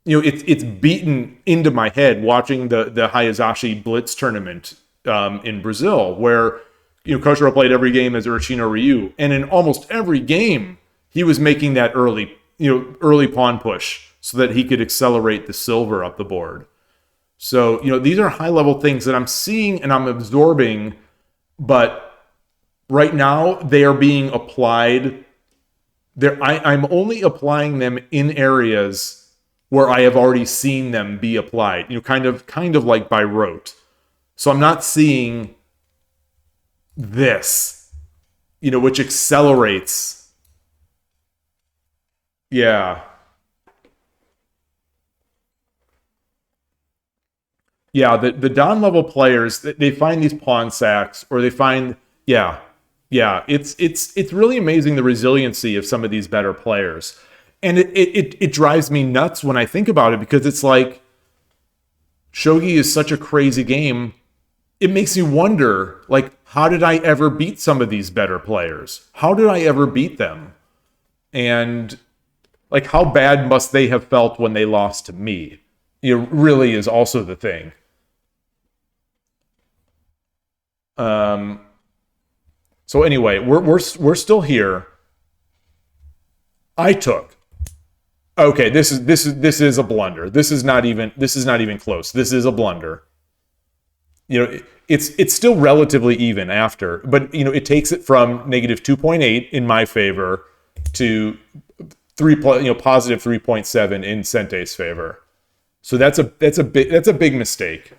it's beaten into my head watching the Hayazashi Blitz tournament in Brazil, where Koshiro played every game as Urashino Ryu, and in almost every game he was making that early pawn push so that he could accelerate the silver up the board. So these are high level things that I'm seeing and I'm absorbing, but right now they are being applied. I'm only applying them in areas where I have already seen them be applied, kind of like by rote. So I'm not seeing this, which accelerates. Yeah. Yeah, the Don level players, they find these pawn sacks, or they find, yeah, it's really amazing the resiliency of some of these better players. And it drives me nuts when I think about it, because it's like, Shogi is such a crazy game. It makes me wonder, like, how did I ever beat some of these better players? How did I ever beat them? And, like, how bad must they have felt when they lost to me? It really is also the thing. So anyway, we're still here. Okay, this is a blunder. This is not even close. This is a blunder. It's still relatively even after, but it takes it from negative 2.8 in my favor to positive 3.7 in Sentei's favor. So that's a big mistake.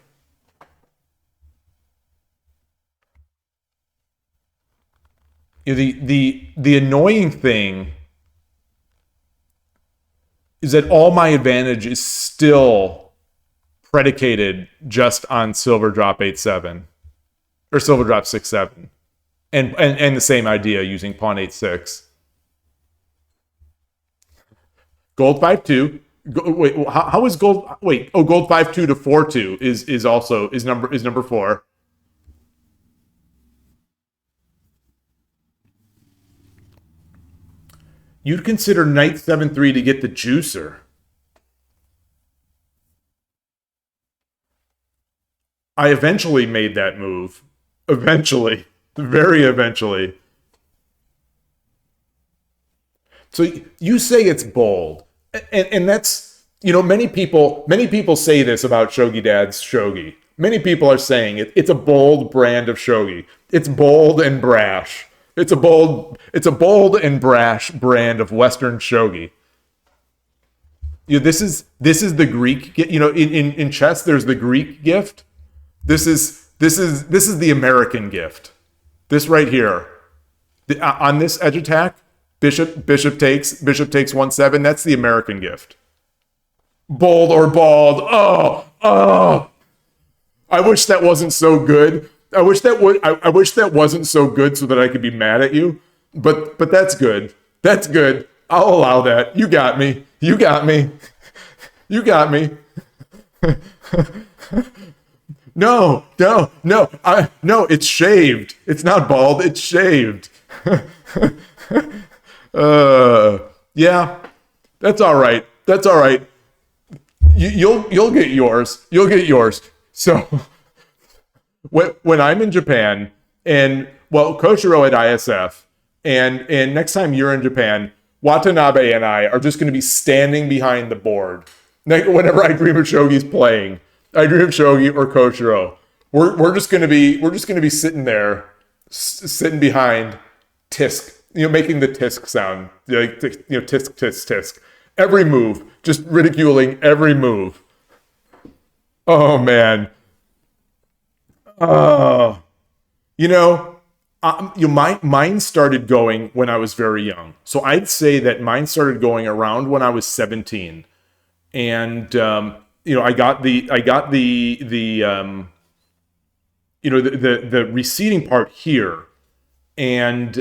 The annoying thing is that all my advantage is still predicated just on silver drop 8-7 or silver drop 6-7, and the same idea using pawn 8-6. Gold 5-2. Wait, how is gold? Wait, gold 5-2 to 4-2 is number 4. You'd consider knight 7-3 to get the juicer. I eventually made that move. Eventually. Very eventually. So you say it's bold. And that's, many people say this about Shogi Dad's shogi. Many people are saying it's a bold brand of shogi. It's bold and brash. It's a bold and brash brand of Western shogi. This is the Greek. In chess, there's the Greek gift. This is the American gift. This right here, on this edge attack, bishop takes 1-7. That's the American gift. Bold or bald. Oh! I wish that wasn't so good. I wish that wasn't so good so that I could be mad at you. But that's good. That's good. I'll allow that. You got me. You got me. You got me. No. No, it's shaved. It's not bald. It's shaved. Yeah. That's all right. That's all right. You'll get yours. You'll get yours. So when I'm in Japan, and Koshiro at ISF, and next time you're in Japan, Watanabe and I are just going to be standing behind the board. Whenever I dream of Shogi's playing, I dream of Shogi or Koshiro. We're just going to be sitting there, sitting behind Tisk, making the Tisk sound, like Tisk tisk tisk. Every move, just ridiculing every move. Oh man. Mine started going when I was very young. So I'd say that mine started going around when I was 17, and I got the receding part here, and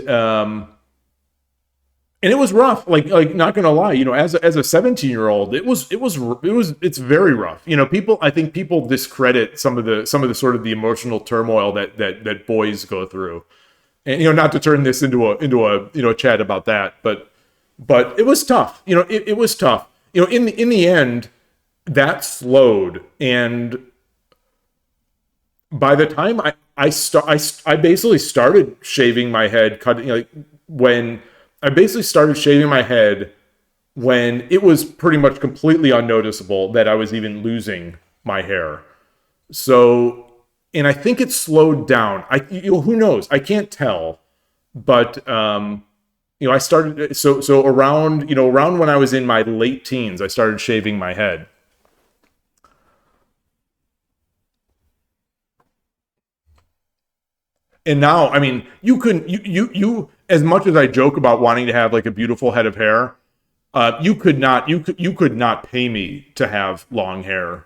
And it was rough. Like not gonna lie, as a 17-year-old, it's very rough. People I think people discredit some of the sort of the emotional turmoil that boys go through. And not to turn this into a chat about that, but it was tough. It was tough. In the end, that slowed, and by the time I basically started shaving my head, cutting like when I basically started shaving my head when it was pretty much completely unnoticeable that I was even losing my hair. So, and I think it slowed down. Who knows? I can't tell, but I started so around when I was in my late teens, I started shaving my head. And now, I mean, you couldn't you as much as I joke about wanting to have like a beautiful head of hair, you could not pay me to have long hair.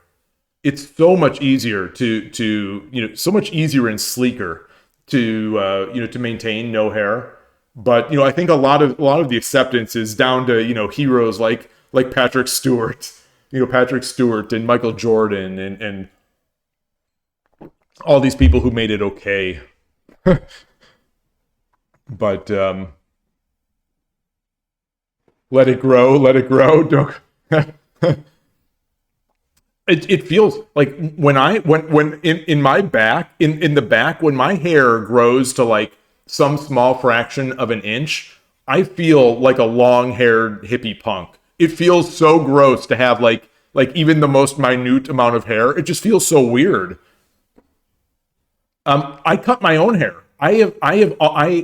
It's so much easier to so much easier and sleeker to maintain no hair. But I think a lot of the acceptance is down to heroes like Patrick Stewart and Michael Jordan and all these people who made it okay. But let it grow, let it grow. Don't. It feels like when in my back in the back when my hair grows to like some small fraction of an inch, I feel like a long-haired hippie punk. It feels so gross to have like even the most minute amount of hair. It just feels so weird. I cut my own hair.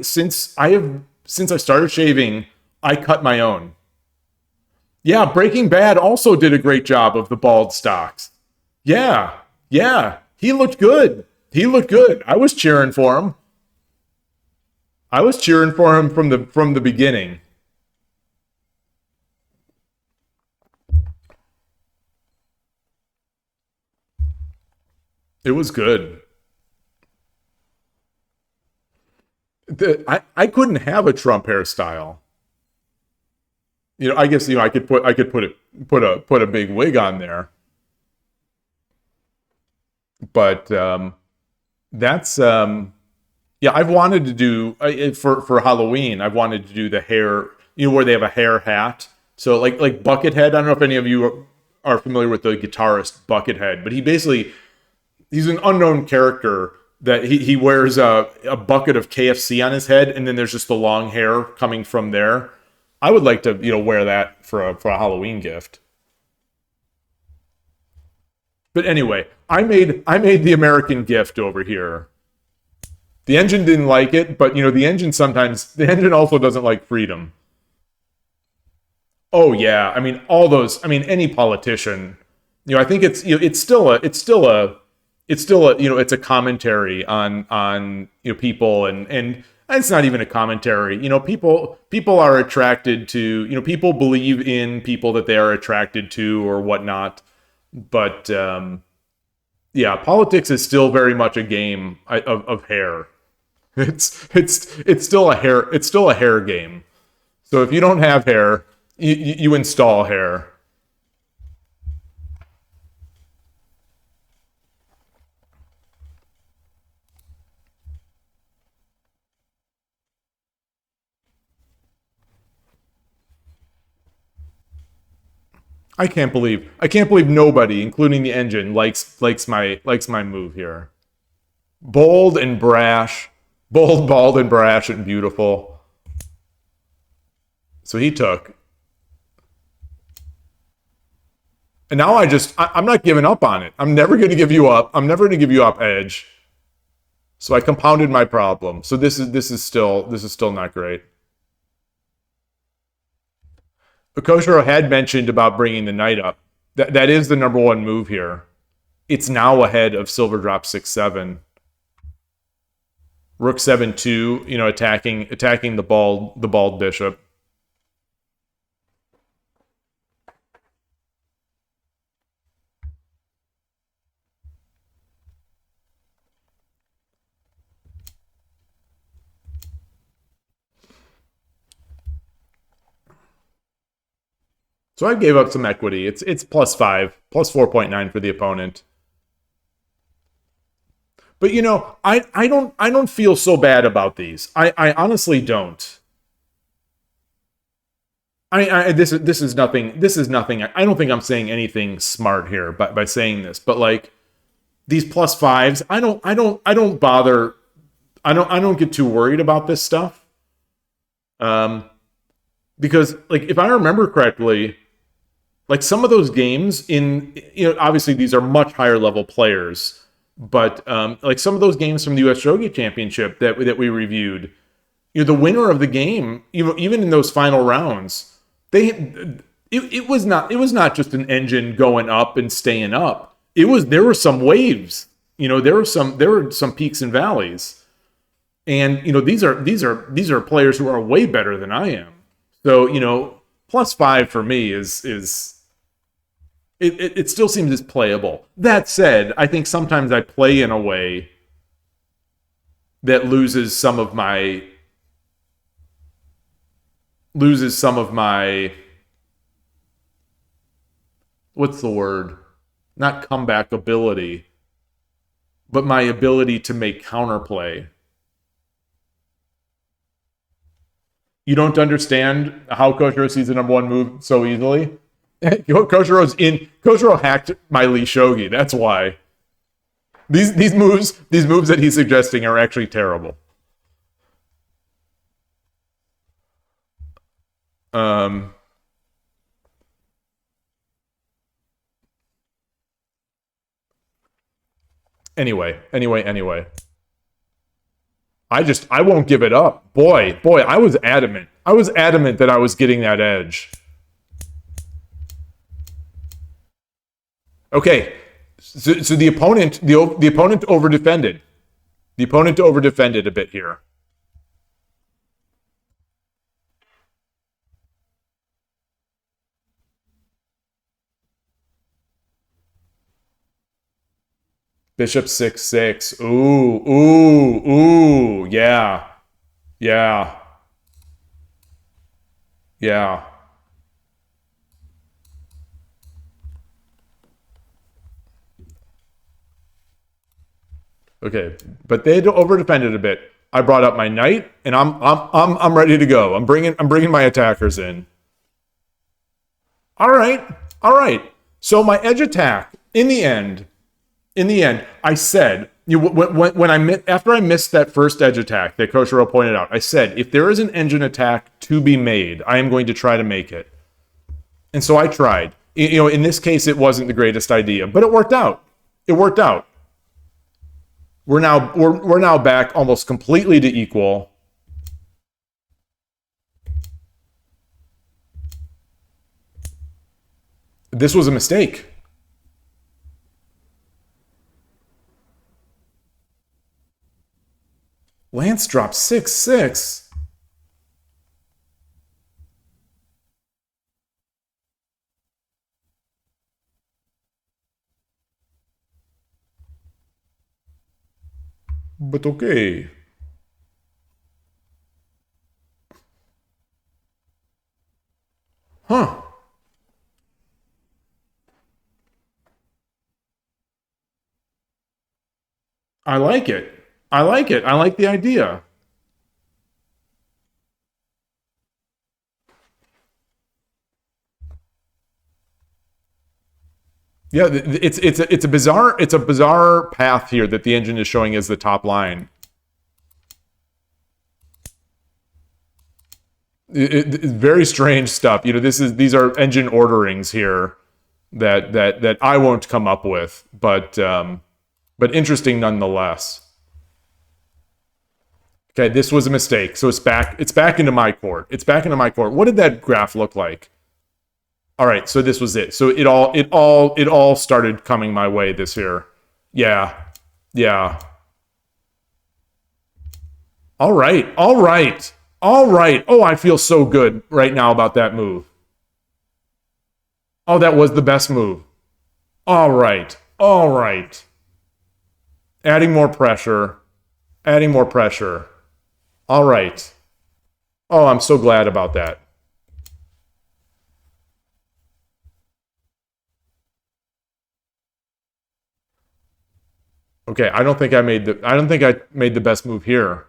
Since I started shaving, I cut my own. Yeah, Breaking Bad also did a great job of the bald stocks. Yeah, yeah, he looked good. He looked good. I was cheering for him. I was cheering for him from the beginning. It was good. I couldn't have a Trump hairstyle. I guess I could put a big wig on there, but that's yeah. I've wanted to do for Halloween. I've wanted to do the hair. Where they have a hair hat. So like Buckethead. I don't know if any of you are familiar with the guitarist Buckethead, but he's an unknown character that he wears a bucket of KFC on his head, and then there's just the long hair coming from there. I would like to wear that for a Halloween gift. But anyway, I made the American gift over here. The engine didn't like it, but the engine also doesn't like freedom. Oh yeah, I mean all those. I mean any politician. I think it's a commentary on people and it's not even a commentary. People are attracted to people believe in people that they are attracted to or whatnot. But yeah, politics is still very much a game of hair. It's still a hair game. So if you don't have hair, you install hair. I can't believe nobody, including the engine, likes my move here. Bold and brash, bold, bald, and brash and beautiful. So he took, and now I'm not giving up on it. I'm never going to give you up. I'm never going to give you up, Edge. So I compounded my problem. So this is still not great. Koshiro had mentioned about bringing the knight up. That is the number one move here. It's now ahead of Silver Drop 6-7. Rook 7-2, attacking the bald bishop. So I gave up some equity. It's +5, plus 4.9 for the opponent. But you know, I don't feel so bad about these. I honestly don't. This is nothing. This is nothing. I don't think I'm saying anything smart here by saying this. But like these +5s, I don't bother. I don't get too worried about this stuff. Because like if I remember correctly, like some of those games obviously these are much higher level players, but like some of those games from the US Shogi Championship that we reviewed, the winner of the game, even in those final rounds, it was not just an engine going up and staying up. There were some waves. There were some peaks and valleys. And these are players who are way better than I am. So, +5 for me is it still seems as playable. That said, I think sometimes I play in a way that loses some of my what's the word? Not comeback ability, but my ability to make counterplay. You don't understand how Koshiro sees the number one move so easily? Koshiro hacked my Lee Shogi. That's why. These moves that he's suggesting are actually terrible. Anyway. I won't give it up. Boy, I was adamant. I was adamant that I was getting that edge. Okay, so the opponent over-defended. The opponent over-defended a bit here. Bishop 6-6. Ooh, yeah. Okay, but they over-defended a bit. I brought up my knight, and I'm ready to go. I'm bringing my attackers in. All right. So my edge attack in the end, I said after I missed that first edge attack that Koshiro pointed out, I said if there is an engine attack to be made, I am going to try to make it. And so I tried. In this case, it wasn't the greatest idea, but it worked out. We're now back almost completely to equal. This was a mistake. Lance dropped 6-6. But okay. Huh. I like it. I like the idea. Yeah, it's a bizarre path here that the engine is showing as the top line. It's very strange stuff. These are engine orderings here that I won't come up with, but interesting nonetheless. Okay, this was a mistake. So it's back into my court. What did that graph look like? All right, so this was it. So it all started coming my way this year. Yeah. All right. Oh, I feel so good right now about that move. Oh, that was the best move. All right. Adding more pressure. All right. Oh, I'm so glad about that. Okay, I don't think I made the best move here.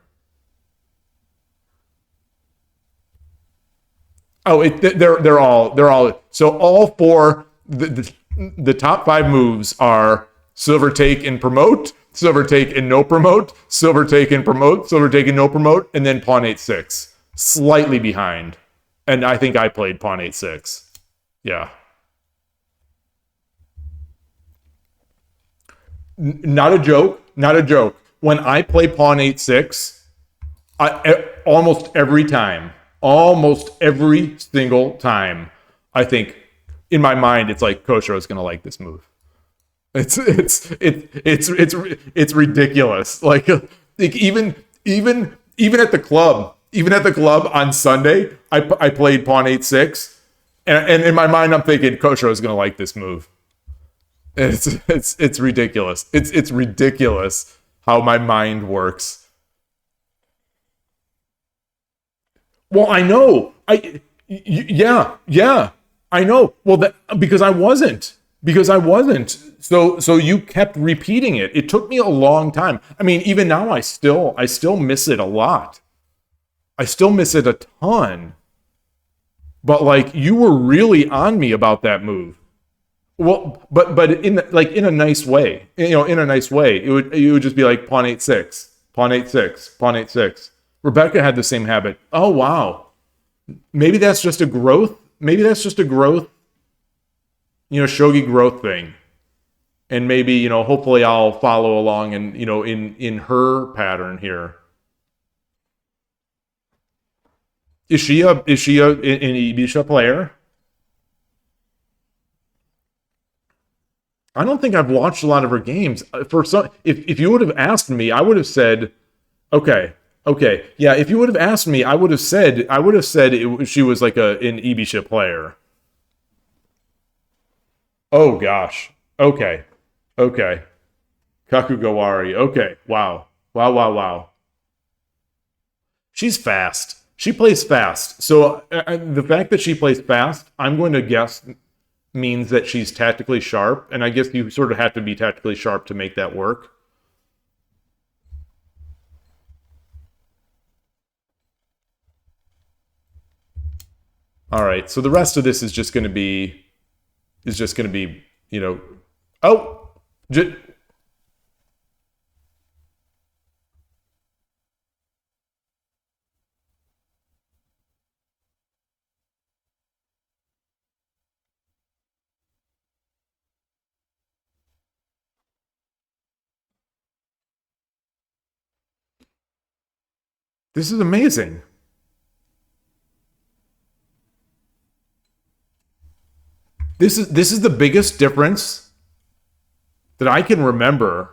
Oh, they're all so all four the top five moves are silver take and promote, silver take and no promote, silver take and promote, silver take and no promote, and then pawn 8-6. Slightly behind. And I think I played pawn 8-6. Yeah. Not a joke. Not a joke. When I play pawn 8-6, almost every single time, I think in my mind it's like Kosho is gonna like this move. It's ridiculous. Like even at the club on Sunday, I played pawn 8-6, and in my mind I'm thinking Kosho is gonna like this move. It's ridiculous. It's ridiculous how my mind works. Well, I know. Yeah. I know. Well, because I wasn't. So you kept repeating it. It took me a long time. I mean, even now I still miss it a lot. I still miss it a ton. But like you were really on me about that move. Well, but in a nice way. In a nice way. It would just be like pawn 8-6, pawn 8-6, pawn 8-6. Rebecca had the same habit. Oh wow. Maybe that's just a growth. Shogi growth thing. And maybe, hopefully I'll follow along and, in her pattern here. Is she an Ibisha player? I don't think I've watched a lot of her games. If you would have asked me, I would have said, okay. Yeah, if you would have asked me, I would have said she was like an Ibisha player. Oh gosh. Okay. Kakugawari. Okay. Wow. She's fast. She plays fast. So the fact that she plays fast, I'm going to guess means that she's tactically sharp, and I guess you sort of have to be tactically sharp to make that work. All right, so the rest of this is just going to be, oh, this is amazing. This is the biggest difference that I can remember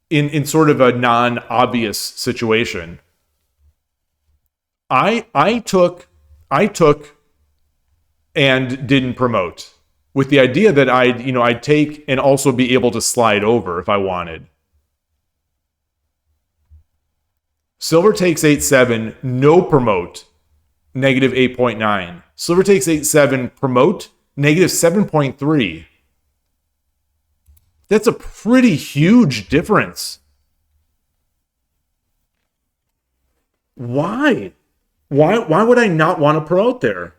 in sort of a non-obvious situation. I took and didn't promote with the idea that I'd take and also be able to slide over if I wanted. Silver takes 8-7, no promote, negative 8.9. Silver takes 8-7, promote, negative 7.3. That's a pretty huge difference. Why? Why would I not want to promote there?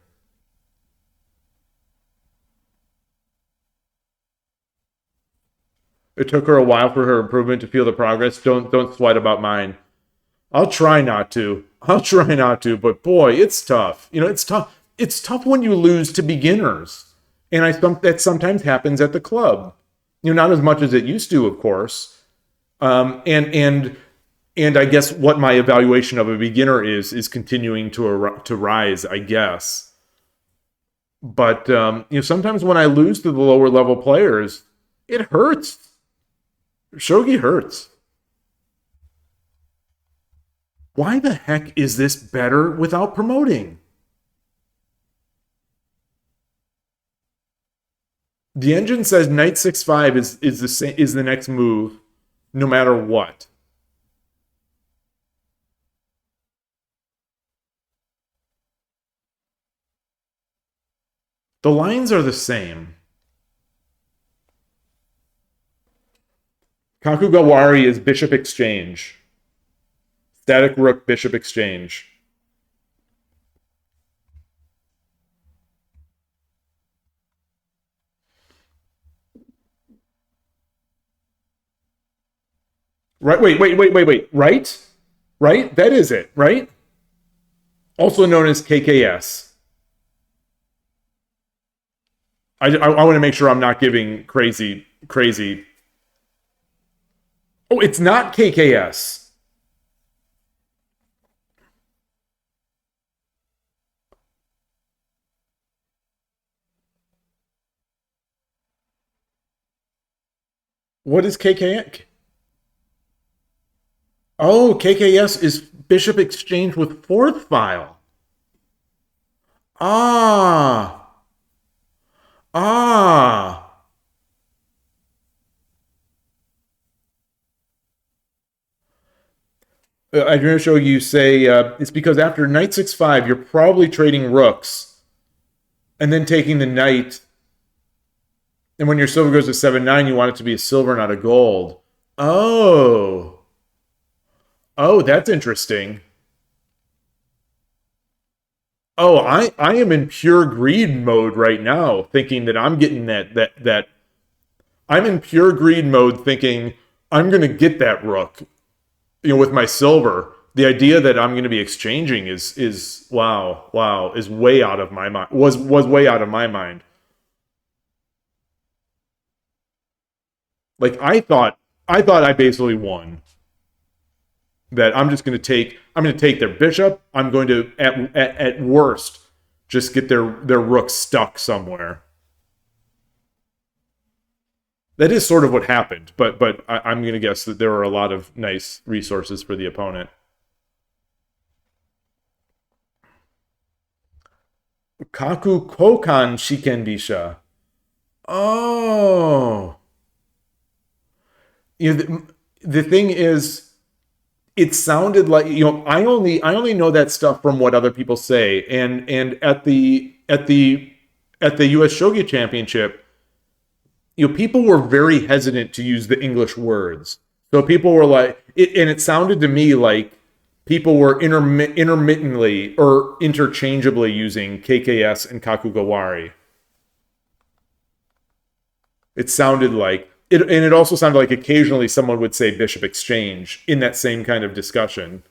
It took her a while for her improvement to feel the progress. Don't sweat about mine. I'll try not to. But boy, it's tough. It's tough. It's tough when you lose to beginners. And that sometimes happens at the club. Not as much as it used to, of course. And I guess what my evaluation of a beginner is continuing to rise, I guess. But sometimes when I lose to the lower level players, it hurts. Shogi hurts. Why the heck is this better without promoting? The engine says knight 6-5 is the next move, no matter what. The lines are the same. Kakugawari is bishop exchange. Static rook bishop exchange. Right, wait. Right? Right? That is it, right? Also known as KKS. I want to make sure I'm not giving crazy. Oh, it's not KKS. What is KKS? Oh, KKS is bishop exchange with fourth file. Ah. Ah. I'm going to show you say it's because after knight 6-5, you're probably trading rooks and then taking the knight. And when your silver goes to 7-9, you want it to be a silver, not a gold. Oh. Oh, that's interesting. Oh, I am in pure greed mode right now, thinking that I'm getting that I'm in pure greed mode thinking I'm gonna get that rook, with my silver. The idea that I'm gonna be exchanging is wow, is way out of my mind. Was way out of my mind. Like I thought I basically won. That I'm gonna take their bishop. I'm going to at worst just get their rook stuck somewhere. That is sort of what happened, but I'm gonna guess that there are a lot of nice resources for the opponent. Kaku Kokan Shikendisha. Oh, the thing is, it sounded like I only know that stuff from what other people say, and at the U.S. Shogi Championship, people were very hesitant to use the English words. So people were like, and it sounded to me like people were intermittently or interchangeably using KKS and Kakugawari. It sounded like it, and it also sounded like occasionally someone would say bishop exchange in that same kind of discussion.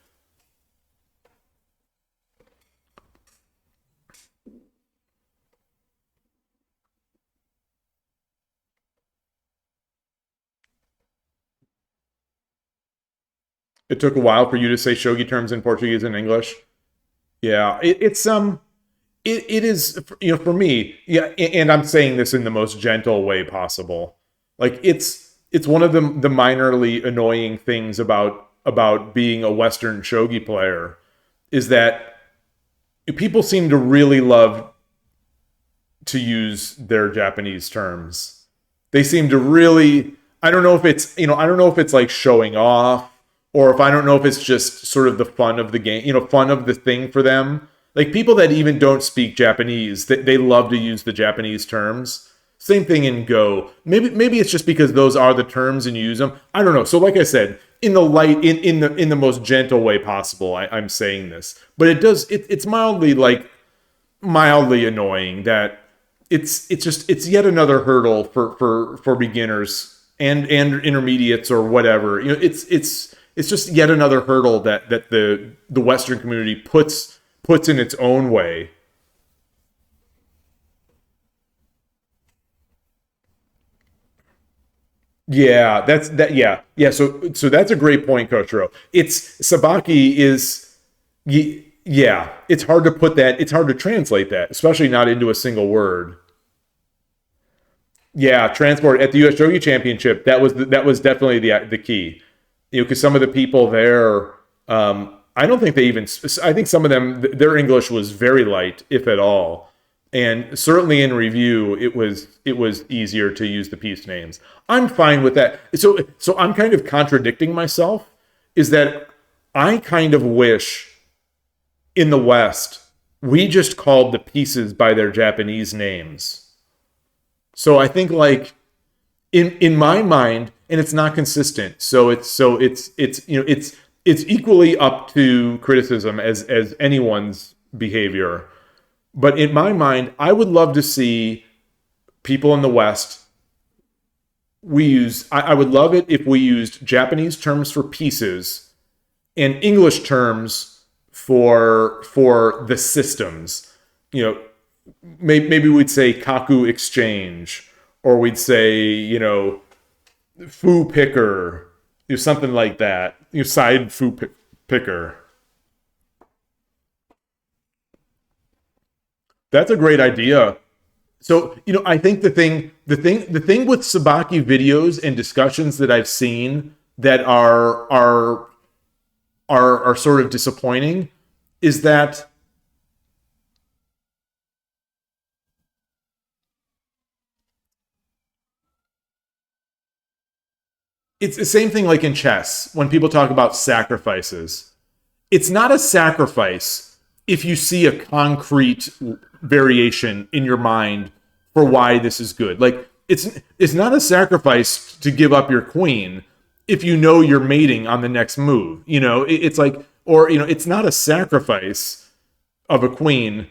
It took a while for you to say shogi terms in Portuguese and English. Yeah, it is for me. Yeah, and I'm saying this in the most gentle way possible. Like it's one of the minorly annoying things about being a Western shogi player is that people seem to really love to use their Japanese terms. They seem to really. I don't know if it's I don't know if it's like showing off, or if I don't know if it's just sort of the fun of the game, fun of the thing for them. Like people that even don't speak Japanese, they love to use the Japanese terms. Same thing in Go. Maybe it's just because those are the terms and you use them. I don't know. So like I said, in the light in the most gentle way possible, I'm saying this, but it's mildly annoying that it's yet another hurdle for beginners and intermediates or whatever. It's just yet another hurdle that the Western community puts in its own way. Yeah, that's that. Yeah. So that's a great point, Koshiro. It's Sabaki is, yeah. It's hard to put that. It's hard to translate that, especially not into a single word. Yeah, transport at the U.S. Shogi Championship. That was definitely the key. Because some of the people there, I don't think they even. I think some of them, their English was very light, if at all. And certainly in review, it was easier to use the piece names. I'm fine with that. So I'm kind of contradicting myself. Is that I kind of wish in the West we just called the pieces by their Japanese names. So I think like in my mind, and it's not consistent. It's equally up to criticism as anyone's behavior. But in my mind, I would love to see people in the West. I would love it if we used Japanese terms for pieces and English terms for the systems. Maybe we'd say kaku exchange, or we'd say, foo picker, something like that. Side foo picker. That's a great idea. So, I think the thing with Sabaki videos and discussions that I've seen that are sort of disappointing is that it's the same thing like in chess when people talk about sacrifices. It's not a sacrifice if you see a concrete variation in your mind for why this is good. Like it's not a sacrifice to give up your queen if you know you're mating on the next move. It's like, or it's not a sacrifice of a queen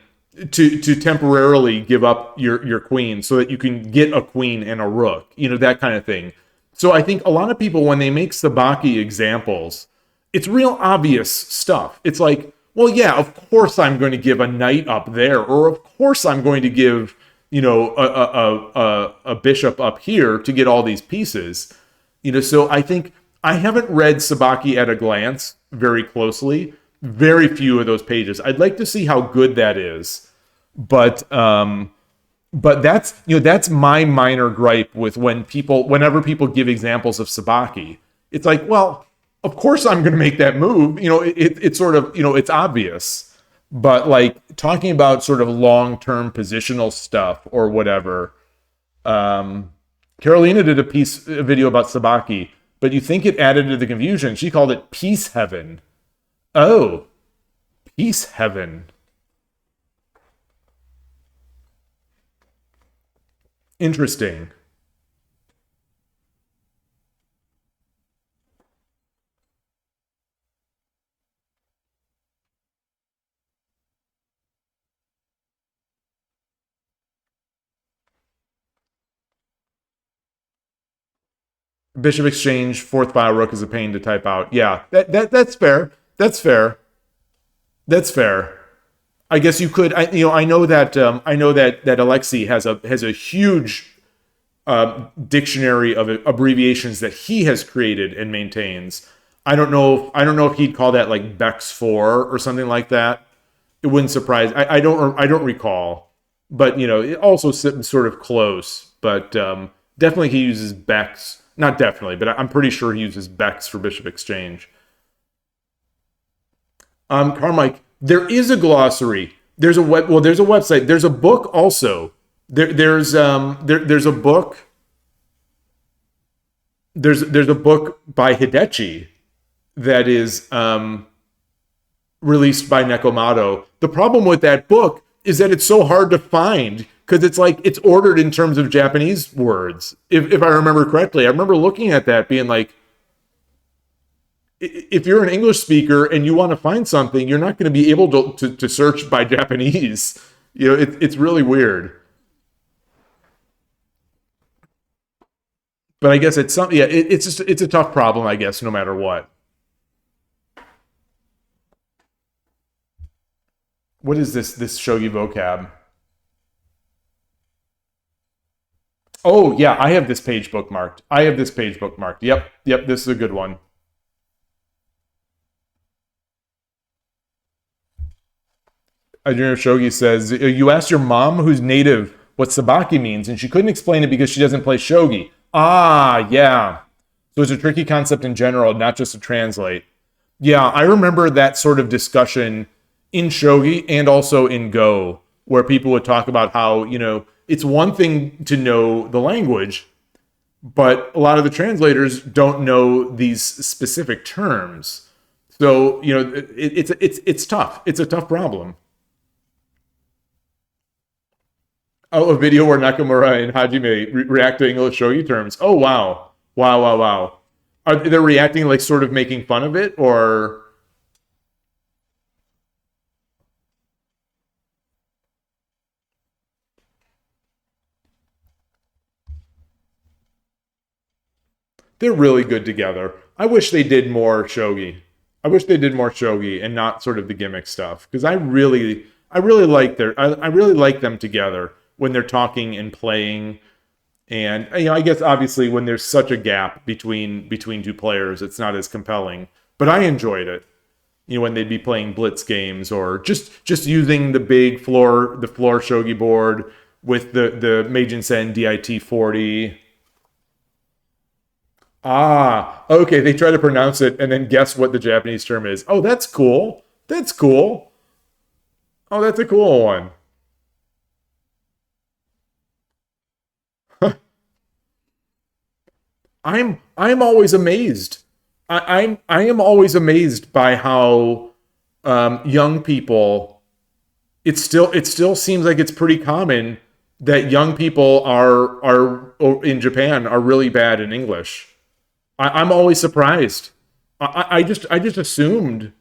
to temporarily give up your queen so that you can get a queen and a rook, that kind of thing. So I think a lot of people, when they make Sabaki examples, it's real obvious stuff. It's like, well, yeah, of course I'm going to give a knight up there, or of course I'm going to give, a bishop up here to get all these pieces. So I think I haven't read Sabaki at a glance very closely. Very few of those pages. I'd like to see how good that is, but that's my minor gripe with whenever people give examples of Sabaki. It's like, well, of course I'm going to make that move. It's sort of, it's obvious. But like talking about sort of long-term positional stuff or whatever. Carolina did a video about Sabaki, but you think it added to the confusion. She called it Peace Heaven. Oh, Peace Heaven. Interesting. Bishop exchange, fourth file rook is a pain to type out. Yeah, that's fair. That's fair. That's fair. I guess you could. I know that Alexei has a huge dictionary of abbreviations that he has created and maintains. I don't know if he'd call that like Bex 4 or something like that. It wouldn't surprise. I don't recall, but it also sort of close. But definitely he uses Bex. Not definitely, but I'm pretty sure he uses Bex for Bishop Exchange. Carmike, there is a glossary. There's a website. There's a book also. There's a book. There's a book by Hidechi that is released by Nekomato. The problem with that book is that it's so hard to find because it's ordered in terms of Japanese words. If I remember correctly, I remember looking at that being like, if you're an English speaker and you want to find something, you're not going to be able to search by Japanese. It's really weird. But I guess it's something. Yeah, it's a tough problem, I guess, no matter what. What is this shogi vocab? Oh yeah, I have this page bookmarked. Yep, this is a good one. Adriano Shogi says, you asked your mom, who's native, what Sabaki means, and she couldn't explain it because she doesn't play Shogi. Ah, yeah. So it's a tricky concept in general, not just to translate. Yeah, I remember that sort of discussion in Shogi and also in Go, where people would talk about how, it's one thing to know the language, but a lot of the translators don't know these specific terms. So, it's tough. It's a tough problem. Oh, a video where Nakamura and Hajime react to English shogi terms. Oh wow, wow, wow, wow. Are they reacting like sort of making fun of it, or they're really good together? I wish they did more shogi. I wish they did more shogi and not sort of the gimmick stuff because I really like I really like them together when they're talking and playing. And I guess obviously when there's such a gap between two players, it's not as compelling. But I enjoyed it. When they'd be playing blitz games or just using the floor shogi board with the Meijin Sen DIT 40. Ah, okay. They try to pronounce it and then guess what the Japanese term is. Oh, that's cool. That's cool. Oh, that's a cool one. I'm always amazed. I am always amazed by how young people. It still seems like it's pretty common that young people are in Japan are really bad in English. I'm always surprised. I just assumed.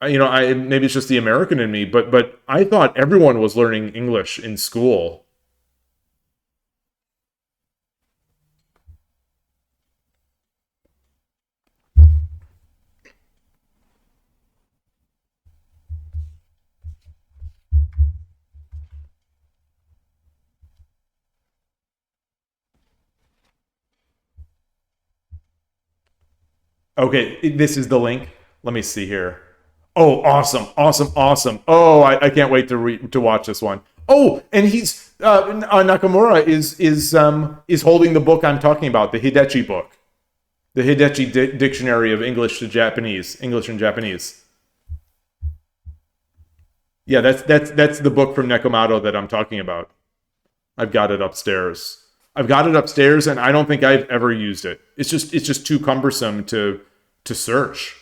I maybe it's just the American in me, but I thought everyone was learning English in school. Okay, this is the link. Let me see here. Oh, awesome, awesome, awesome. Oh, I can't wait to watch this one. Oh, and he's Nakamura is holding the book I'm talking about, the Hidechi book, the Hidechi Dictionary of English to Japanese, English and Japanese. Yeah, that's the book from Nekomato that I'm talking about. I've got it upstairs. I've got it upstairs, and I don't think I've ever used it. It's just too cumbersome to search.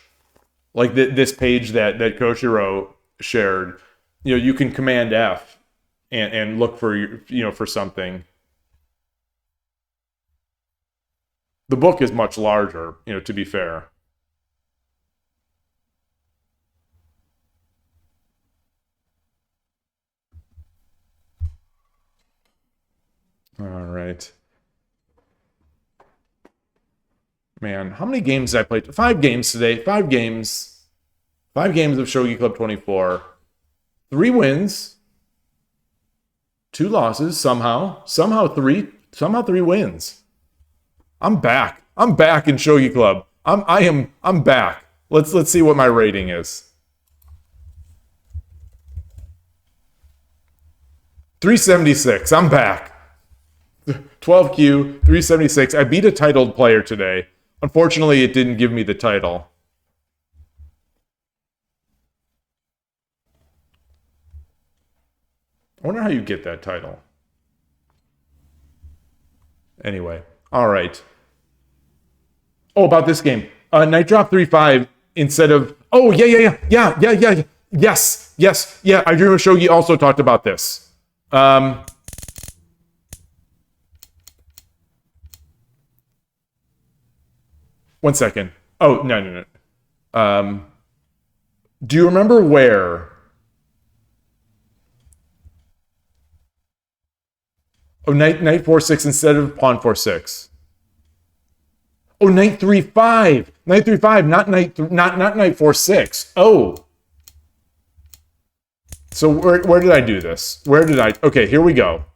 Like this page that Koshiro shared, you can Command F and look for for something. The book is much larger, to be fair. All right. Man, how many games did I play? 5 games today. 5 games. 5 games of Shogi Club 24. 3 wins. 2 losses somehow. Somehow three wins. I'm back. I'm back in Shogi Club. I'm back. Let's see what my rating is. 376. I'm back. 12Q, 376. I beat a titled player today. Unfortunately, it didn't give me the title. I wonder how you get that title. Anyway, all right. Oh, about this game. Night Drop 3-5 instead of... Oh, yeah. Yes. Yeah, I Dream of Shogi also talked about this. One second. Oh, no. Do you remember where? Oh, knight 4-6 instead of pawn 4-6. Oh, knight 3-5. Knight 3-5, not knight 4-6. Oh. So where did I do this? Where did I? Okay, here we go.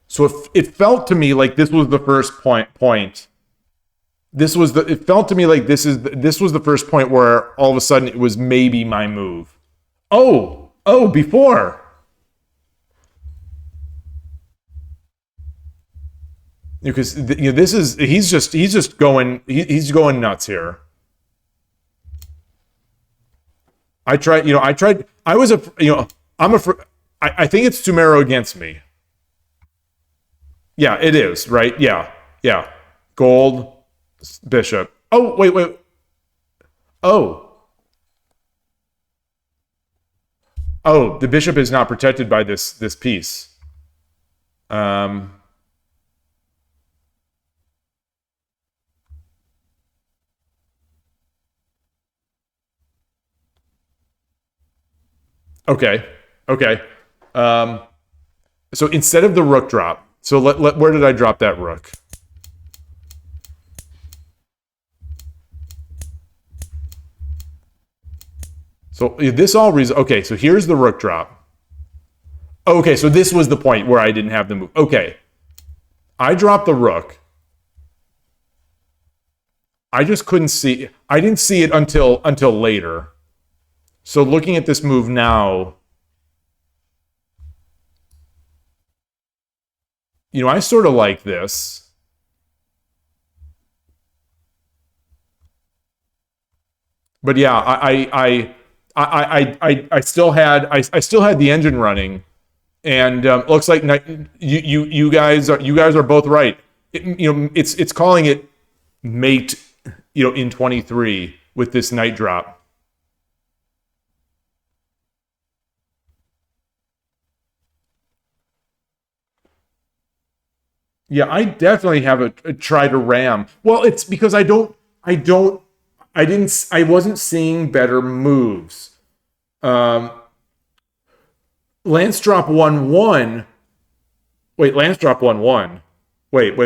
So it felt to me like this was the first point. It felt to me like this was the first point where all of a sudden it was maybe my move. Oh, before. Because this is he's just going nuts here. I tried. I was I'm I think it's Tumero against me. Yeah, it is, right? Yeah. Gold, bishop. Oh, wait. Oh. Oh, the bishop is not protected by this piece. Um, okay, okay. Um, so instead of the rook drop, so where did I drop that rook? So this all okay. So here's the rook drop. Okay, so this was the point where I didn't have the move. Okay, I dropped the rook. I just couldn't see. I didn't see it until later. So looking at this move now, I sort of like this. But yeah, I still had the engine running, and looks like you guys are both right. It's calling it mate, in 23 with this knight drop. Yeah, I definitely have a try to ram. Well, it's because I wasn't seeing better moves. Um, Lance drop 1-1. Wait, Lance drop 1-1. Wait.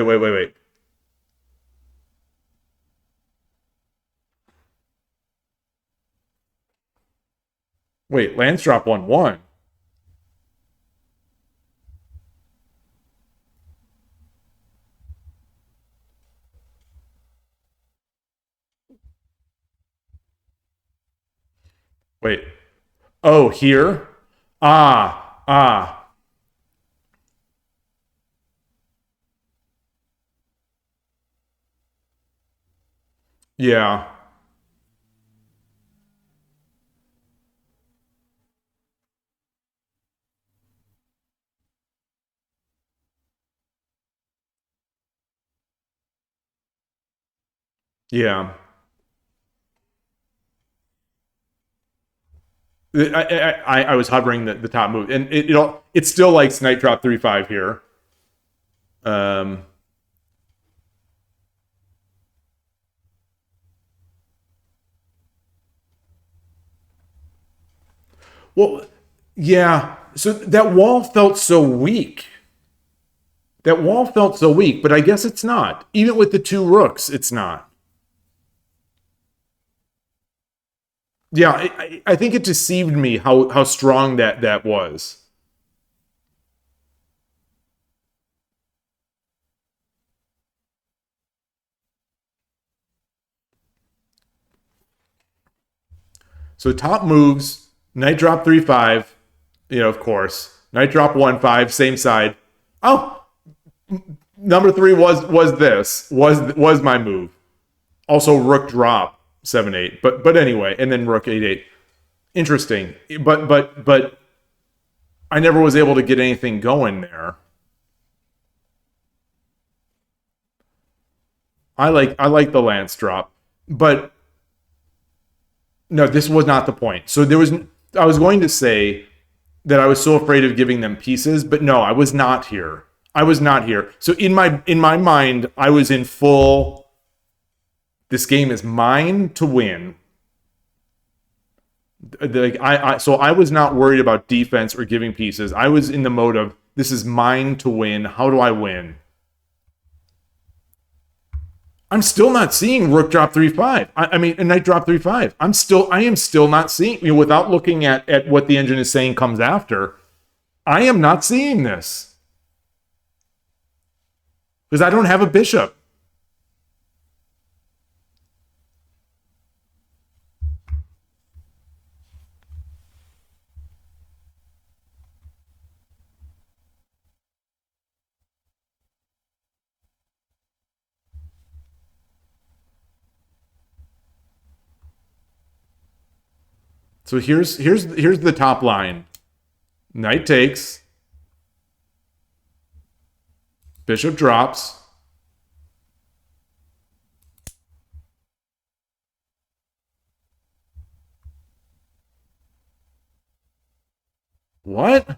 Wait, Lance drop 1-1. Wait. Oh, here? Ah. Yeah. Yeah. I was hovering the top move, and it still likes knight drop 3-5 here. Um, well, yeah. So that wall felt so weak. But I guess it's not. Even with the two rooks, it's not. Yeah, I think it deceived me how strong that was. So top moves, knight drop 3-5, of course. Knight drop 1-5, same side. Oh, number 3 was my move. Also rook drop 7-8. But anyway, and then rook 8-8. Interesting. But I never was able to get anything going there. I like the lance drop, but no, this was not the point. So I was going to say that I was so afraid of giving them pieces, but no, I was not here. So in my mind, I was in full. This game is mine to win. So I was not worried about defense or giving pieces. I was in the mode of this is mine to win. How do I win? I'm still not seeing rook drop 3-5. I mean, a knight drop 3-5. I am still not seeing, without looking at what the engine is saying comes after. I am not seeing this because I don't have a bishop. So here's the top line. Knight takes. Bishop drops. What?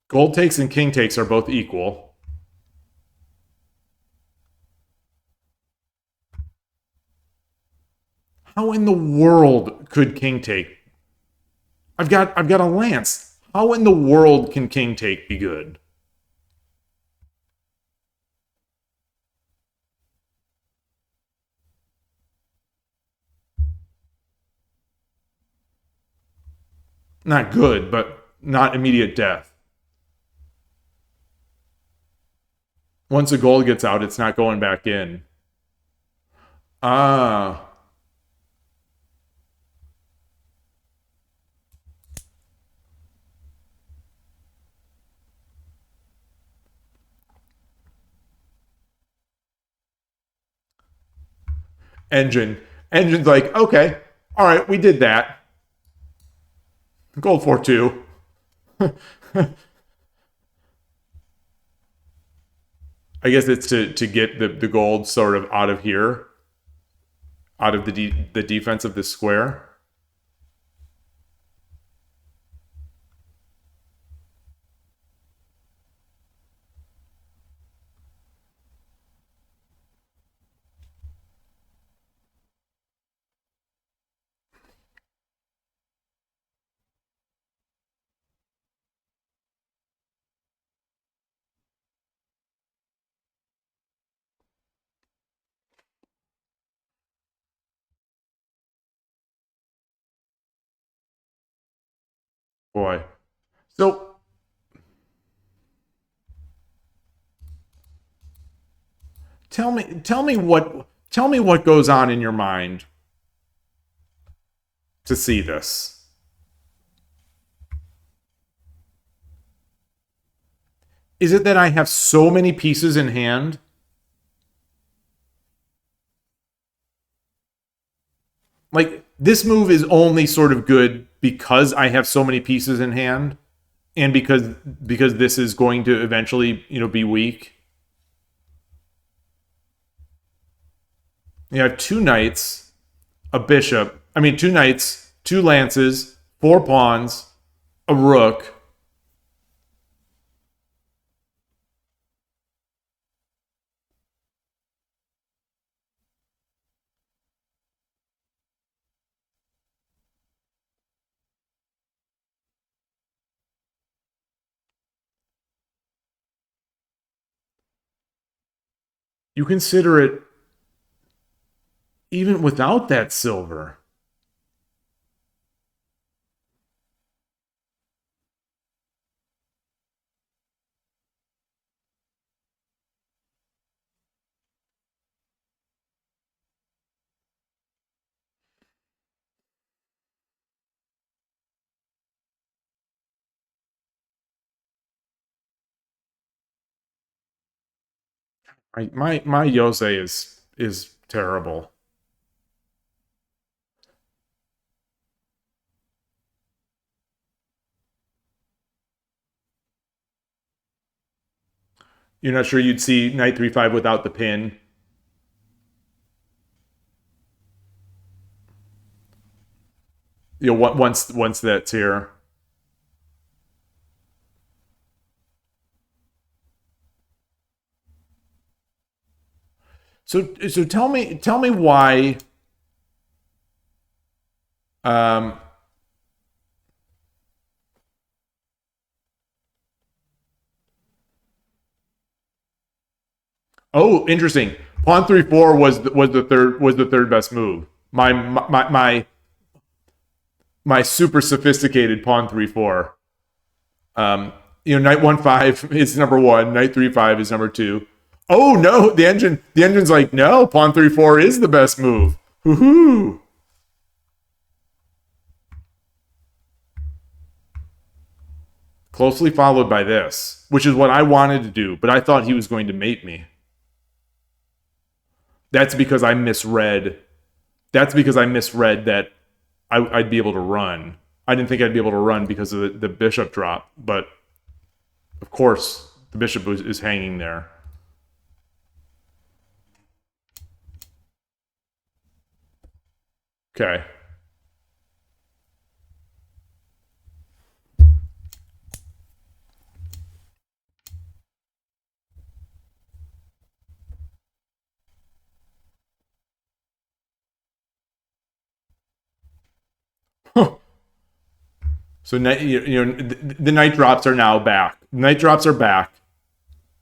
Gold takes and king takes are both equal. How in the world could king take? I've got a lance. How in the world can king take be good? Not good, but not immediate death. Once a gold gets out, it's not going back in. Ah. Engine's like, okay, all right, we did that. Gold 4-2. I guess it's to get the gold sort of out of here, out of the defense of this square. Boy. So tell me what goes on in your mind to see this. Is it that I have so many pieces in hand? Like this move is only sort of good because I have so many pieces in hand and because this is going to eventually, be weak. You have two knights, a bishop. I mean, two knights, two lances, four pawns, a rook. You consider it even without that silver. My Yosei is terrible. You're not sure you'd see knight 3-5 without the pin. Once that's here. So tell me why. Um, oh, interesting. Pawn 3-4 was the third best move. My super sophisticated pawn 3-4. Knight 1-5 is number one. Knight 3-5 is number two. Oh no, the engine's like, no, pawn 3-4 is the best move. Woohoo! Closely followed by this, which is what I wanted to do, but I thought he was going to mate me. That's because I misread. That's because I misread that I'd be able to run. I didn't think I'd be able to run because of the bishop drop, but of course the bishop is hanging there. Okay. So the night drops are now back. Night drops are back.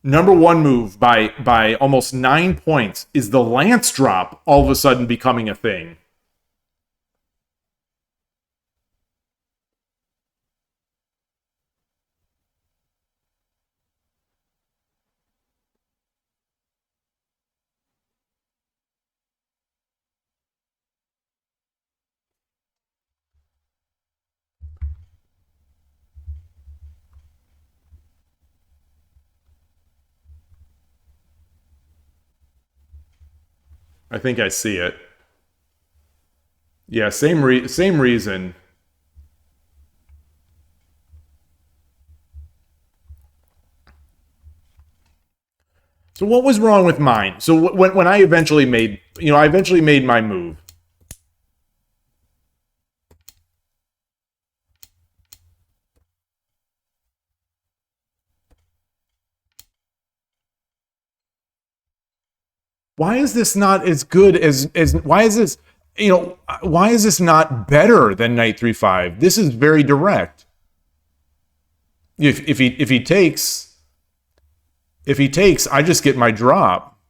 Number one move by almost 9 points is the lance drop all of a sudden becoming a thing. I think I see it. Yeah, same reason. So what was wrong with mine? So when I eventually made, I eventually made my move. Why is this not as good as why is this, why is this not better than knight 3-5? This is very direct. If he takes, I just get my drop.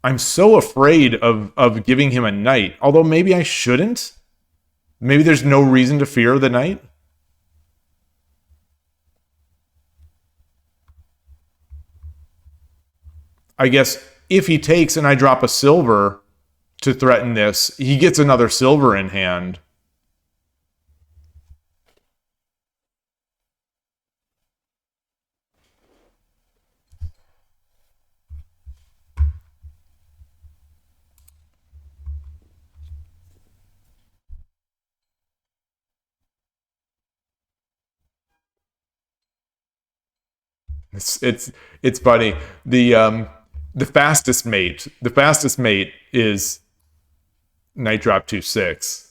I'm so afraid of giving him a knight. Although maybe I shouldn't. Maybe there's no reason to fear the knight. I guess if he takes and I drop a silver to threaten this, he gets another silver in hand. It's funny. The fastest mate is knight drop 2-6.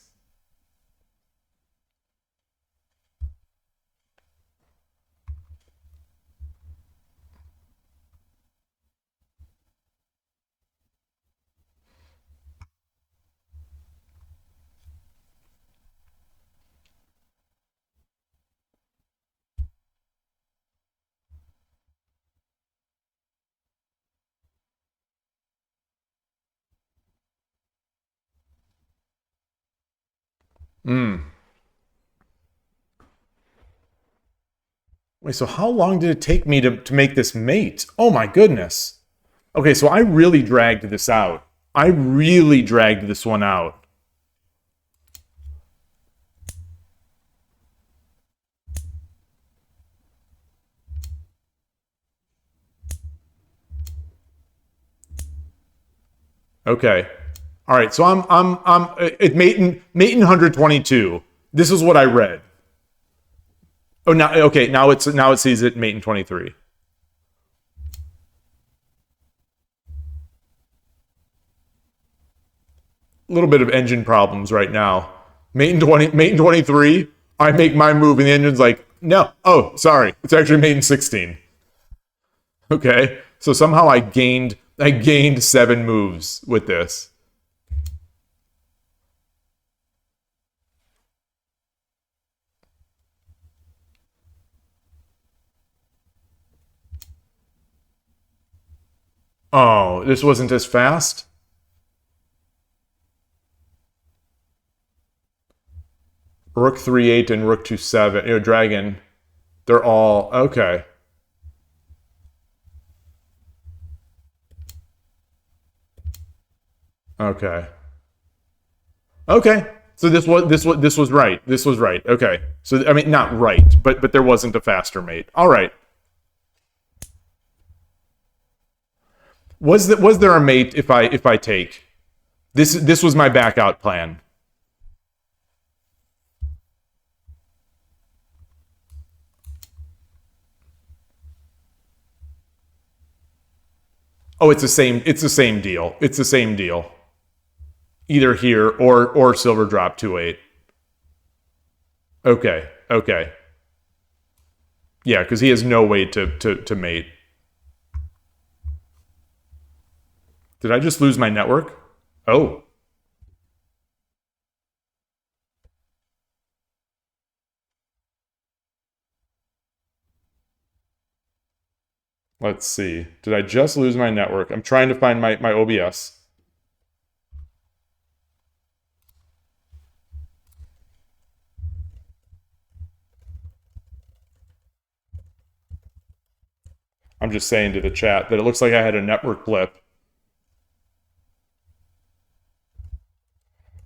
Wait, so how long did it take me to make this mate? Oh my goodness. Okay, so I really dragged this out. I really dragged this one out. Okay. All right, so I'm it mate in 122. This is what I read. Oh, now okay, now it sees it mate in 23. A little bit of engine problems right now. Mate in 23, I make my move and the engine's like, "No. Oh, sorry. It's actually mate in 16." Okay. So somehow I gained 7 moves with this. Oh, this wasn't as fast? Rook 3-8 and Rook 2-7. Dragon. They're all okay. Okay. Okay. So this was right. This was right. Okay. So I mean not right, but there wasn't a faster mate. All right. Was there a mate if I take? This was my back out plan. Oh, it's the same. It's the same deal. It's the same deal. Either here or silver drop 2-8. Okay. Okay. Yeah, because he has no way to mate. Did I just lose my network? Oh. Let's see. Did I just lose my network? I'm trying to find my OBS. I'm just saying to the chat that it looks like I had a network blip.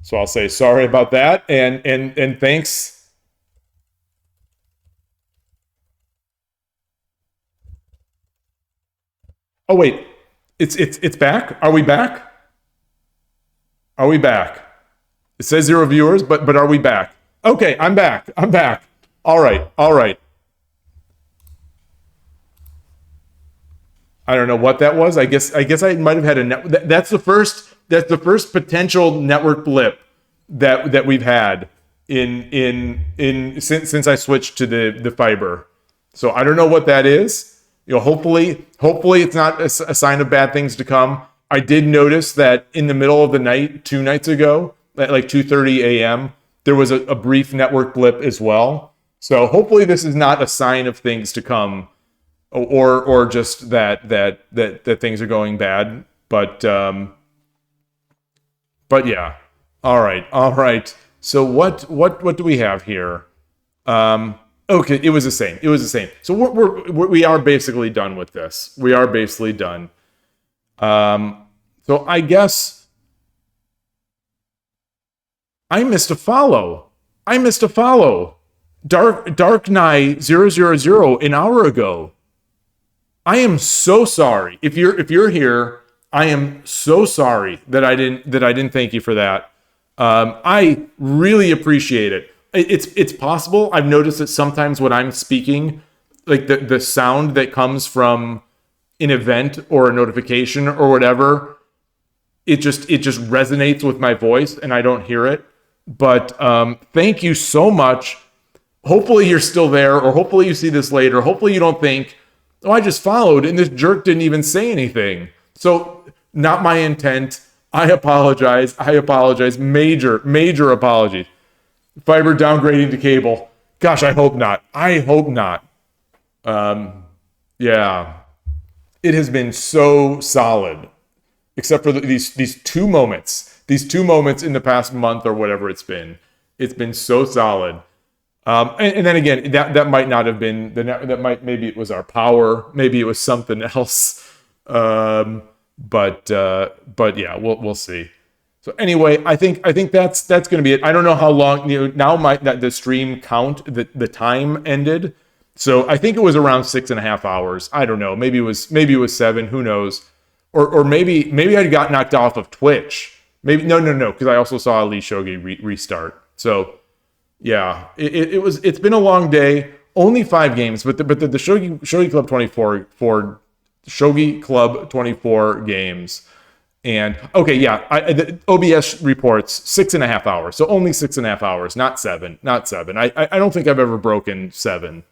So I'll say sorry about that, and thanks. Oh wait, it's back. Are we back? Are we back? It says 0 viewers, but are we back? Okay, I'm back. I'm back. All right, all right. I don't know what that was. I guess I might have had a net. That's the first potential network blip that we've had in since I switched to the fiber. So I don't know what that is. You know, hopefully it's not a sign of bad things to come. I did notice that in the middle of the night 2 nights ago, at like 2:30 a.m., there was a brief network blip as well. So hopefully this is not a sign of things to come, or just that things are going bad. But yeah. All right. So what do we have here? Okay, it was the same. So we are basically done with this. We are basically done. So I guess I missed a follow. Dark Knight 000 an hour ago. I am so sorry. If you're here, I am so sorry that I didn't thank you for that. I really appreciate it. It's possible. I've noticed that sometimes when I'm speaking, like the sound that comes from an event or a notification or whatever, it just resonates with my voice and I don't hear it. But thank you so much. Hopefully you're still there, or hopefully you see this later. Hopefully you don't think, oh, I just followed and this jerk didn't even say anything. So not my intent. I apologize. Major apologies. Fiber downgrading to cable. Gosh, I hope not. Yeah. It has been so solid, except for these 2 moments. These 2 moments in the past month or whatever it's been. It's been so solid. And then again, that might not have been maybe it was our power, maybe it was something else. But yeah, we'll see. So anyway, I think that's going to be it. I don't know how long, now the stream count, the time ended. So I think it was around 6.5 hours. I don't know. Maybe it was 7. Who knows? Or maybe I got knocked off of Twitch. Maybe no, because I also saw Ali Shogi restart. So yeah, it's been a long day. Only 5 games, but the Shogi Club 24 for Shogi Club 24 games. And okay, yeah, the OBS reports 6.5 hours, so only 6.5 hours, not 7. I don't think I've ever broken 7.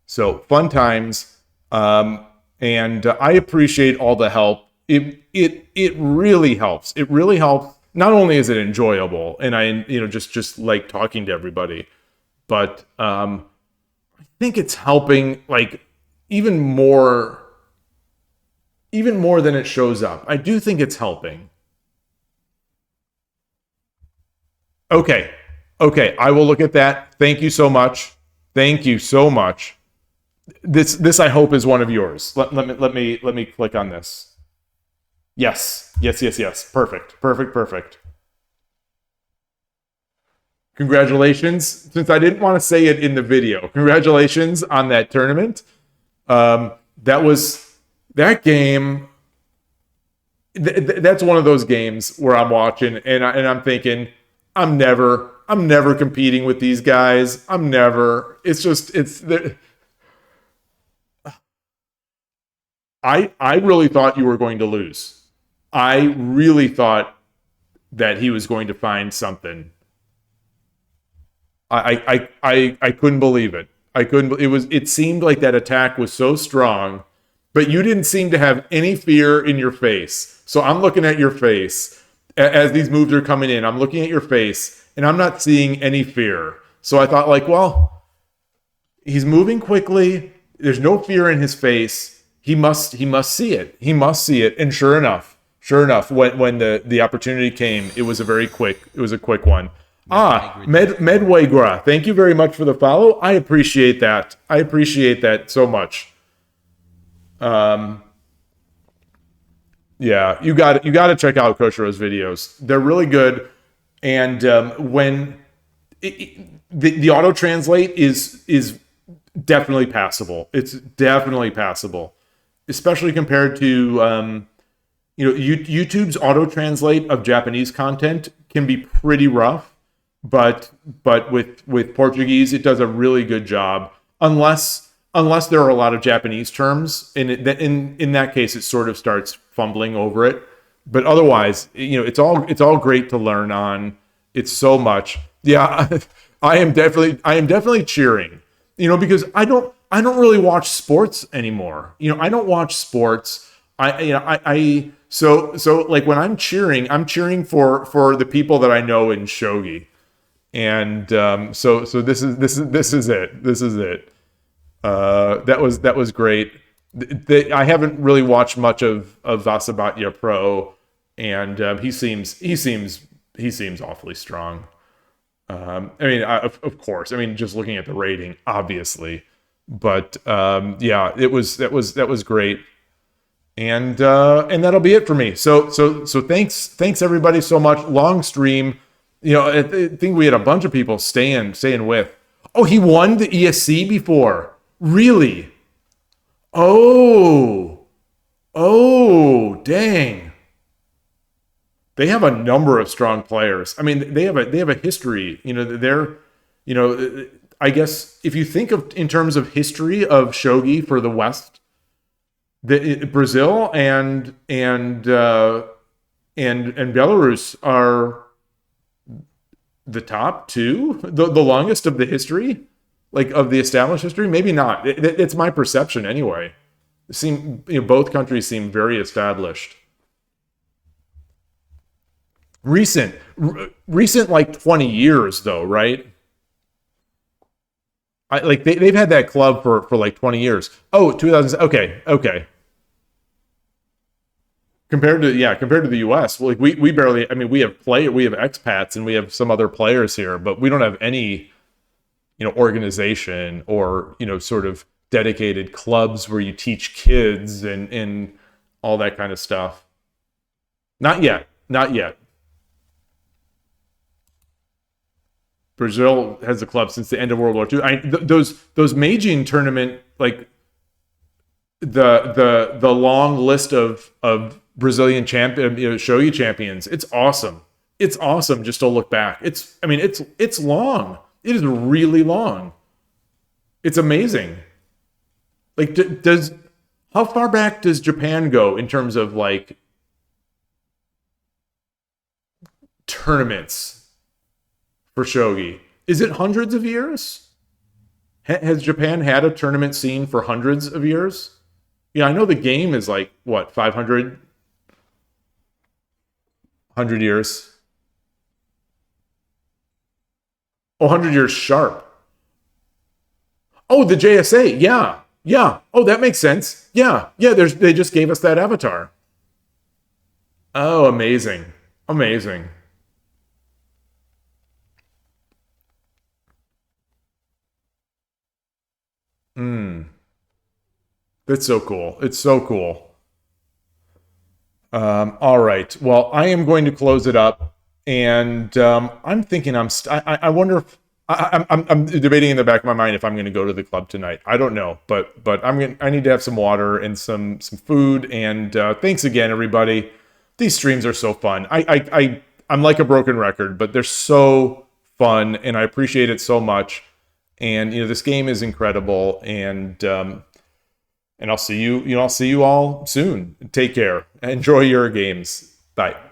So fun times, and I appreciate all the help. It really helps. It really helps. Not only is it enjoyable, and I just like talking to everybody, but I think it's helping like even more than it shows up. I do think it's helping. Okay, I will look at that. Thank you so much. This I hope is one of yours. Let me click on this. Yes. Perfect. Congratulations. Since I didn't want to say it in the video, congratulations on that tournament. That game. That's one of those games where I'm watching and I'm thinking, I'm never competing with these guys. I really thought you were going to lose. I really thought that he was going to find something. I couldn't believe it. I couldn't. It seemed like that attack was so strong, but you didn't seem to have any fear in your face. So I'm looking at your face as these moves are coming in. I'm looking at your face, and I'm not seeing any fear. So I thought, like, well, he's moving quickly. There's no fear in his face. He must see it. He must see it. And sure enough, when the opportunity came, it was a quick one. Medwaygra, thank you very much for the follow. I appreciate that. I appreciate that so much. Yeah, you got to check out Koshiro's videos. They're really good. And when the auto translate is definitely passable. It's definitely passable, especially compared to YouTube's auto translate of Japanese content can be pretty rough, but with Portuguese it does a really good job. Unless there are a lot of Japanese terms, and in that case it sort of starts fumbling over it. But otherwise, it's all great to learn on. It's so much. Yeah, I am definitely cheering. Because I don't really watch sports anymore. I don't watch sports. So like when I'm cheering for the people that I know in shogi. And so this is it. This is it. That was great. I haven't really watched much of Vasabatya Pro, and he seems awfully strong. Of course. Just looking at the rating, obviously, but yeah, that was great, and that'll be it for me. So thanks everybody so much. Long stream. I think we had a bunch of people staying with. Oh, he won the ESC before. Really? Oh, dang. They have a number of strong players. They have a history. I guess if you think of in terms of history of shogi for the West, Brazil and Belarus are the top two, the longest of the history, like of the established history. Maybe not. It's my perception anyway. Both countries seem very established. Recent like 20 years though, right? They've had that club for like 20 years. Oh, 2000. Okay. Compared to the US, like we barely. We have expats and we have some other players here, but we don't have any, organization or sort of dedicated clubs where you teach kids and all that kind of stuff. Not yet. Brazil has a club since the end of World War II. Those Meijin tournament, like the long list of Brazilian shogi champions. It's awesome. It's awesome just to look back. It's long. It is really long. It's amazing. Like, how far back does Japan go in terms of like tournaments for shogi? Is it hundreds of years? Has Japan had a tournament scene for hundreds of years? Yeah, I know the game is like, what, 500? 100 years? Oh, 100 years sharp. Oh, the JSA. Yeah. Oh, that makes sense. Yeah. They just gave us that avatar. Oh, amazing. That's so cool. It's so cool. All right. Well, I am going to close it up, and I'm thinking I wonder if I'm debating in the back of my mind if I'm going to go to the club tonight. I don't know, but I need to have some water and some food. And thanks again, everybody. These streams are so fun. I'm like a broken record, but they're so fun, and I appreciate it so much. And this game is incredible, and And I'll see you all soon. Take care. Enjoy your games. Bye.